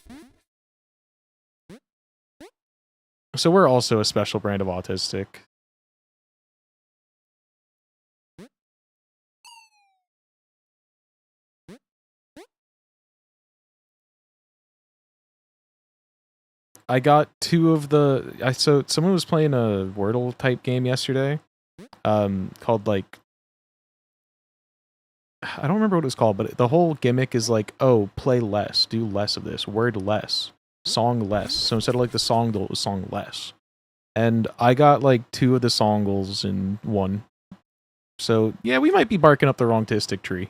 So we're also a special brand of autistic. I got two of the... So someone was playing a Wordle type game yesterday, called, like... I don't remember what it was called, but the whole gimmick is like, oh, play less, do less of this, word less, song less. So instead of like the songle, it was song less. And I got like two of the songles in one. So yeah, we might be barking up the wrong tistic tree.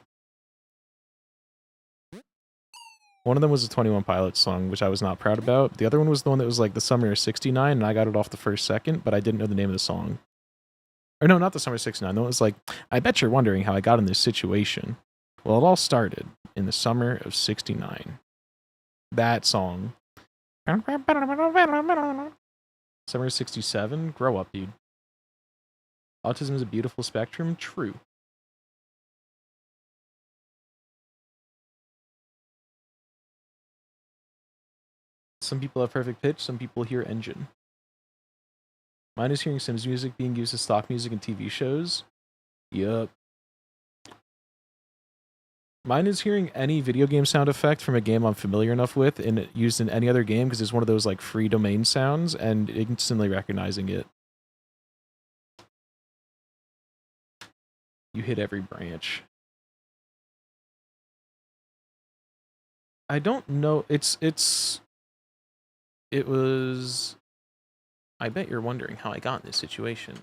One of them was a 21 Pilots song, which I was not proud about. The other one was the one that was like the Summer of 69, and I got it off the first second, but I didn't know the name of the song. Or no, not the Summer of 69. The one was like, I bet you're wondering how I got in this situation. Well, it all started in the Summer of 69. That song. Summer of 67? Grow up, dude. Autism is a beautiful spectrum? True. Some people have perfect pitch, some people hear engine. Mine is hearing Sims music being used as stock music in TV shows. Yup. Mine is hearing any video game sound effect from a game I'm familiar enough with and used in any other game because it's one of those like free domain sounds and instantly recognizing it. You hit every branch. I don't know. It was... I bet you're wondering how I got in this situation.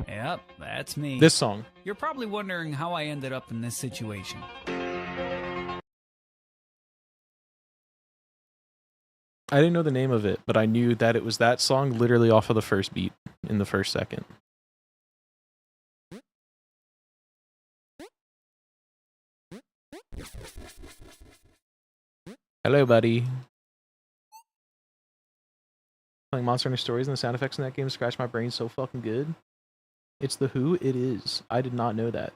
Yep, that's me. This song. You're probably wondering how I ended up in this situation. I didn't know the name of it, but I knew that it was that song literally off of the first beat in the first second. Hello, buddy. Playing Monster Hunter Stories and the sound effects in that game scratch my brain so fucking good. It's the Who? It is. I did not know that.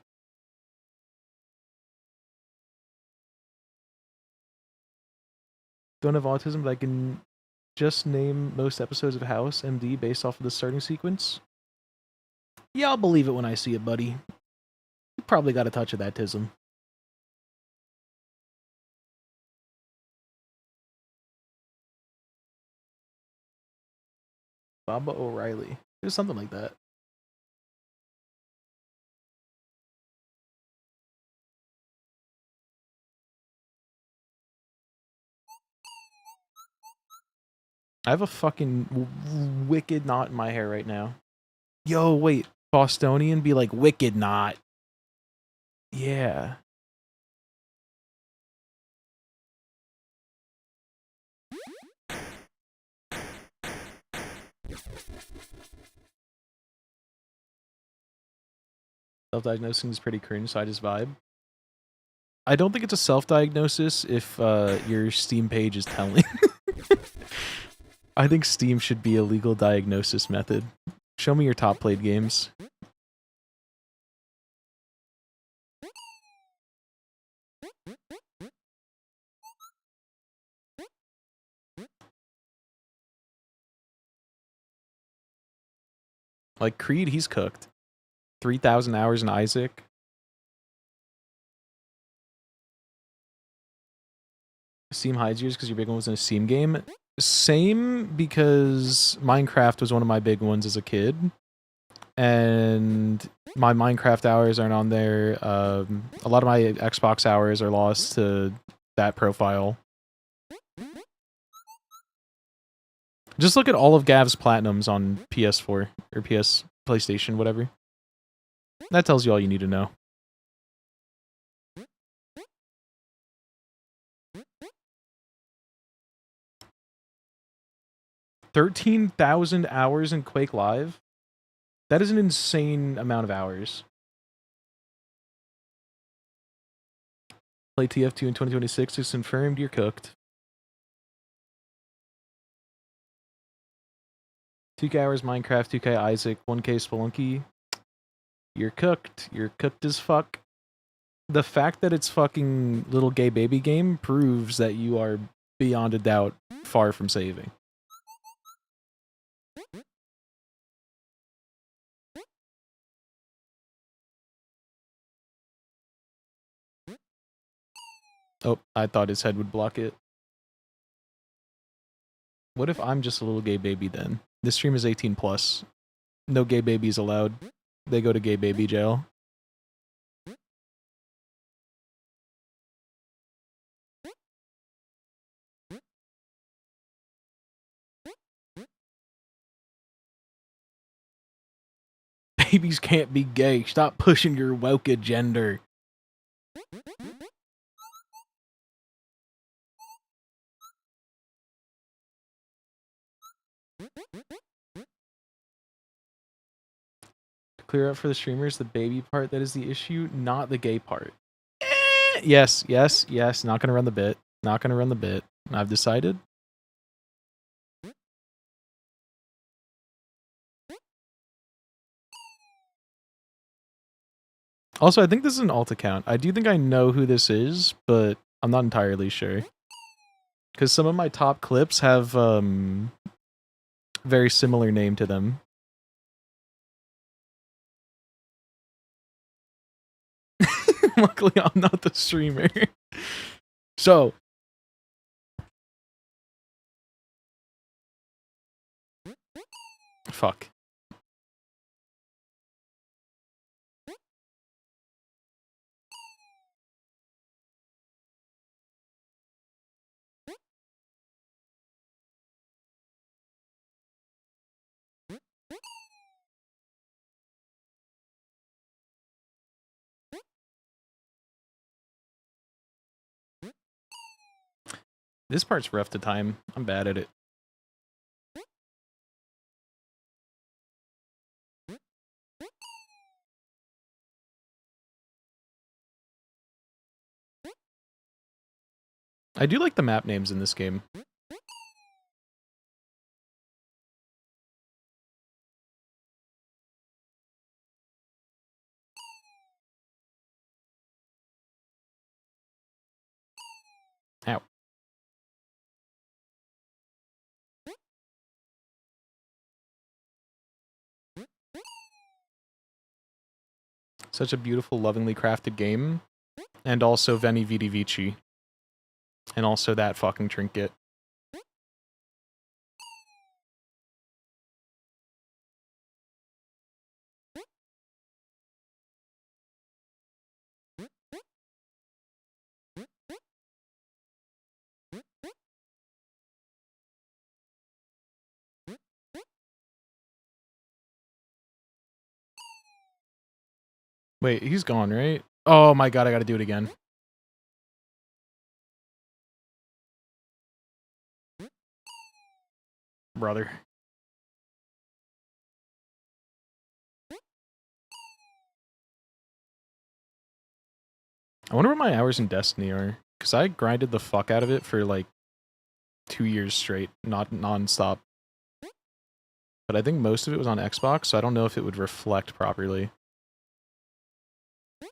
Don't have autism, but I can just name most episodes of House MD based off of the starting sequence. Yeah, I'll believe it when I see it, buddy. You probably got a touch of that tism. Baba O'Reilly. It was something like that. I have a fucking wicked knot in my hair right now. Yo, wait. Bostonian be like wicked knot. Yeah. Self-diagnosing is pretty cringe, so I just vibe. I don't think it's a self-diagnosis if your Steam page is telling. I think Steam should be a legal diagnosis method. Show me your top played games. Like Creed, he's cooked. 3,000 hours in Isaac. Steam hides yours because your big one was in a Steam game. Same, because Minecraft was one of my big ones as a kid. And my Minecraft hours aren't on there. A lot of my Xbox hours are lost to that profile. Just look at all of Gav's platinums on PS4 or PlayStation, whatever. That tells you all you need to know. $13,000 hours in Quake Live? That is an insane amount of hours. Play TF2 in 2026 is confirmed. You're cooked. 2K hours Minecraft, 2K Isaac, 1K Spelunky. You're cooked. You're cooked as fuck. The fact that it's fucking little gay baby game proves that you are beyond a doubt far from saving. Oh, I thought his head would block it. What if I'm just a little gay baby then? This stream is 18 plus. No gay babies allowed. They go to gay baby jail. Babies can't be gay. Stop pushing your woke agenda. Clear up for the streamers the baby part that is the issue, not the gay part. Yes. Not gonna run the bit. Not gonna run the bit. I've decided. Also, I think this is an alt account. I do think I know who this is, but I'm not entirely sure. Because some of my top clips have very similar name to them. Luckily, I'm not the streamer. So. Fuck. This part's rough to time. I'm bad at it. I do like the map names in this game. Ow. Such a beautiful, lovingly crafted game. And also Veni Vidi Vici. And also that fucking trinket. Wait, he's gone, right? Oh my god, I gotta do it again. Brother. I wonder what my hours in Destiny are, because I grinded the fuck out of it for like 2 years straight, not non-stop. But I think most of it was on Xbox, so I don't know if it would reflect properly.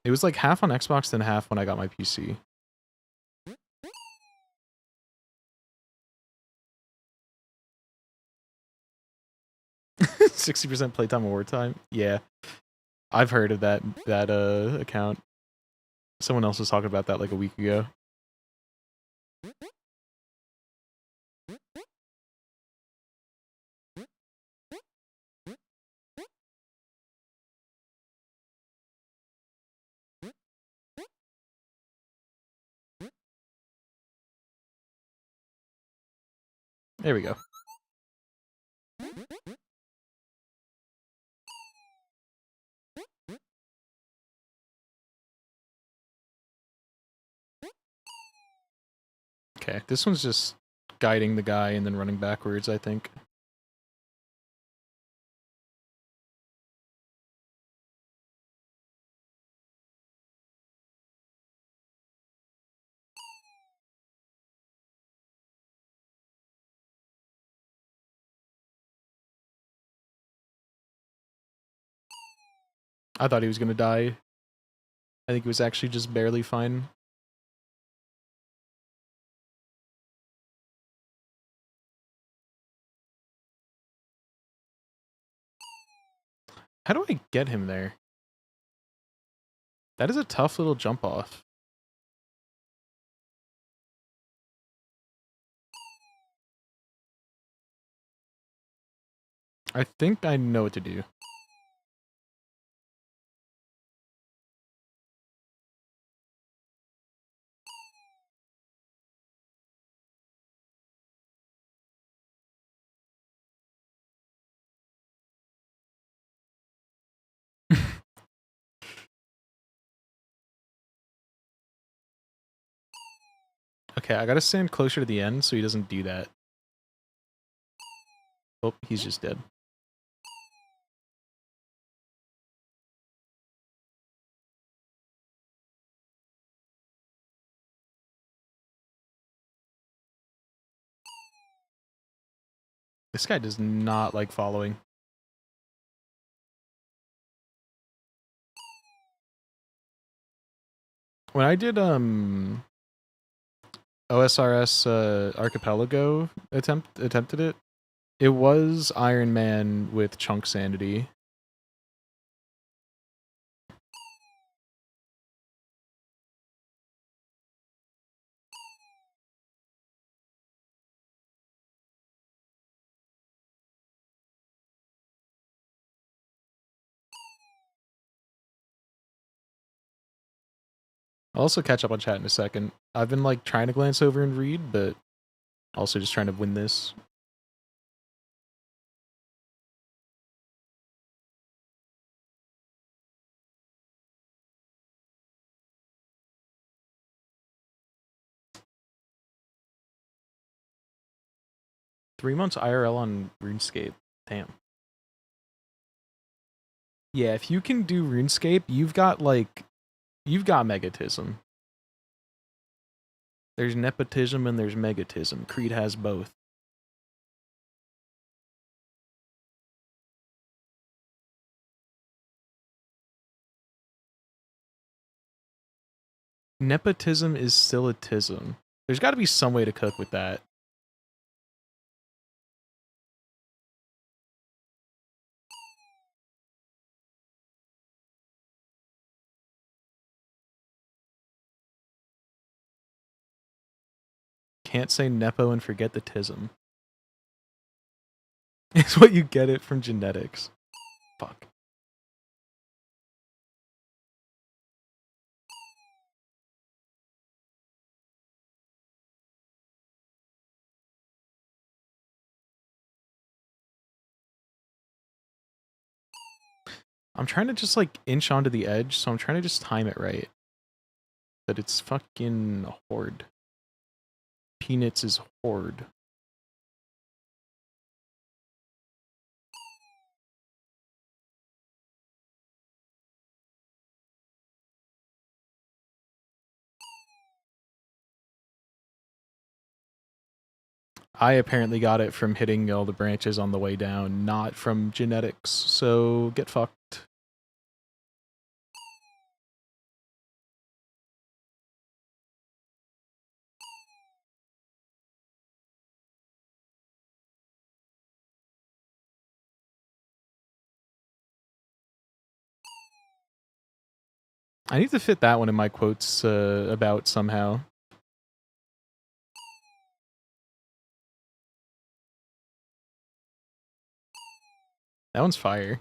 It was like half on Xbox, then half when I got my PC. %60 playtime award time? Yeah. I've heard of that account. Someone else was talking about that like a week ago. There we go. Okay, this one's just guiding the guy and then running backwards, I think. I thought he was gonna die. I think he was actually just barely fine. How do I get him there? That is a tough little jump off. I think I know what to do. Okay, I gotta stand closer to the end so he doesn't do that. Oh, he's just dead. This guy does not like following. When I did OSRS Archipelago attempted it, it was Iron Man with chunk sanity. I'll also catch up on chat in a second. I've been like trying to glance over and read, but also just trying to win this. Three months IRL on RuneScape. Damn. Yeah, if you can do RuneScape, you've got megatism. There's nepotism and there's megatism. Creed has both. Nepotism is still a tism. There's got to be some way to cook with that. Can't say nepo and forget the tism. It's what you get it from genetics. Fuck. I'm trying to just like inch onto the edge, so I'm trying to just time it right. But it's fucking horde. Peanuts is horde. I apparently got it from hitting all the branches on the way down, not from genetics, so get fucked. I need to fit that one in my quotes about somehow. That one's fire.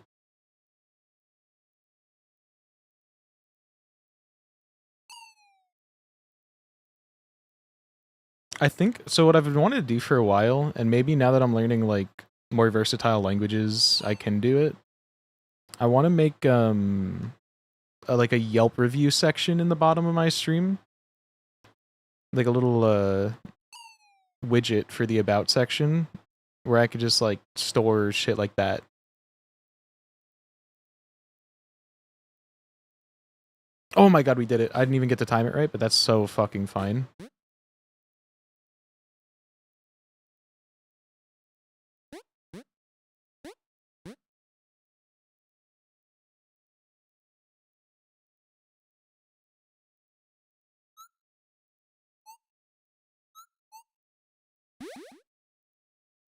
I think so. What I've been wanting to do for a while, and maybe now that I'm learning like more versatile languages, I can do it. I want to make like a Yelp review section in the bottom of my stream, like a little widget for the about section, where I could just like store shit like that. Oh my god, we did it! I didn't even get to time it right, but that's so fucking fine.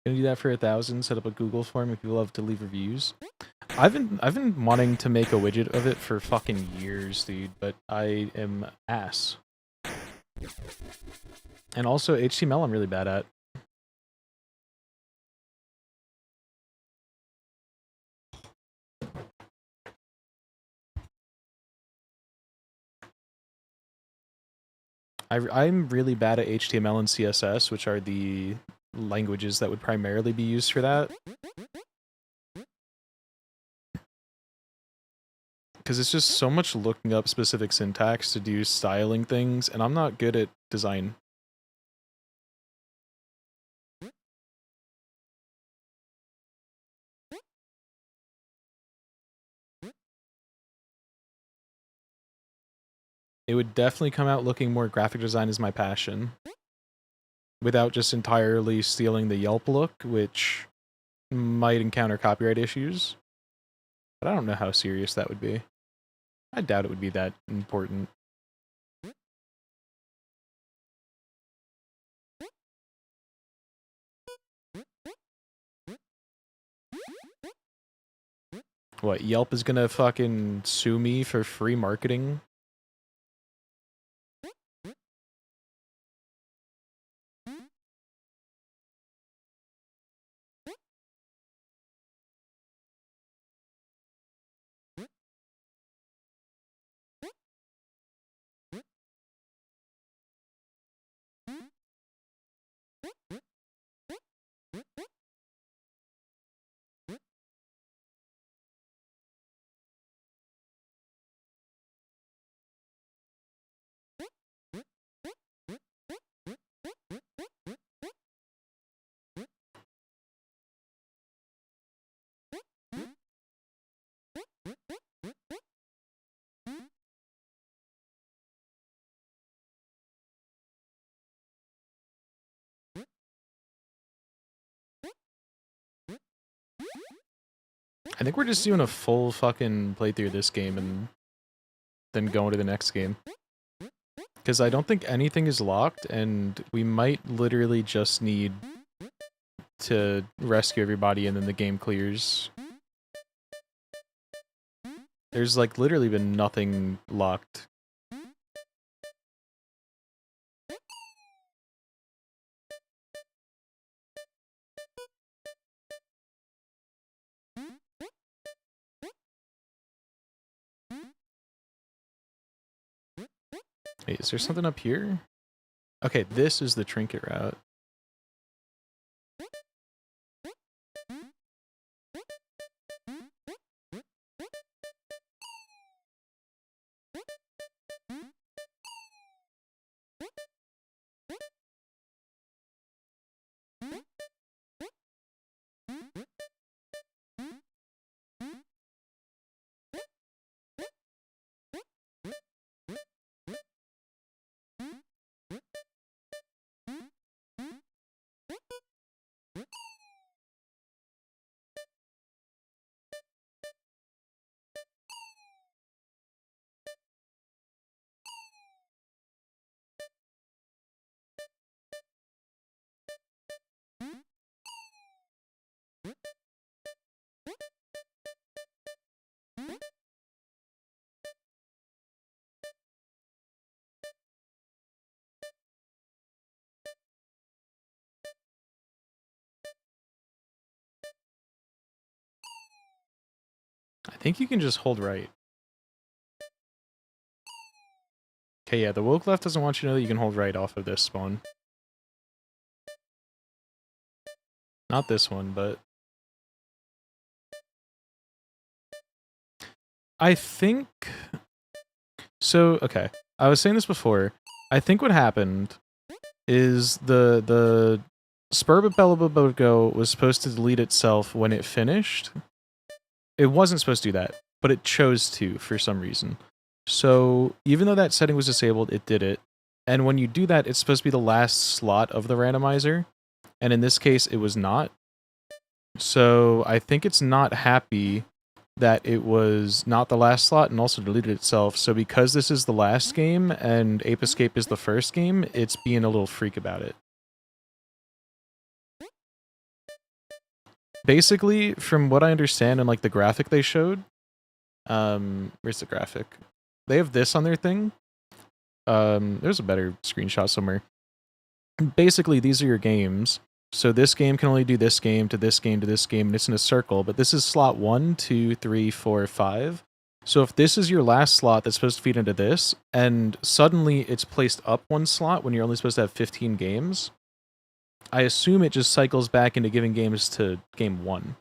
Gonna do that for 1,000. Set up a Google form if people love to leave reviews. I've been wanting to make a widget of it for fucking years, dude. But I am ass. And also HTML, I'm really bad at. I'm really bad at HTML and CSS, which are the languages that would primarily be used for that. Because it's just so much looking up specific syntax to do styling things, and I'm not good at design. It would definitely come out looking more graphic design is my passion. Without just entirely stealing the Yelp look, which might encounter copyright issues. But I don't know how serious that would be. I doubt it would be that important. What, Yelp is gonna fucking sue me for free marketing? I think we're just doing a full fucking playthrough of this game and then going to the next game. Because I don't think anything is locked, and we might literally just need to rescue everybody and then the game clears. There's like literally been nothing locked. Wait, is there something up here? Okay, this is the trinket route. I think you can just hold right. Okay, yeah, the woke left doesn't want you to know that you can hold right off of this spawn. Not this one, but... I think... So, okay. I was saying this before. I think what happened is the Spermabellobogo was supposed to delete itself when it finished. It wasn't supposed to do that, but it chose to for some reason. So even though that setting was disabled, it did it. And when you do that, it's supposed to be the last slot of the randomizer. And in this case, it was not. So I think it's not happy that it was not the last slot and also deleted itself. So because this is the last game and Ape Escape is the first game, it's being a little freak about it. Basically, from what I understand and like the graphic they showed, where's the graphic? They have this on their thing. There's a better screenshot somewhere. Basically, these are your games. So this game can only do this game to this game to this game, and it's in a circle, but this is slot 1, 2, 3, 4, 5. So if this is your last slot that's supposed to feed into this, and suddenly it's placed up one slot when you're only supposed to have 15 games, I assume it just cycles back into giving games to game 1.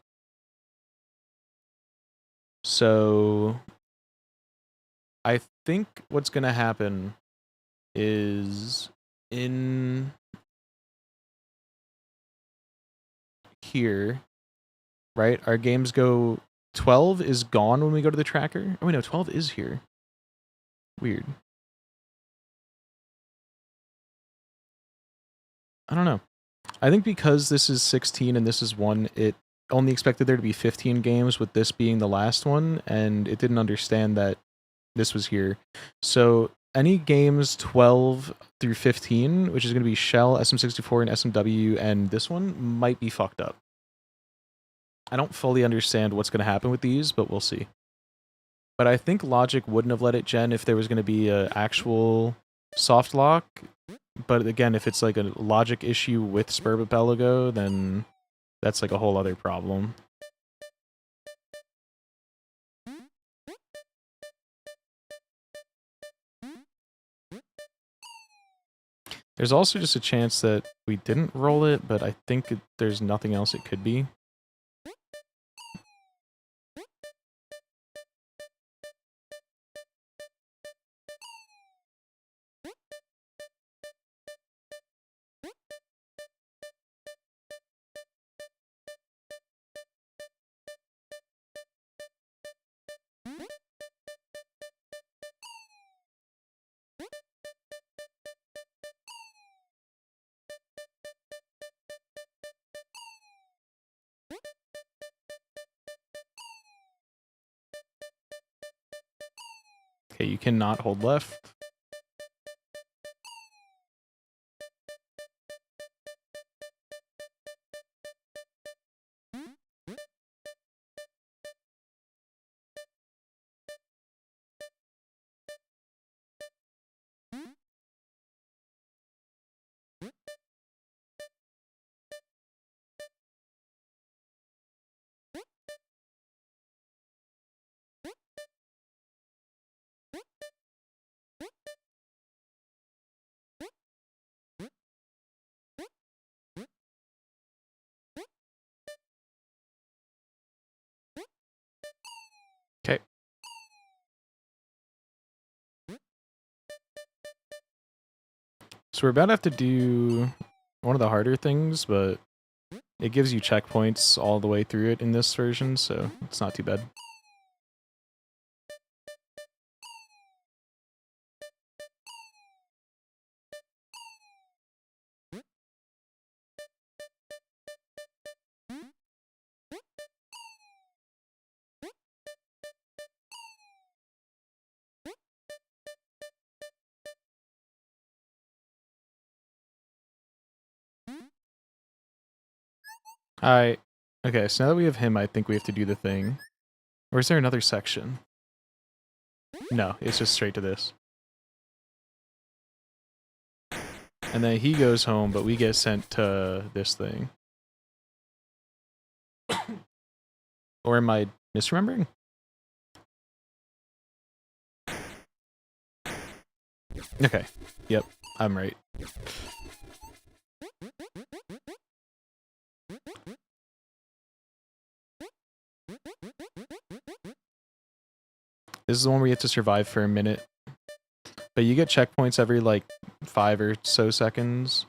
So I think what's going to happen is in here, right? Our games go 12 is gone when we go to the tracker. Oh, wait, no, 12 is here. Weird. I don't know. I think because this is 16 and this is 1, it only expected there to be 15 games with this being the last one, and it didn't understand that this was here. So any games 12 through 15, which is going to be Shell, SM64, and SMW, and this one, might be fucked up. I don't fully understand what's going to happen with these, but we'll see. But I think Logic wouldn't have let it gen if there was going to be an actual soft lock. But again, if it's like a Logic issue with Spermabellogo, then that's like a whole other problem. There's also just a chance that we didn't roll it, but I think there's nothing else it could be. Okay, you cannot hold left. Okay. So we're about to have to do one of the harder things, but it gives you checkpoints all the way through it in this version, so it's not too bad. Alright. Okay, so now that we have him, I think we have to do the thing. Or is there another section? No, it's just straight to this. And then he goes home, but we get sent to this thing. Or am I misremembering? Okay. Yep. I'm right. This is the one where you have to survive for a minute. But you get checkpoints every like 5 or so seconds.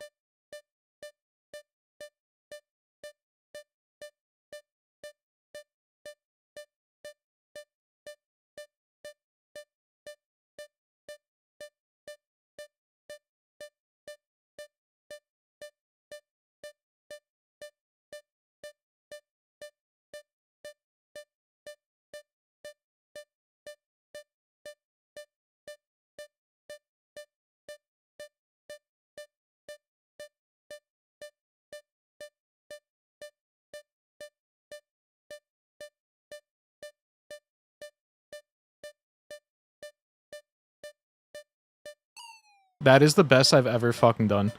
That is the best I've ever fucking done.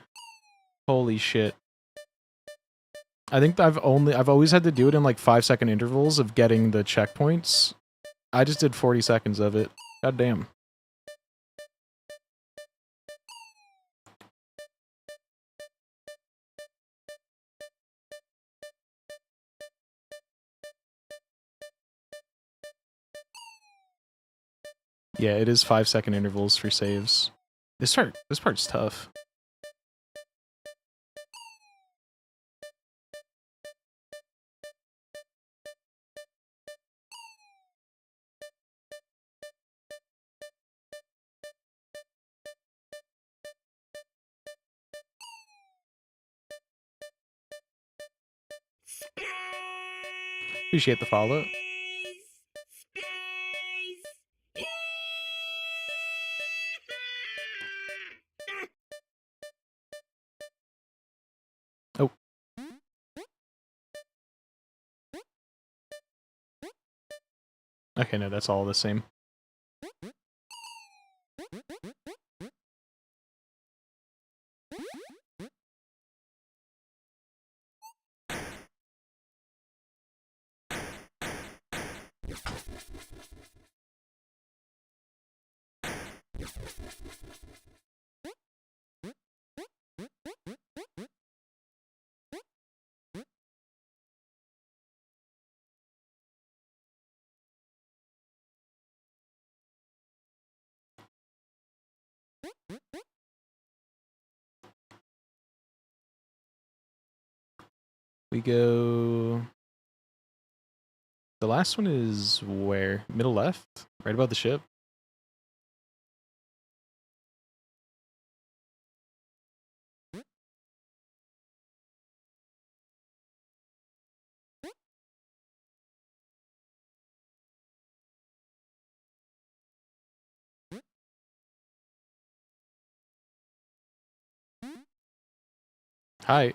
Holy shit. I think I've always had to do it in like 5-second intervals of getting the checkpoints. I just did 40 seconds of it. God damn. Yeah, it is 5-second intervals for saves. This part's tough. Appreciate the follow. Oh. Okay, no, that's all the same. We go... The last one is where? Middle left? Right above the ship? Hi.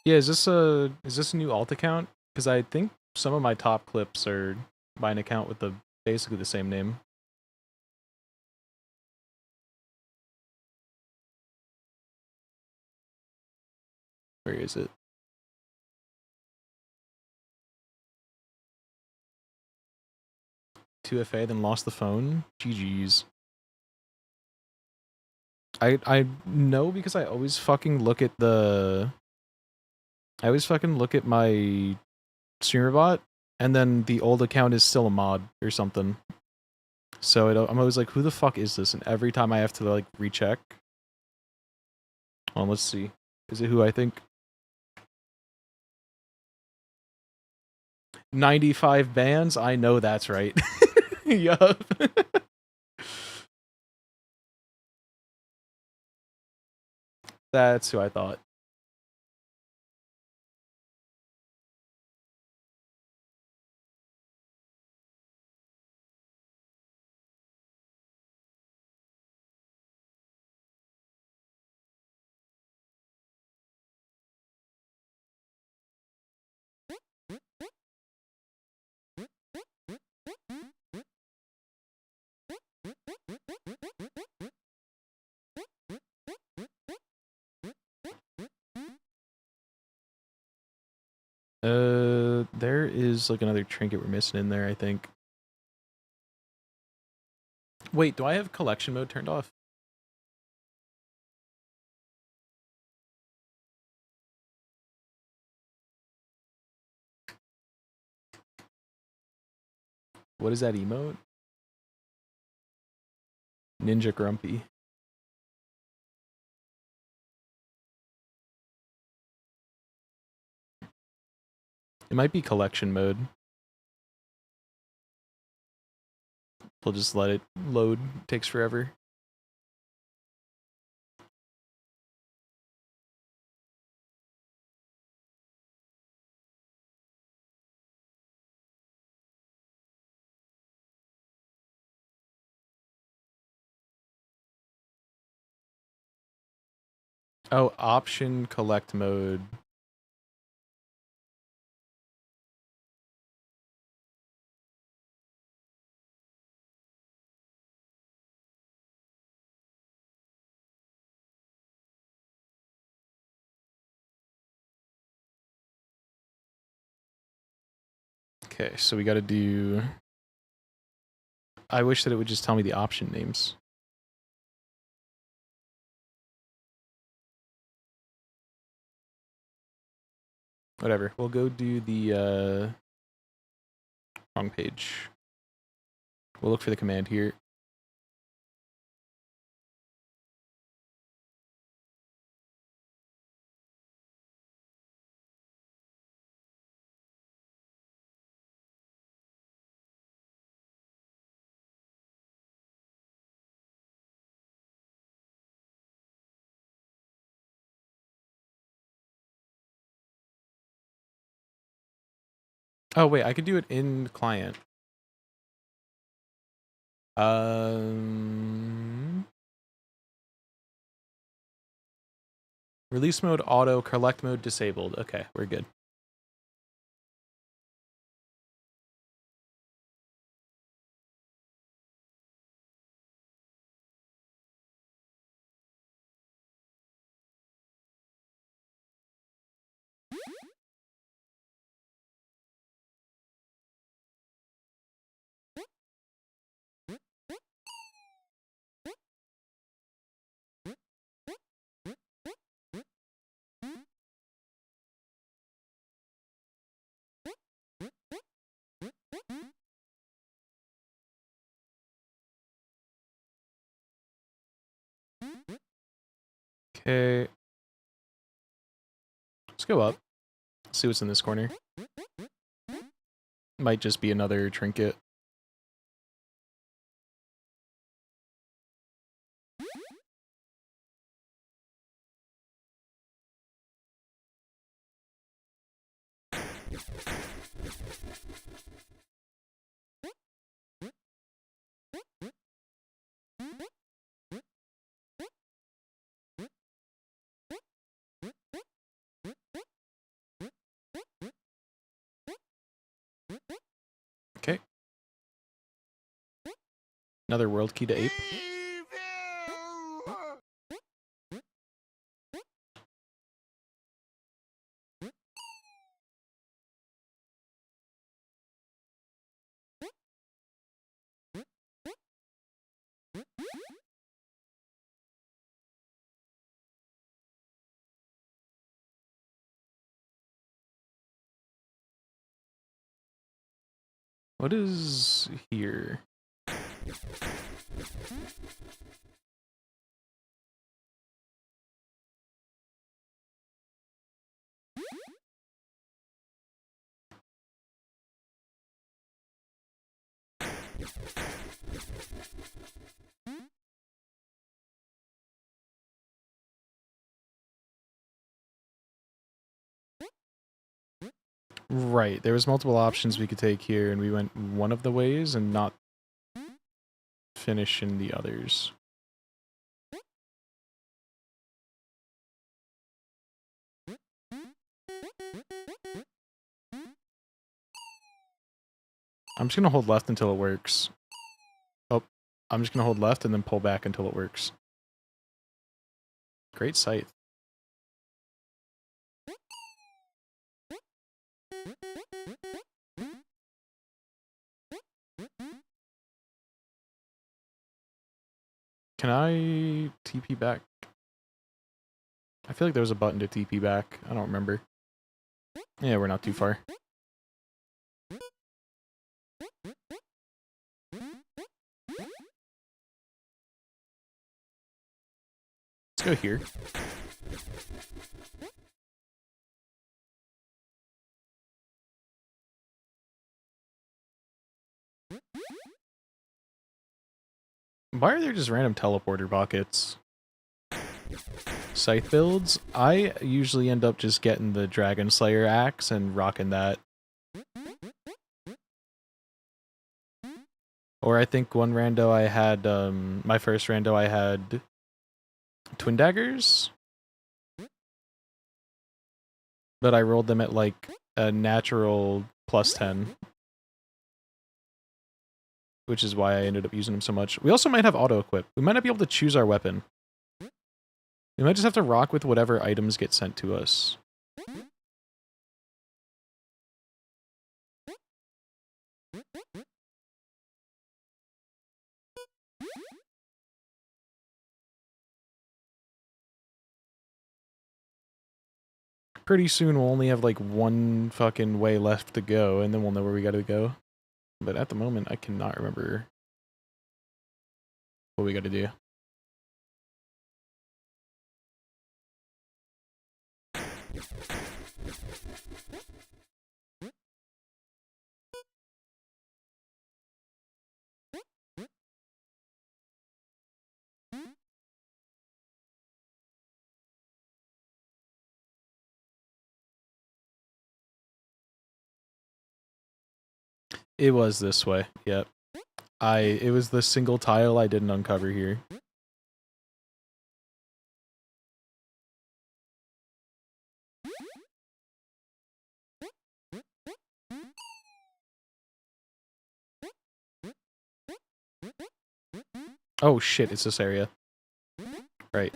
Yeah, is this a new alt account? Because I think some of my top clips are by an account with the basically the same name. Where is it? 2FA, then lost the phone? GG's. I know because I always fucking look at the... I always fucking look at my streamer bot, and then the old account is still a mod or something. So I'm always like, who the fuck is this? And every time I have to like recheck. Well, let's see. Is it who I think? 95 bands? I know that's right. Yup. That's who I thought. There is like another trinket we're missing in there, I think. Wait, do I have collection mode turned off? What is that emote? Ninja Grumpy. It might be collection mode. We'll just let it load. Takes forever. Oh, option collect mode. Okay, so we got to do... I wish that it would just tell me the option names. Whatever, we'll go do the wrong page. We'll look for the command here. Oh wait, I could do it in client. Release mode auto, collect mode disabled. Okay, we're good. Okay. Let's go up. See what's in this corner. Might just be another trinket. Okay. Another world key to ape. What is here? Right, there was multiple options we could take here, and we went one of the ways and not finish in the others. I'm just gonna hold left until it works. Oh, I'm just gonna hold left and then pull back until it works. Great scythe. Can I TP back? I feel like there was a button to TP back. I don't remember. Yeah, we're not too far. Let's go here. Why are there just random teleporter pockets? Scythe builds? I usually end up just getting the Dragon Slayer axe and rocking that. Or I think one rando I had, my first rando I had Twin Daggers? But I rolled them at like a natural +10. Which is why I ended up using them so much. We also might have auto-equip. We might not be able to choose our weapon. We might just have to rock with whatever items get sent to us. Pretty soon we'll only have like one fucking way left to go, and then we'll know where we gotta go. But at the moment, I cannot remember what we gotta do. It was this way, yep. It was the single tile I didn't uncover here. Oh shit, it's this area. Right.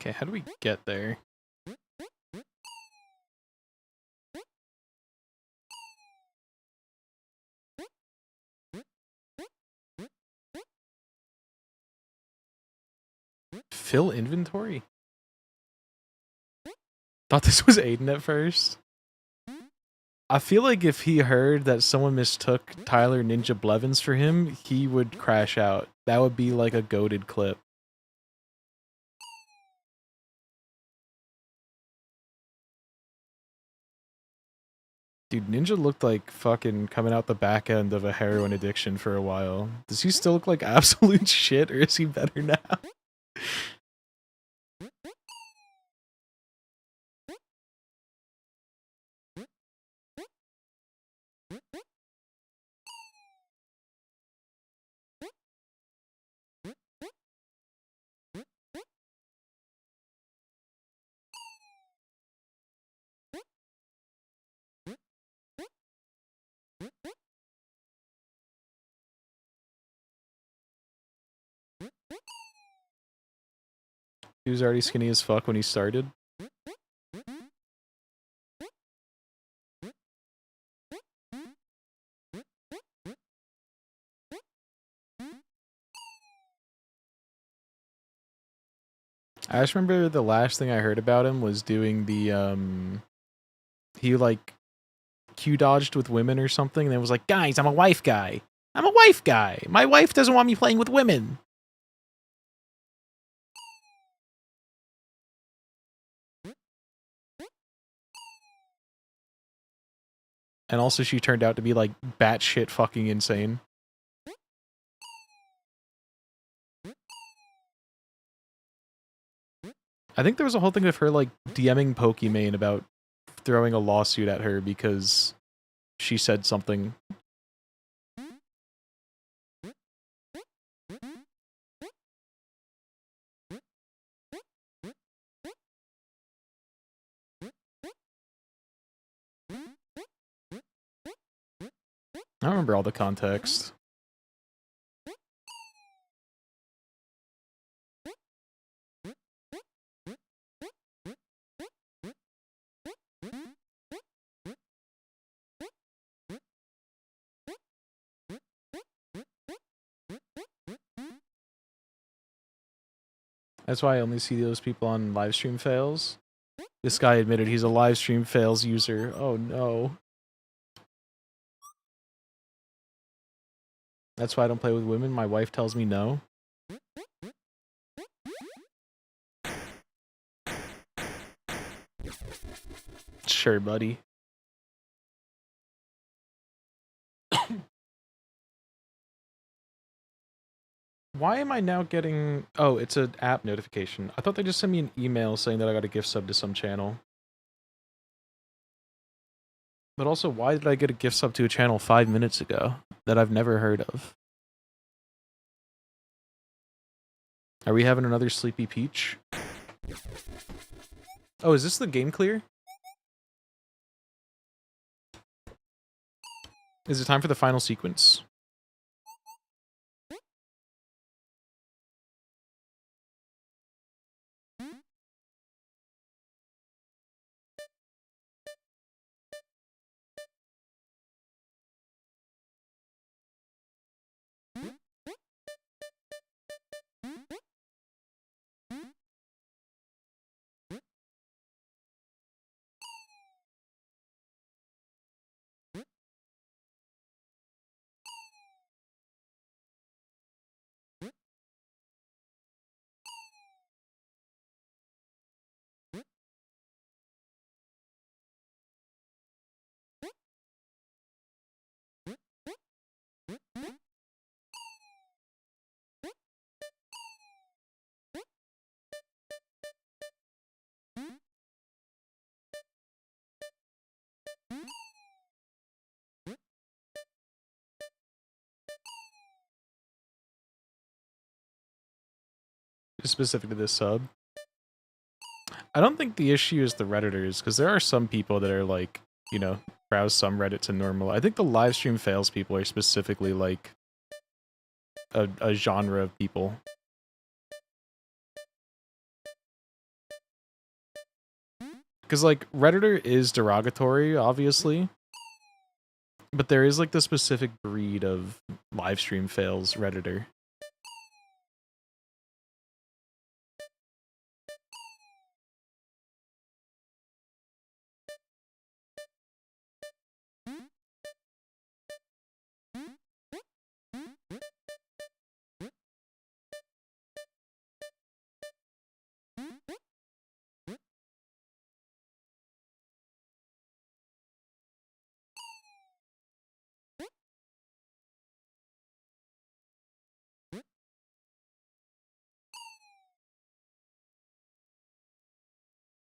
Okay, how do we get there? Fill inventory? Thought this was Aiden at first. I feel like if he heard that someone mistook Tyler Ninja Blevins for him, he would crash out. That would be like a goated clip. Dude, Ninja looked like fucking coming out the back end of a heroin addiction for a while. Does he still look like absolute shit, or is he better now? He was already skinny as fuck when he started. I just remember the last thing I heard about him was doing the, he like Q dodged with women or something, and then was like, guys, I'm a wife guy. I'm a wife guy. My wife doesn't want me playing with women. And also she turned out to be like batshit fucking insane. I think there was a whole thing of her like DMing Pokimane about throwing a lawsuit at her because she said something. I don't remember all the context. That's why I only see those people on live stream fails. This guy admitted he's a live stream fails user. Oh no. That's why I don't play with women. My wife tells me no. Sure, buddy. Why am I now getting... Oh, it's an app notification. I thought they just sent me an email saying that I got a gift sub to some channel. But also, why did I get a gift sub to a channel 5 minutes ago that I've never heard of? Are we having another Sleepy Peach? Oh, is this the game clear? Is it time for the final sequence? Specific to this sub. I don't think the issue is the Redditors, because there are some people that are like, you know, browse some Reddit to normal. I think the live stream fails people are specifically like a genre of people. Because like Redditor is derogatory, obviously, but there is like the specific breed of live stream fails Redditor.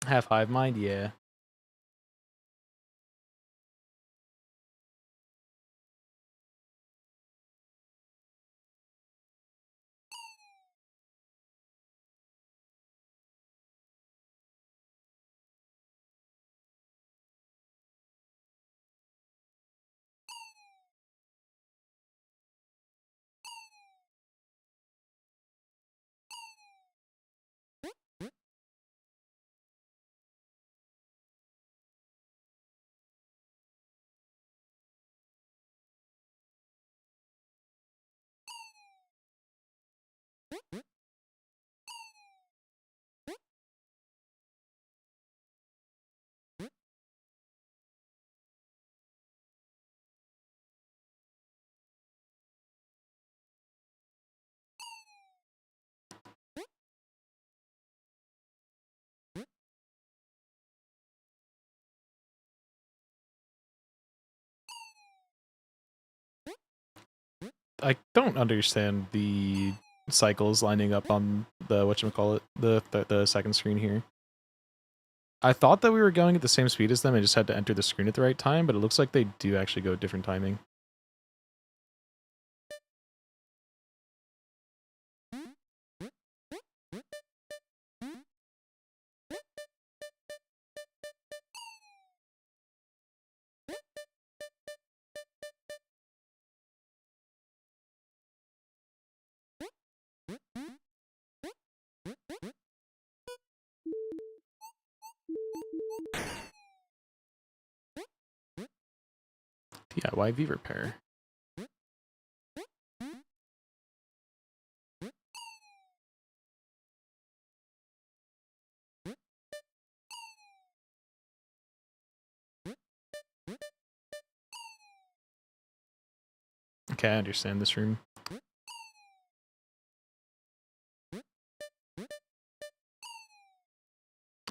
Half hive mind, yeah. I don't understand the cycles lining up on the whatchamacallit, the second screen here. I thought that we were going at the same speed as them. I just had to enter the screen at the right time, but it looks like they do actually go at different timing. DIY V repair. Okay, I understand this room.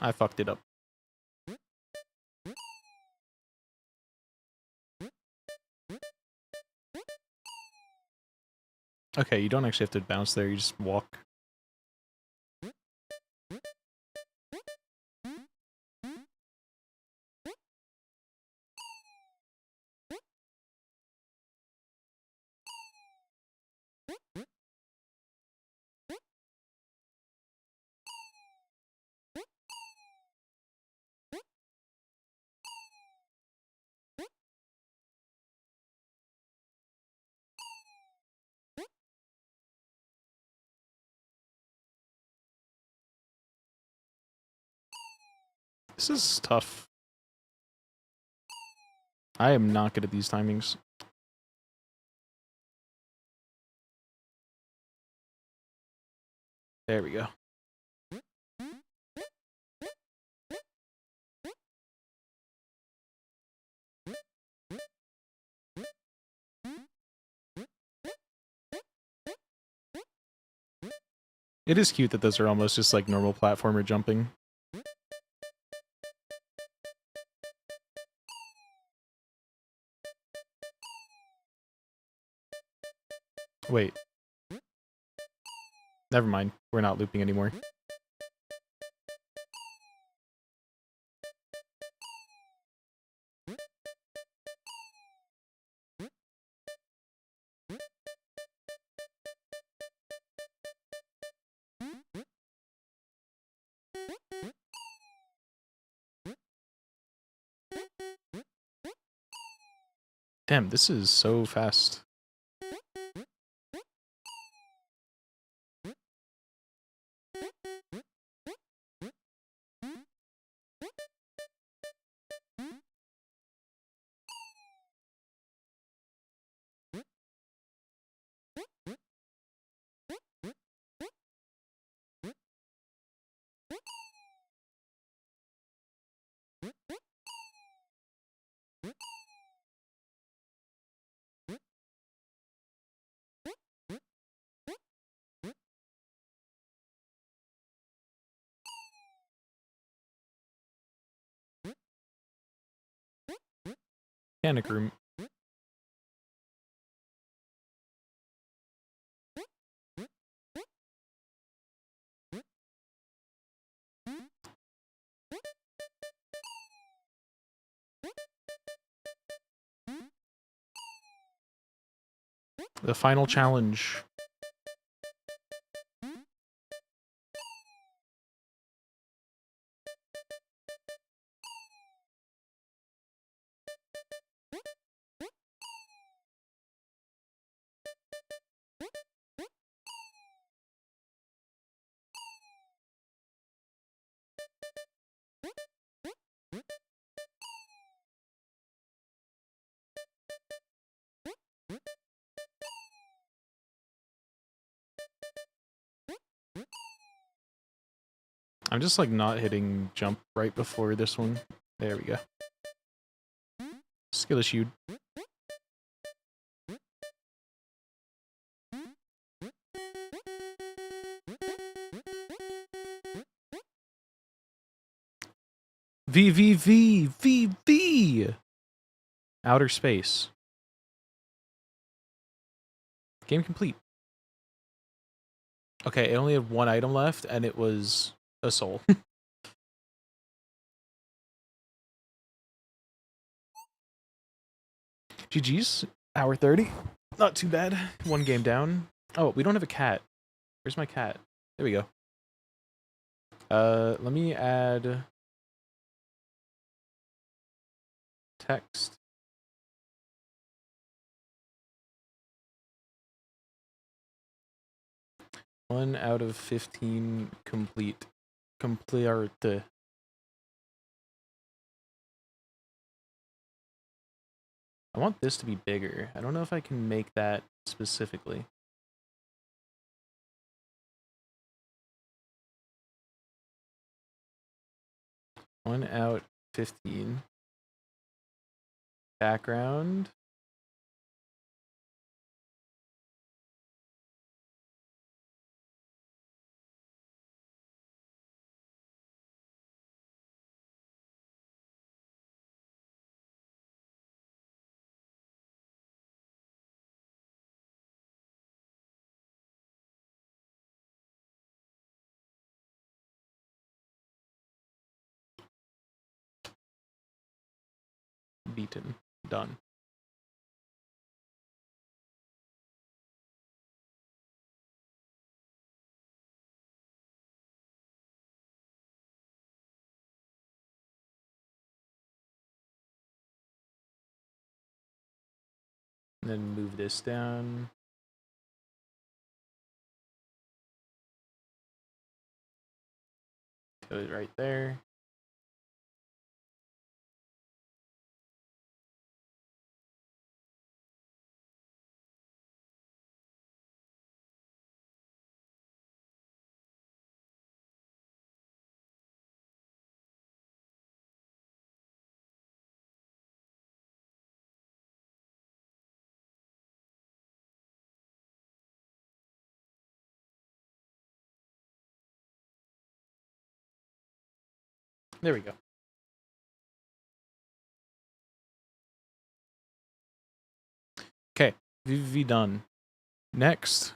I fucked it up. Okay, you don't actually have to bounce there, you just walk. This is tough. I am not good at these timings. There we go. It is cute that those are almost just like normal platformer jumping. Wait. Never mind. We're not looping anymore. Damn, this is so fast. Panic room. The final challenge. I'm just like not hitting jump right before this one. There we go. Skill issued. V. Outer space. Game complete. Okay, it only had one item left, and it was a soul. GG's. Hour 30. Not too bad. One game down. Oh, we don't have a cat. Where's my cat? There we go. Let me add text. One out of 15 complete. Complete. I want this to be bigger. I don't know if I can make that specifically. One out 15. Background. Beaten. Done. And then move this down. Put it right there. There we go. Okay, VVV done. Next.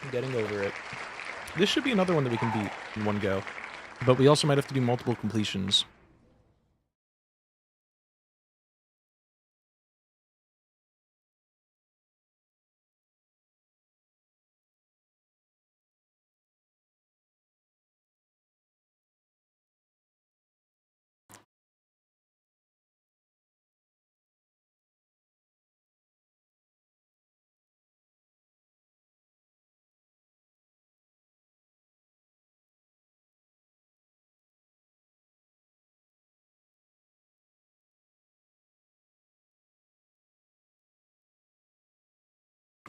I'm getting over it. This should be another one that we can beat in one go. But we also might have to do multiple completions.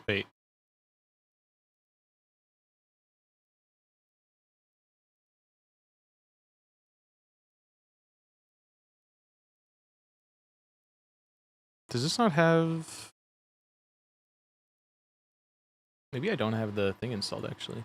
Wait. Does this not have... Maybe I don't have the thing installed, actually.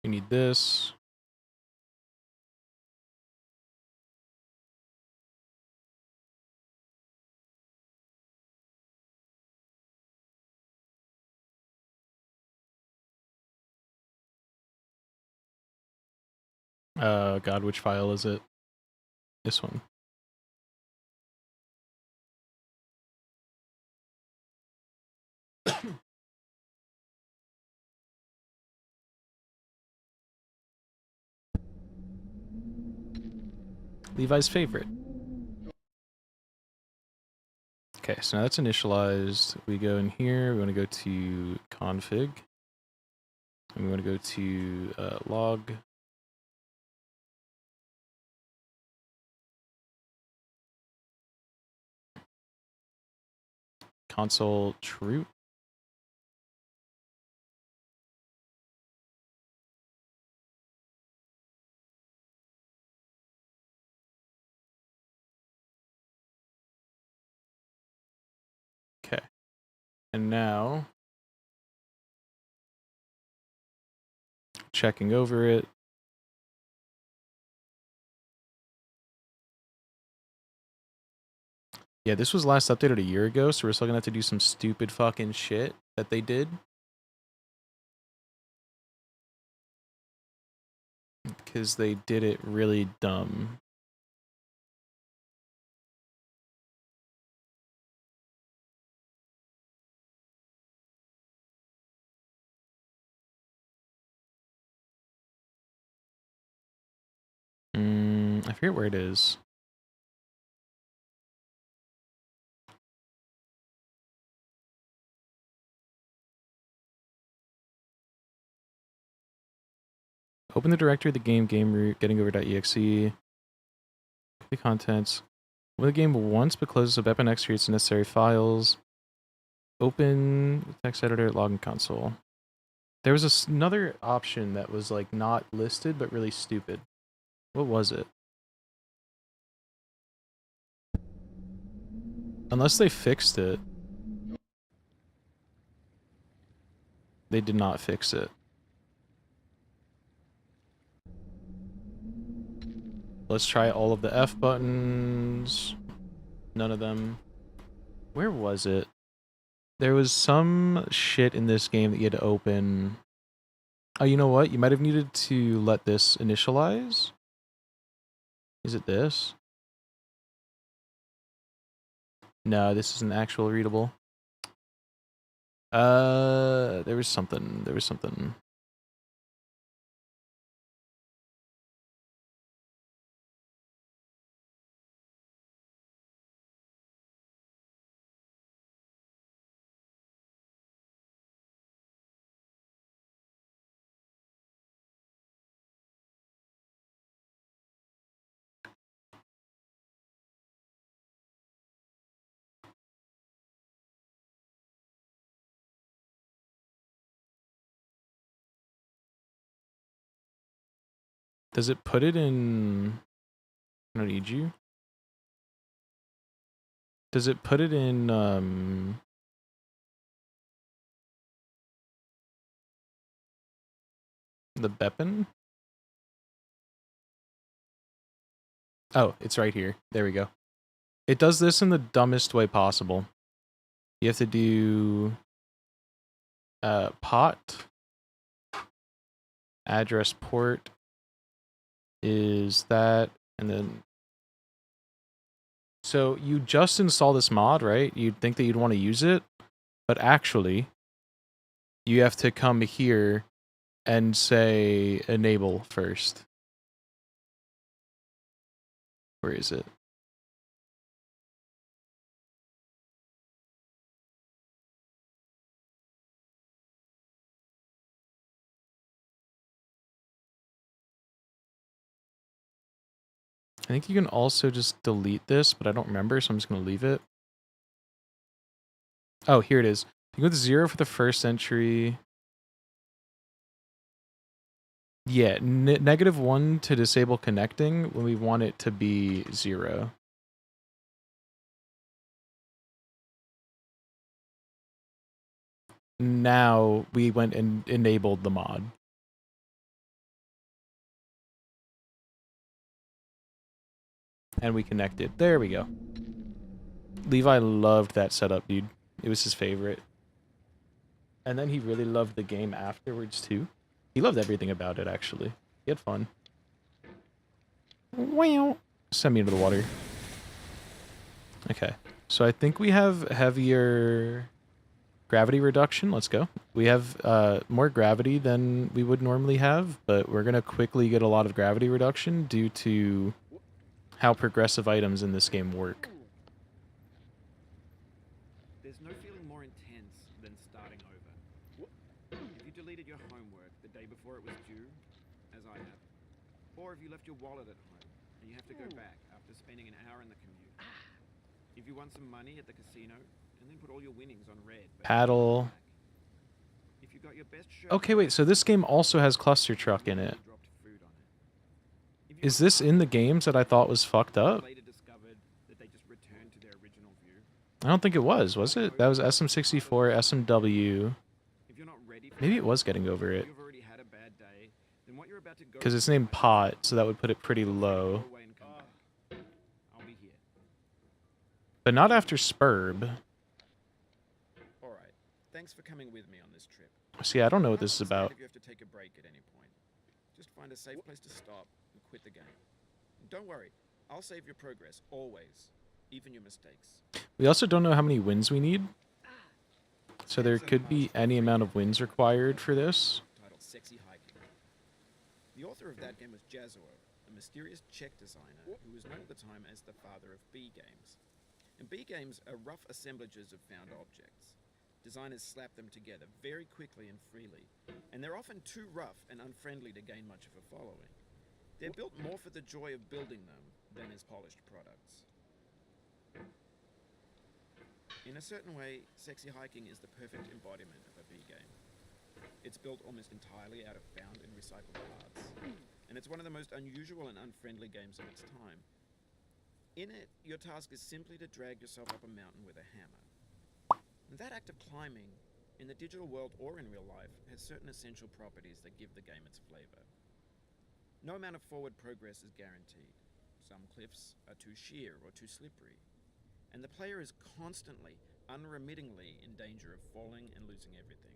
We need this. God, which file is it? This one. Levi's favorite. Okay, so now that's initialized. We go in here, we want to go to config. And we want to go to log. Console true. And now, checking over it. Yeah, this was last updated a year ago, so we're still gonna have to do some stupid fucking shit that they did. Because they did it really dumb. I forget where it is. Open the directory of the game root, getting over.exe. The contents. Open the game once, but closes the BepInEx creates necessary files. Open text editor, login console. There was another option that was like not listed, but really stupid. What was it? Unless they fixed it. They did not fix it. Let's try all of the F buttons. None of them. Where was it? There was some shit in this game that you had to open. Oh, you know what? You might have needed to let this initialize. Is it this? No, this is an actual readable. There was something. There was something. Does it put it in... I don't need you. Does it put it in, the Beppin? Oh, it's right here. There we go. It does this in the dumbest way possible. You have to do... pot. Address port is that, and then... So you just install this mod, right? You'd think that you'd want to use it, but actually, you have to come here and say enable first. Where is it? I think you can also just delete this, but I don't remember, so I'm just going to leave it. Oh, here it is. You go with 0 for the first entry. Yeah, -1 to disable connecting when we want it to be 0. Now we went and enabled the mod. And we connected. There we go. Levi loved that setup, dude. It was his favorite. And then he really loved the game afterwards, too. He loved everything about it, actually. He had fun. Wow. Send me into the water. Okay. So I think we have heavier gravity reduction. Let's go. We have more gravity than we would normally have, but we're going to quickly get a lot of gravity reduction due to how progressive items in this game work. There's no feeling more intense than starting over. If you deleted your homework the day before it was due, as I have, or if you left your wallet at home and you have to go back after spending an hour in the commute. If you won some money at the casino and then put all your winnings on red. Paddle. If you got your best shirt. Okay, wait, so this game also has Cluster Truck in it. Is this in the games that I thought was fucked up? I don't think it was it? That was SM64, SMW. If you're not ready for Maybe that, it was getting over it. you've already had a bad day, then what you're about to go Because it's through named might be Pot, hard. so that would put it pretty Go low. away and come back. I'll be here. But not after Spurb. All right. Thanks for coming with me on this trip. See, I don't know what I'm this is not scared about. if you have to take a break at any point. Just find a safe place to stop and quit the game. And don't worry, I'll save your progress always, even your mistakes. We also don't know how many wins we need. So there could be any amount of wins required for this. Titled Sexy Hiking. The author of that game was Jazuo, a mysterious Czech designer who was known at the time as the father of B games. And B games are rough assemblages of found objects. Designers slap them together very quickly and freely, and they're often too rough and unfriendly to gain much of a following. They're built more for the joy of building them than as polished products. In a certain way, Sexy Hiking is the perfect embodiment of a B game. It's built almost entirely out of found and recycled parts, and it's one of the most unusual and unfriendly games of its time. In it, your task is simply to drag yourself up a mountain with a hammer. And that act of climbing, in the digital world or in real life, has certain essential properties that give the game its flavor. No amount of forward progress is guaranteed. Some cliffs are too sheer or too slippery, and the player is constantly, unremittingly in danger of falling and losing everything.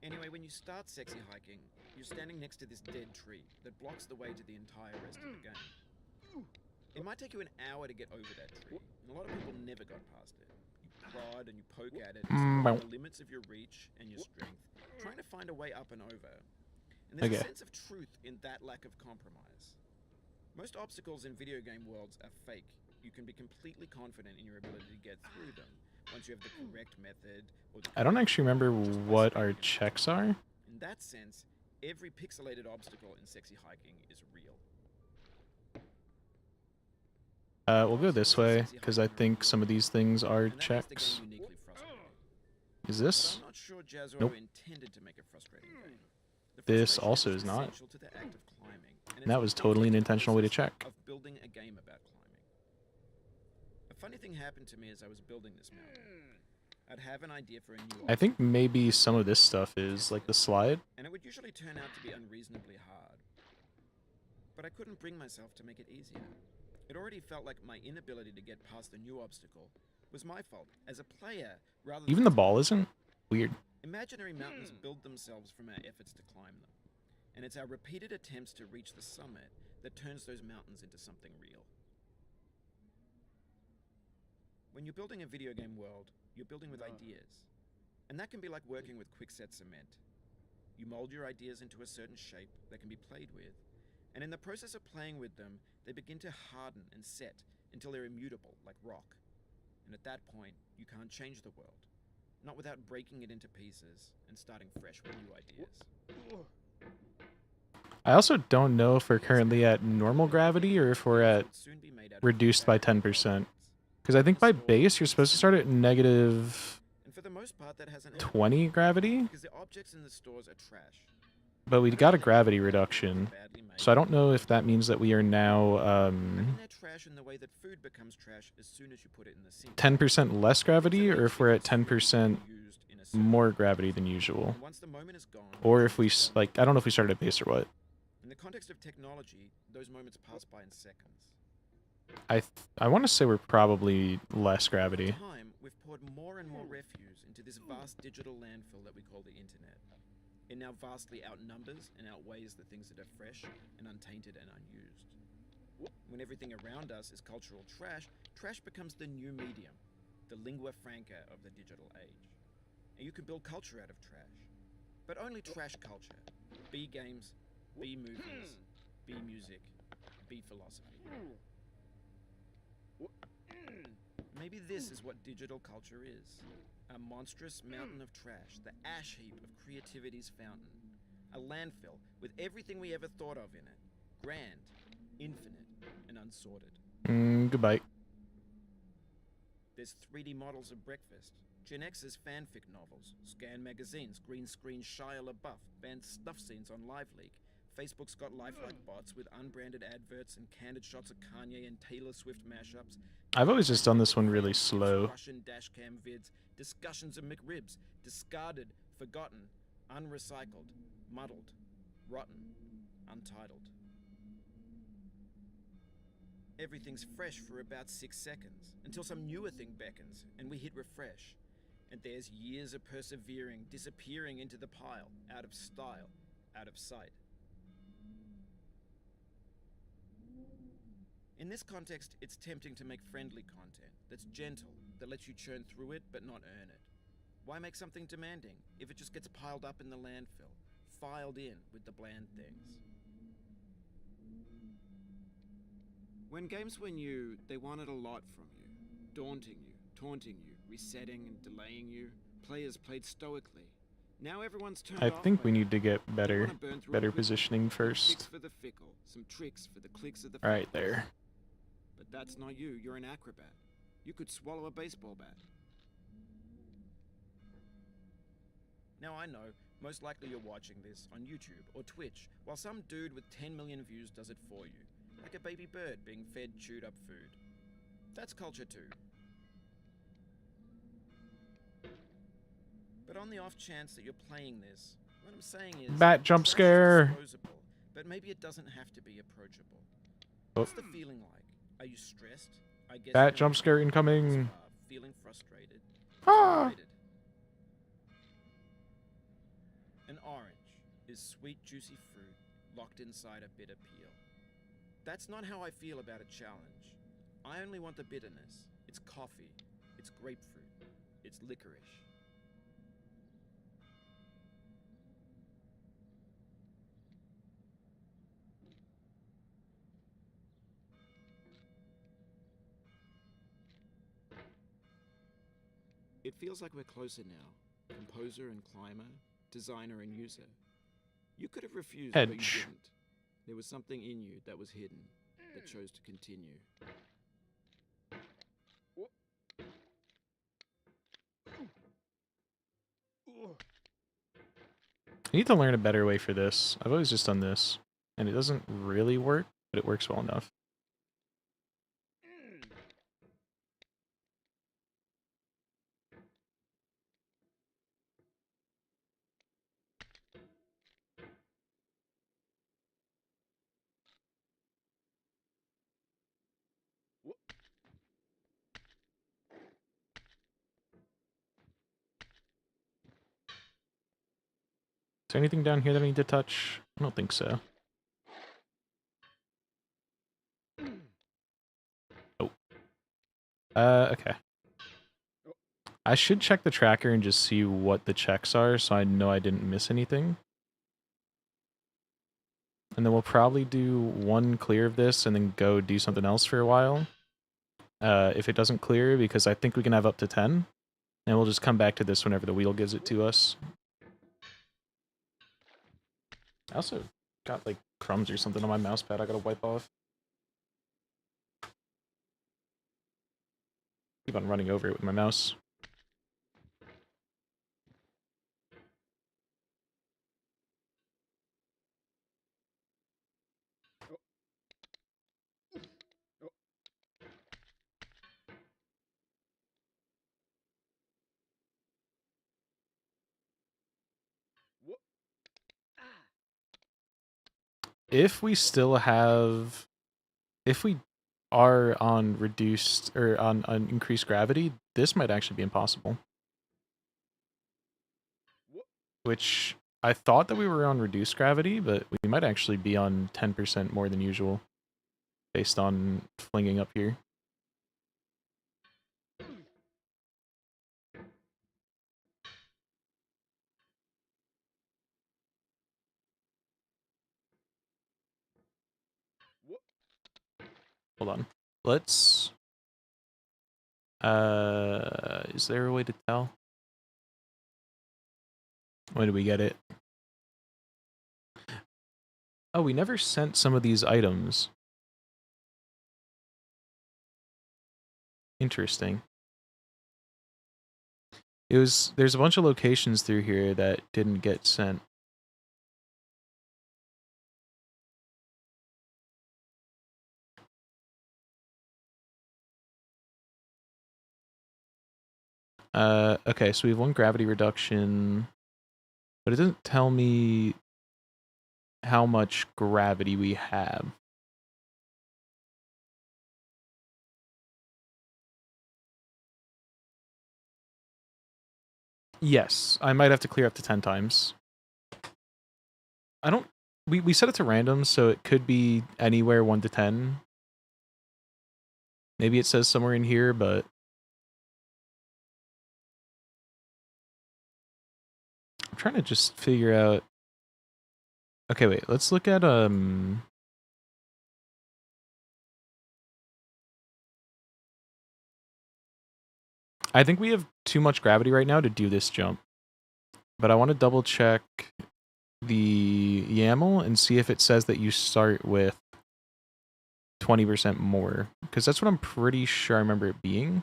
Anyway, when you start Sexy Hiking, you're standing next to this dead tree that blocks the way to the entire rest of the game. It might take you an hour to get over that tree, and a lot of people never got past it. You prod and you poke at it, exploring the limits of your reach and your strength, trying to find a way up and over. And there's a sense of truth in that lack of compromise. Most obstacles in video game worlds are fake. You can be completely confident in your ability to get through them once you have the correct method. Or the I don't actually remember what our checks are. In that sense, every pixelated obstacle in Sexy Hiking is real. We'll go this way, because I think some of these things are And that makes the game checks. uniquely frustrating. Is But this? I'm not sure Jazuo Nope. intended to make a frustrating game. The This frustration also is not. essential to the act of climbing, and And that it's was the totally an ultimate intentional way to process check. Of building a game about climbing. A funny thing happened to me as I was building this mountain. I'd have an idea for a new I think maybe some of this stuff is like the slide. and it would usually turn out to be unreasonably hard. But I couldn't bring myself to make it easier. It already felt like my inability to get past a new obstacle was my fault as a player rather than Even the ball isn't? Weird. Imaginary mountains build themselves from our efforts to climb them. And it's our repeated attempts to reach the summit that turns those mountains into something real. When you're building a video game world, you're building with ideas. And that can be like working with quickset cement. You mold your ideas into a certain shape that can be played with, and in the process of playing with them, they begin to harden and set until they're immutable, like rock. And at that point, you can't change the world. Not without breaking it into pieces and starting fresh with new ideas. I also don't know if we're currently at normal gravity or if we're at reduced by 10%. Because I think by base, you're supposed to start at negative And for the most part, that hasn't 20 gravity. because the objects in the stores are trash. But we got a gravity reduction. So I don't know if that means that we are now And they're trash in the way that food becomes trash as soon as you put it in the sink. 10% less gravity, or if we're at 10% Used in a certain more gravity than usual. And once the moment is gone, Or if we, like, I don't know if we started at base or what. in the context of technology, those moments pass by in seconds. I want to say we're probably less gravity. Over time, we've poured more and more refuse into this vast digital landfill that we call the internet. It now vastly outnumbers and outweighs the things that are fresh and untainted and unused. When everything around us is cultural trash, trash becomes the new medium, the lingua franca of the digital age. And you can build culture out of trash. But only trash culture. B games, B movies, B music, B philosophy. Maybe this is what digital culture is. A monstrous mountain of trash, the ash heap of creativity's fountain. A landfill with everything we ever thought of in it. Grand, infinite, and unsorted. Goodbye. There's 3D models of breakfast, Gen X's fanfic novels, scan magazines, green screen Shia LaBeouf, banned snuff scenes on Live Leak, Facebook's got lifelike bots with unbranded adverts and candid shots of Kanye and Taylor Swift mashups. I've always just done this one really slow. Russian dashcam vids, discussions of McRibs, discarded, forgotten, unrecycled, muddled, rotten, untitled. Everything's fresh for about 6 seconds, until some newer thing beckons, and we hit refresh. And there's years of persevering disappearing into the pile, out of style, out of sight. In this context, it's tempting to make friendly content that's gentle, that lets you churn through it but not earn it. Why make something demanding if it just gets piled up in the landfill, filed in with the bland things? When games were new, they wanted a lot from you. Daunting you, taunting you, resetting and delaying you. Players played stoically. Now everyone's turned I off think by we that. need to get They better wanna burn through it quickly. positioning Tricks first. for the fickle, some tricks for the clicks of the Right fickle. there. But that's not you, you're an acrobat. You could swallow a baseball bat. Now I know, most likely you're watching this on YouTube or Twitch, while some dude with 10 million views does it for you. Like a baby bird being fed chewed up food. That's culture too. But on the off chance that you're playing this, what I'm saying is... Bat jump trash is scare. disposable, but maybe it doesn't have to be approachable. Oh. What's the feeling like? Are you stressed? I guess Bat you're jump scare incoming. starved, feeling frustrated. Ah. Delighted. An orange is sweet, juicy fruit locked inside a bitter peel. That's not how I feel about a challenge. I only want the bitterness. It's coffee. It's grapefruit. It's licorice. It feels like we're closer now. Composer and climber, designer and user. You could have refused, but you Edge. didn't. There was something in you that was hidden, that chose to continue. I need to learn a better way for this. I've always just done this, and it doesn't really work, but it works well enough. Is there anything down here that I need to touch? I don't think so. Oh. Okay. I should check the tracker and just see what the checks are so I know I didn't miss anything. And then we'll probably do one clear of this and then go do something else for a while. If it doesn't clear, because I think we can have up to 10. And we'll just come back to this whenever the wheel gives it to us. I also got like crumbs or something on my mouse pad I gotta wipe off. Keep on running over it with my mouse. If we still have... If we are on reduced... or on increased gravity, this might actually be impossible. Which... I thought that we were on reduced gravity, but we might actually be on 10% more than usual. Based on flinging up here. Hold on. Let's... is there a way to tell? When did we get it? Oh, we never sent some of these items. Interesting. There's a bunch of locations through here that didn't get sent. Okay, so we have one gravity reduction, but it doesn't tell me how much gravity we have. Yes, I might have to clear up to 10 times. I don't... We set it to random, so it could be anywhere 1 to 10. Maybe it says somewhere in here, but... I'm trying to just figure out... Okay, wait, let's look at, I think we have too much gravity right now to do this jump. But I want to double check the YAML and see if it says that you start with 20% more. Because that's what I'm pretty sure I remember it being.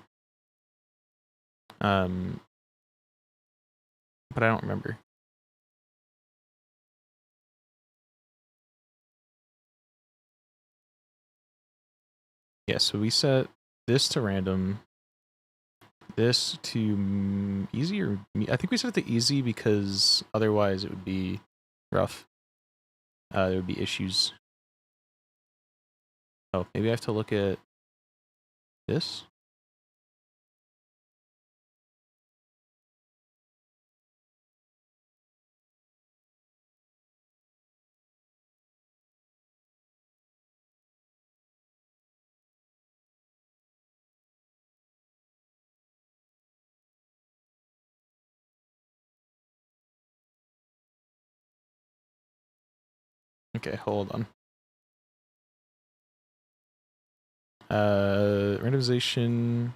But I don't remember. Yeah, so we set this to random. This to easy or... I think we set it to easy because otherwise it would be rough. There would be issues. Oh, maybe I have to look at this? Okay, hold on. Randomization.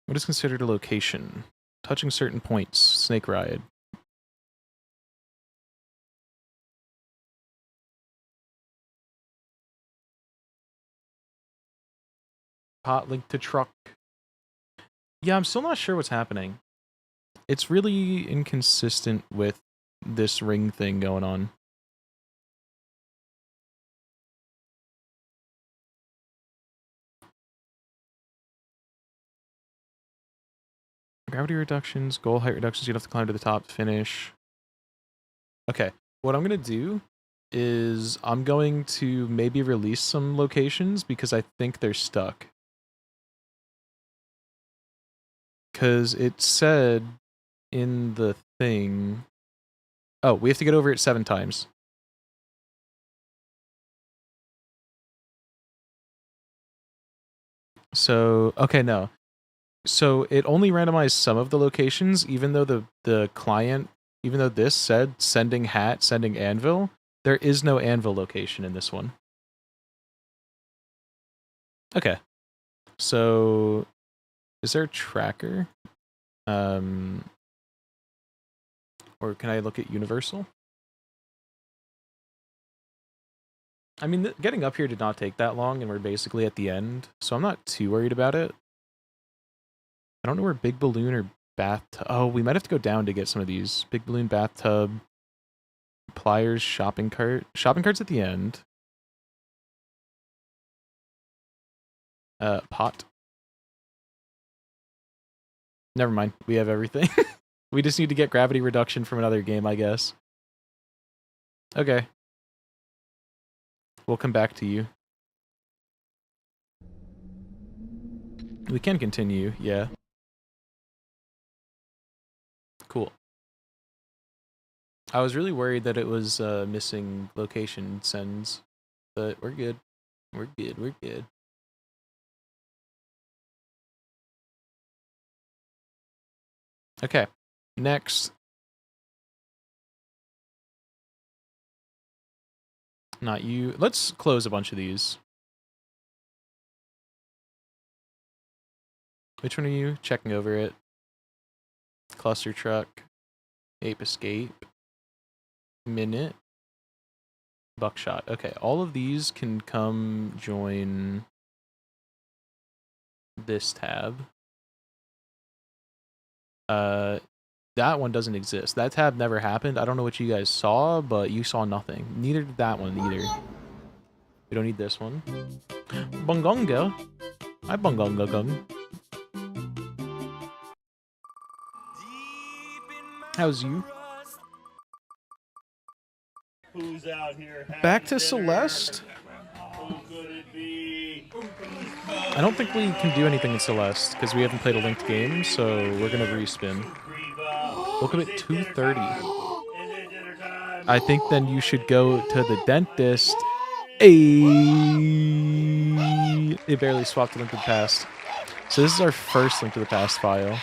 What is considered a location? Touching certain points. Snake ride. Hot link to truck. Yeah, I'm still not sure what's happening. It's really inconsistent with this ring thing going on. Gravity reductions, goal height reductions, you'd have to climb to the top to finish. Okay, what I'm going to do is I'm going to maybe release some locations because I think they're stuck. Because it said in the thing... Oh, we have to get over it 7 times. So, okay, no. So it only randomized some of the locations, even though the client, even though this said sending hat, sending anvil, there is no anvil location in this one. Okay. So is there a tracker? Or can I look at universal? I mean, getting up here did not take that long, and we're basically at the end, so I'm not too worried about it. I don't know where Big Balloon or Bathtub... Oh, we might have to go down to get some of these. Big Balloon, Bathtub, Pliers, Shopping Cart. Shopping Cart's at the end. Pot. Never mind. We have everything. We just need to get gravity reduction from another game, I guess. Okay. We'll come back to you. We can continue, yeah. Cool. I was really worried that it was missing location sends, but we're good. We're good, we're good. Okay, next. Not you. Let's close a bunch of these. Which one are you? Checking over it. Cluster truck. Ape escape. Minute. Buckshot. Okay, all of these can come join this tab. That one doesn't exist. That tab never happened. I don't know what you guys saw, but you saw nothing. Neither did that one either. We don't need this one. Bungonga. Hi, Bungonga Gung. How's you? Who's out here? Back to Celeste? Who could it be? I don't think we can do anything in Celeste because we haven't played a linked game, so we're gonna respin. Woke up at 2:30. I think then you should go to the dentist. Ayy. It barely swapped to Link to the Past. So this is our first Link to the Past file.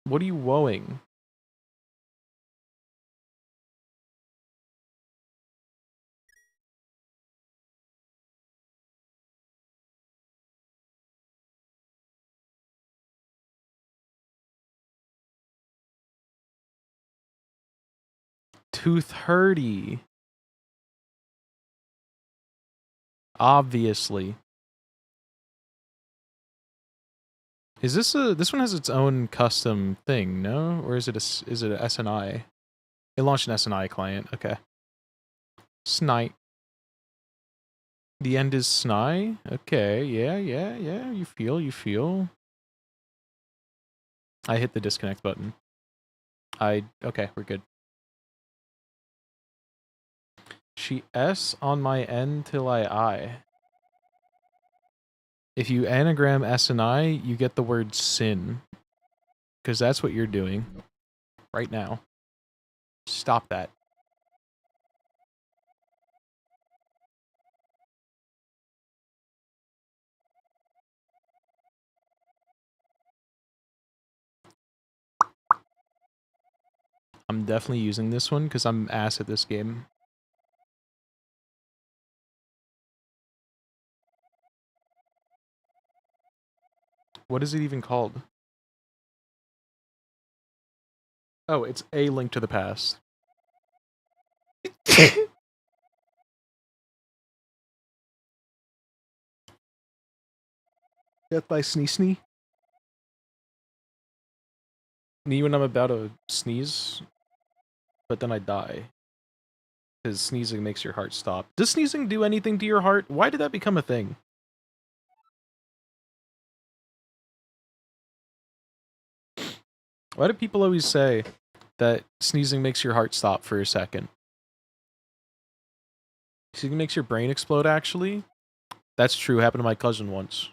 What are you woeing? $230. Obviously. Is this this one has its own custom thing, no? Or is it a SNI? It launched an SNI client. Okay. Snipe. The end is Sni? Okay, yeah. You feel. I hit the disconnect button. Okay, we're good. She S on my N till I. If you anagram S and I, you get the word sin. Because that's what you're doing. Right now. Stop that. I'm definitely using this one because I'm ass at this game. What is it even called? Oh, it's A Link to the Past. Death by Snee. Me when I'm about to sneeze, but then I die. Because sneezing makes your heart stop. Does sneezing do anything to your heart? Why did that become a thing? Why do people always say that sneezing makes your heart stop for a second? Sneezing makes your brain explode, actually? That's true. Happened to my cousin once.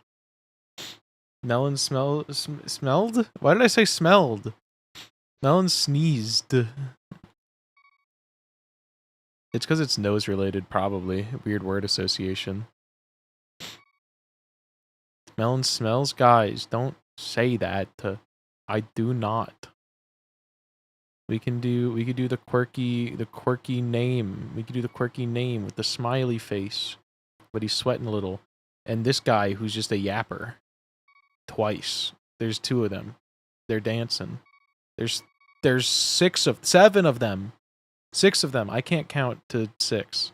Melon smelled? Why did I say smelled? Melon sneezed. It's because it's nose related, probably. Weird word association. Melon smells? Guys, don't say that. I do not. We could do the quirky name. We could do the quirky name with the smiley face. But he's sweating a little. And this guy who's just a yapper. Twice. There's 2 of them. They're dancing. There's 7 of them. 6 of them. I can't count to 6.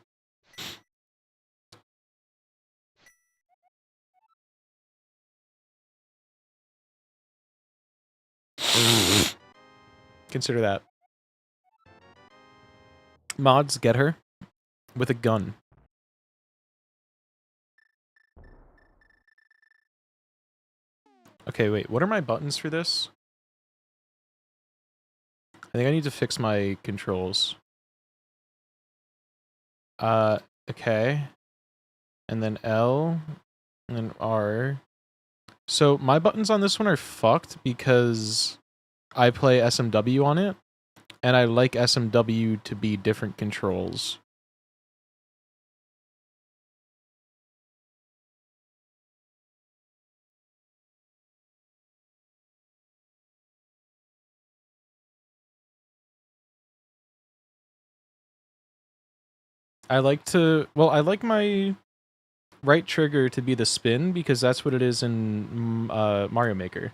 Consider that. Mods, get her with a gun. Okay, wait. What are my buttons for this? I think I need to fix my controls. Okay. And then L. And then R. So my buttons on this one are fucked because I play SMW on it. And I like SMW to be different controls. I like my right trigger to be the spin because that's what it is in Mario Maker.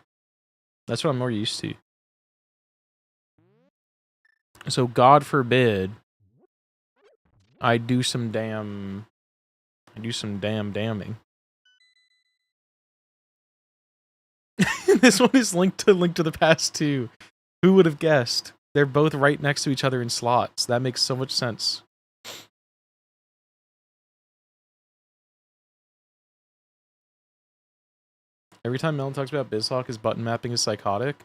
That's what I'm more used to. So God forbid I do some damn damning. This one is linked to the Past too. Who would have guessed? They're both right next to each other in slots. That makes so much sense. Every time Melon talks about BizHawk, his button mapping is psychotic.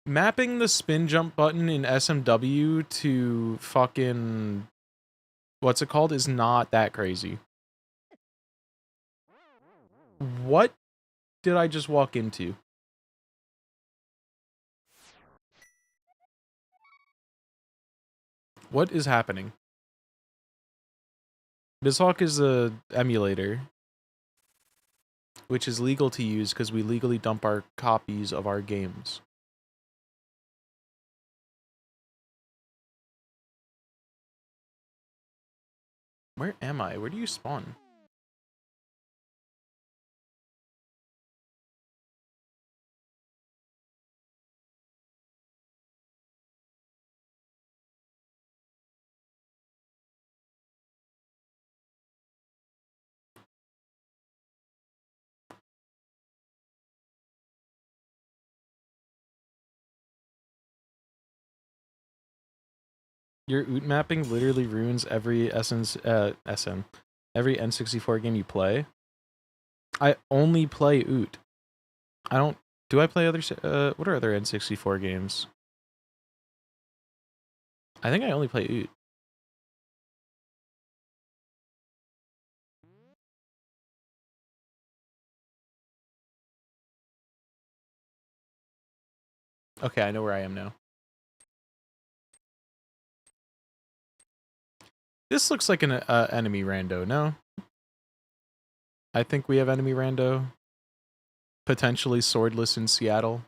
Mapping the spin jump button in SMW to fucking... what's it called? Is not that crazy. What did I just walk into? What is happening? BizHawk is a emulator, which is legal to use because we legally dump our copies of our games. Where am I? Where do you spawn? Your OOT mapping literally ruins every every N64 game you play. I only play OOT. I don't. Do I play other? What are other N64 games? I think I only play OOT. Okay, I know where I am now. This looks like an enemy rando, no? I think we have enemy rando. Potentially swordless in Seattle.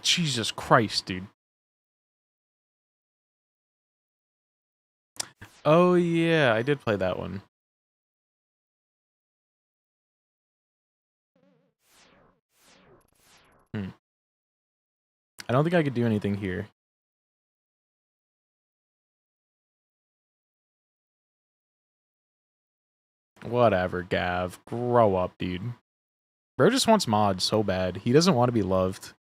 Jesus Christ, dude. Oh yeah, I did play that one. I don't think I could do anything here. Whatever, Gav. Grow up, dude. Bro just wants mods so bad. He doesn't want to be loved.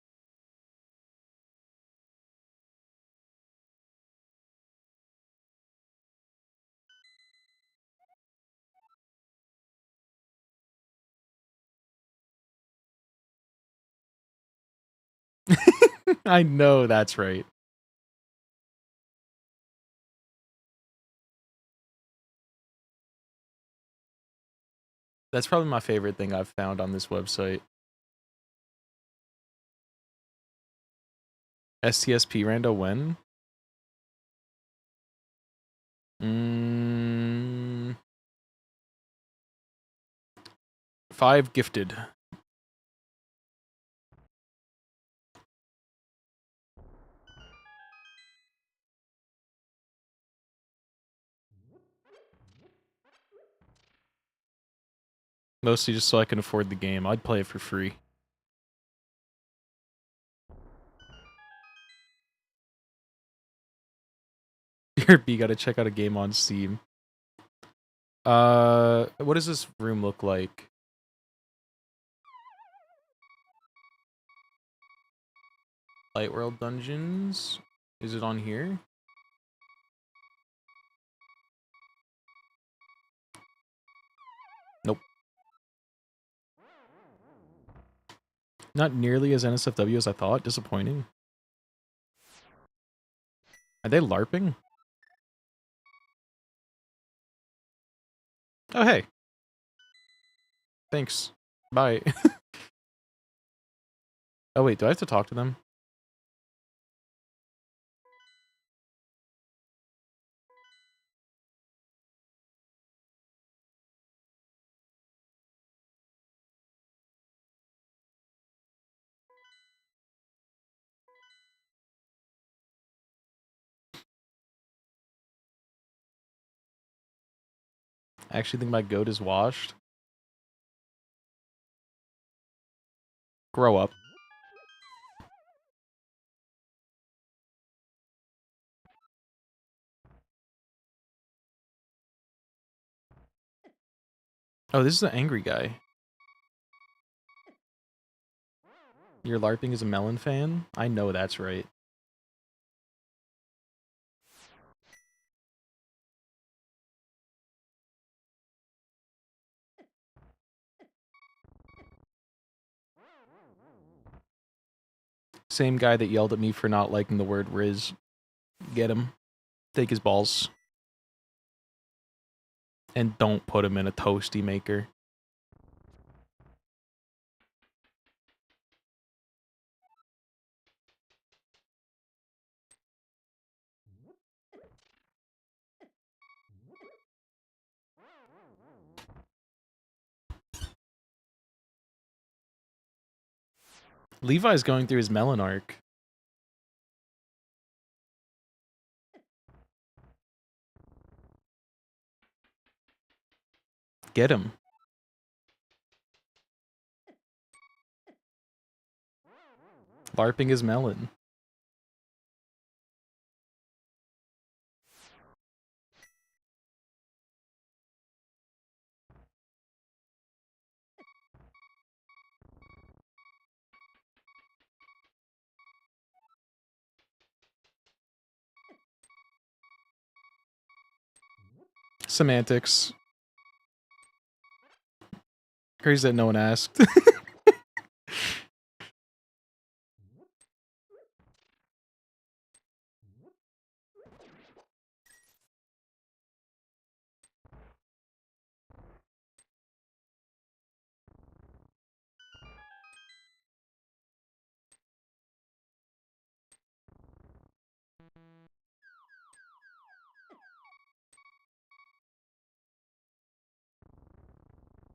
I know that's right. That's probably my favorite thing I've found on this website. STSP rando when? 5 gifted. Mostly just so I can afford the game. I'd play it for free. Your B gotta check out a game on Steam. What does this room look like? Light World Dungeons? Is it on here? Nope. Not nearly as NSFW as I thought. Disappointing. Are they LARPing? Oh, hey. Thanks. Bye. Oh, wait. Do I have to talk to them? I actually think my goat is washed. Grow up. Oh, this is an angry guy. Your LARPing is a melon fan? I know that's right. Same guy that yelled at me for not liking the word Riz. Get him. Take his balls. And don't put him in a toasty maker. Levi's going through his melon arc. Get him. LARPing is melon. Semantics. Crazy that no one asked.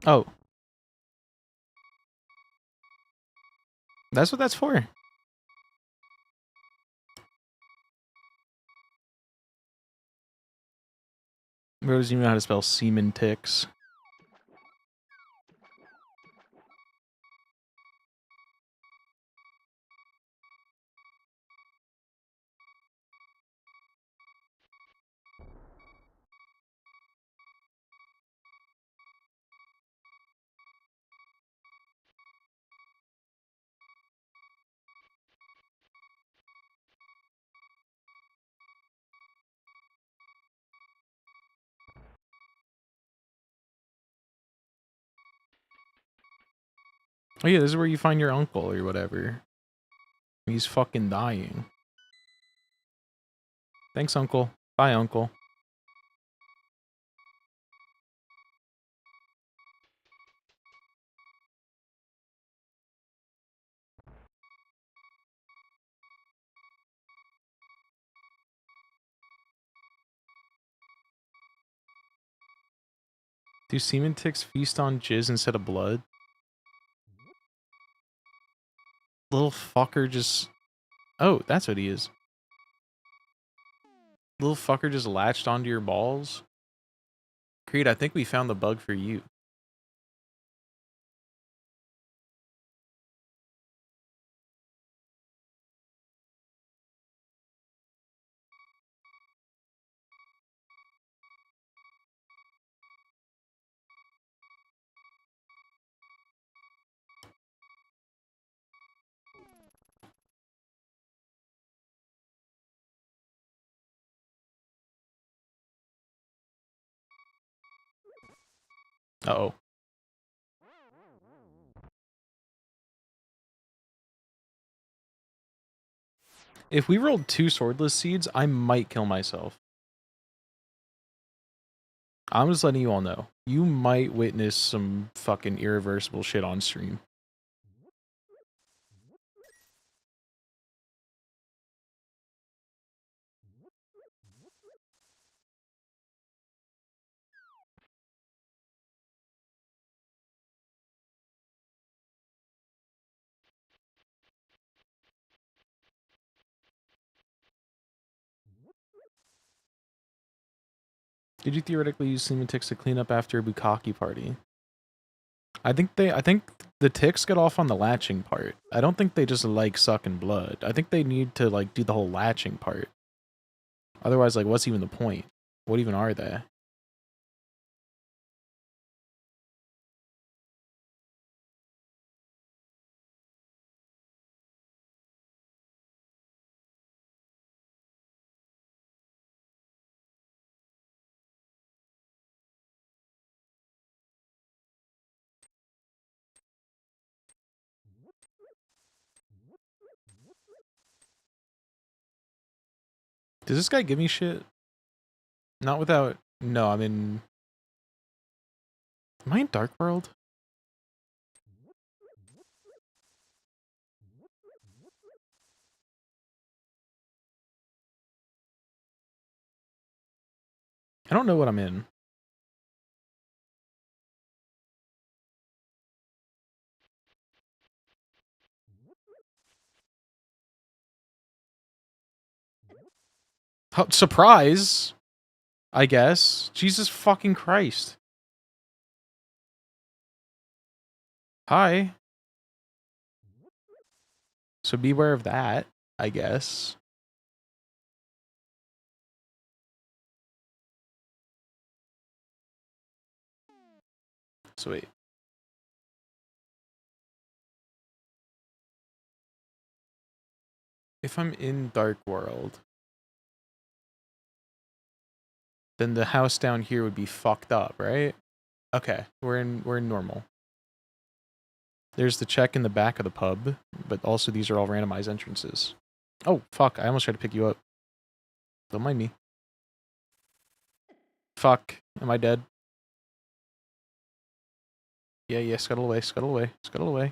Oh. That's what that's for. Bro doesn't even know how to spell semen ticks. Oh yeah, this is where you find your uncle or whatever. He's fucking dying. Thanks, uncle. Bye, uncle. Do semen ticks feast on jizz instead of blood? Little fucker just... Oh, that's what he is. Little fucker just latched onto your balls? Creed, I think we found the bug for you. Uh-oh. If we rolled 2 swordless seeds, I might kill myself. I'm just letting you all know. You might witness some fucking irreversible shit on stream. Did you theoretically use human ticks to clean up after a bukkake party? I think the ticks get off on the latching part. I don't think they just like sucking blood. I think they need to like do the whole latching part. Otherwise, like, what's even the point? What even are they? Does this guy give me shit? Not without... No, I'm in... Am I in Dark World? I don't know what I'm in. Oh, surprise! I guess. Jesus fucking Christ. Hi. So beware of that, I guess. So wait. If I'm in Dark World, then the house down here would be fucked up, right? Okay, we're in normal. There's the check in the back of the pub, but also these are all randomized entrances. Oh, fuck, I almost tried to pick you up. Don't mind me. Fuck, am I dead? Yeah, scuttle away, scuttle away, scuttle away.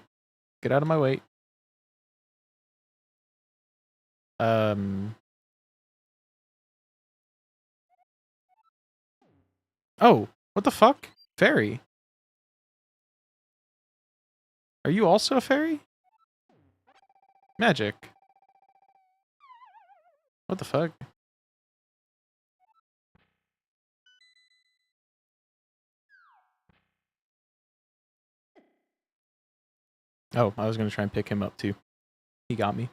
Get out of my way. Oh, what the fuck? Fairy. Are you also a fairy? Magic. What the fuck? Oh, I was gonna try and pick him up too. He got me.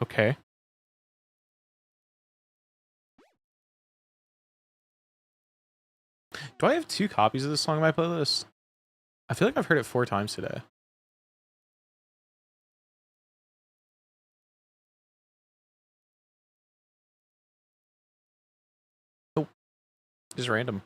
Okay. Do I have 2 copies of this song on my playlist? I feel like I've heard it 4 times today. Oh, just random.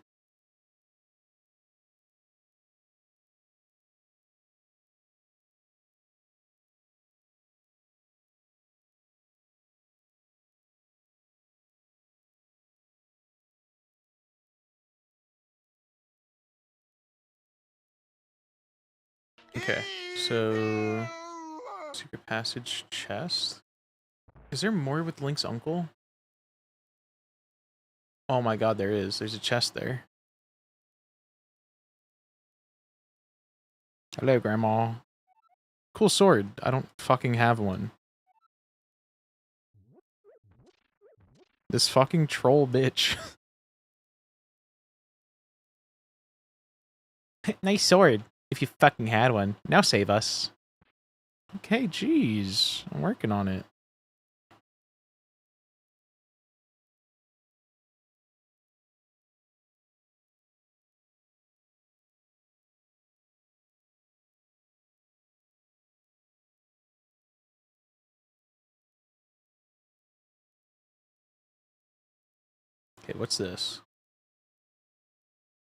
Okay, so secret passage chest. Is there more with Link's uncle? Oh my god, there is. There's a chest there. Hello, Grandma. Cool sword. I don't fucking have one. This fucking troll bitch. Nice sword. If you fucking had one. Now save us. Okay, jeez. I'm working on it. Okay, what's this?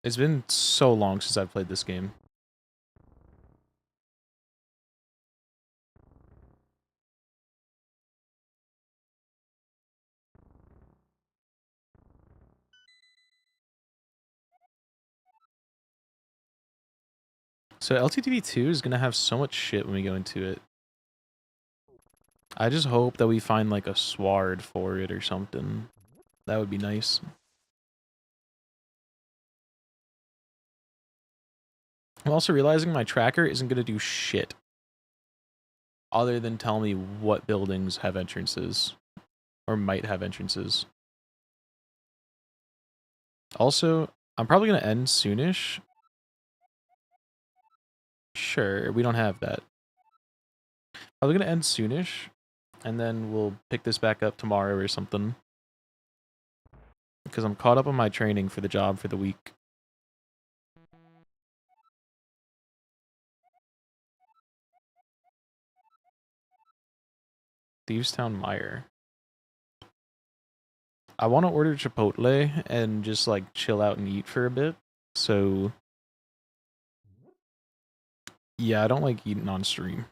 It's been so long since I've played this game. So LTTV 2 is gonna have so much shit when we go into it. I just hope that we find like a sword for it or something. That would be nice. I'm also realizing my tracker isn't going to do shit other than tell me what buildings have entrances or might have entrances. Also, I'm probably going to end soonish. Sure, we don't have that. Probably going to end soonish, and then we'll pick this back up tomorrow or something. Because I'm caught up on my training for the job for the week. Thievestown Mire. I want to order Chipotle and just like chill out and eat for a bit. So yeah, I don't like eating on stream.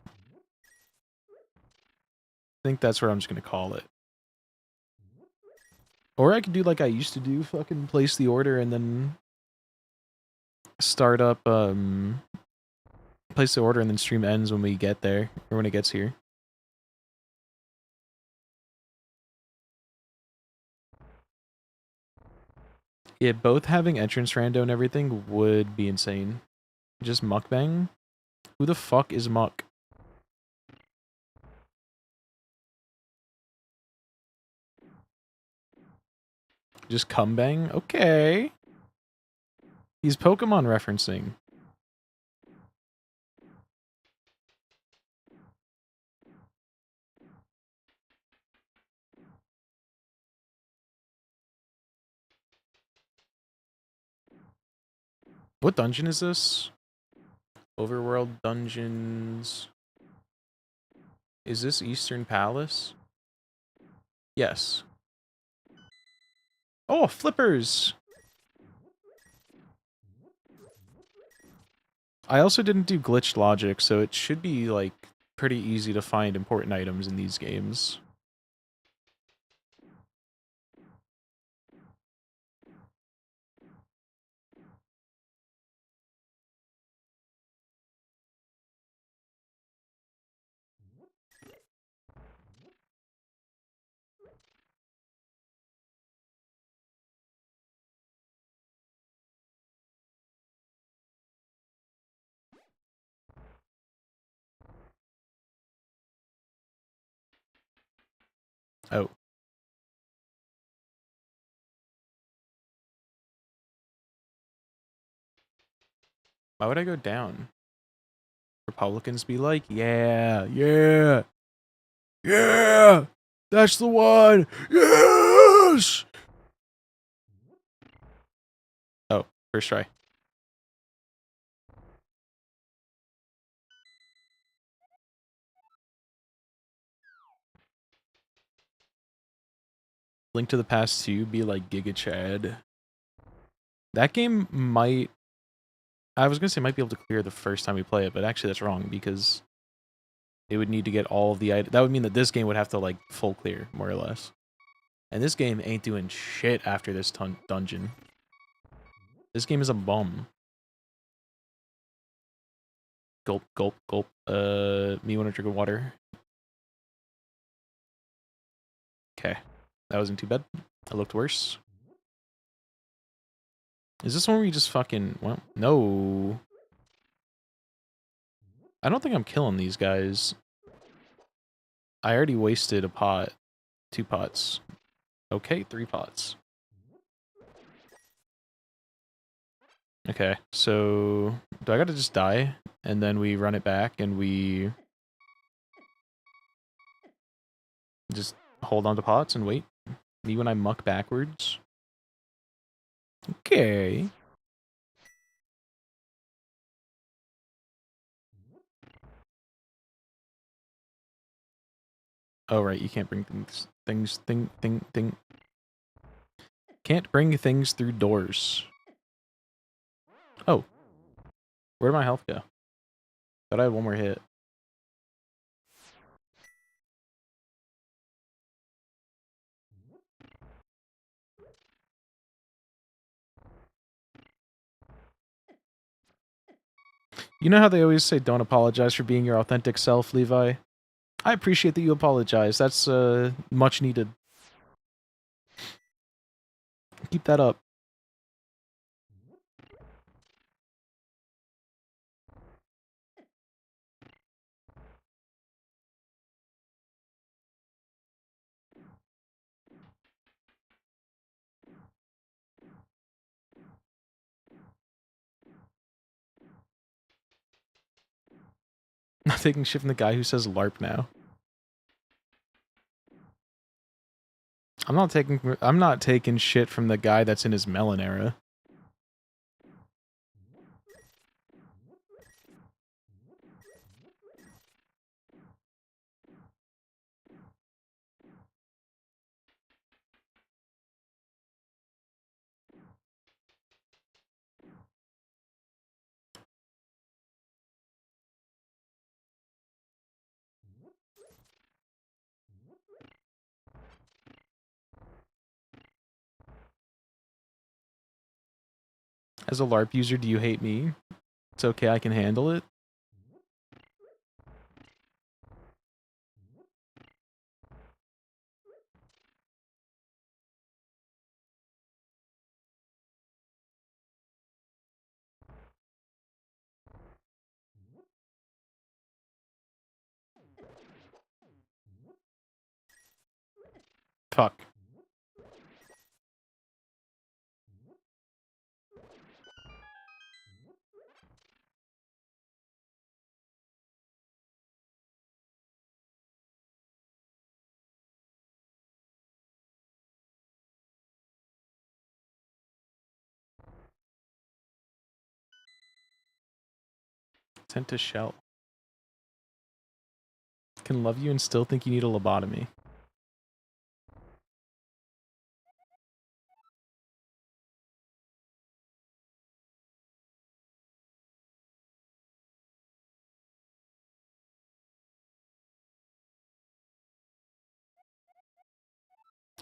I think that's where I'm just gonna call it. Or I could do like I used to do, fucking place the order and then start up place the order and then stream ends when we get there or when it gets here. Yeah, both having entrance rando and everything would be insane. Just mukbang? Who the fuck is Muck? Just come bang? Okay. He's Pokemon referencing. What dungeon is this? Overworld Dungeons. Is this Eastern Palace? Yes. Oh, flippers! I also didn't do glitched logic, so it should be, like, pretty easy to find important items in these games. Oh. Why would I go down? Republicans be like, yeah, yeah, yeah, that's the one, yes! Oh, first try. Link to the Past 2 be like Giga Chad. That game might... I was going to say might be able to clear the first time we play it, but actually that's wrong because it would need to get all of the items. That would mean that this game would have to like full clear, more or less. And this game ain't doing shit after this dungeon. This game is a bum. Gulp, gulp, gulp. Me want to drink water. Okay. That wasn't too bad. It looked worse. Is this one where you just fucking... Well, no. I don't think I'm killing these guys. I already wasted a pot. 2 pots. Okay, 3 pots. Okay, so... Do I gotta just die? And then we run it back and we... just hold on to pots and wait? Me when I muck backwards? Okay. Oh, right, you can't bring things... Can't bring things through doors. Oh. Where'd my health go? Thought I had one more hit. You know how they always say don't apologize for being your authentic self, Levi? I appreciate that you apologize. That's much needed. Keep that up. Not taking shit from the guy who says LARP now. I'm not taking shit from the guy that's in his melon era. As a LARP user, do you hate me? It's okay, I can handle it. Fuck. Sent to shell. Can love you and still think you need a lobotomy.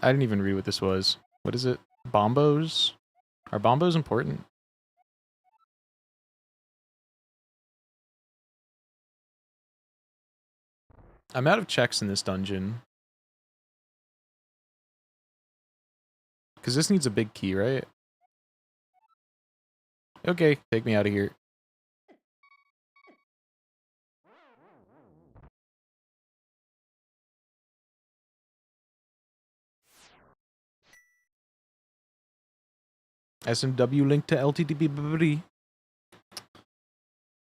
I didn't even read what this was. What is it? Bombos? Are bombos important? I'm out of checks in this dungeon. Because this needs a big key, right? Okay, take me out of here. SMW link to LTTB.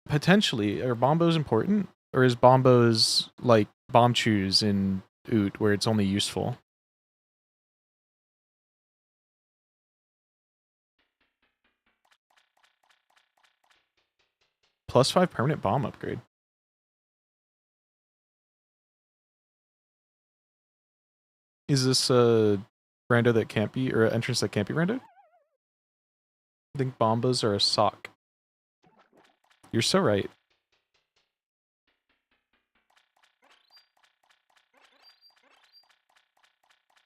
Potentially. Are bombos important? Or is bombos like bomb chews in Oot where it's only useful? +5 permanent bomb upgrade. Is this a rando that can't be, or an entrance that can't be randoed? I think bombos are a sock. You're so right.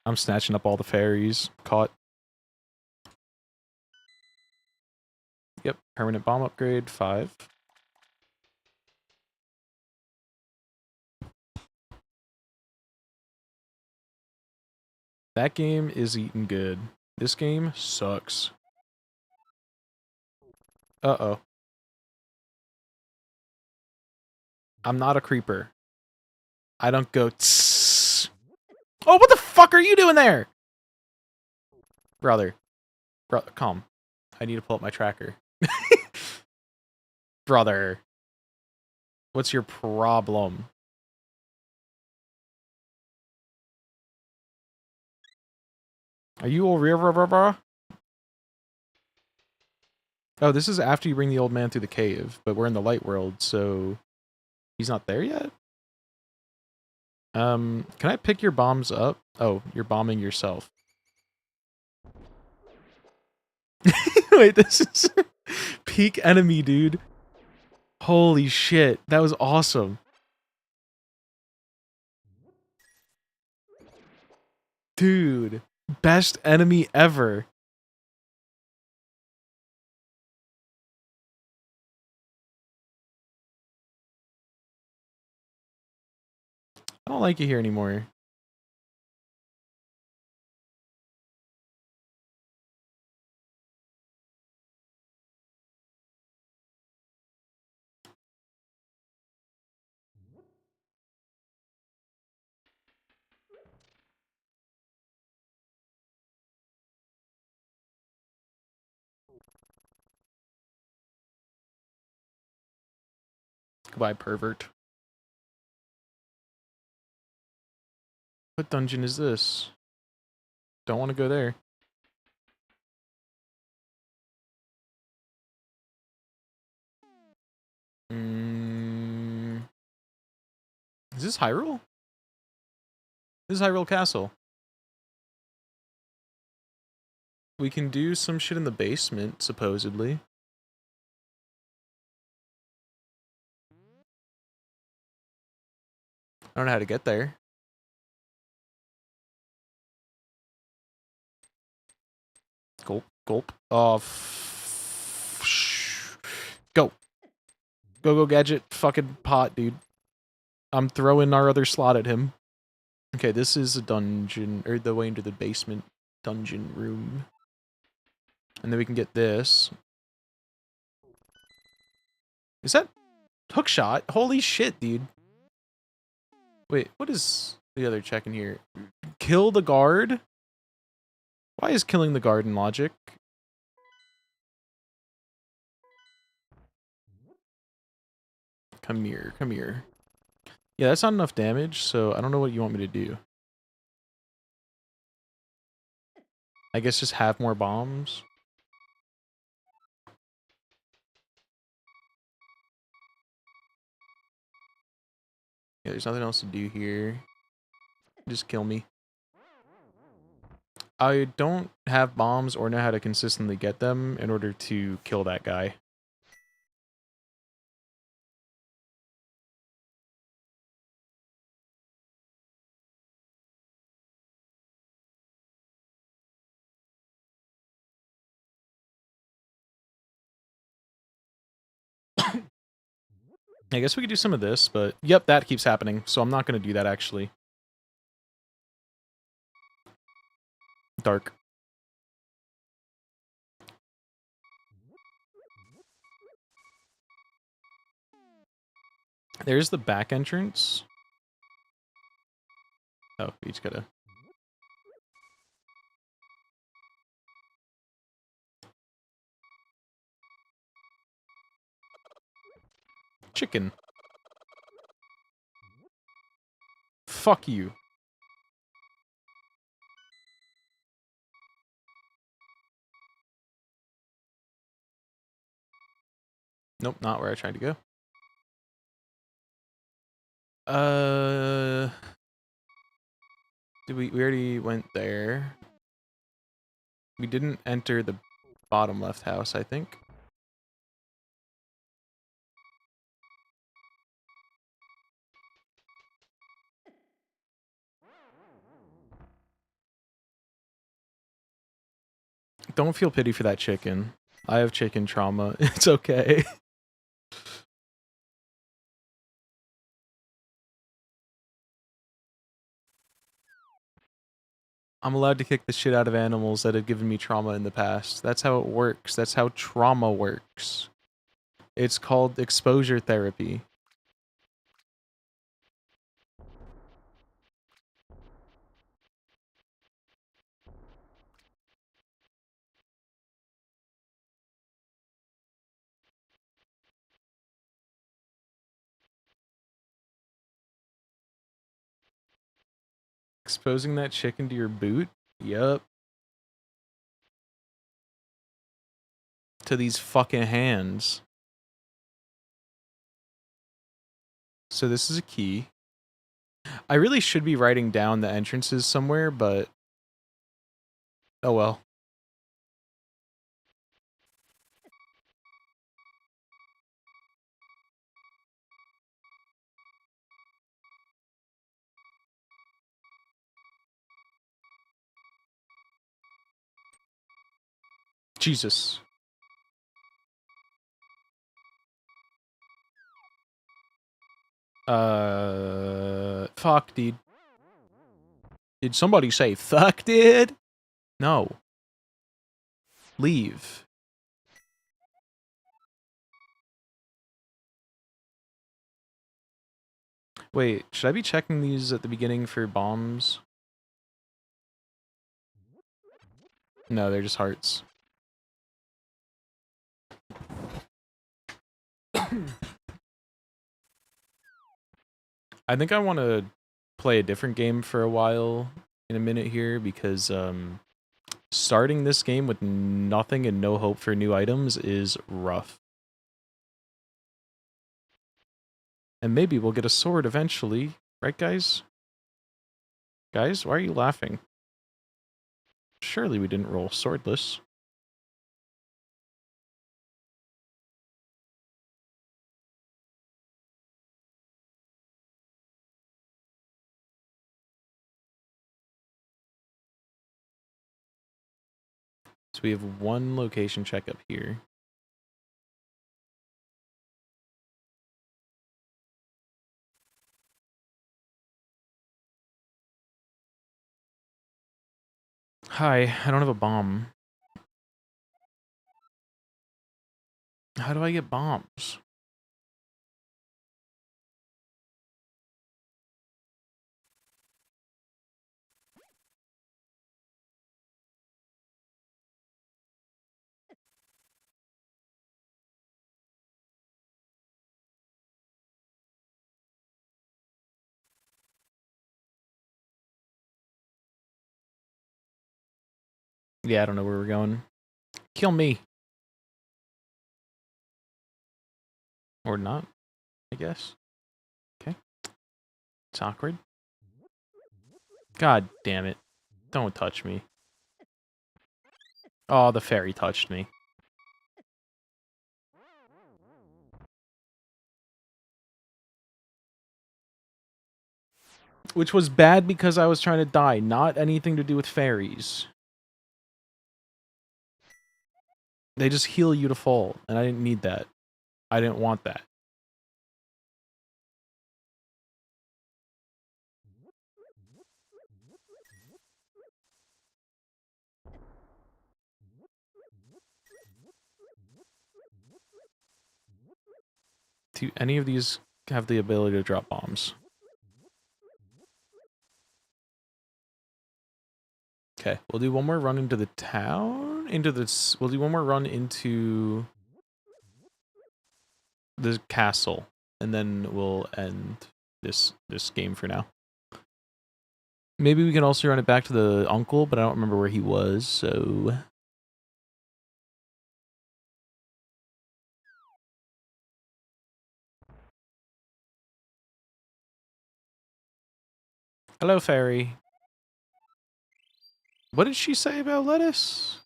I'm snatching up all the fairies. Caught. Yep, permanent bomb upgrade, 5. That game is eating good. This game sucks. Uh-oh. I'm not a creeper. I don't go tss. Oh, what the fuck are you doing there? Brother. Calm. I need to pull up my tracker. Brother. What's your problem? Are you all real? Oh, this is after you bring the old man through the cave, but we're in the light world, so he's not there yet? Can I pick your bombs up? Oh, you're bombing yourself. Wait, this is peak enemy, dude. Holy shit, that was awesome. Dude, best enemy ever. I don't like it here anymore. Goodbye, pervert. What dungeon is this? Don't want to go there. Is this Hyrule? This is Hyrule Castle. We can do some shit in the basement, supposedly. I don't know how to get there. Gulp, gulp. Oh, go. Go, gadget. Fucking pot, dude. I'm throwing our other slot at him. Okay, this is a dungeon, or the way into the basement dungeon room. And then we can get this. Is that hook shot? Holy shit, dude. Wait, what is the other check in here? Kill the guard? Why is killing the guard in logic? Come here, come here. Yeah, that's not enough damage, so I don't know what you want me to do. I guess just have more bombs. Yeah, there's nothing else to do here. Just kill me. I don't have bombs or know how to consistently get them in order to kill that guy. I guess we could do some of this, but yep, that keeps happening, so I'm not going to do that actually. Dark. There's the back entrance. Oh, we each gotta... Chicken. Fuck you. Nope, not where I tried to go. Did we already went there. We didn't enter the bottom left house, I think. Don't feel pity for that chicken. I have chicken trauma. It's okay. I'm allowed to kick the shit out of animals that have given me trauma in the past. That's how it works. That's how trauma works. It's called exposure therapy. Exposing that chicken to your boot? Yup. To these fucking hands. So this is a key. I really should be writing down the entrances somewhere, but... oh well. Jesus. Fuck, dude. Did somebody say fuck, dude? No. Leave. Wait, should I be checking these at the beginning for bombs? No, they're just hearts. I think I want to play a different game for a while in a minute here because starting this game with nothing and no hope for new items is rough. And maybe we'll get a sword eventually, right guys? Guys, why are you laughing? Surely we didn't roll swordless. So we have one location check up here. Hi, I don't have a bomb. How do I get bombs? Yeah, I don't know where we're going. Kill me. Or not, I guess. Okay. It's awkward. God damn it. Don't touch me. Oh, the fairy touched me. Which was bad because I was trying to die, not anything to do with fairies. They just heal you to fall, and I didn't need that. I didn't want that. Do any of these have the ability to drop bombs? Okay, we'll do one more run into the town. We'll do one more run into the castle, and then we'll end this game for now. Maybe we can also run it back to the uncle, but I don't remember where he was, so... Hello, fairy. What did she say about lettuce?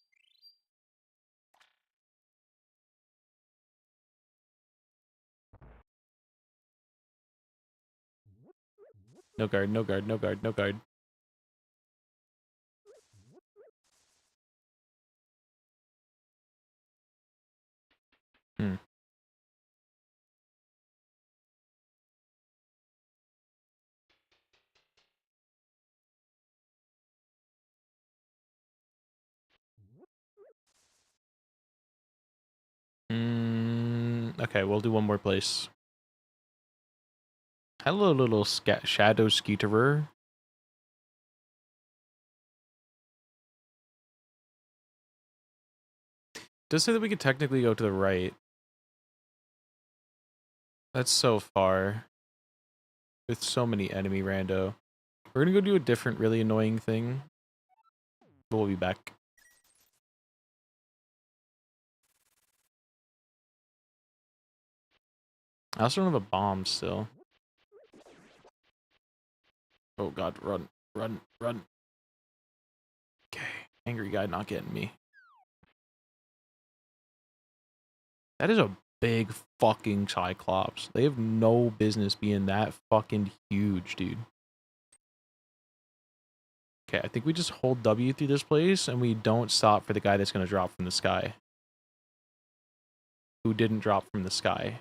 No guard, no guard, no guard, no guard. Hmm. Okay, we'll do one more place. Hello, little shadow skeeterer. Does say that we could technically go to the right. That's so far. With so many enemy rando. We're gonna go do a different really annoying thing. But we'll be back. I also don't have a bomb still. Oh god, run, run, run. Okay, angry guy not getting me. That is a big fucking Cyclops. They have no business being that fucking huge, dude. Okay, I think we just hold W through this place and we don't stop for the guy that's going to drop from the sky. Who didn't drop from the sky.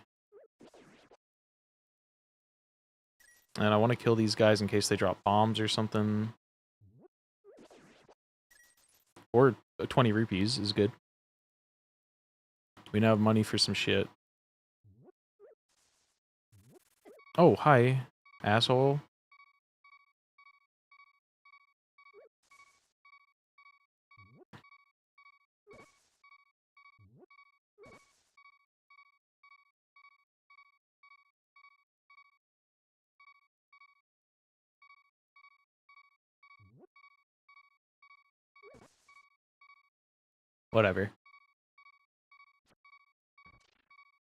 And I want to kill these guys in case they drop bombs or something. Or 20 rupees is good. We now have money for some shit. Oh, hi, asshole. Whatever.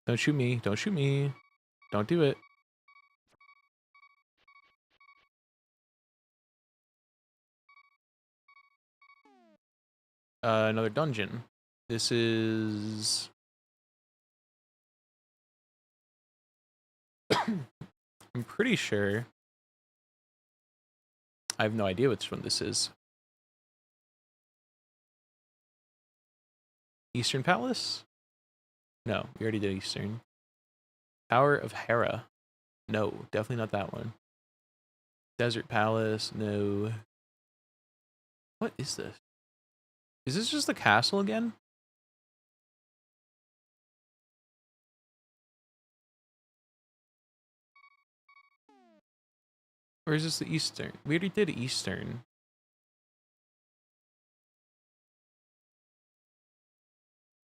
Don't shoot me. Don't shoot me. Don't do it. Another dungeon. This is... I'm pretty sure... I have no idea which one this is. Eastern Palace? No, we already did Eastern. Tower of Hera. No, definitely not that one. Desert Palace. No. What is this? Is this just the castle again? Or is this the Eastern? We already did Eastern.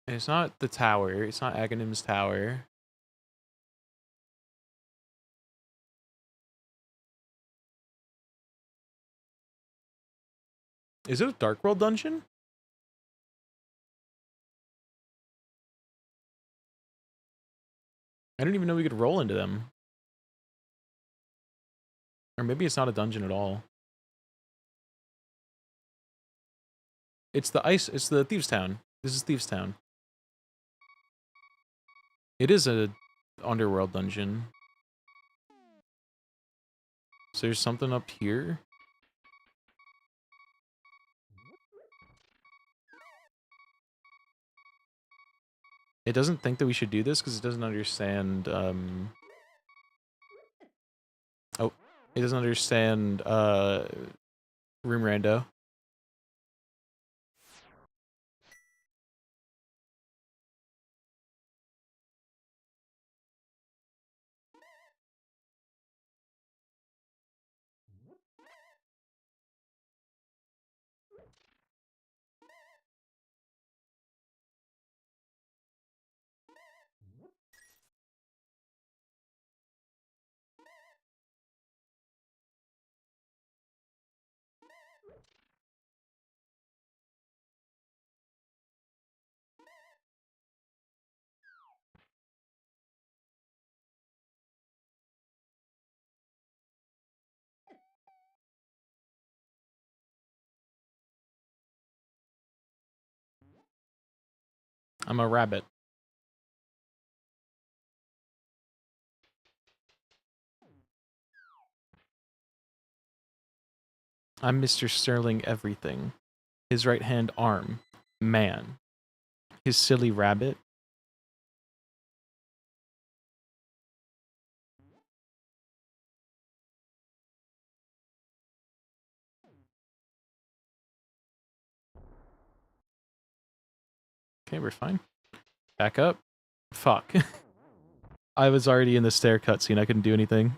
And it's not the tower. It's not Aghanim's tower. Is it a Dark World dungeon? I didn't even know we could roll into them. Or maybe it's not a dungeon at all. It's the it's the Thieves Town. This is Thieves Town. It is a underworld dungeon. So there's something up here. It doesn't think that we should do this because it doesn't understand, oh, it doesn't understand, room rando. I'm a rabbit. I'm Mr. Sterling Everything. His right hand arm. Man. His silly rabbit. Okay, we're fine. Back up. Fuck. I was already in the stair cutscene. I couldn't do anything.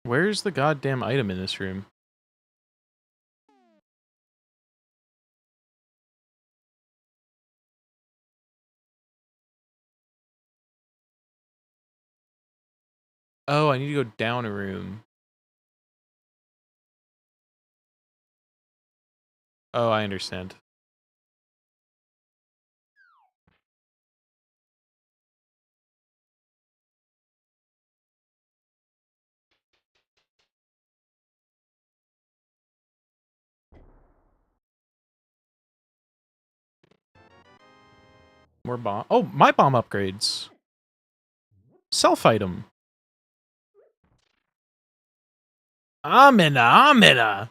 Where's the goddamn item in this room? Oh, I need to go down a room. Oh, I understand. More bomb. Oh, my bomb upgrades. Self item. Amina.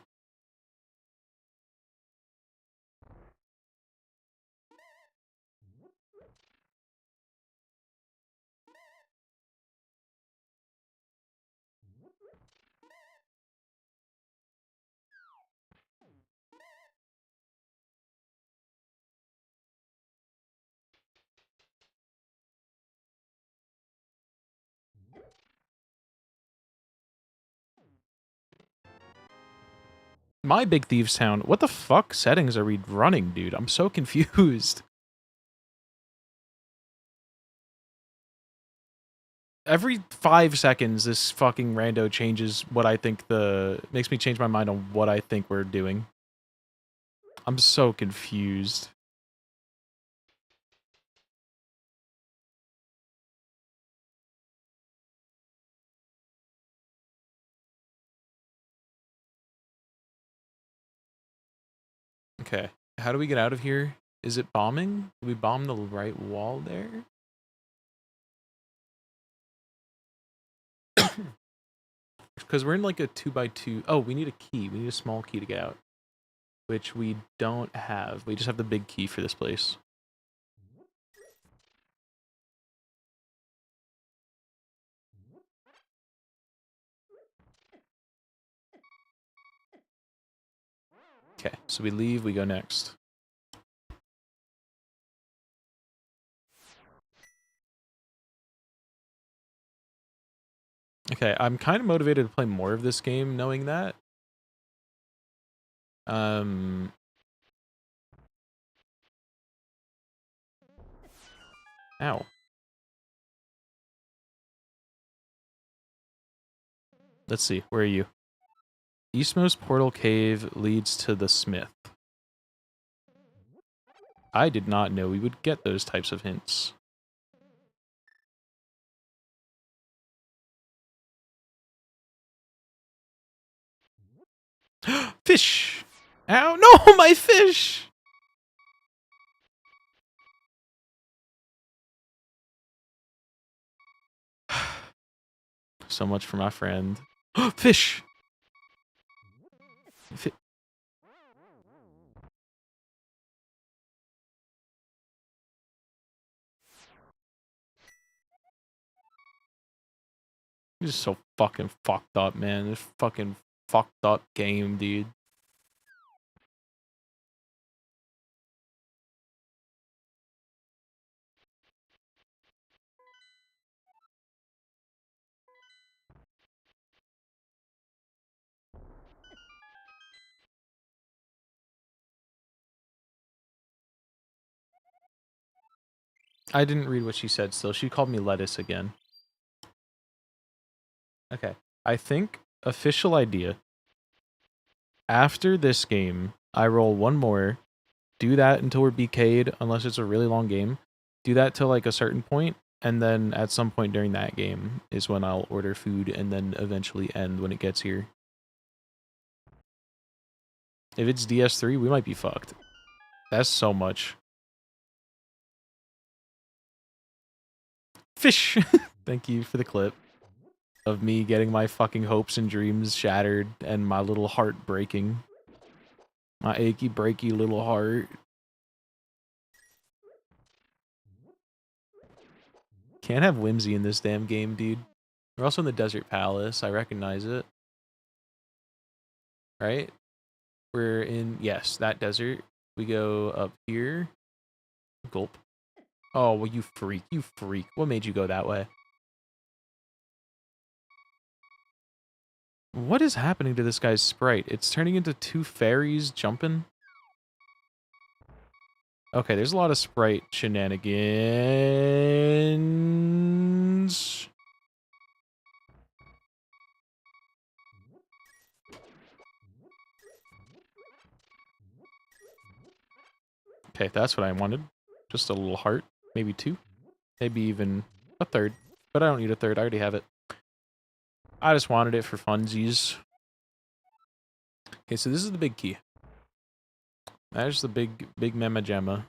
My Big Thieves Town. What the fuck settings are we running, dude? I'm so confused. Every 5 seconds, this fucking rando changes what I think makes me change my mind on what I think we're doing. I'm so confused. Okay, how do we get out of here? Is it bombing? Did we bomb the right wall there? Because we're in like a 2x2. Oh, we need a key. We need a small key to get out. Which we don't have. We just have the big key for this place. Okay, so we leave, we go next. Okay, I'm kind of motivated to play more of this game knowing that. Ow. Let's see, where are you? Eastmost portal cave leads to the smith. I did not know we would get those types of hints. Fish! Ow, no, my fish! So much for my friend. Fish! This is so fucking fucked up, man. This fucking fucked up game, dude. I didn't read what she said still. She called me lettuce again. Okay. I think official idea. After this game, I roll one more. Do that until we're BK'd, unless it's a really long game. Do that till like a certain point, and then at some point during that game is when I'll order food and then eventually end when it gets here. If it's DS3, we might be fucked. That's so much. Fish! Thank you for the clip of me getting my fucking hopes and dreams shattered and my little heart breaking. My achy breaky little heart. Can't have whimsy in this damn game, dude. We're also in the Desert Palace. I recognize it. Right? We're in, yes, that desert. We go up here. Gulp. Oh, well, you freak. You freak. What made you go that way? What is happening to this guy's sprite? It's turning into two fairies jumping. Okay, there's a lot of sprite shenanigans. Okay, that's what I wanted. Just a little heart. Maybe two. Maybe even a third. But I don't need a third. I already have it. I just wanted it for funsies. Okay, so this is the big key. There's the big mama jamma.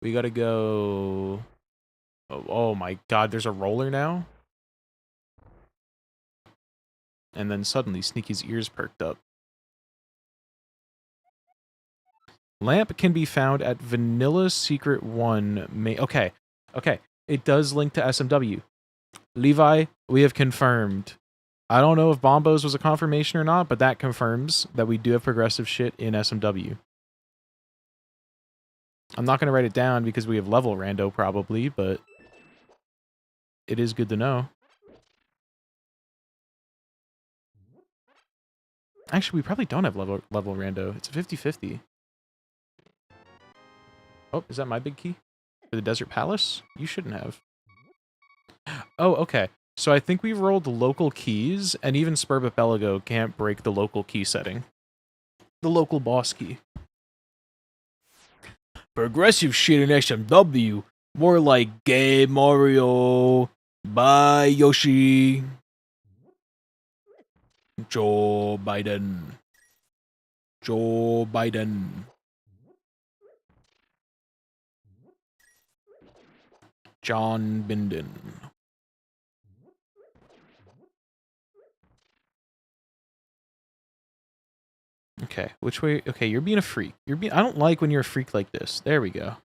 We gotta go... Oh my god, there's a roller now? And then suddenly Sneaky's ears perked up. Lamp can be found at Vanilla Secret 1. Okay. It does link to SMW. Levi, we have confirmed. I don't know if Bombos was a confirmation or not, but that confirms that we do have progressive shit in SMW. I'm not going to write it down because we have level rando probably, but it is good to know. Actually, we probably don't have level rando. It's a 50-50. Oh, is that my big key? For the Desert Palace? You shouldn't have. Oh, okay. So I think we've rolled local keys, and even Spermapelago can't break the local key setting. The local boss key. Progressive shit in XMW. More like gay Mario. Bye, Yoshi. Joe Biden. Joe Biden. John Binden. Okay, which way? Okay, you're being a freak. I don't like when you're a freak like this. There we go.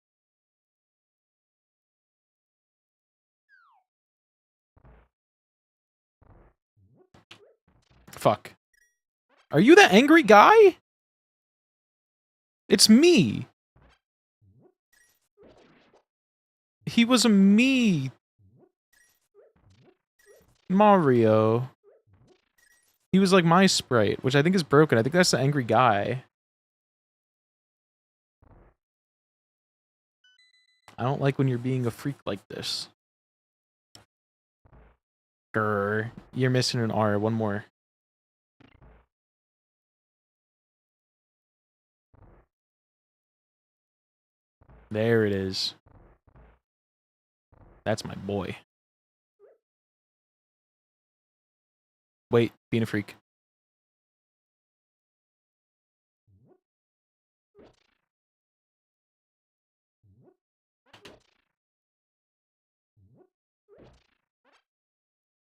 Fuck. Are you the angry guy? It's me. He was a me. Mario. He was like my sprite, which I think is broken. I think that's the angry guy. I don't like when you're being a freak like this. Grr. You're missing an R. One more. There it is. That's my boy. Wait, being a freak.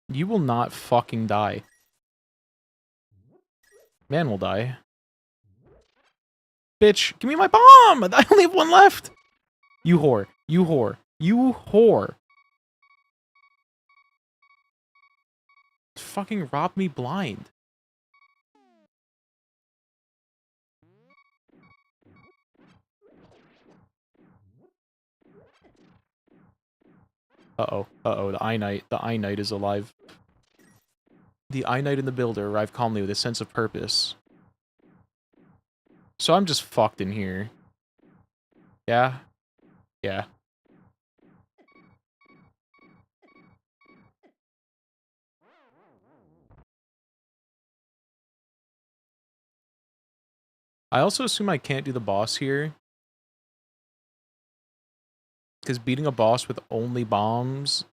You will not fucking die. Man will die. Bitch, give me my bomb! I only have one left! You whore. You whore. You whore. Fucking robbed me blind. Uh-oh. Uh-oh, the Eye Knight. The Eye Knight is alive. The Eye Knight and the Builder arrive calmly with a sense of purpose. So I'm just fucked in here. Yeah? Yeah. I also assume I can't do the boss here. Because beating a boss with only bombs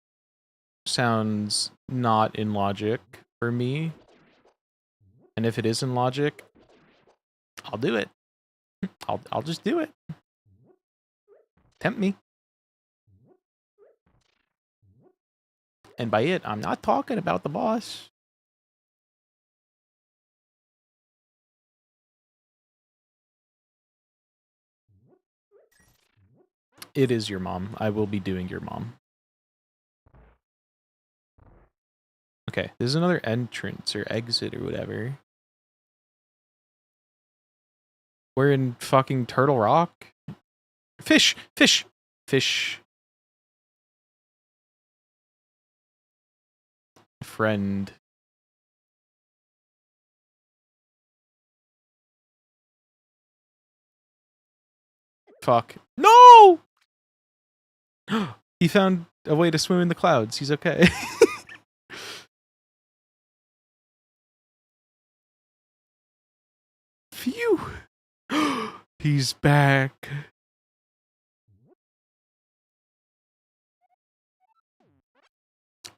sounds not in logic for me. And if it is in logic, I'll do it. I'll just do it. Tempt me. And by it, I'm not talking about the boss. It is your mom. I will be doing your mom. Okay, there's another entrance or exit or whatever. We're in fucking Turtle Rock. Fish! Fish! Fish. Friend. Fuck. No! He found a way to swim in the clouds. He's okay. Phew. He's back.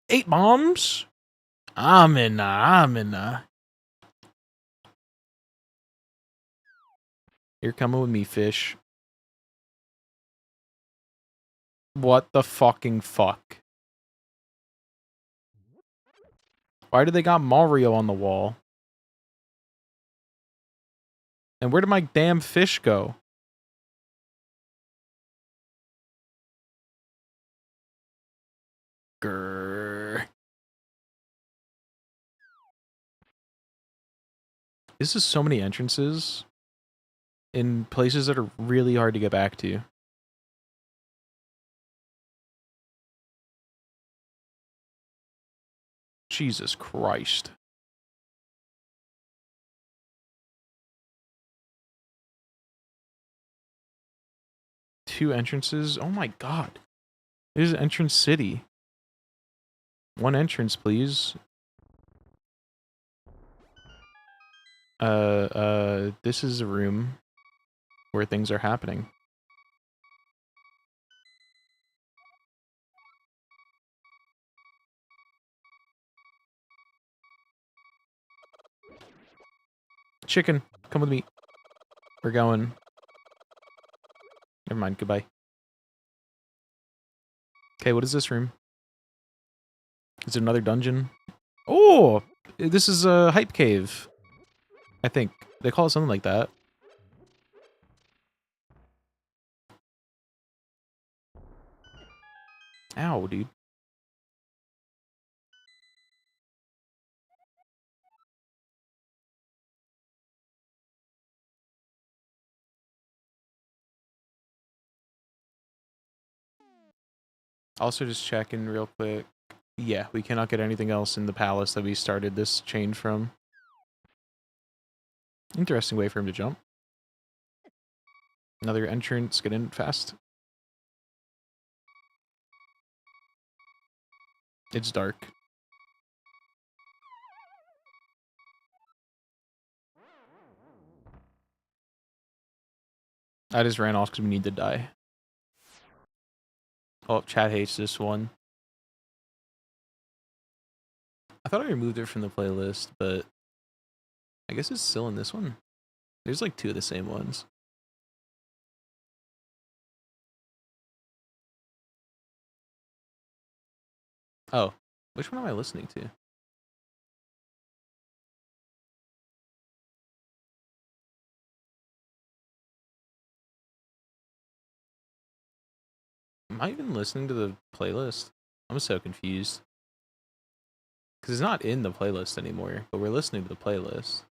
Eight bombs? Amina. You're coming with me, fish. What the fucking fuck? Why do they got Mario on the wall? And where did my damn fish go? Grrr. This is so many entrances in places that are really hard to get back to. Jesus Christ. 2 entrances. Oh my god. There's entrance city. 1 entrance, please. This is a room where things are happening. Chicken, come with me. We're going. Never mind, goodbye. Okay, what is this room? Is it another dungeon? Oh! This is a hype cave. I think. They call it something like that. Ow, dude. Also just checking real quick. Yeah, we cannot get anything else in the palace that we started this chain from. Interesting way for him to jump. Another entrance, get in fast. It's dark. I just ran off because we need to die. Oh, chat hates this one. I thought I removed it from the playlist, but I guess it's still in this one. There's like 2 of the same ones. Oh, which one am I listening to? Am I even listening to the playlist? I'm so confused. Because it's not in the playlist anymore, but we're listening to the playlist.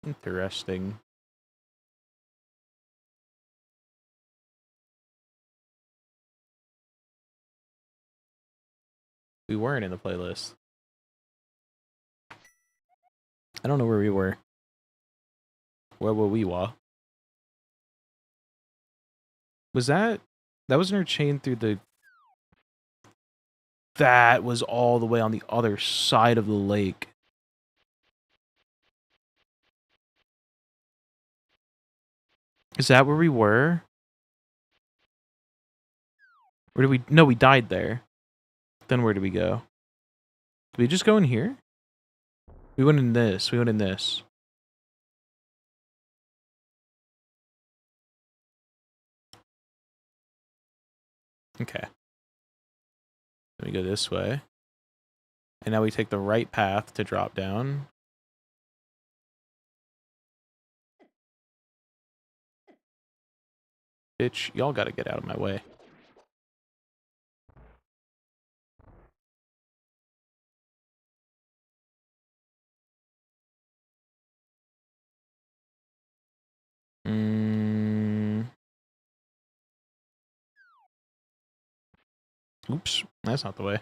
Interesting. We weren't in the playlist. I don't know where we were. Where were we, Wa? Was that... That was interchained through the... That was all the way on the other side of the lake. Is that where we were? Where did we... No, we died there. Then where did we go? Did we just go in here? We went in this. We went in this. Okay. Then we go this way. And now we take the right path to drop down. Bitch, y'all gotta get out of my way. Oops, that's not the way.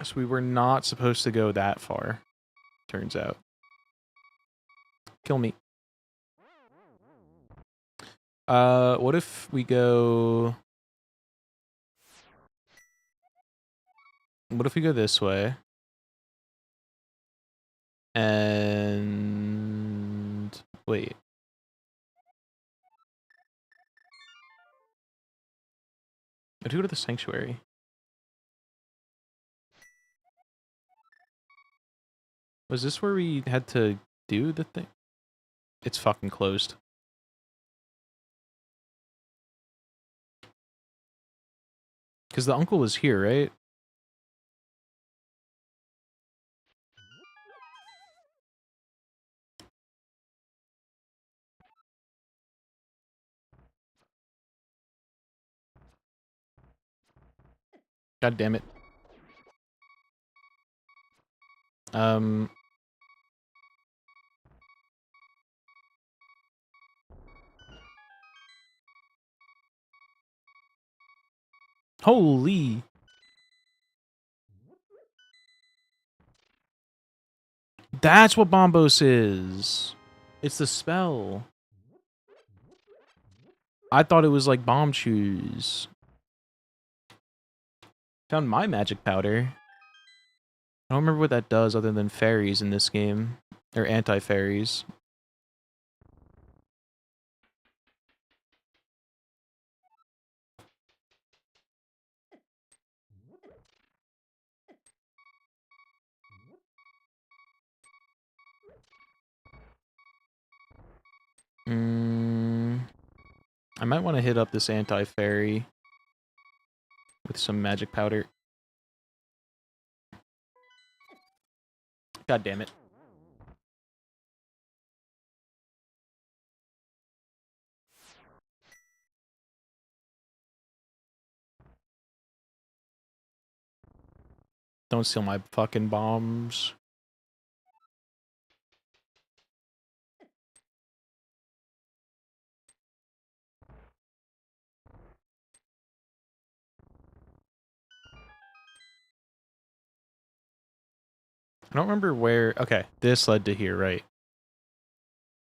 So we were not supposed to go that far, turns out. Kill me. What if we go... What if we go this way? And... Wait. Let's go to the sanctuary. Was this where we had to do the thing? It's fucking closed. Because the uncle was here, right? God damn it. Holy. That's what Bombos is. It's the spell. I thought it was like bomb shoes. Found my magic powder. I don't remember what that does other than fairies in this game. Or anti-fairies. I might want to hit up this anti-fairy with some magic powder. God damn it. Don't steal my fucking bombs. I don't remember where... Okay, this led to here, right?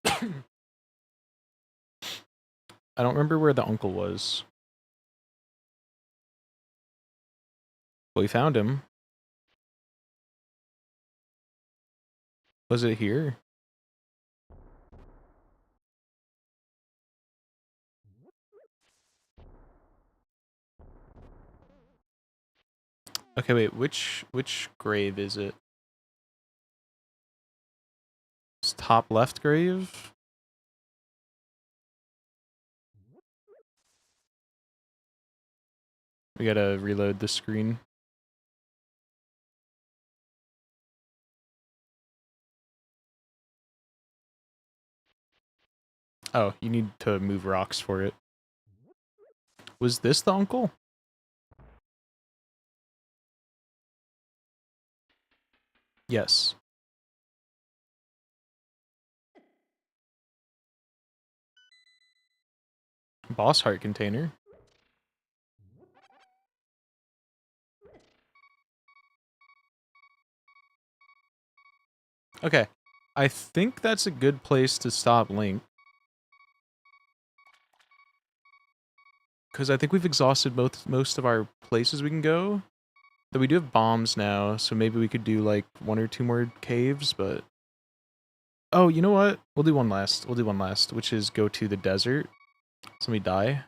I don't remember where the uncle was. But we found him. Was it here? Okay, wait, which grave is it? It's top left grave? We gotta reload the screen. Oh, you need to move rocks for it. Was this the uncle? Yes. Boss heart container. Okay. I think that's a good place to stop Link. Because I think we've exhausted most of our places we can go. Though we do have bombs now, so maybe we could do like 1 or 2 more caves, but... Oh, you know what? We'll do one last. We'll do one last, which is go to the desert. Somebody die.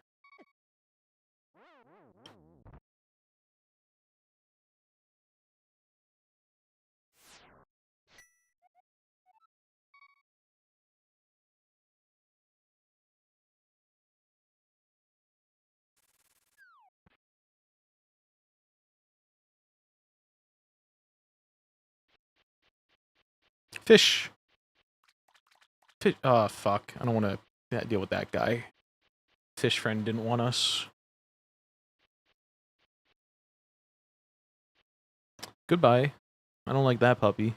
Fish! Fish. Oh, fuck. I don't want to deal with that guy. Fish friend didn't want us. Goodbye. I don't like that puppy.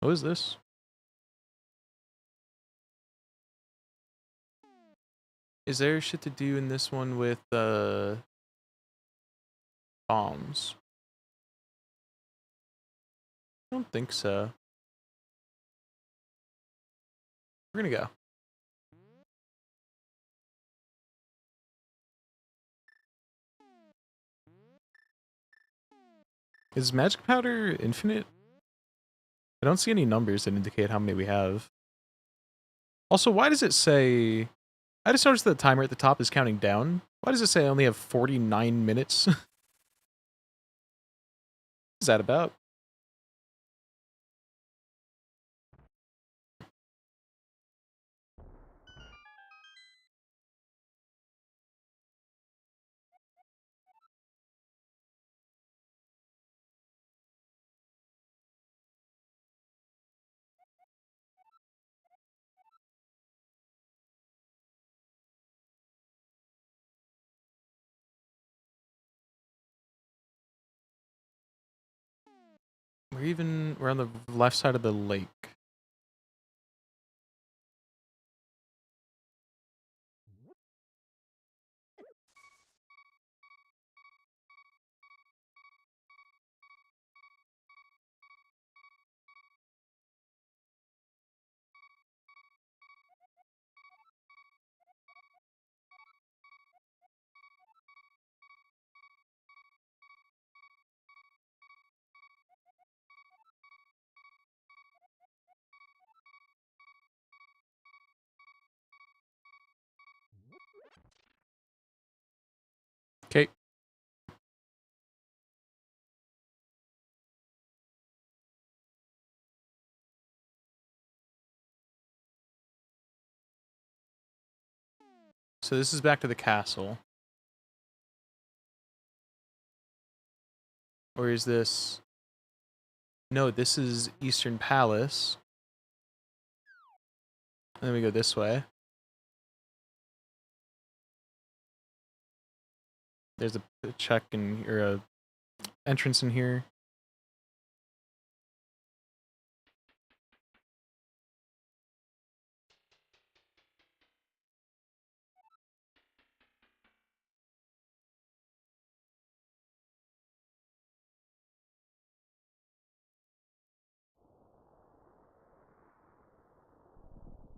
What is this? Is there shit to do in this one with bombs? I don't think so. We're gonna go. Is magic powder infinite? I don't see any numbers that indicate how many we have. Also, why does it say... I just noticed that the timer at the top is counting down. Why does it say I only have 49 minutes? What is that about? we're on the left side of the lake. Okay. So this is back to the castle. Or is this... No, this is Eastern Palace. And then we go this way. There's a check in, or a entrance in here.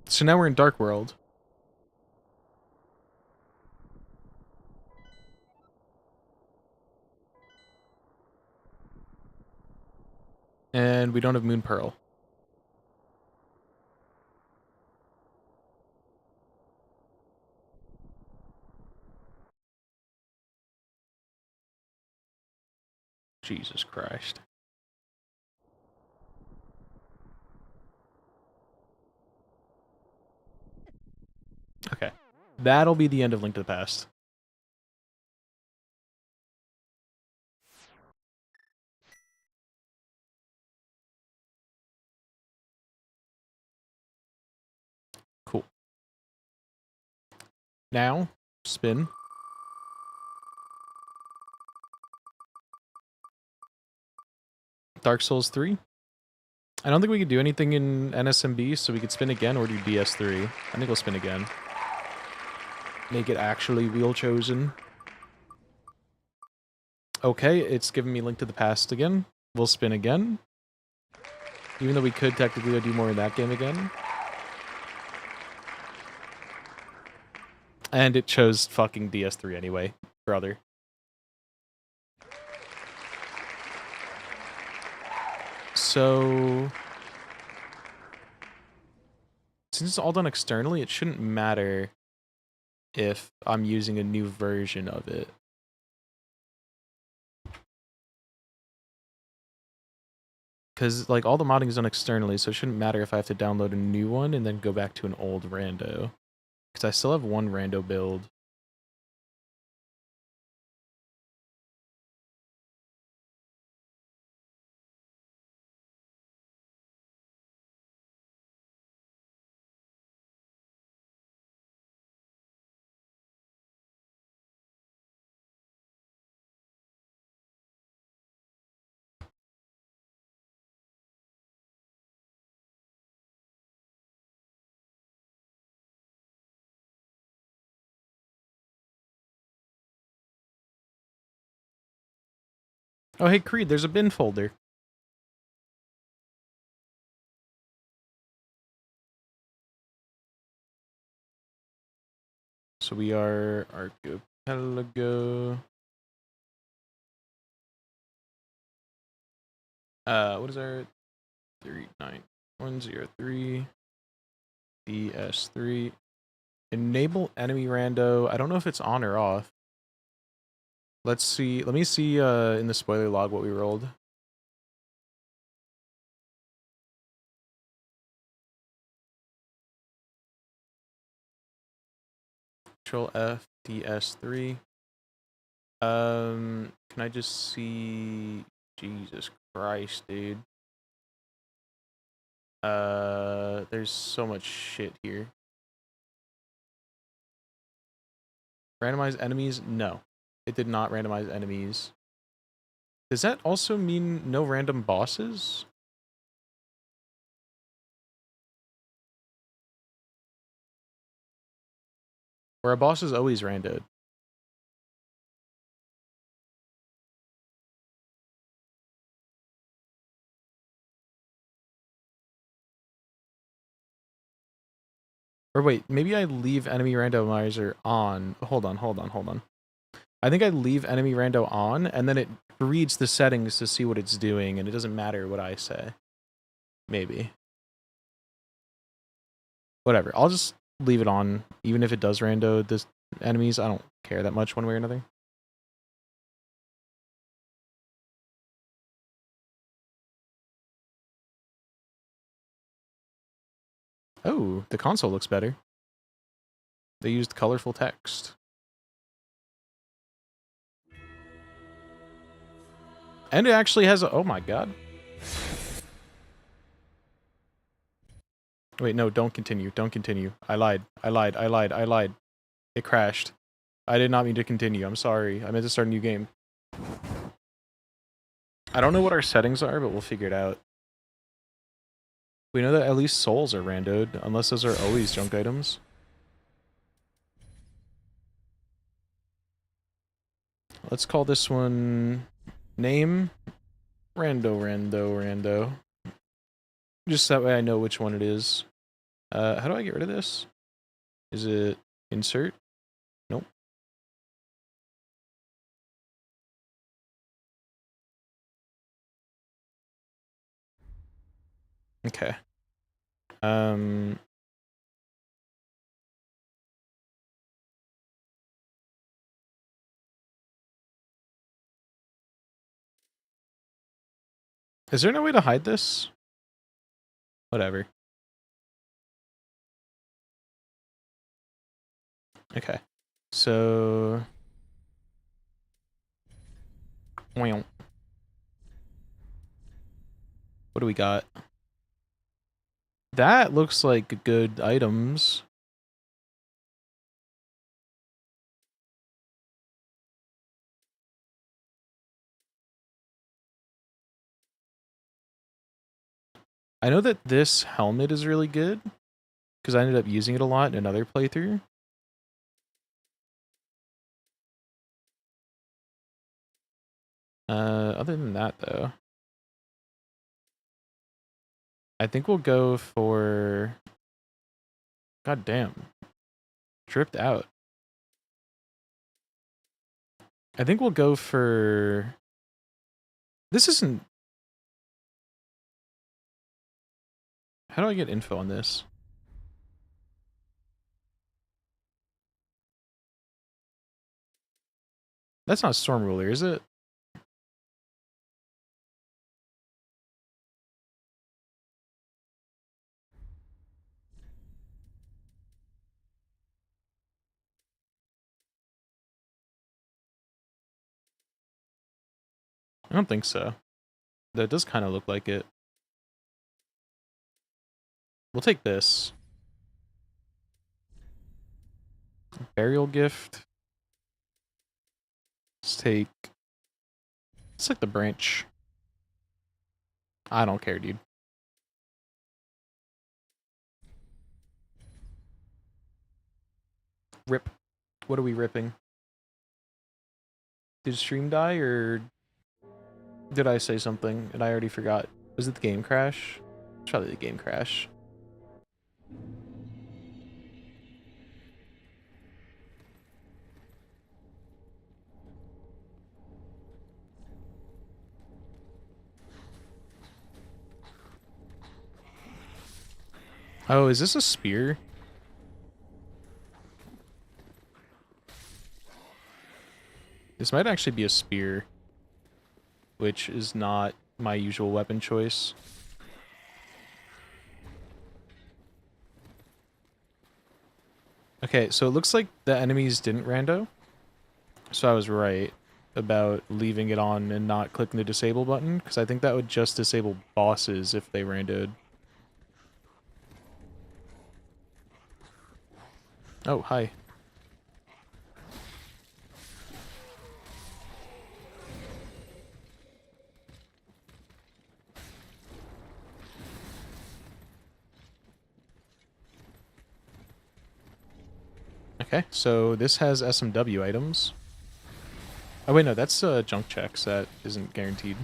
So now we're in Dark World. And we don't have Moon Pearl. Jesus Christ. Okay. That'll be the end of Link to the Past. Cool. Now, spin. Dark Souls 3. I don't think we could do anything in NSMB, so we could spin again or do DS3. I think we'll spin again. Make it actually wheel chosen. Okay, it's giving me Link to the Past again. We'll spin again. Even though we could technically do more in that game again. And it chose fucking DS3 anyway, brother. So... since it's all done externally, it shouldn't matter if I'm using a new version of it. Because, like, all the modding is done externally, so it shouldn't matter if I have to download a new one and then go back to an old rando. Because I still have one rando build. Oh, hey, Creed, there's a bin folder. So we are Archipelago. What is our 39103 DS3? Enable enemy rando. I don't know if it's on or off. Let's see. Let me see in the spoiler log what we rolled. Control F DS3. Can I just see? Jesus Christ, dude. There's so much shit here. Randomize enemies? No. It did not randomize enemies. Does that also mean no random bosses? Or are bosses always randoed? Or wait, maybe I leave enemy randomizer on. Hold on. I think I leave enemy rando on, and then it reads the settings to see what it's doing, and it doesn't matter what I say. Maybe. Whatever. I'll just leave it on, even if it does rando the enemies. I don't care that much one way or another. Oh, the console looks better. They used colorful text. And it actually has a... Oh my god. Wait, no, don't continue. Don't continue. I lied. It crashed. I did not mean to continue. I'm sorry. I meant to start a new game. I don't know what our settings are, but we'll figure it out. We know that at least souls are randoed, unless those are always junk items. Let's call this one... Name... Rando. Just that way I know which one it is. How do I get rid of this? Is it insert? Nope. Okay. Is there no way to hide this? Whatever. Okay. So... What do we got? That looks like good items. I know that this helmet is really good, because I ended up using it a lot in another playthrough. Other than that, though, I think we'll go for... God damn. Dripped out. I think we'll go for... This isn't... How do I get info on this? That's not Storm Ruler, is it? I don't think so. That does kind of look like it. We'll take this. Burial gift. Let's take the branch. I don't care, dude. Rip. What are we ripping? Did stream die, or did I say something and I already forgot? Was it the game crash? It's probably the game crash. Oh, is this a spear? This might actually be a spear, which is not my usual weapon choice. Okay, so it looks like the enemies didn't rando. So I was right about leaving it on and not clicking the disable button, because I think that would just disable bosses if they randoed. Oh, hi. Okay, so this has SMW items. Oh wait, no, that's junk checks. That isn't guaranteed.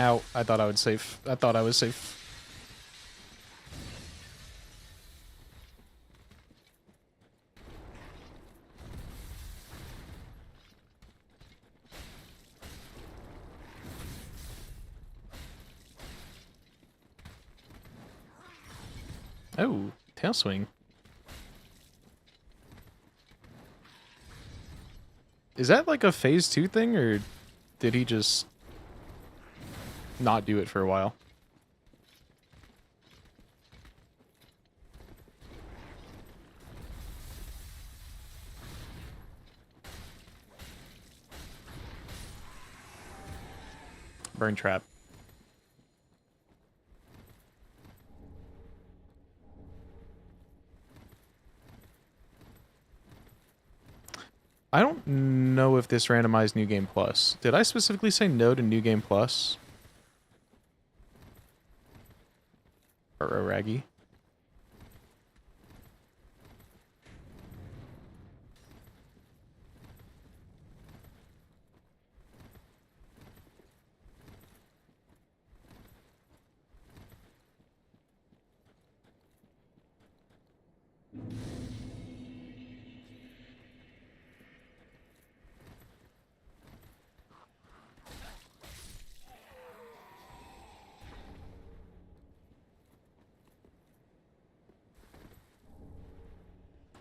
Ow, I thought I would safe. I thought I was safe. Oh, tail swing. Is that like a phase 2 thing, or did he just not do it for a while? Burn trap. I don't know if this randomized New Game Plus. Did I specifically say no to New Game Plus? Or Raggy?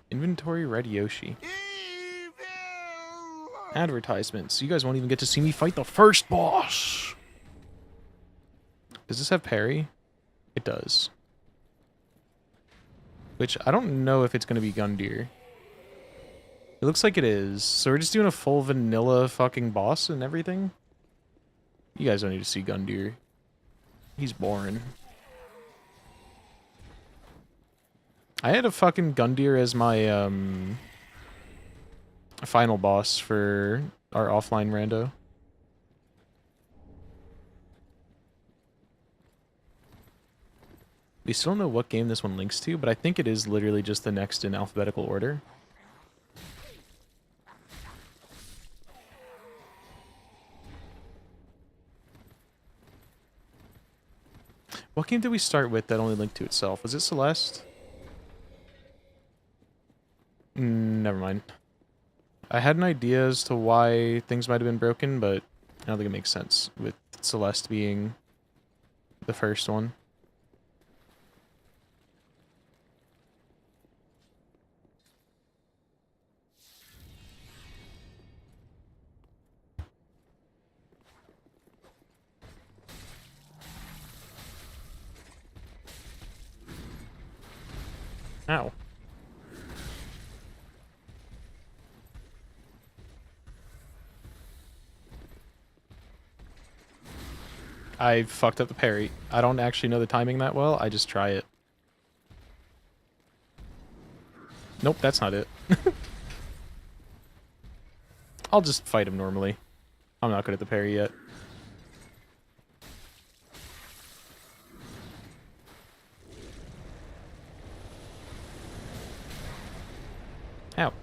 Inventory Red Yoshi. Advertisements. You guys won't even get to see me fight the first boss. Does this have parry? It does. Which I don't know if it's going to be Gundyr. It looks like it is. So we're just doing a full vanilla fucking boss and everything? You guys don't need to see Gundyr. He's boring. I had a fucking Gundyr as my final boss for our offline rando. We still don't know what game this one links to, but I think it is literally just the next in alphabetical order. What game did we start with that only linked to itself? Was it Celeste? Never mind. I had an idea as to why things might have been broken, but I don't think it makes sense with Celeste being the first one. Ow. I fucked up the parry. I don't actually know the timing that well. I just try it. Nope, that's not it. I'll just fight him normally. I'm not good at the parry yet. Ow.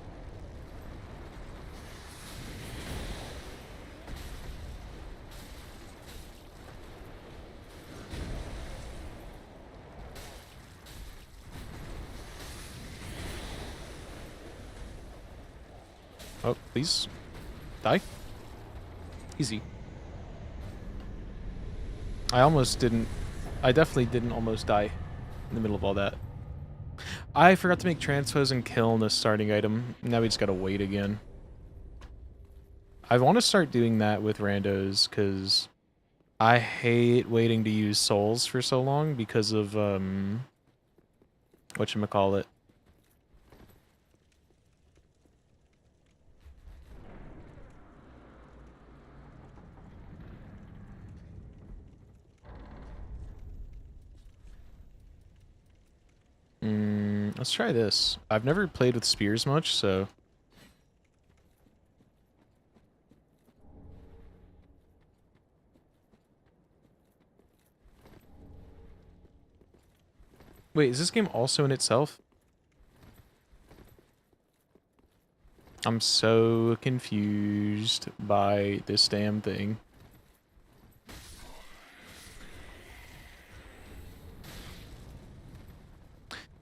Oh, please. Die. Easy. I almost didn't... I definitely didn't almost die in the middle of all that. I forgot to make transpose and kiln a starting item. Now we just gotta wait again. I want to start doing that with randos, because I hate waiting to use souls for so long because of, whatchamacallit. Let's try this. I've never played with spears much, so... Wait, is this game also in itself? I'm so confused by this damn thing.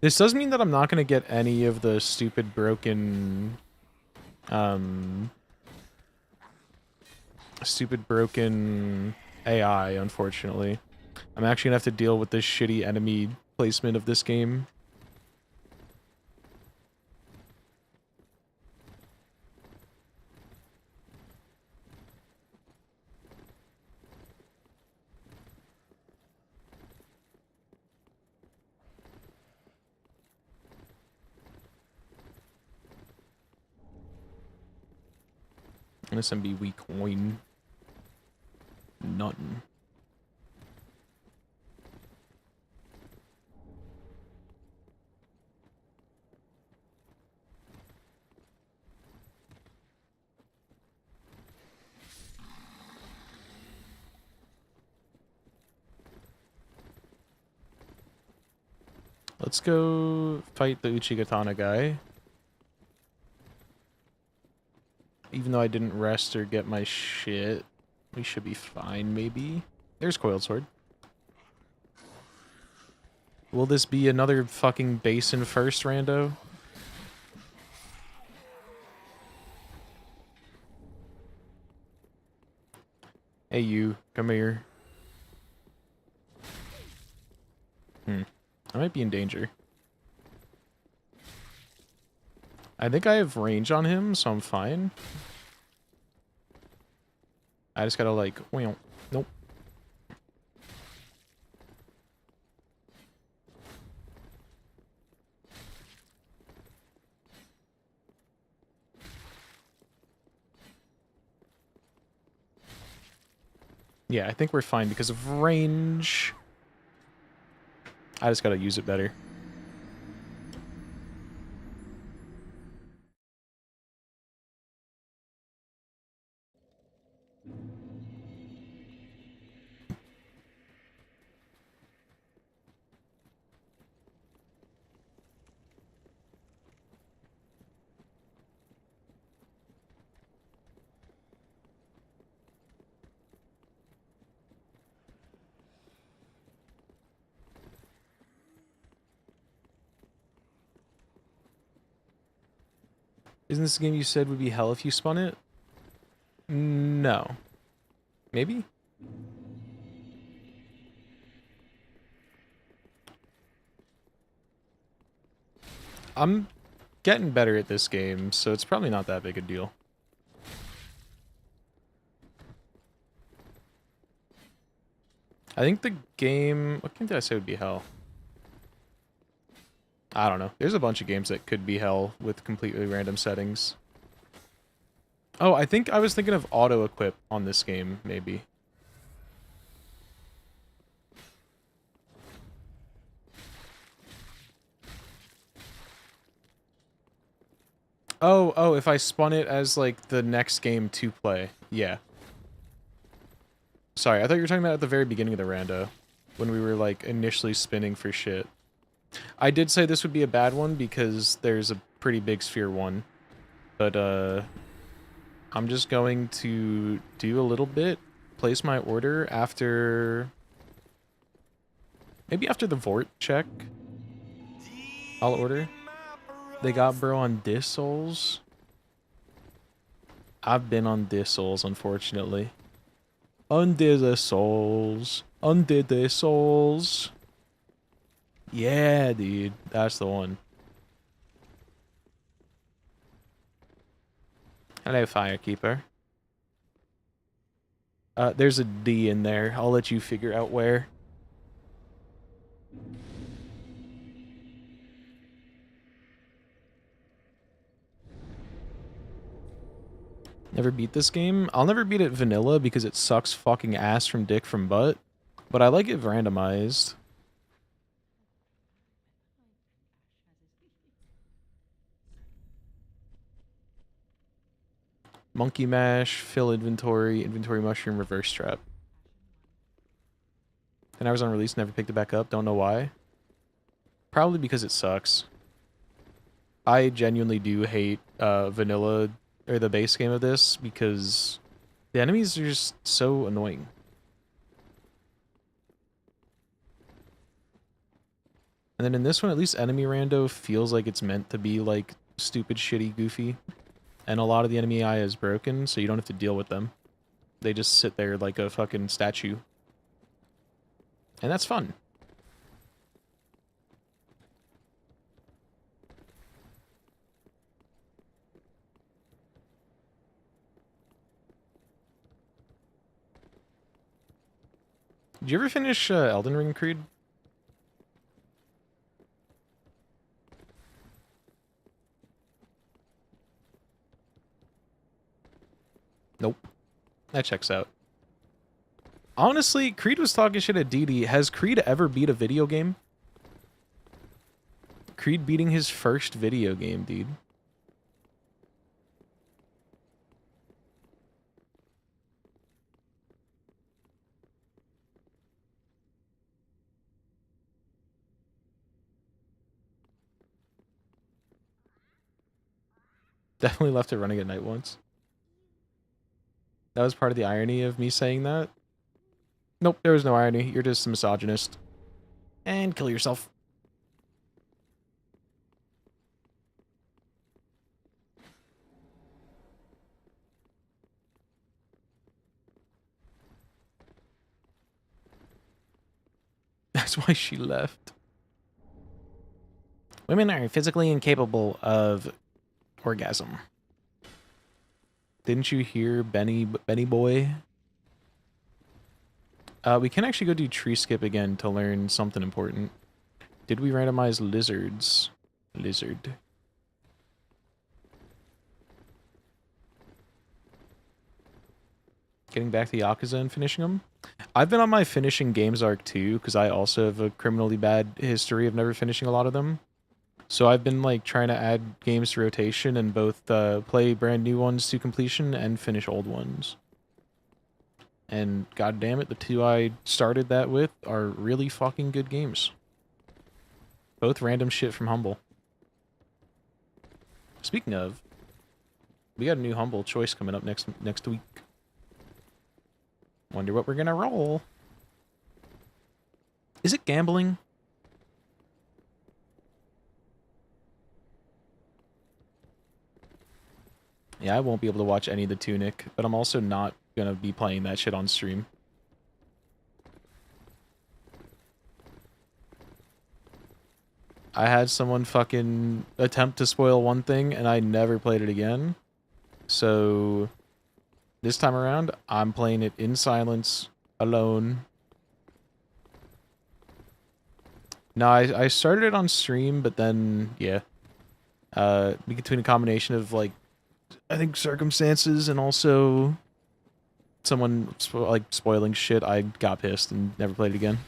This does mean that I'm not going to get any of the stupid broken... stupid broken AI, unfortunately. I'm actually going to have to deal with this shitty enemy placement of this game. SMB weak coin. Nothing. Let's go fight the Uchigatana guy. Even though I didn't rest or get my shit, we should be fine, maybe. There's Coiled Sword. Will this be another fucking basin first, rando? Hey, you. Come here. I might be in danger. I think I have range on him, so I'm fine. I just gotta, like... Nope. Yeah, I think we're fine because of range. I just gotta use it better. Isn't this a game you said would be hell if you spun it? No. Maybe? I'm getting better at this game, so it's probably not that big a deal. I think the game... What game did I say would be hell? I don't know. There's a bunch of games that could be hell with completely random settings. Oh, I think I was thinking of auto-equip on this game, maybe. Oh, if I spun it as, like, the next game to play. Yeah. Sorry, I thought you were talking about at the very beginning of the rando. When we were, like, initially spinning for shit. I did say this would be a bad one because there's a pretty big sphere one. But, I'm just going to do a little bit. Place my order after... Maybe after the Vort check. I'll order. They got bro on Dis Souls. I've been on Dis Souls, unfortunately. Under the Souls. Under the Souls. Yeah, dude. That's the one. Hello, Firekeeper. There's a D in there. I'll let you figure out where. Never beat this game. I'll never beat it vanilla because it sucks fucking ass from dick from butt. But I like it randomized. Monkey mash, fill inventory, inventory mushroom, reverse trap. 10 hours on release, never picked it back up. Don't know why. Probably because it sucks. I genuinely do hate vanilla, or the base game of this, because the enemies are just so annoying. And then in this one, at least enemy rando feels like it's meant to be like stupid, shitty, goofy. And a lot of the enemy AI is broken, so you don't have to deal with them. They just sit there like a fucking statue. And that's fun. Did you ever finish Elden Ring, Creed? Nope. That checks out. Honestly, Creed was talking shit at DD. Has Creed ever beat a video game? Creed beating his first video game, dude. Definitely left it running at night once. That was part of the irony of me saying that. Nope, there was no irony. You're just a misogynist. And kill yourself. That's why she left. Women are physically incapable of orgasm. Didn't you hear Benny Boy? We can actually go do tree skip again to learn something important. Did we randomize lizards? Lizard. Getting back to Yakuza and finishing them. I've been on my finishing games arc too, because I also have a criminally bad history of never finishing a lot of them. So I've been like trying to add games to rotation and both play brand new ones to completion and finish old ones. And god damn it, the two I started that with are really fucking good games. Both random shit from Humble. Speaking of, we got a new Humble choice coming up next week. Wonder what we're gonna roll. Is it gambling? Yeah, I won't be able to watch any of the Tunic, but I'm also not gonna be playing that shit on stream. I had someone fucking attempt to spoil one thing, and I never played it again. So this time around, I'm playing it in silence, alone. No, I started it on stream, but then, yeah. Between a combination of, like, I think circumstances and also someone, like, spoiling shit, I got pissed and never played it again.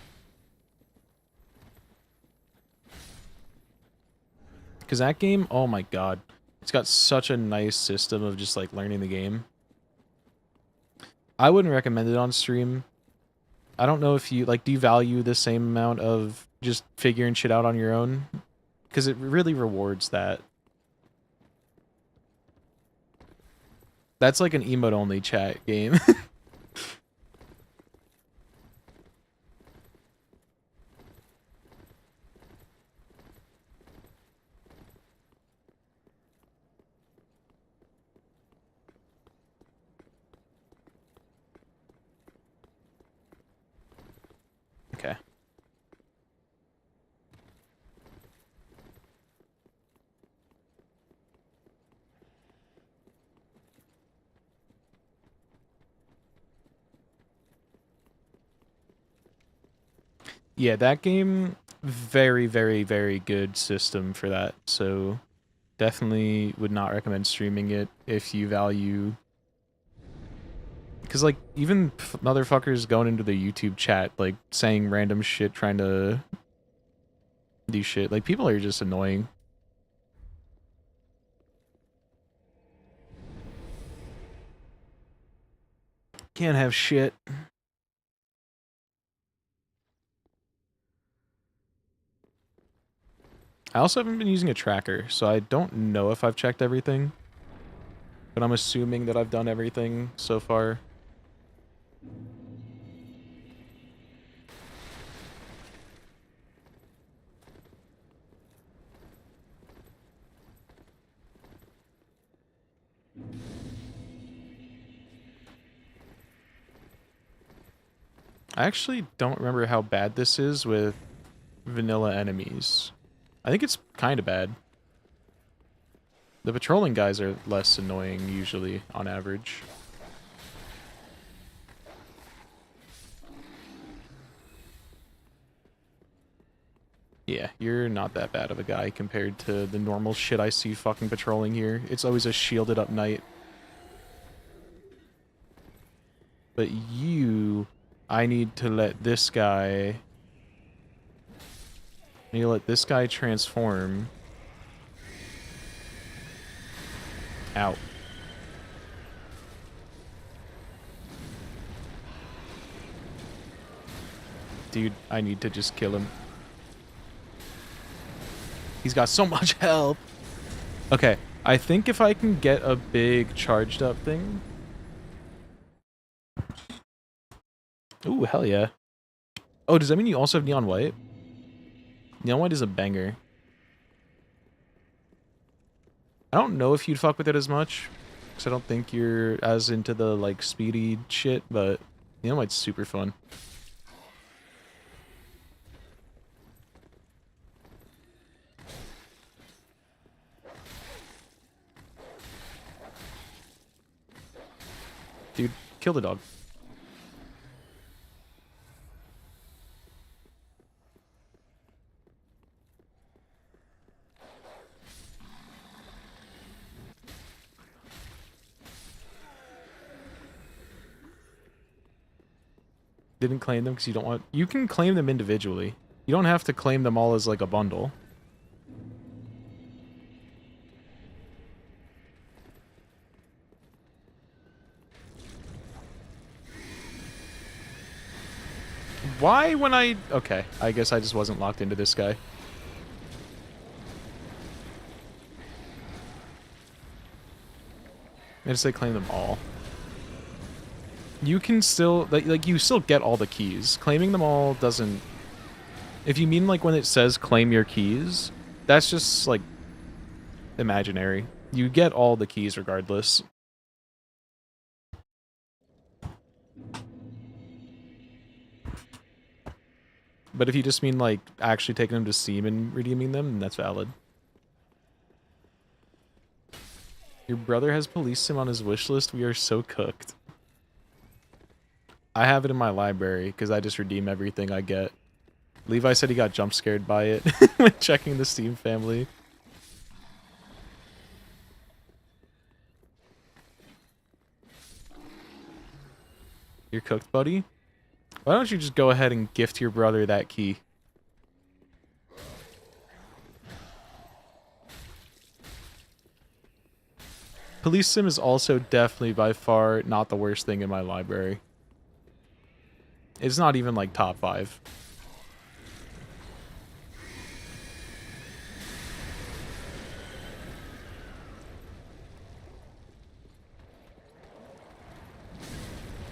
Because that game, oh my god. It's got such a nice system of just, like, learning the game. I wouldn't recommend it on stream. I don't know if you, like, do you value the same amount of just figuring shit out on your own? Because it really rewards that. That's like an emote-only chat game. Okay. Yeah, that game, very, very, very good system for that. So definitely would not recommend streaming it if you value... Because, like, even motherfuckers going into the YouTube chat, like, saying random shit, trying to do shit. Like, people are just annoying. Can't have shit. I also haven't been using a tracker, so I don't know if I've checked everything. But I'm assuming that I've done everything so far. I actually don't remember how bad this is with vanilla enemies. I think it's kind of bad. The patrolling guys are less annoying usually, on average. Yeah, you're not that bad of a guy compared to the normal shit I see fucking patrolling here. It's always a shielded up knight. But you... I need to let this guy... I need to let this guy transform. Out. Dude, I need to just kill him. He's got so much health. Okay, I think if I can get a big charged up thing... Ooh, hell yeah. Oh, does that mean you also have Neon White? Neon White is a banger. I don't know if you'd fuck with it as much, because I don't think you're as into the, like, speedy shit, but Neon White's super fun. Dude, kill the dog. Didn't claim them because you don't want... You can claim them individually. You don't have to claim them all as, like, a bundle. Why when I... Okay, I guess I just wasn't locked into this guy. I just say claim them all. You can still... Like, you still get all the keys. Claiming them all doesn't... If you mean, like, when it says claim your keys, that's just, like, imaginary. You get all the keys regardless. But if you just mean, like, actually taking them to Steam and redeeming them, then that's valid. Your brother has police sim on his wish list? We are so cooked. I have it in my library, because I just redeem everything I get. Levi said he got jump scared by it when checking the Steam family. You're cooked, buddy? Why don't you just go ahead and gift your brother that key? Police sim is also definitely by far not the worst thing in my library. It's not even like top 5.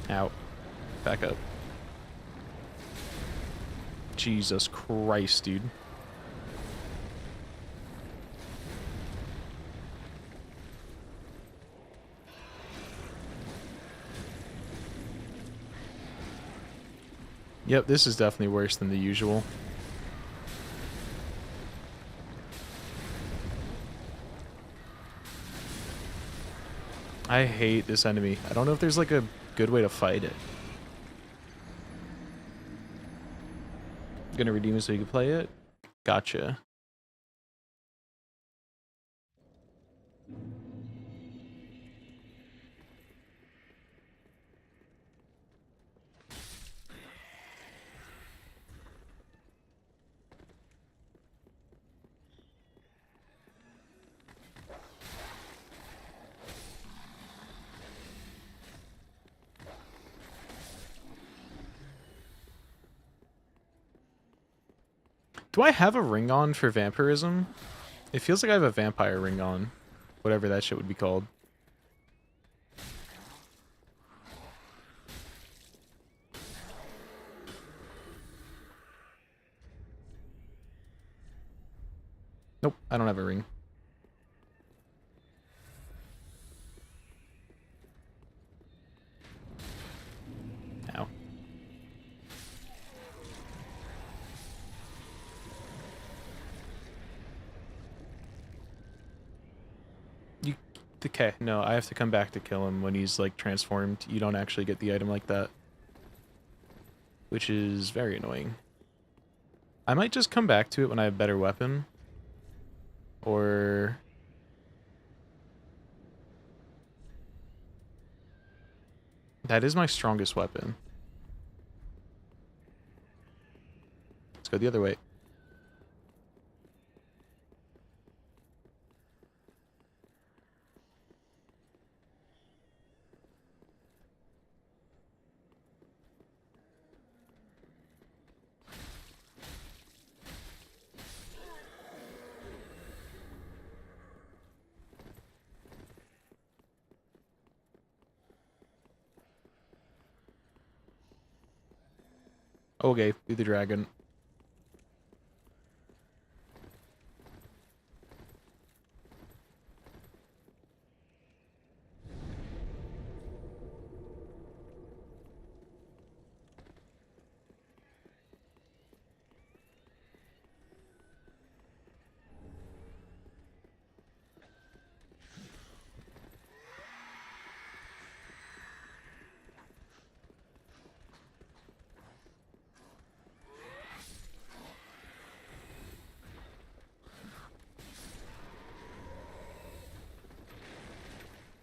Out. Back up. Jesus Christ, dude. Yep, this is definitely worse than the usual. I hate this enemy. I don't know if there's like a good way to fight it. Gonna redeem it so you can play it? Gotcha. Do I have a ring on for vampirism? It feels like I have a vampire ring on. Whatever that shit would be called. Nope, I don't have a ring. Ow. Okay, no, I have to come back to kill him when he's like transformed. You don't actually get the item like that. Which is very annoying. I might just come back to it when I have a better weapon. Or... That is my strongest weapon. Let's go the other way. Okay, do the dragon.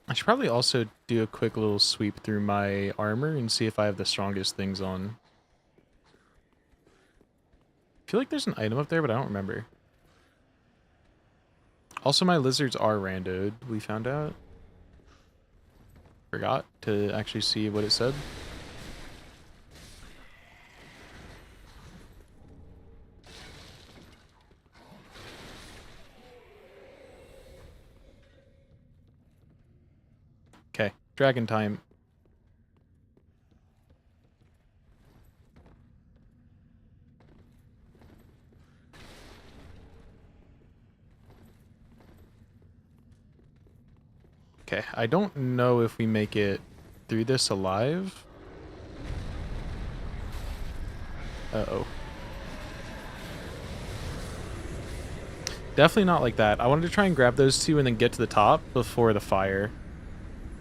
I should probably also do a quick little sweep through my armor and see if I have the strongest things on. I feel like there's an item up there, but I don't remember. Also, my lizards are randoed, we found out. Forgot to actually see what it said. Okay, dragon time. Okay, I don't know if we make it through this alive. Uh-oh. Definitely not like that. I wanted to try and grab those two and then get to the top before the fire.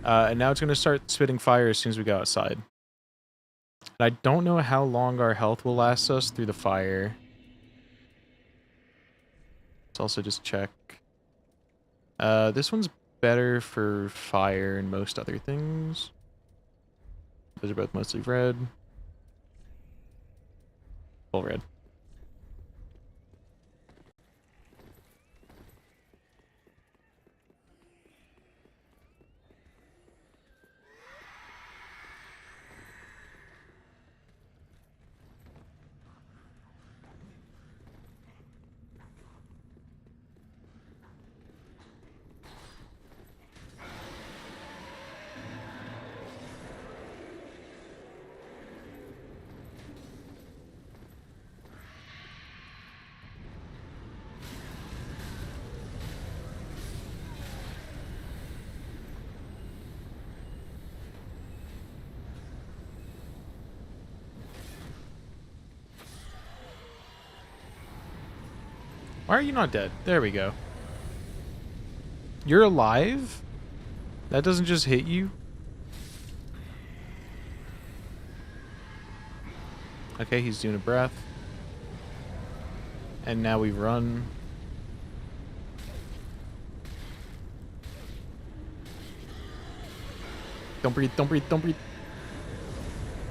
And now it's going to start spitting fire as soon as we go outside. And I don't know how long our health will last us through the fire. Let's also just check. This one's better for fire and most other things. Those are both mostly red. Full red. Why are you not dead? There we go. You're alive? That doesn't just hit you? Okay, he's doing a breath. And now we run. Don't breathe, don't breathe, don't breathe.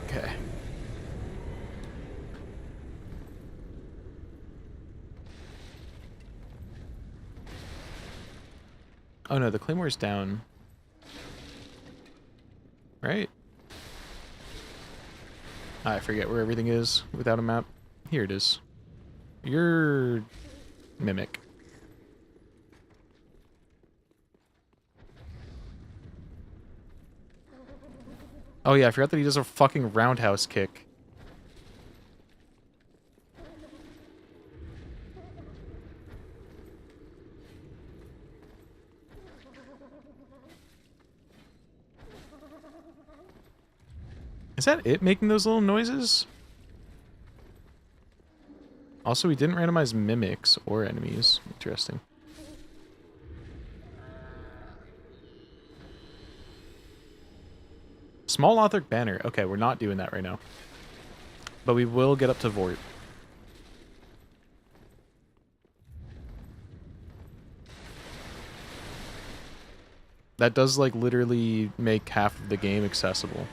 Okay. Oh no, the Claymore's down. Right? I forget where everything is without a map. Here it is. You're Mimic. Oh yeah, I forgot that he does a fucking roundhouse kick. Is that it making those little noises? Also, we didn't randomize mimics or enemies. Interesting. Small Lothric banner. Okay, we're not doing that right now. But we will get up to Vort. That does, like, literally make half of the game accessible.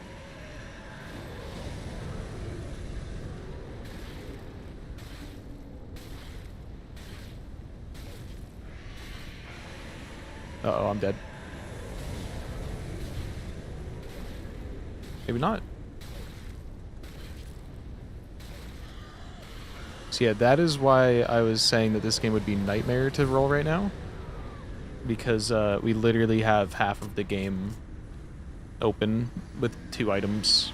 Uh-oh, I'm dead. Maybe not. So yeah, that is why I was saying that this game would be nightmare to roll right now. Because we literally have half of the game open with 2 items.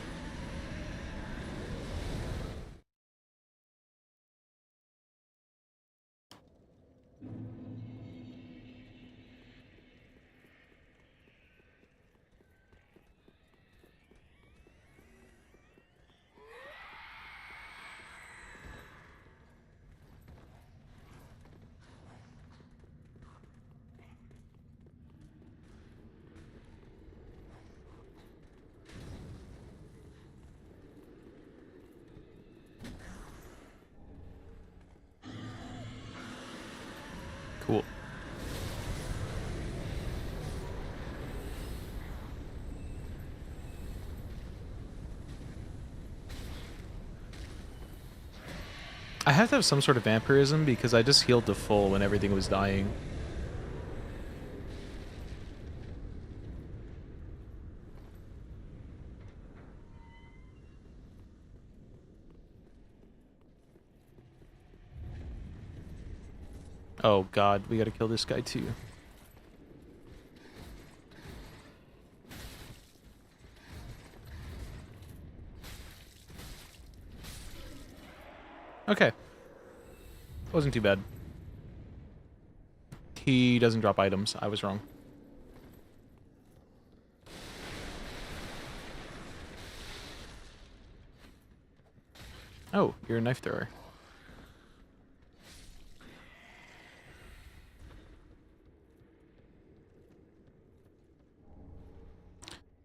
Cool. I have to have some sort of vampirism because I just healed to full when everything was dying. Oh god, we gotta kill this guy too. Okay. Wasn't too bad. He doesn't drop items. I was wrong. Oh, you're a knife thrower.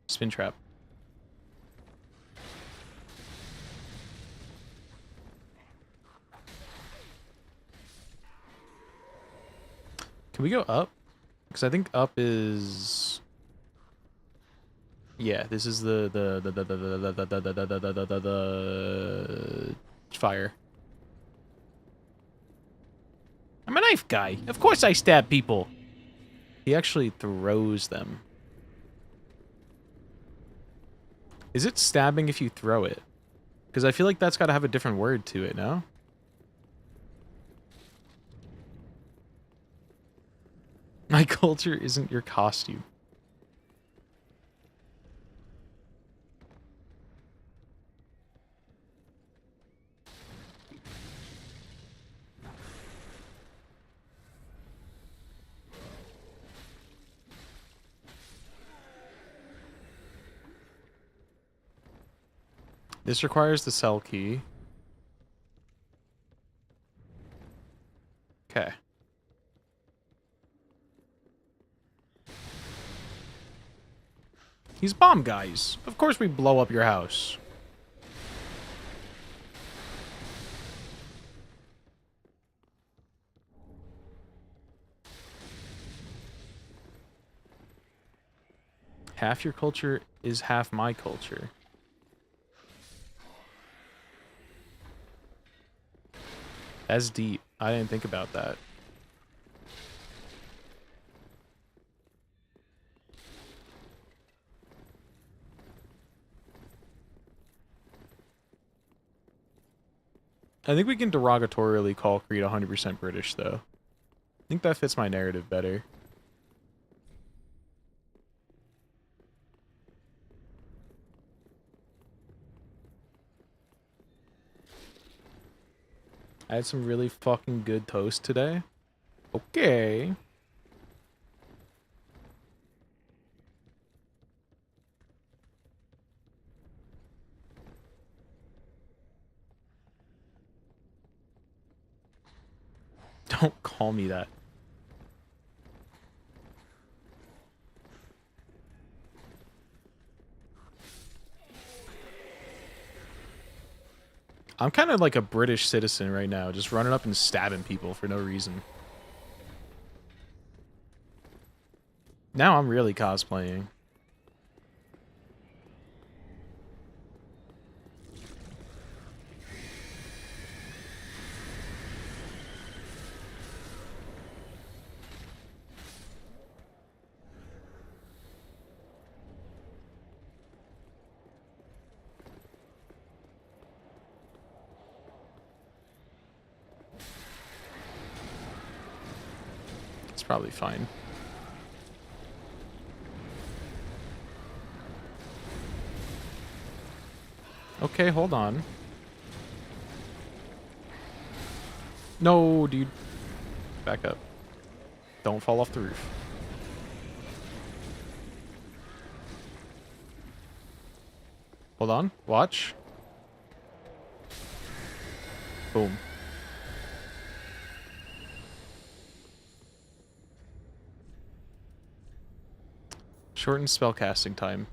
Spin trap. Can we go up? Because I think up is... Yeah, this is the fire. I'm a knife guy. Of course I stab people. He actually throws them. Is it stabbing if you throw it? Because I feel like that's got to have a different word to it, no? My culture isn't your costume. This requires the cell key. Okay. He's bomb guys. Of course we blow up your house. half your culture is half my culture. That's deep. I didn't think about that. I think we can derogatorily call Creed 100% British, though. I think that fits my narrative better. I had some really fucking good toast today. Okay. Don't call me that. I'm kind of like a British citizen right now, just running up and stabbing people for no reason. Now I'm really cosplaying. It's probably fine. Okay, hold on. No, dude. Back up. Don't fall off the roof. Hold on. Watch. Boom. Shortened spellcasting time.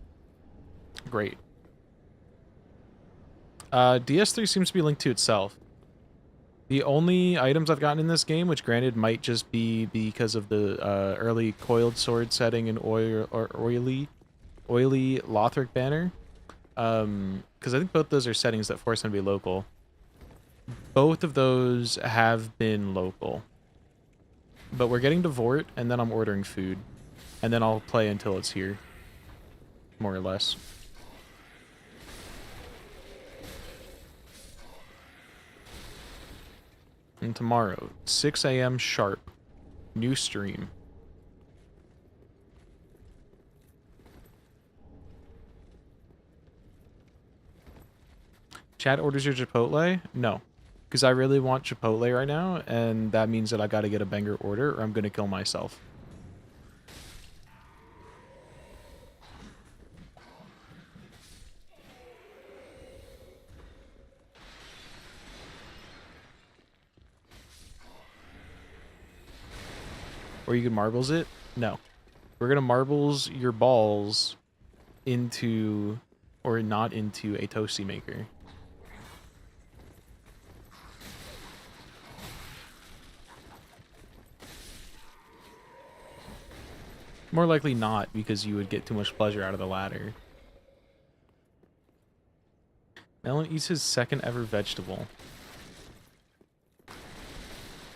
Great. DS3 seems to be linked to itself. The only items I've gotten in this game, which granted might just be because of the early coiled sword setting and oily Lothric banner, because I think both those are settings that force them to be local. Both of those have been local. But we're getting to Vort, and then I'm ordering food. And then I'll play until it's here. More or less. And tomorrow, 6 a.m. sharp. New stream. Chat orders your Chipotle? No. Because I really want Chipotle right now, and that means that I gotta get a banger order, or I'm gonna kill myself. Or you can marbles it? No. We're gonna marbles your balls into, or not into, a toasty maker. More likely not, because you would get too much pleasure out of the latter. Melon eats his second ever vegetable.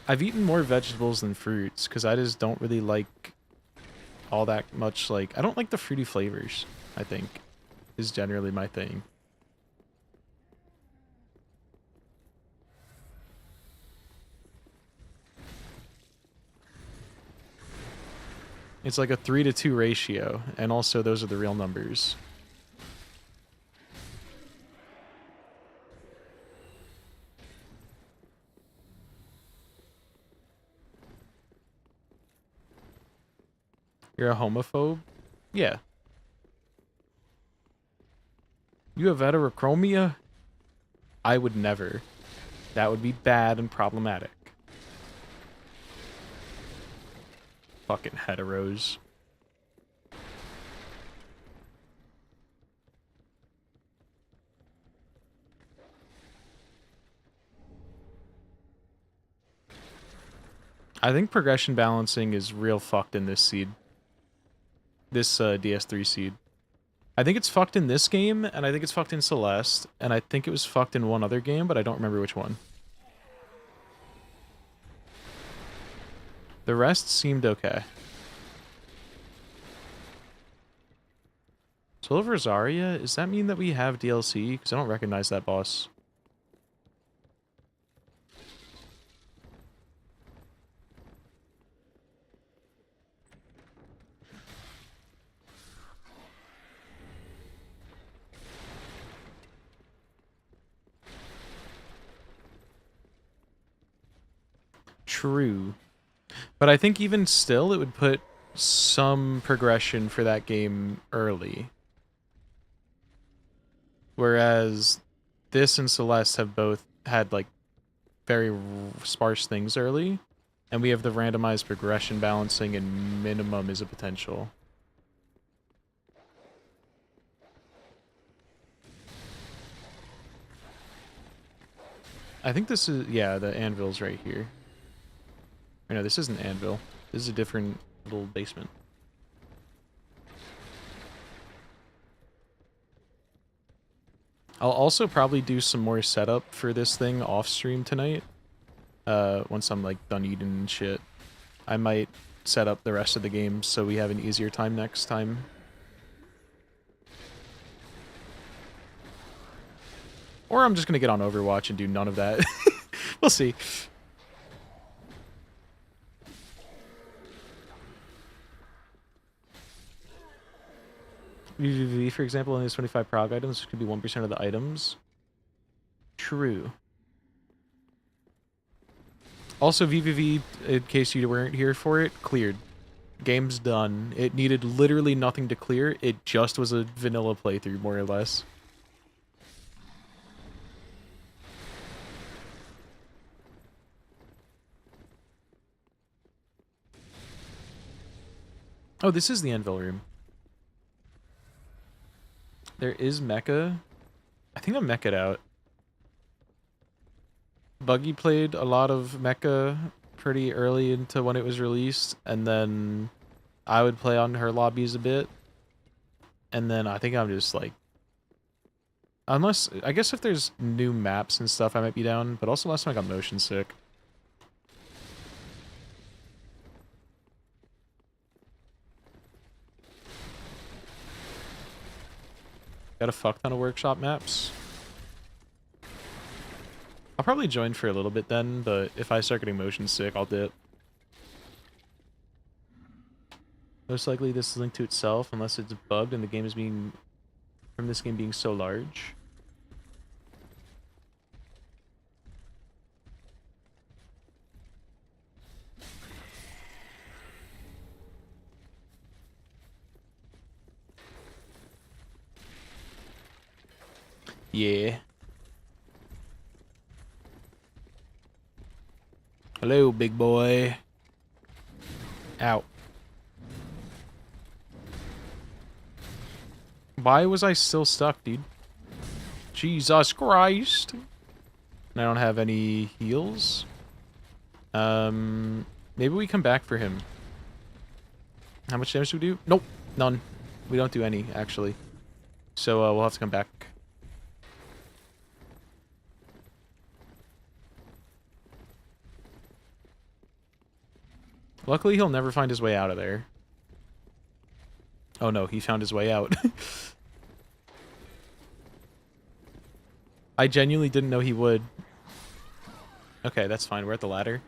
I've eaten more vegetables than fruits, because I just don't really like all that much, like, I don't like the fruity flavors, I think, is generally my thing. It's like a 3-to-2 ratio, and also those are the real numbers. You're a homophobe? Yeah. You have heterochromia? I would never. That would be bad and problematic. Fucking heteros. I think progression balancing is real fucked in this seed. This DS3 seed. I think it's fucked in this game, and I think it's fucked in Celeste, and I think it was fucked in one other game, but I don't remember which one. The rest seemed okay. Silver Zarya, does that mean that we have DLC? Because I don't recognize that boss. True. But I think even still, it would put some progression for that game early. Whereas this and Celeste have both had, like, very sparse things early. And we have the randomized progression balancing, and minimum is a potential. I think this is, yeah, the anvil's right here. Or no, this isn't anvil. This is a different little basement. I'll also probably do some more setup for this thing off stream tonight. Once I'm like done eating and shit. I might set up the rest of the game so we have an easier time next time. Or I'm just gonna get on Overwatch and do none of that. We'll see. VVV, for example, only has 25 prog items, which could be 1% of the items. True. Also, VVV, in case you weren't here for it, cleared. Game's done. It needed literally nothing to clear. It just was a vanilla playthrough, more or less. Oh, this is the Anvil room. There is mecha. I think I'm mecha'd out. Buggy played a lot of mecha pretty early into when it was released, and then I would play on her lobbies a bit. And then I think I'm just like... Unless... I guess if there's new maps and stuff, I might be down. But also last time I got motion sick. Got a fuck ton of workshop maps. I'll probably join for a little bit then, but if I start getting motion sick, I'll dip. Most likely this is linked to itself, unless it's bugged and the game is being... from this game being so large. Yeah. Hello, big boy. Ow. Why was I still stuck, dude? Jesus Christ. And I don't have any heals. Maybe we come back for him. How much damage do we do? Nope, none. We don't do any, actually. So we'll have to come back. Luckily, he'll never find his way out of there. Oh no, he found his way out. I genuinely didn't know he would. Okay, that's fine. We're at the ladder.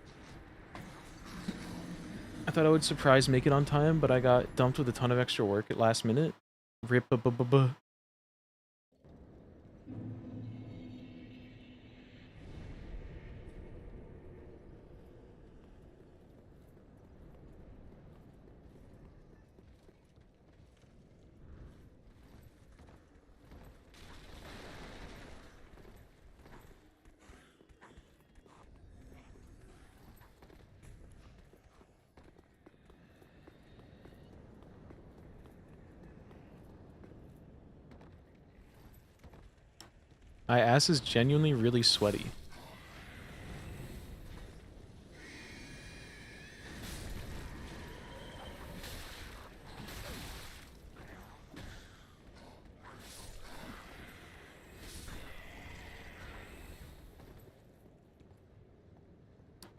I thought I would surprise make it on time, but I got dumped with a ton of extra work at last minute. Rip-a-bu-bu-bu. My ass is genuinely really sweaty.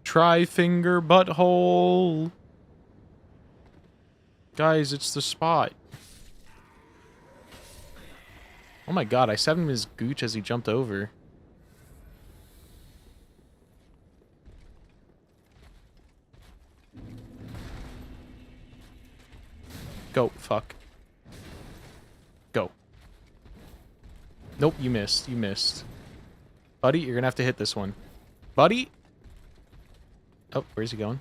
Tri-finger butthole. Guys, it's the spot. Oh my god, I stabbed him in his gooch as he jumped over. Go, fuck. Go. Nope, you missed. You missed. Buddy, you're gonna have to hit this one. Buddy! Oh, where's he going?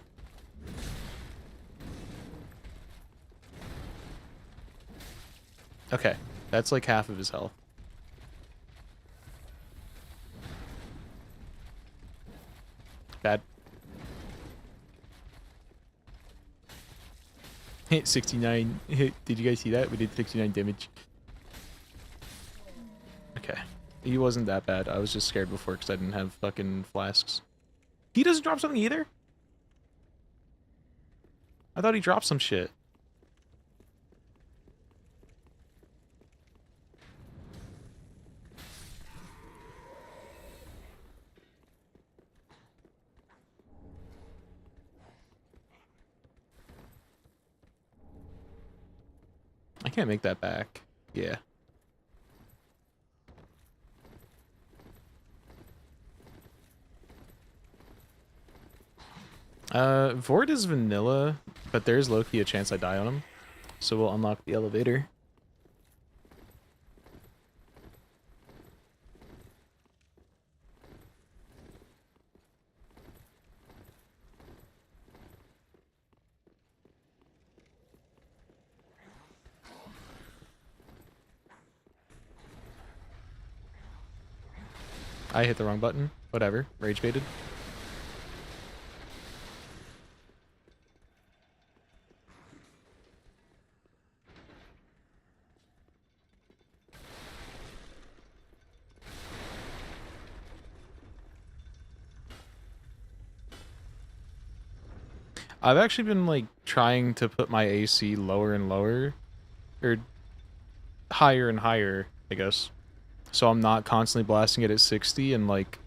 Okay, that's like half of his health. Bad. Hit 69. Did you guys see that? We did 69 damage. Okay. He wasn't that bad. I was just scared before because I didn't have fucking flasks. He doesn't drop something either? I thought he dropped some shit. I can't make that back. Yeah. Vord is vanilla, but there's low-key a chance I die on him. So we'll unlock the elevator. I hit the wrong button. Whatever. Rage baited. I've actually been like trying to put my AC lower and lower, or higher and higher, I guess. So I'm not constantly blasting it at 60 and like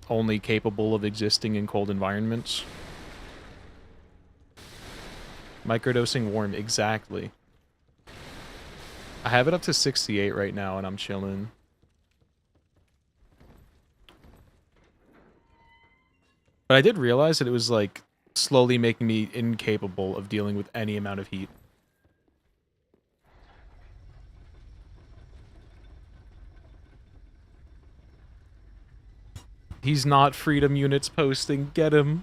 only capable of existing in cold environments. Microdosing warm, exactly. I have it up to 68 right now and I'm chilling. But I did realize that it was like slowly making me incapable of dealing with any amount of heat. He's not freedom units posting. Get him.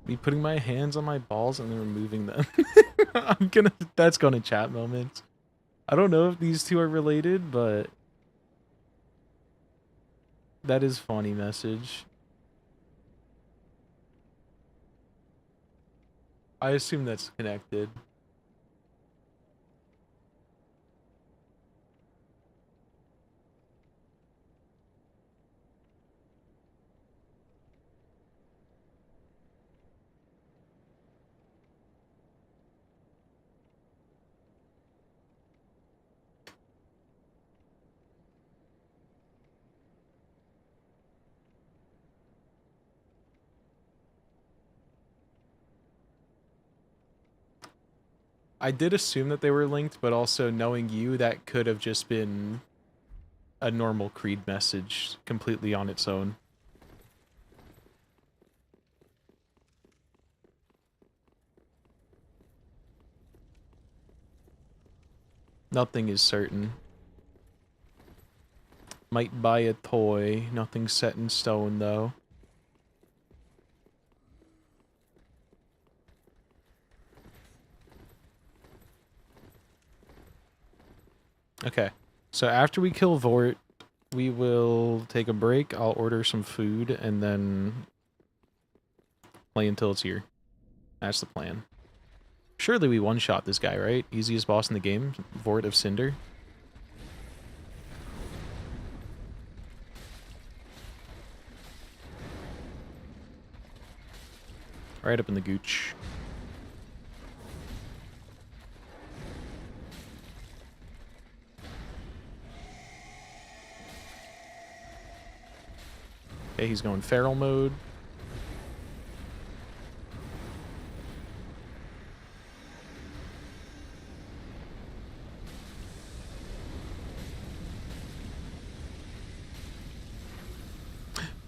Me putting my hands on my balls and then removing them. That's gonna chat moment. I don't know if these two are related, but that is funny message. I assume that's connected. I did assume that they were linked, but also knowing you, that could have just been a normal Creed message completely on its own. Nothing is certain. Might buy a toy. Nothing's set in stone, though. Okay, so after we kill Vort, we will take a break. I'll order some food and then play until it's here. That's the plan. Surely we one-shot this guy, right? Easiest boss in the game, Vort of Cinder. Right up in the gooch. Okay, he's going feral mode.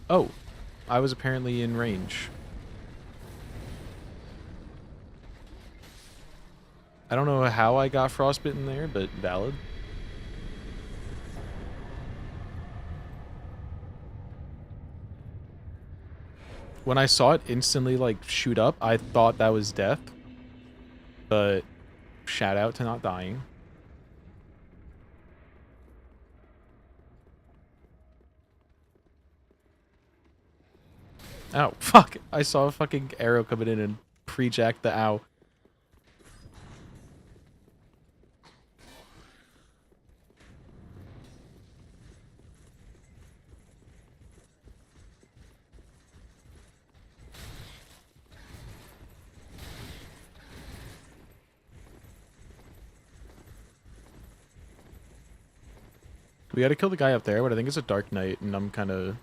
Oh, I was apparently in range. I don't know how I got frostbitten there, but valid. When I saw it instantly like shoot up, I thought that was death. But shout out to not dying. Ow, fuck. I saw a fucking arrow coming in and pre-jacked the ow. We gotta kill the guy up there, but I think it's a Dark Knight, and I'm kind of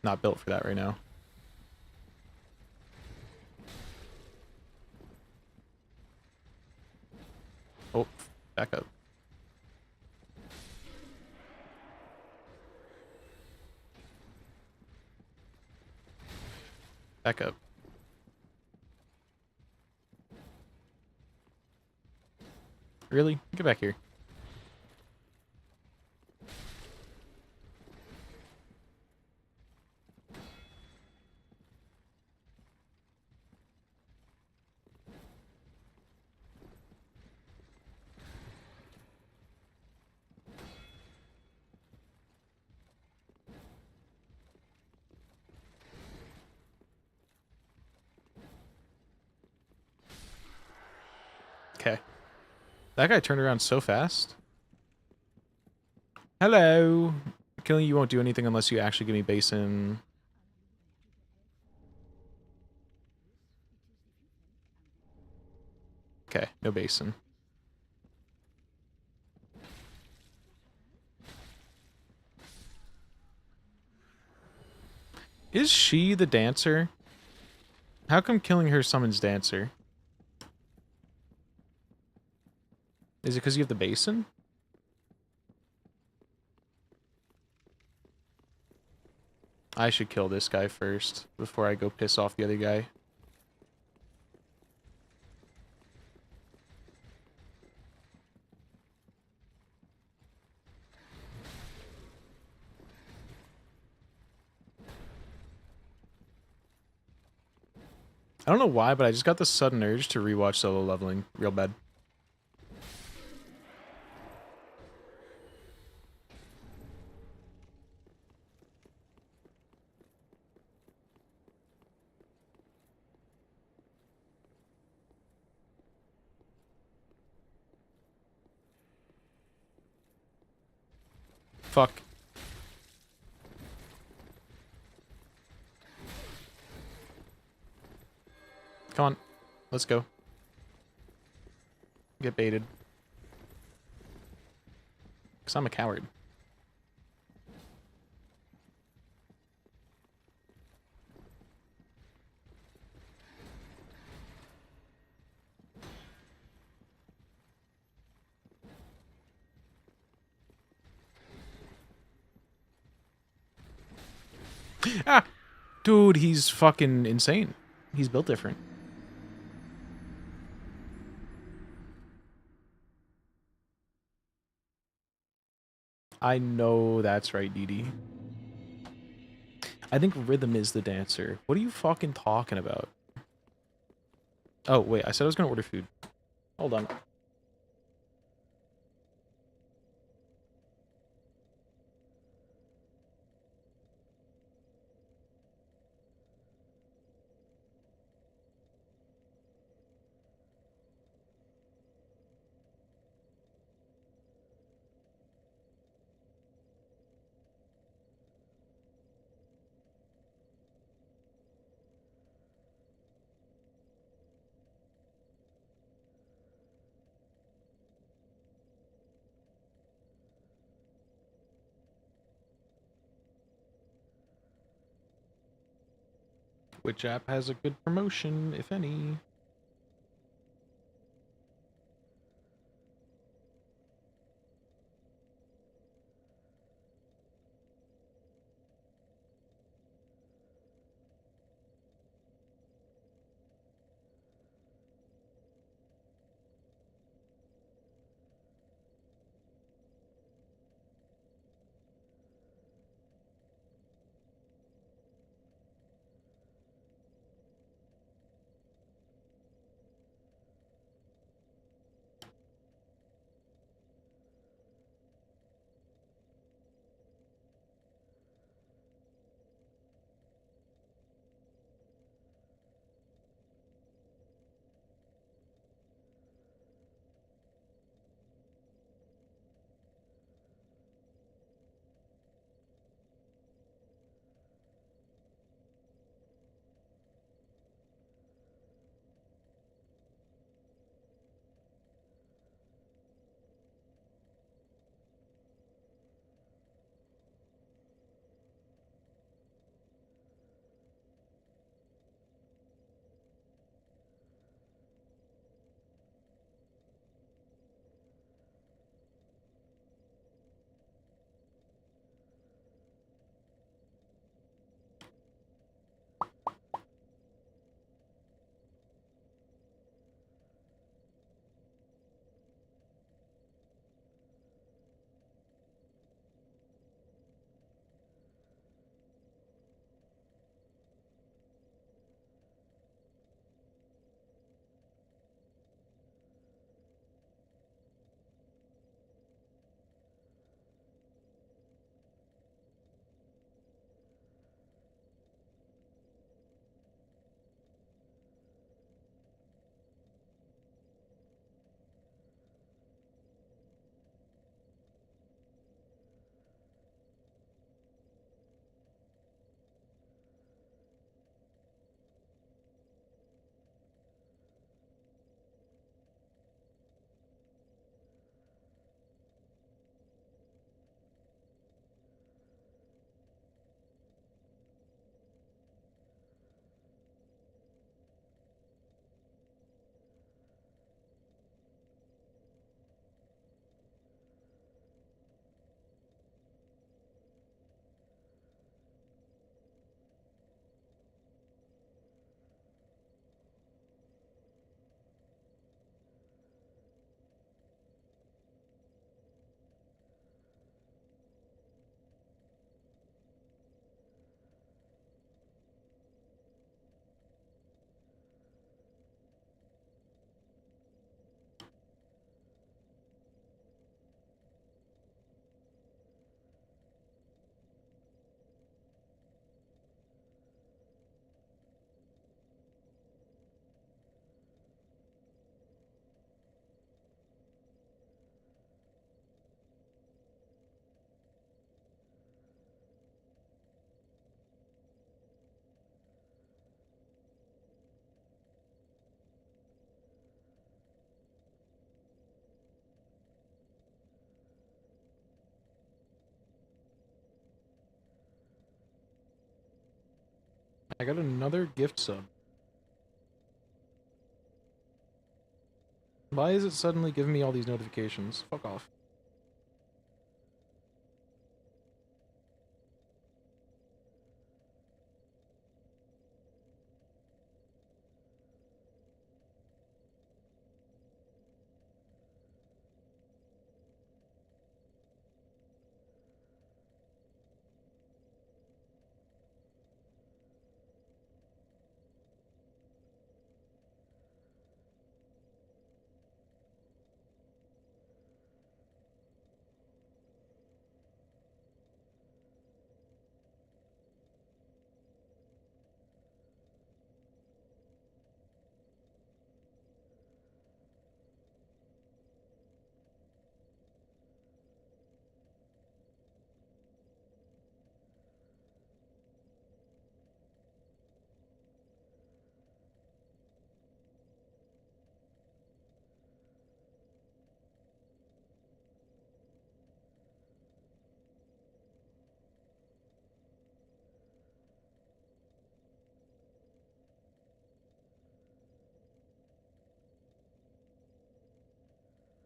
not built for that right now. Oh, back up. Back up. Really? Get back here. Okay. That guy turned around so fast. Hello. Killing you won't do anything unless you actually give me basin. Okay, no basin. Is she the dancer? How come killing her summons dancer? Is it because you have the basin? I should kill this guy first before I go piss off the other guy. I don't know why, but I just got the sudden urge to rewatch Solo Leveling real bad. Fuck. Come on. Let's go. Get baited. Because I'm a coward. Ah! Dude, he's fucking insane. He's built different. I know that's right, Dee. I think Rhythm is the dancer. What are you fucking talking about? Oh, wait, I said I was gonna order food. Hold on. Which app has a good promotion, if any? I got another gift sub. Why is it suddenly giving me all these notifications? Fuck off.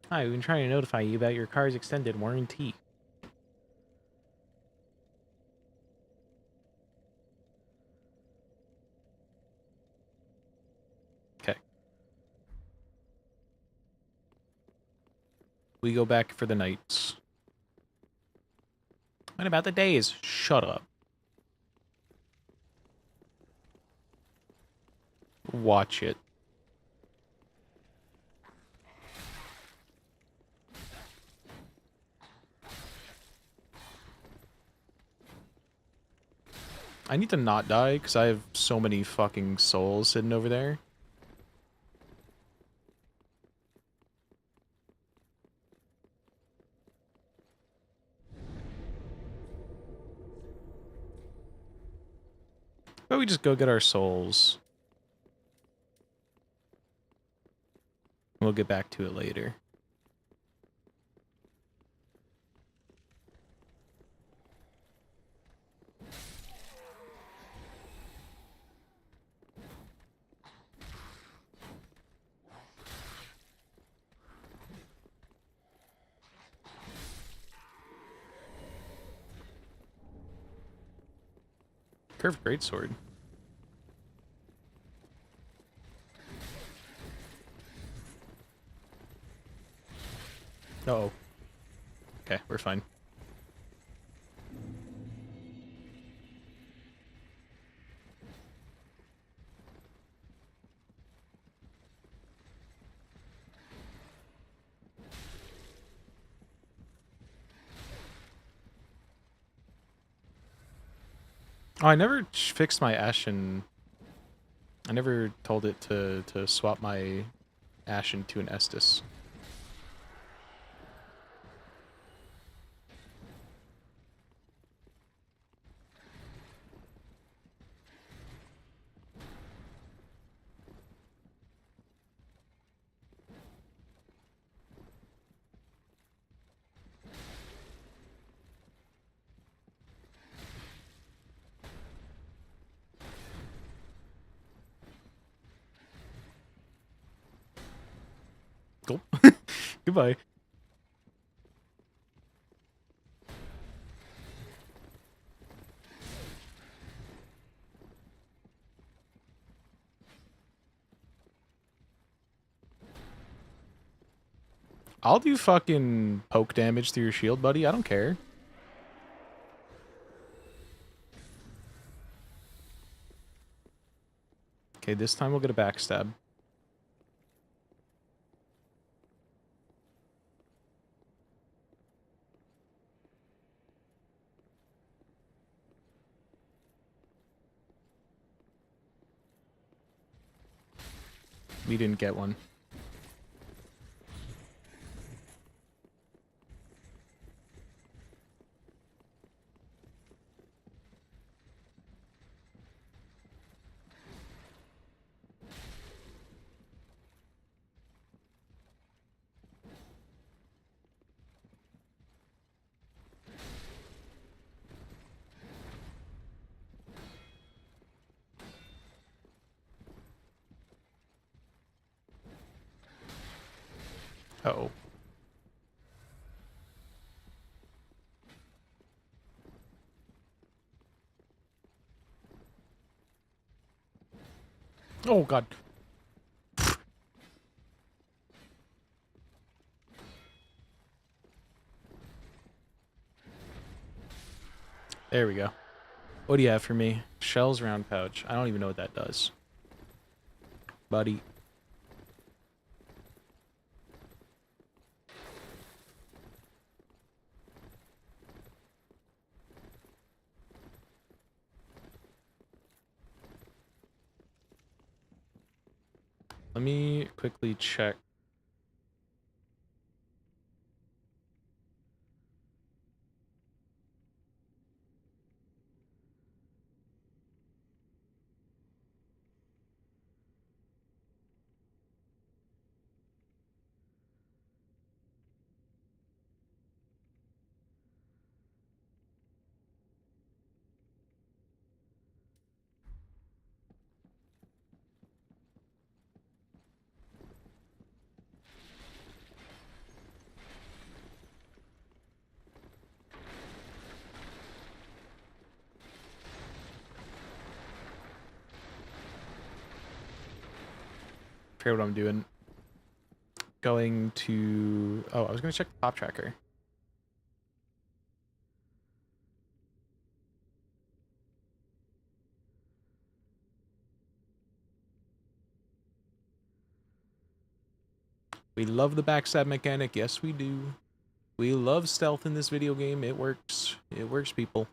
Hi, we've been trying to notify you about your car's extended warranty. Okay. We go back for the nights. What about the days? Shut up. Watch it. I need to not die because I have so many fucking souls sitting over there. But we just go get our souls. We'll get back to it later. Curved greatsword. Uh-oh. Okay, we're fine. Oh, I never fixed my Ashen. I never told it to swap my Ashen to an Estus. Cool. Goodbye. I'll do fucking poke damage through your shield, buddy. I don't care. Okay, this time we'll get a backstab. We didn't get one. Uh-oh. Oh, God. There we go. What do you have for me? Shell's round pouch. I don't even know what that does. Buddy. Let me quickly check. forget what I'm doing. Going to... Oh, I was going to check the pop tracker. We love the backstab mechanic. Yes, we do. We love stealth in this video game. It works. It works, people.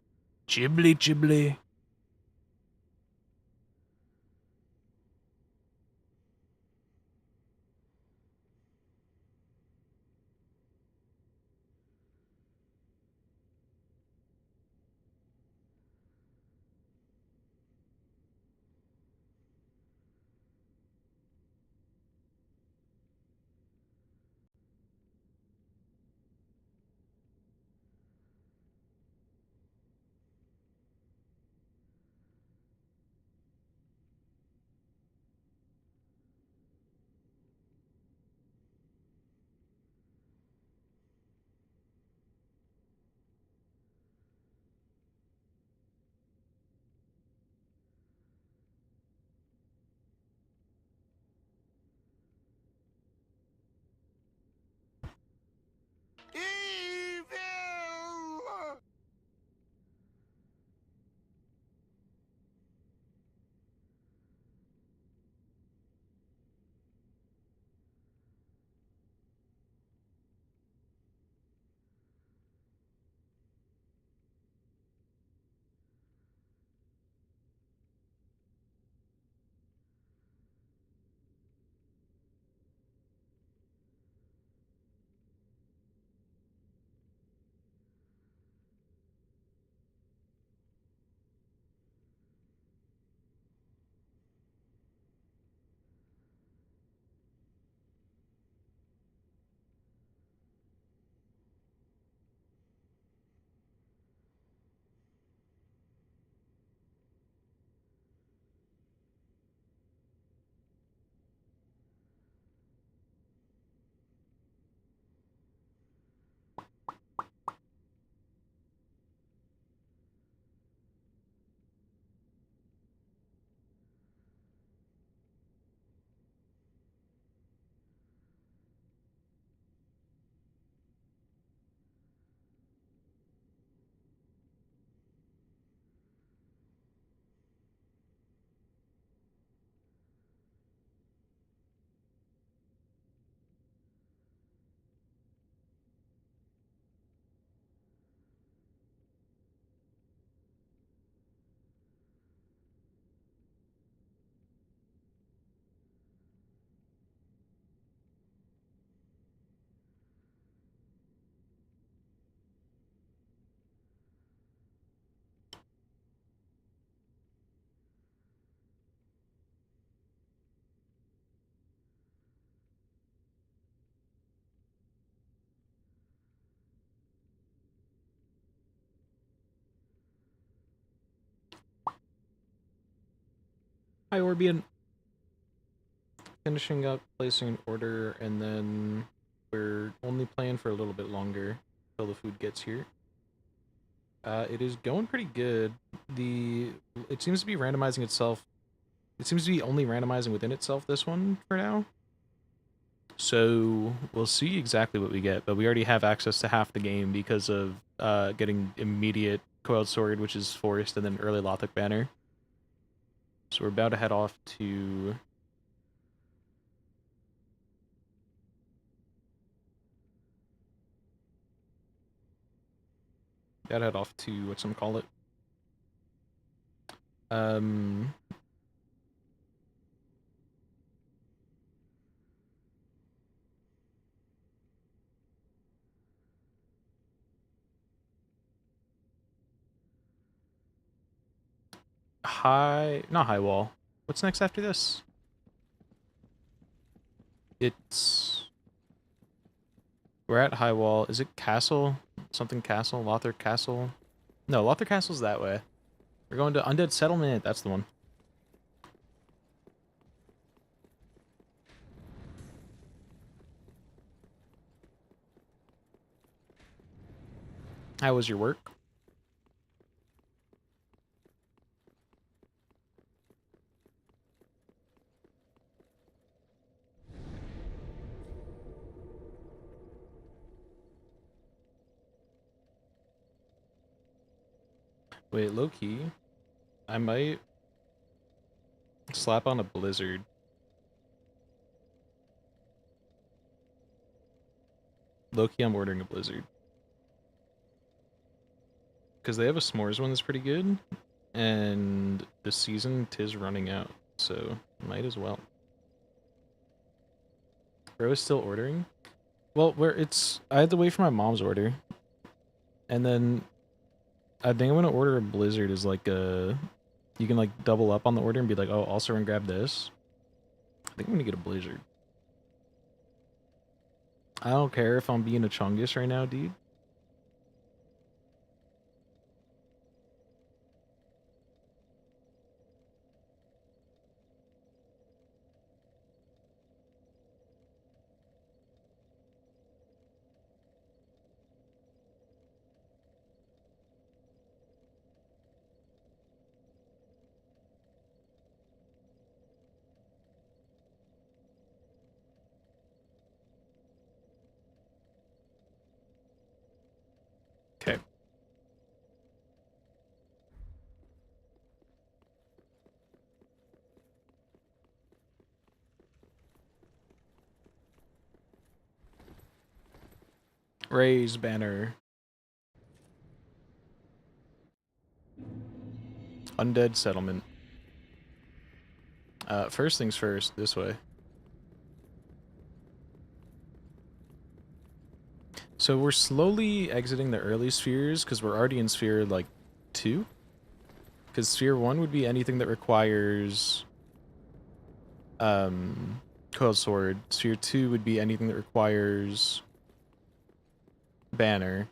Ghibli, ghibli. Hi, Orbian. Finishing up, placing an order, and then we're only playing for a little bit longer until the food gets here. It is going pretty good. It seems to be randomizing itself. It seems to be only randomizing within itself, this one, for now. So we'll see exactly what we get, but we already have access to half the game because of getting immediate Coiled Sword, which is forced, and then early Lothric Banner. So we're about to head off to... Gotta head off to, whatchamacallit? Not High Wall. What's next after this? It's... We're at High Wall. Is it Castle? Something Castle? Lothric Castle? No, Lothric Castle's that way. We're going to Undead Settlement. That's the one. How was your work? Wait, low key, I might slap on a blizzard. Low key, I'm ordering a blizzard. Because they have a s'mores one that's pretty good, and the season tis running out, so might as well. Bro is still ordering? Well, I had to wait for my mom's order. And then I think I'm gonna order a blizzard as like a, you can like double up on the order and be like, oh, also run grab this. I think I'm gonna get a blizzard. I don't care if I'm being a chungus right now, dude. Okay. Raise banner. Undead settlement. First things first, this way. So we're slowly exiting the early spheres because we're already in sphere like 2. Because sphere 1 would be anything that requires coiled sword. Sphere 2 would be anything that requires banner.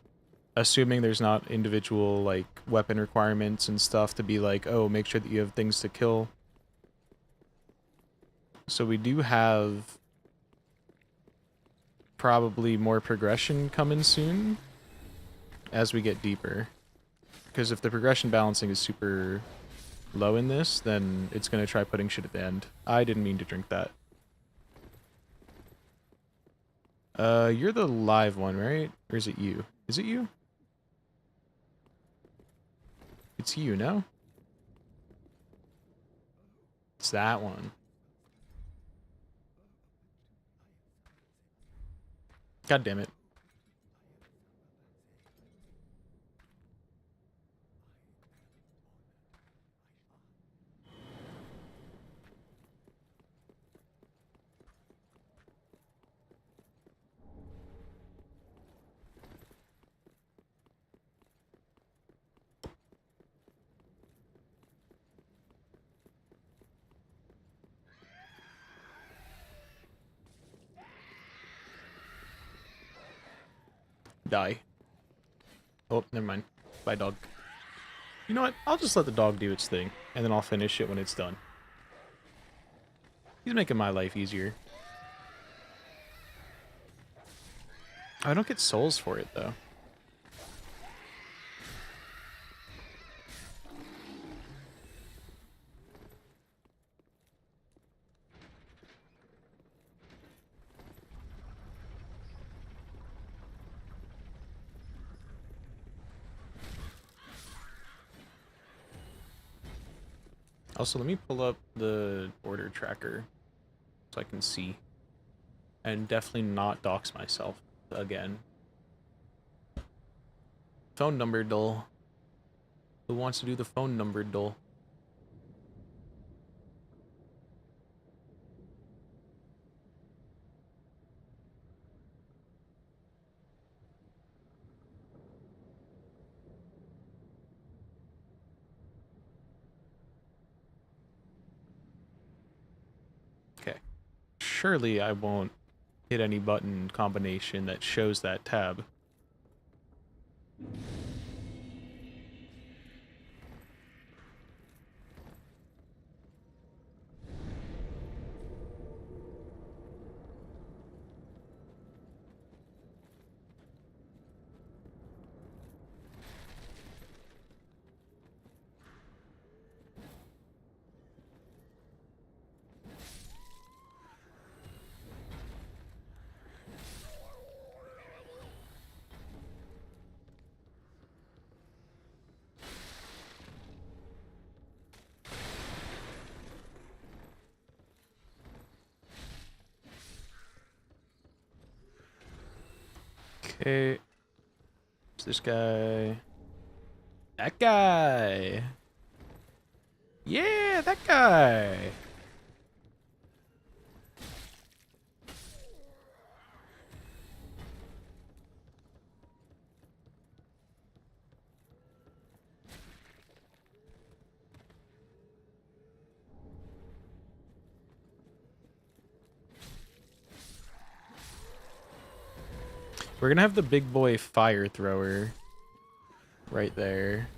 Assuming there's not individual like weapon requirements and stuff to be like, oh, make sure that you have things to kill. So we do have probably more progression coming soon as we get deeper. Because if the progression balancing is super low in this, then it's going to try putting shit at the end. I didn't mean to drink that. You're the live one, right? Or is it you? Is it you? It's you, no? It's that one. God damn it. Die. Oh, never mind. Bye, dog. You know what? I'll just let the dog do its thing, and then I'll finish it when it's done. He's making my life easier. I don't get souls for it, though. Also, let me pull up the order tracker so I can see. And definitely not dox myself again. Phone number dull. Who wants to do the phone number dull? Okay. Surely I won't hit any button combination that shows that tab. Okay. It's this guy. That guy. Yeah, that guy. We're gonna have the big boy fire thrower right there.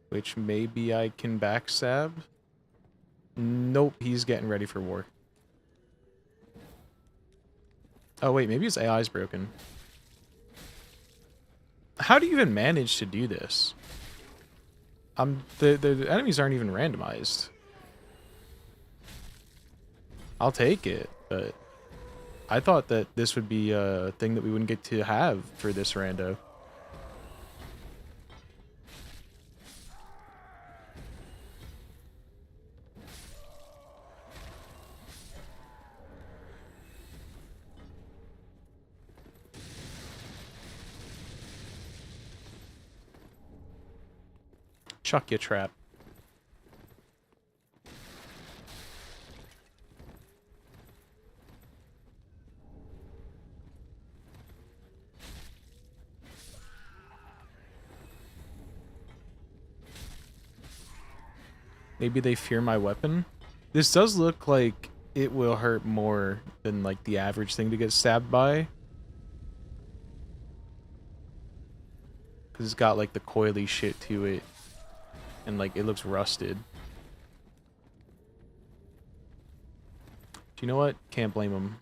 Which maybe I can backstab. Nope, he's getting ready for war. Oh wait, maybe his AI is broken. How do you even manage to do this? The enemies aren't even randomized. I'll take it, but I thought that this would be a thing that we wouldn't get to have for this rando. Chuck ya trap. Maybe they fear my weapon. This does look like it will hurt more than like the average thing to get stabbed by. Cause it's got like the coily shit to it. And like it looks rusted. Do you know what? Can't blame them.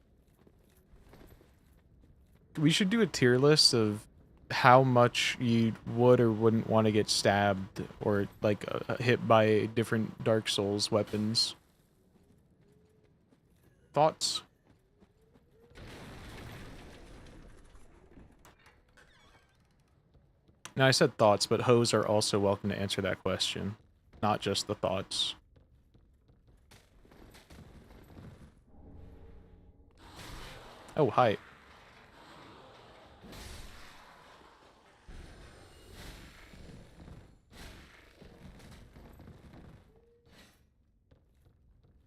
We should do a tier list of how much you would or wouldn't want to get stabbed or like hit by different Dark Souls weapons. Thoughts? Now I said thoughts, but hoes are also welcome to answer that question, not just the thoughts. Oh, hi.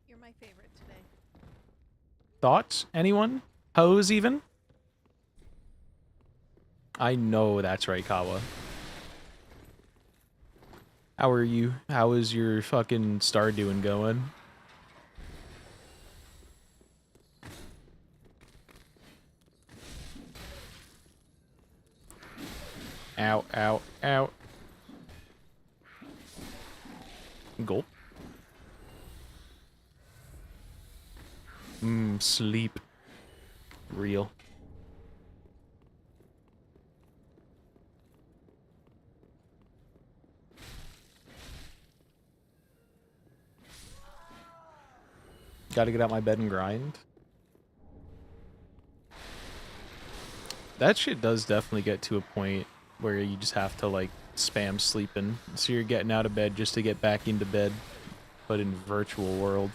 You're my favorite today. Thoughts? Anyone? Hoes even? I know that's right, Kawa. How are you? How is your fucking Stardew going? Ow, ow, ow. Gulp. Sleep. Real. Gotta get out my bed and grind. That shit does definitely get to a point where you just have to like spam sleeping. So you're getting out of bed just to get back into bed, but in virtual world.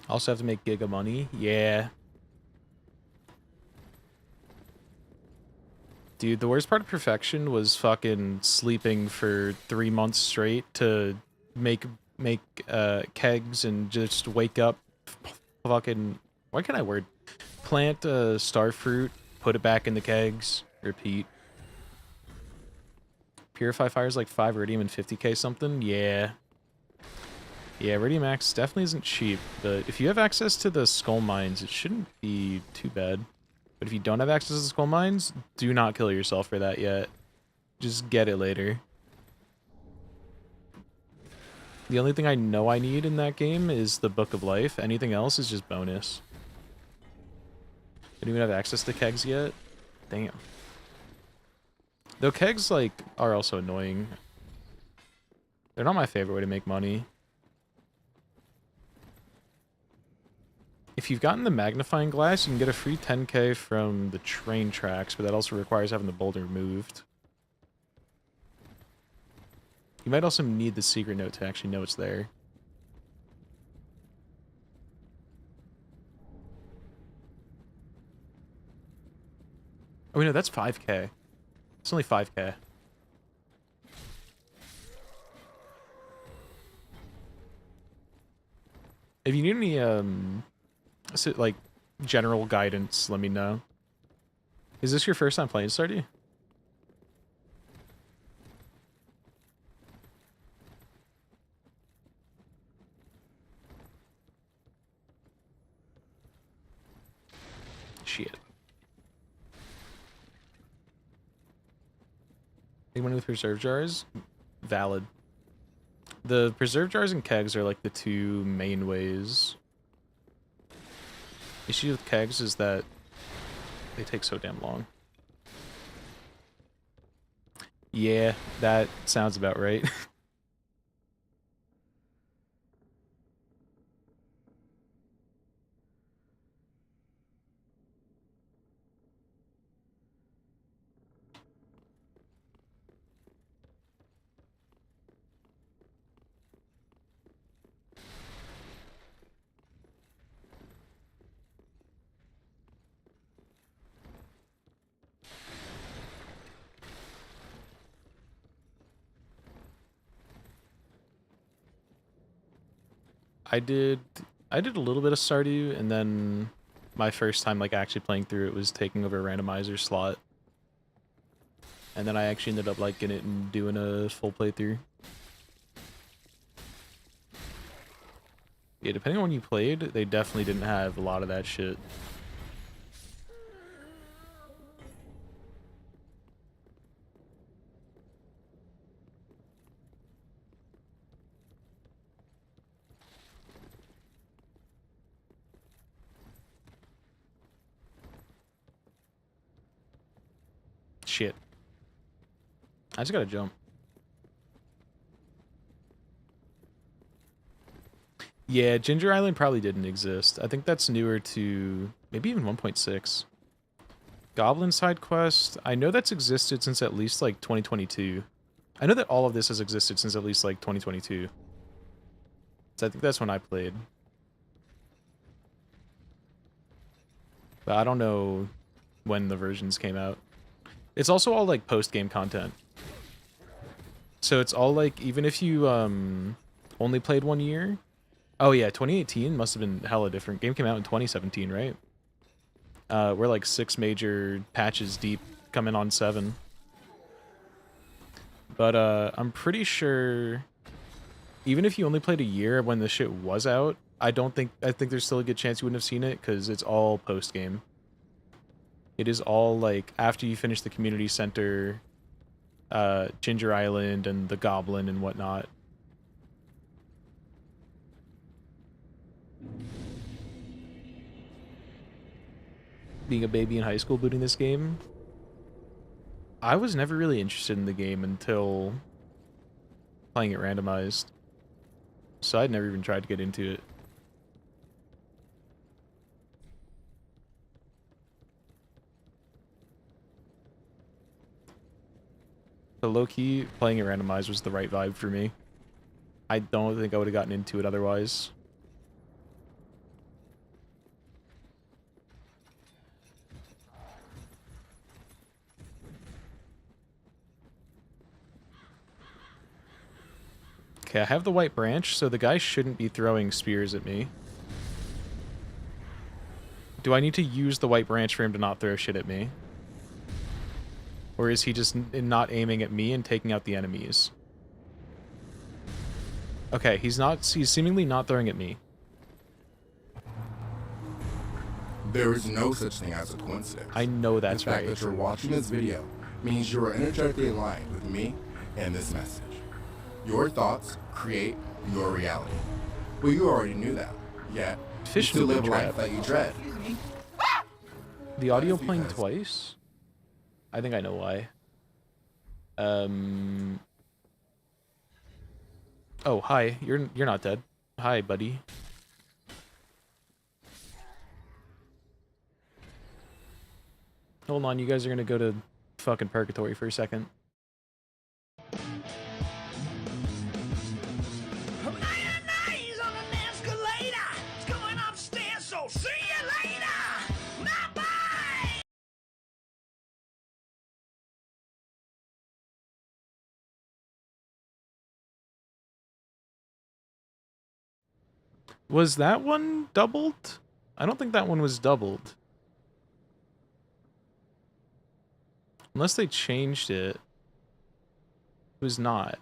Also have to make giga money. Yeah. Dude, the worst part of perfection was fucking sleeping for 3 months straight to make kegs and just wake up fucking... Why can't I word? Plant a star fruit, put it back in the kegs, repeat. Purify fire's like 5 Iridium and 50k something? Yeah. Yeah, Iridium Axe definitely isn't cheap, but if you have access to the skull mines, it shouldn't be too bad. But if you don't have access to the skull mines, do not kill yourself for that yet. Just get it later. The only thing I know I need in that game is the Book of Life. Anything else is just bonus. I don't even have access to kegs yet. Damn. Though kegs, like, are also annoying. They're not my favorite way to make money. If if you've gotten the magnifying glass, you can get a free 10k from the train tracks, but that also requires having the boulder moved. You might also need the secret note to actually know it's there. Oh, no, that's 5k. It's only 5k. If you need any, like, general guidance, let me know. Is this your first time playing Stardew? Shit. Anyone with preserve jars? Valid. The preserve jars and kegs are like the two main ways. Issue with kegs is that they take so damn long. Yeah, that sounds about right. I did a little bit of Stardew, and then my first time like actually playing through it was taking over a randomizer slot. And then I actually ended up liking it and doing a full playthrough. Yeah, depending on when you played, they definitely didn't have a lot of that shit. Shit. I just gotta jump. Yeah, Ginger Island probably didn't exist. I think that's newer to maybe even 1.6. Goblin side quest, I know that's existed since at least like 2022. I know that all of this has existed since at least like 2022. So I think that's when I played. But I don't know when the versions came out. It's also all like post-game content. So it's all like, even if you only played 1 year. Oh yeah, 2018 must have been hella different. Game came out in 2017, right? We're like 6 major patches deep, coming on 7. But I'm pretty sure even if you only played a year when the shit was out, I think there's still a good chance you wouldn't have seen it, because it's all post-game. It is all like after you finish the community center, Ginger Island and the Goblin and whatnot. Being a baby in high school booting this game, I was never really interested in the game until playing it randomized. So I'd never even tried to get into it. So low-key, playing it randomized was the right vibe for me. I don't think I would have gotten into it otherwise. Okay, I have the white branch, so the guy shouldn't be throwing spears at me. Do I need to use the white branch for him to not throw shit at me? Or is he just not aiming at me and taking out the enemies? Okay, he's seemingly not throwing at me. There is no such thing as a coincidence. I know that's right. The fact that you're watching this video means you are energetically aligned with me and this message. Your thoughts create your reality. Well, you already knew that, yet you still live a life that you dread. The audio playing twice? I think I know why. Oh, hi. You're not dead. Hi, buddy. Hold on, you guys are gonna go to fucking purgatory for a second. Was that one doubled? I don't think that one was doubled. Unless they changed it. It was not.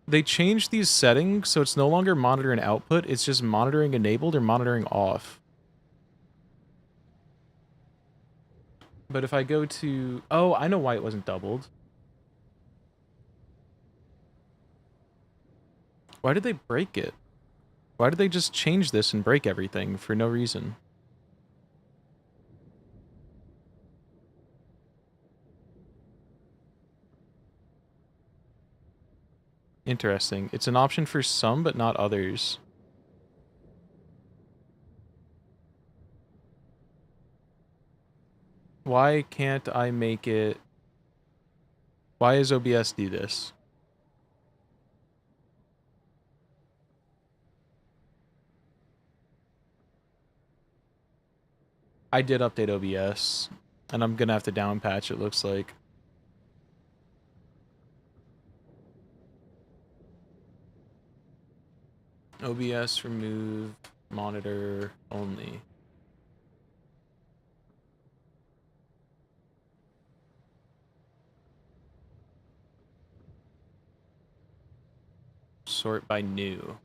They changed these settings so it's no longer monitor and output, it's just monitoring enabled or monitoring off. But if I go to... Oh, I know why it wasn't doubled. Why did they break it? Why did they just change this and break everything for no reason? Interesting. It's an option for some, but not others. Why can't I make it... Why does OBS do this? I did update OBS, and I'm gonna have to down patch, it looks like. OBS remove monitor only. Sort by new.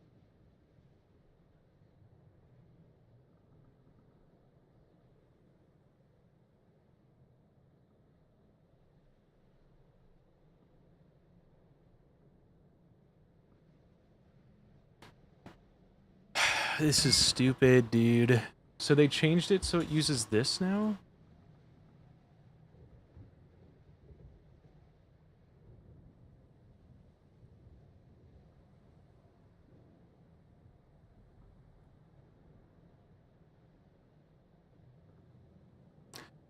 This is stupid, dude. So they changed it so it uses this now?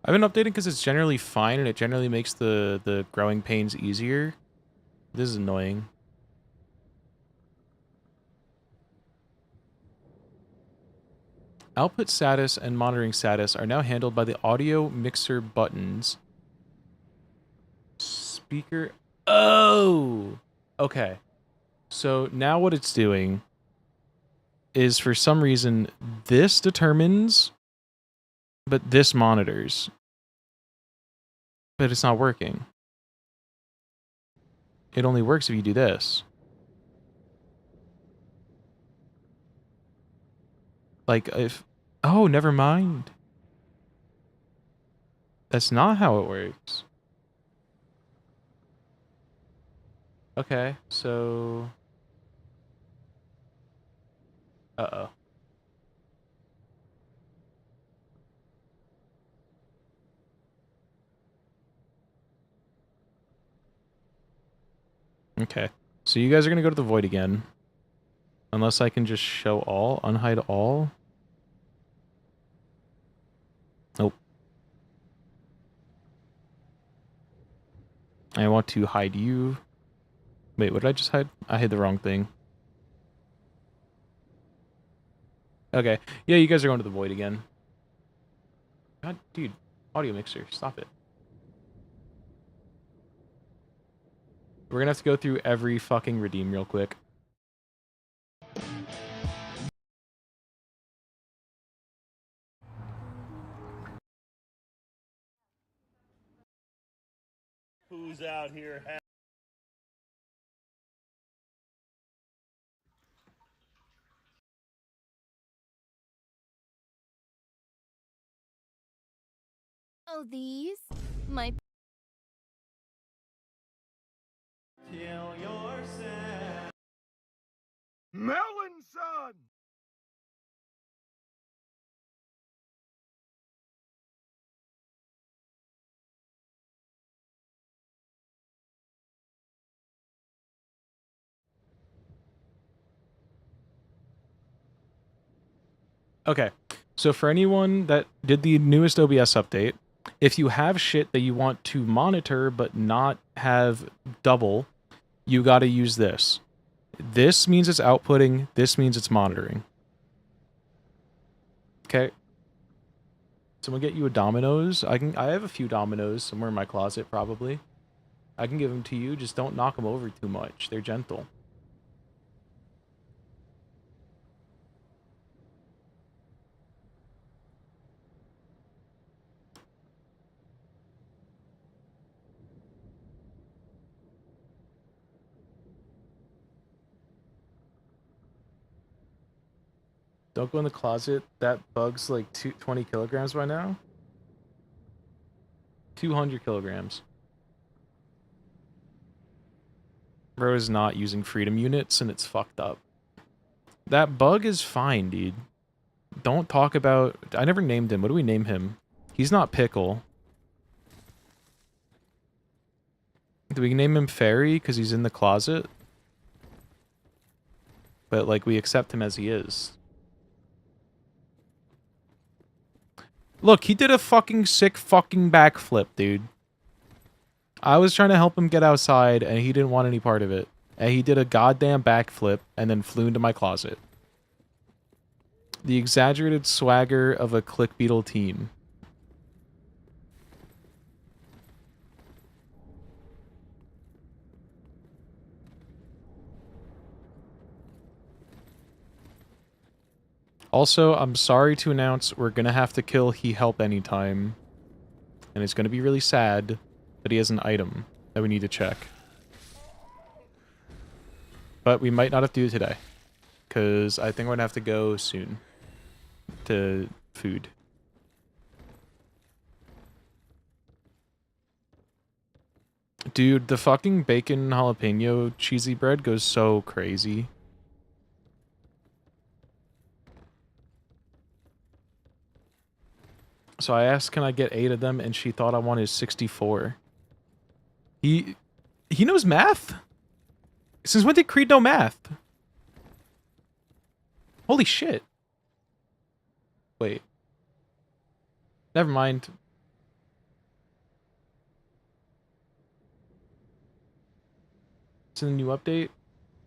I've been updating because it's generally fine and it generally makes the growing pains easier. This is annoying. Output status and monitoring status are now handled by the audio mixer buttons. Speaker... Oh! Okay. So now what it's doing is for some reason this determines, but this monitors. But it's not working. It only works if you do this. Like if... Oh, never mind. That's not how it works. Okay, so... Uh-oh. Okay. So you guys are gonna go to the void again. Unless I can just show all, unhide all. Nope. I want to hide you. Wait, what did I just hide? I hid the wrong thing. Okay. Yeah, you guys are going to the void again. God, dude. Audio mixer. Stop it. We're gonna have to go through every fucking redeem real quick. Who's out here? Oh, these? My... Kill yourself. Melon son! Okay. So for anyone that did the newest OBS update, if you have shit that you want to monitor but not have double, you got to use this. This means it's outputting, this means it's monitoring. Okay. Someone get you a Domino's. I have a few Domino's somewhere in my closet probably. I can give them to you, just don't knock them over too much. They're gentle. Don't go in the closet. That bug's like 20 kilograms by now. 200 kilograms. Bro is not using freedom units and it's fucked up. That bug is fine, dude. Don't talk about... I never named him. What do we name him? He's not Pickle. Do we name him Fairy because he's in the closet? But, like, we accept him as he is. Look, he did a fucking sick fucking backflip, dude. I was trying to help him get outside, and he didn't want any part of it. And he did a goddamn backflip, and then flew into my closet. The exaggerated swagger of a clickbeetle teen. Also, I'm sorry to announce we're gonna have to kill He Help Anytime. And it's gonna be really sad, but he has an item that we need to check. But we might not have to do it today. Because I think we're gonna have to go soon. To food. Dude, the fucking bacon jalapeno cheesy bread goes so crazy. So I asked, can I get 8 of them? And she thought I wanted 64. He knows math? Since when did Creed know math? Holy shit. Wait. Never mind. It's in the new update.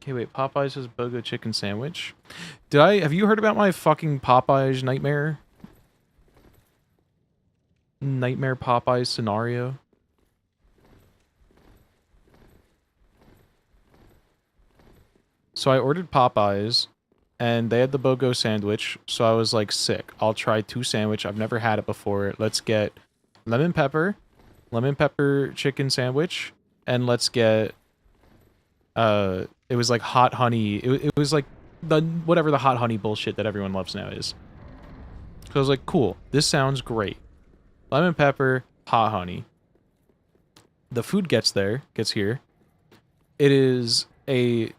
Okay, wait. Popeyes has BOGO chicken sandwich. Have you heard about my fucking Popeyes nightmare? Nightmare Popeyes scenario? So I ordered Popeyes, and they had the BOGO sandwich, so I was like, sick. I'll try 2 sandwich. I've never had it before. Let's get lemon pepper chicken sandwich, and let's get, it was like hot honey. It was like whatever the hot honey bullshit that everyone loves now is. So I was like, cool, this sounds great. Lemon pepper, hot honey. The food gets here. It is a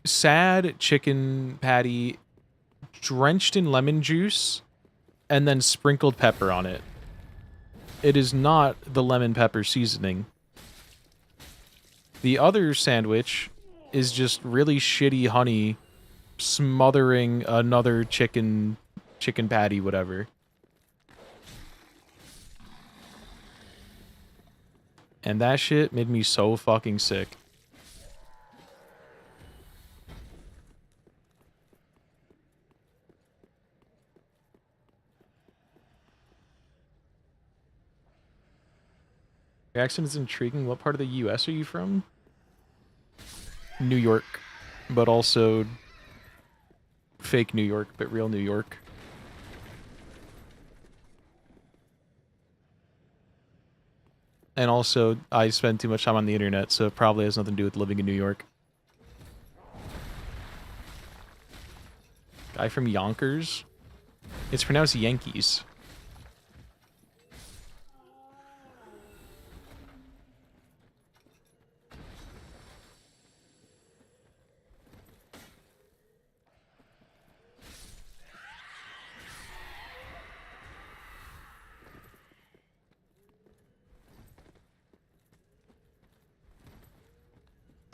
sad chicken patty drenched in lemon juice and then sprinkled pepper on it. It is not the lemon pepper seasoning. The other sandwich is just really shitty honey smothering another chicken patty, whatever. And that shit made me so fucking sick. Your accent is intriguing. What part of the US are you from? New York. But also fake New York, but real New York. And also, I spend too much time on the internet, so it probably has nothing to do with living in New York. Guy from Yonkers? It's pronounced Yankees.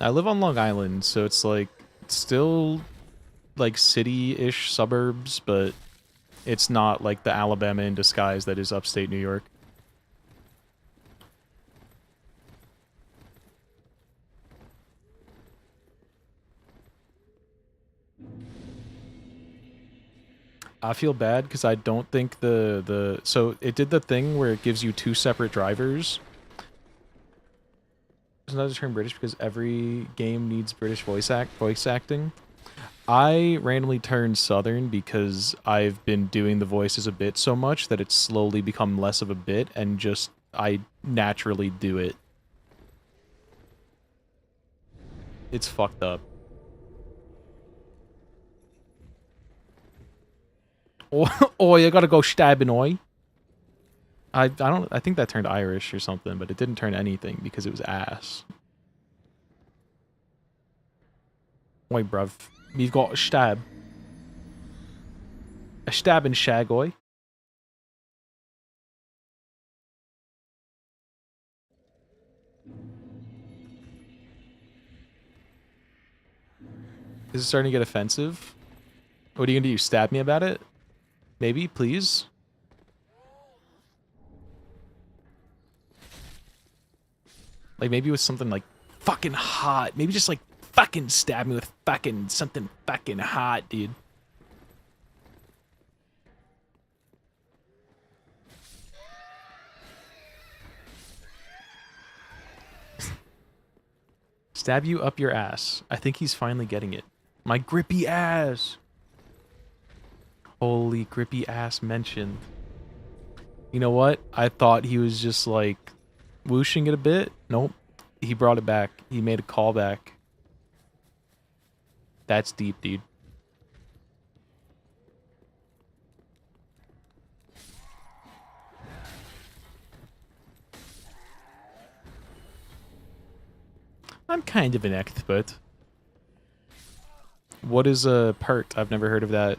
I live on Long Island, so it's like still like city-ish suburbs, but It's not like the Alabama in disguise that is upstate New York. I feel bad because I don't think so it did the thing where it gives you 2 separate drivers. It's not a term British because every game needs British voice acting. I randomly turned Southern because I've been doing the voices a bit so much that it's slowly become less of a bit and just I naturally do it. It's fucked up. Oh, you gotta go stabbing, oi. I think that turned Irish or something, but it didn't turn anything because it was ass. Oi, bruv. We've got a stab. A stab and shag, oi. Is it starting to get offensive? What are you gonna do? Stab me about it? Maybe, please? Like, maybe with something, like, fucking hot. Maybe just, like, fucking stab me with fucking something fucking hot, dude. Stab you up your ass. I think he's finally getting it. My grippy ass. Holy grippy ass mentioned. You know what? I thought he was just like whooshing it a bit. Nope. He brought it back. He made a callback. That's deep, dude. I'm kind of an expert. What is a pert? I've never heard of that,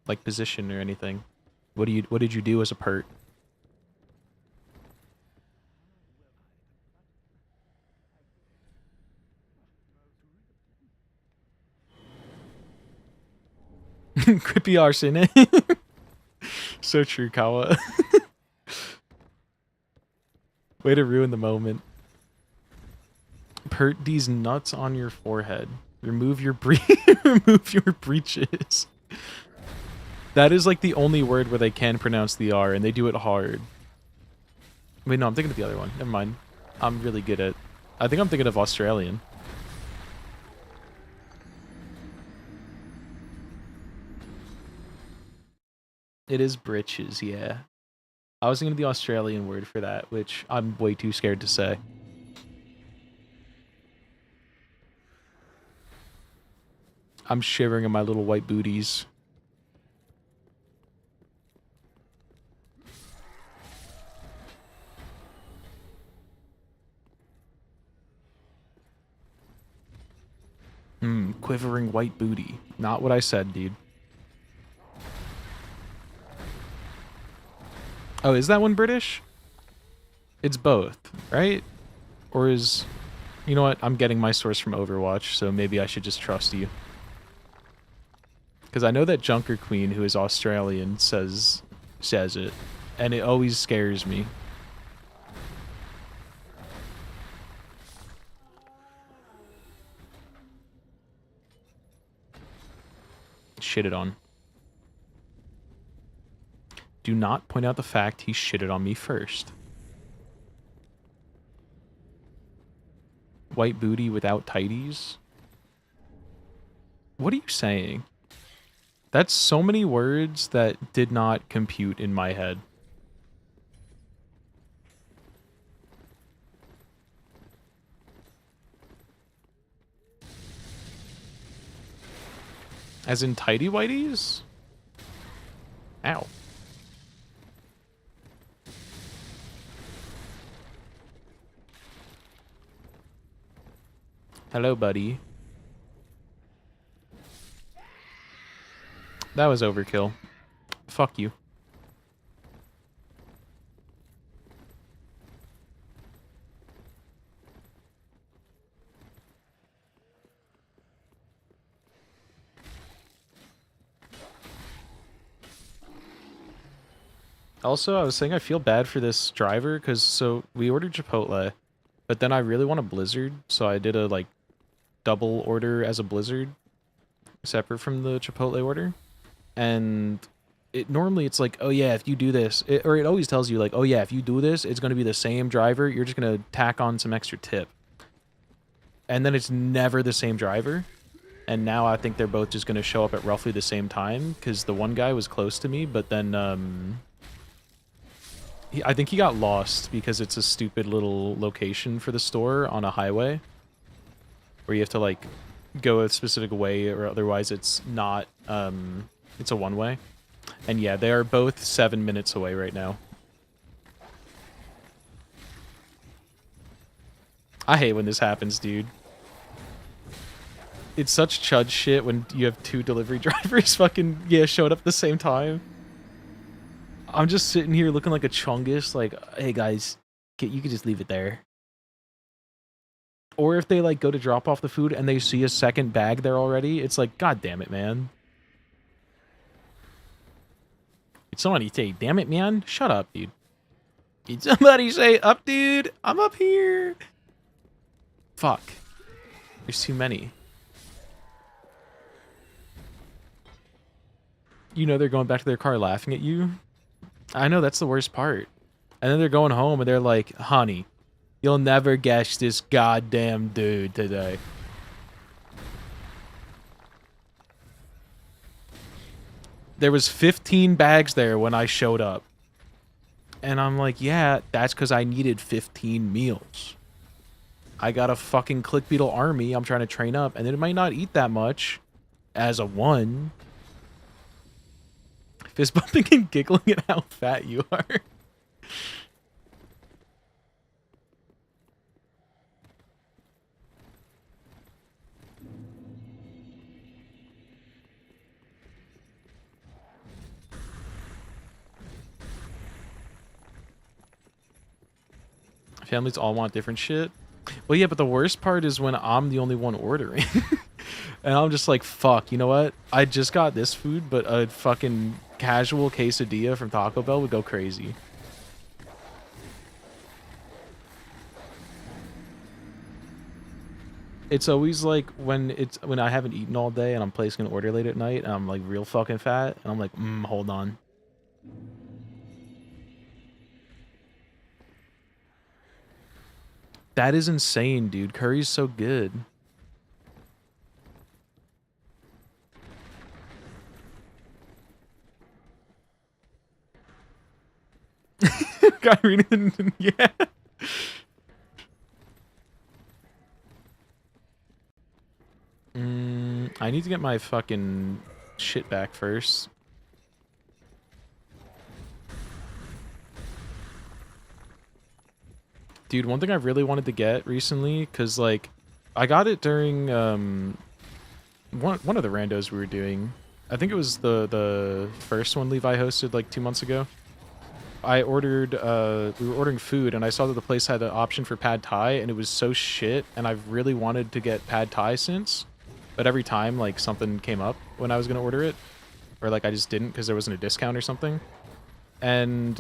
like, position or anything. What did you do as a pert? Grippy arson. So true, Kawa. Way to ruin the moment. Pert these nuts on your forehead. Remove your remove your breeches. That is like the only word where they can pronounce the R, and they do it hard. Wait, no, I'm thinking of the other one. Never mind. I'm really good at... I think I'm thinking of Australian. It is britches, yeah. I was thinking of the Australian word for that, which I'm way too scared to say. I'm shivering in my little white booties. Quivering white booty. Not what I said, dude. Oh, is that one British? It's both, right? Or is... You know what? I'm getting my source from Overwatch, so maybe I should just trust you. Because I know that Junker Queen, who is Australian, says it. And it always scares me. Shitted on. Do not point out the fact he shitted on me first. White booty without tighties? What are you saying? That's so many words that did not compute in my head. As in tighty whities? Ow. Hello, buddy. That was overkill. Fuck you. Also, I was saying I feel bad for this driver because so we ordered Chipotle, but then I really want a Blizzard, so I did a like double order as a Blizzard, separate from the Chipotle order, and it normally it's like, oh yeah, if you do this, or it always tells you like, oh yeah, if you do this, it's gonna be the same driver. You're just gonna tack on some extra tip, and then it's never the same driver. And now I think they're both just gonna show up at roughly the same time because the one guy was close to me, but then I think he got lost because it's a stupid little location for the store on a highway where you have to like go a specific way or otherwise it's not it's a one-way. And yeah, they are both 7 minutes away right now. I hate when this happens, dude. It's such chud shit when you have two delivery drivers fucking, yeah, showed up at the same time. I'm just sitting here looking like a chungus, like, hey guys, you could just leave it there. Or if they like go to drop off the food and they see a second bag there already, it's like, god damn it, man. Did somebody say, damn it, man? Shut up, dude. Did somebody say, up, dude? I'm up here. Fuck. There's too many. You know they're going back to their car laughing at you. I know, that's the worst part. And then they're going home and they're like, honey, you'll never guess this goddamn dude today. There was 15 bags there when I showed up. And I'm like, yeah, that's because I needed 15 meals. I got a fucking click beetle army I'm trying to train up, and it might not eat that much as a one. Fist bumping and giggling at how fat you are. Families all want different shit. Well, yeah, but the worst part is when I'm the only one ordering. And I'm just like, fuck, you know what? I just got this food, but a fucking casual quesadilla from Taco Bell would go crazy. It's always like when I haven't eaten all day and I'm placing an order late at night and I'm like real fucking fat and I'm like, hold on. That is insane, dude. Curry's so good. Guy reading, yeah. I need to get my fucking shit back first. Dude, one thing I really wanted to get recently, because, like, I got it during, one of the randos we were doing. I think it was the first one Levi hosted, like, 2 months ago. I ordered, we were ordering food, and I saw that the place had an option for pad thai, and it was so shit, and I've really wanted to get pad thai since. But every time, like, something came up when I was going to order it. Or, like, I just didn't because there wasn't a discount or something. And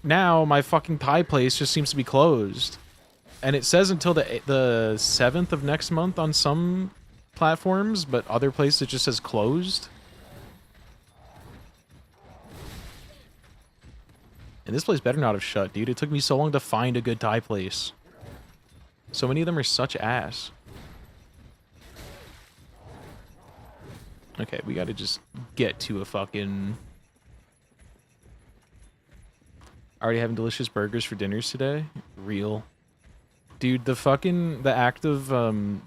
now my fucking Thai place just seems to be closed. And it says until the 7th of next month on some platforms, but other places it just says closed. And this place better not have shut, dude. It took me so long to find a good Thai place. So many of them are such ass. Okay, we gotta just get to a fucking... Already having delicious burgers for dinners today? Real. Dude, the act of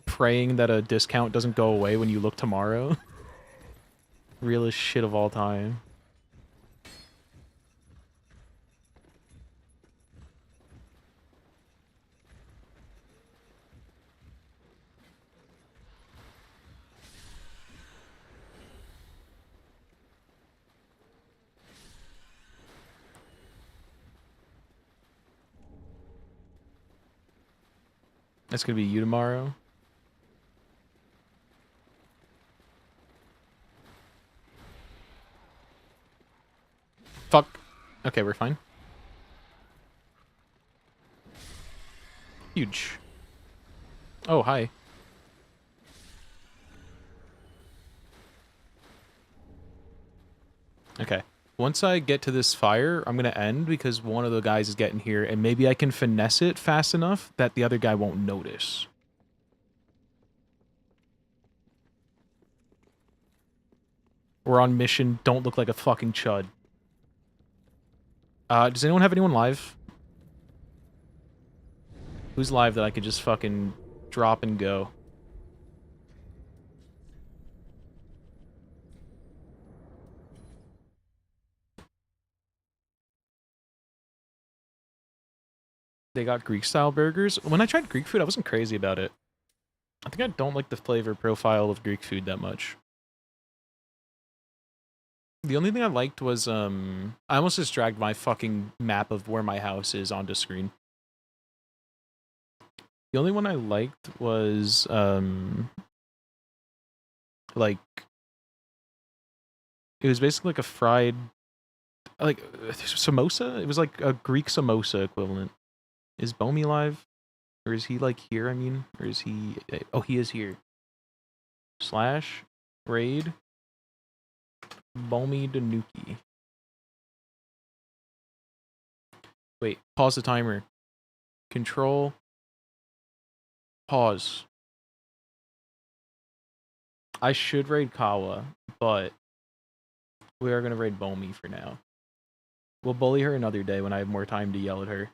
praying that a discount doesn't go away when you look tomorrow. Realest shit of all time. That's gonna be you tomorrow. Fuck. Okay, we're fine. Huge. Oh, hi. Okay. Once I get to this fire, I'm going to end because one of the guys is getting here, and maybe I can finesse it fast enough that the other guy won't notice. We're on mission. Don't look like a fucking chud. Does anyone have anyone live? Who's live that I could just fucking drop and go? They got Greek-style burgers. When I tried Greek food, I wasn't crazy about it. I think I don't like the flavor profile of Greek food that much. The only thing I liked was, I almost just dragged my fucking map of where my house is onto screen. The only one I liked was, like, it was basically like a fried, like, samosa? It was like a Greek samosa equivalent. Is Bomi live? Or is he, like, here, I mean? Or is he... Oh, he is here. Slash, raid, Bomi Danuki. Wait, pause the timer. Control. Pause. I should raid Kawa, but we are going to raid Bomi for now. We'll bully her another day when I have more time to yell at her.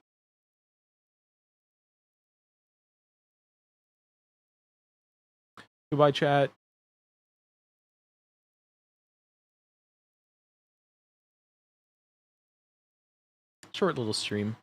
Goodbye, chat. Short little stream.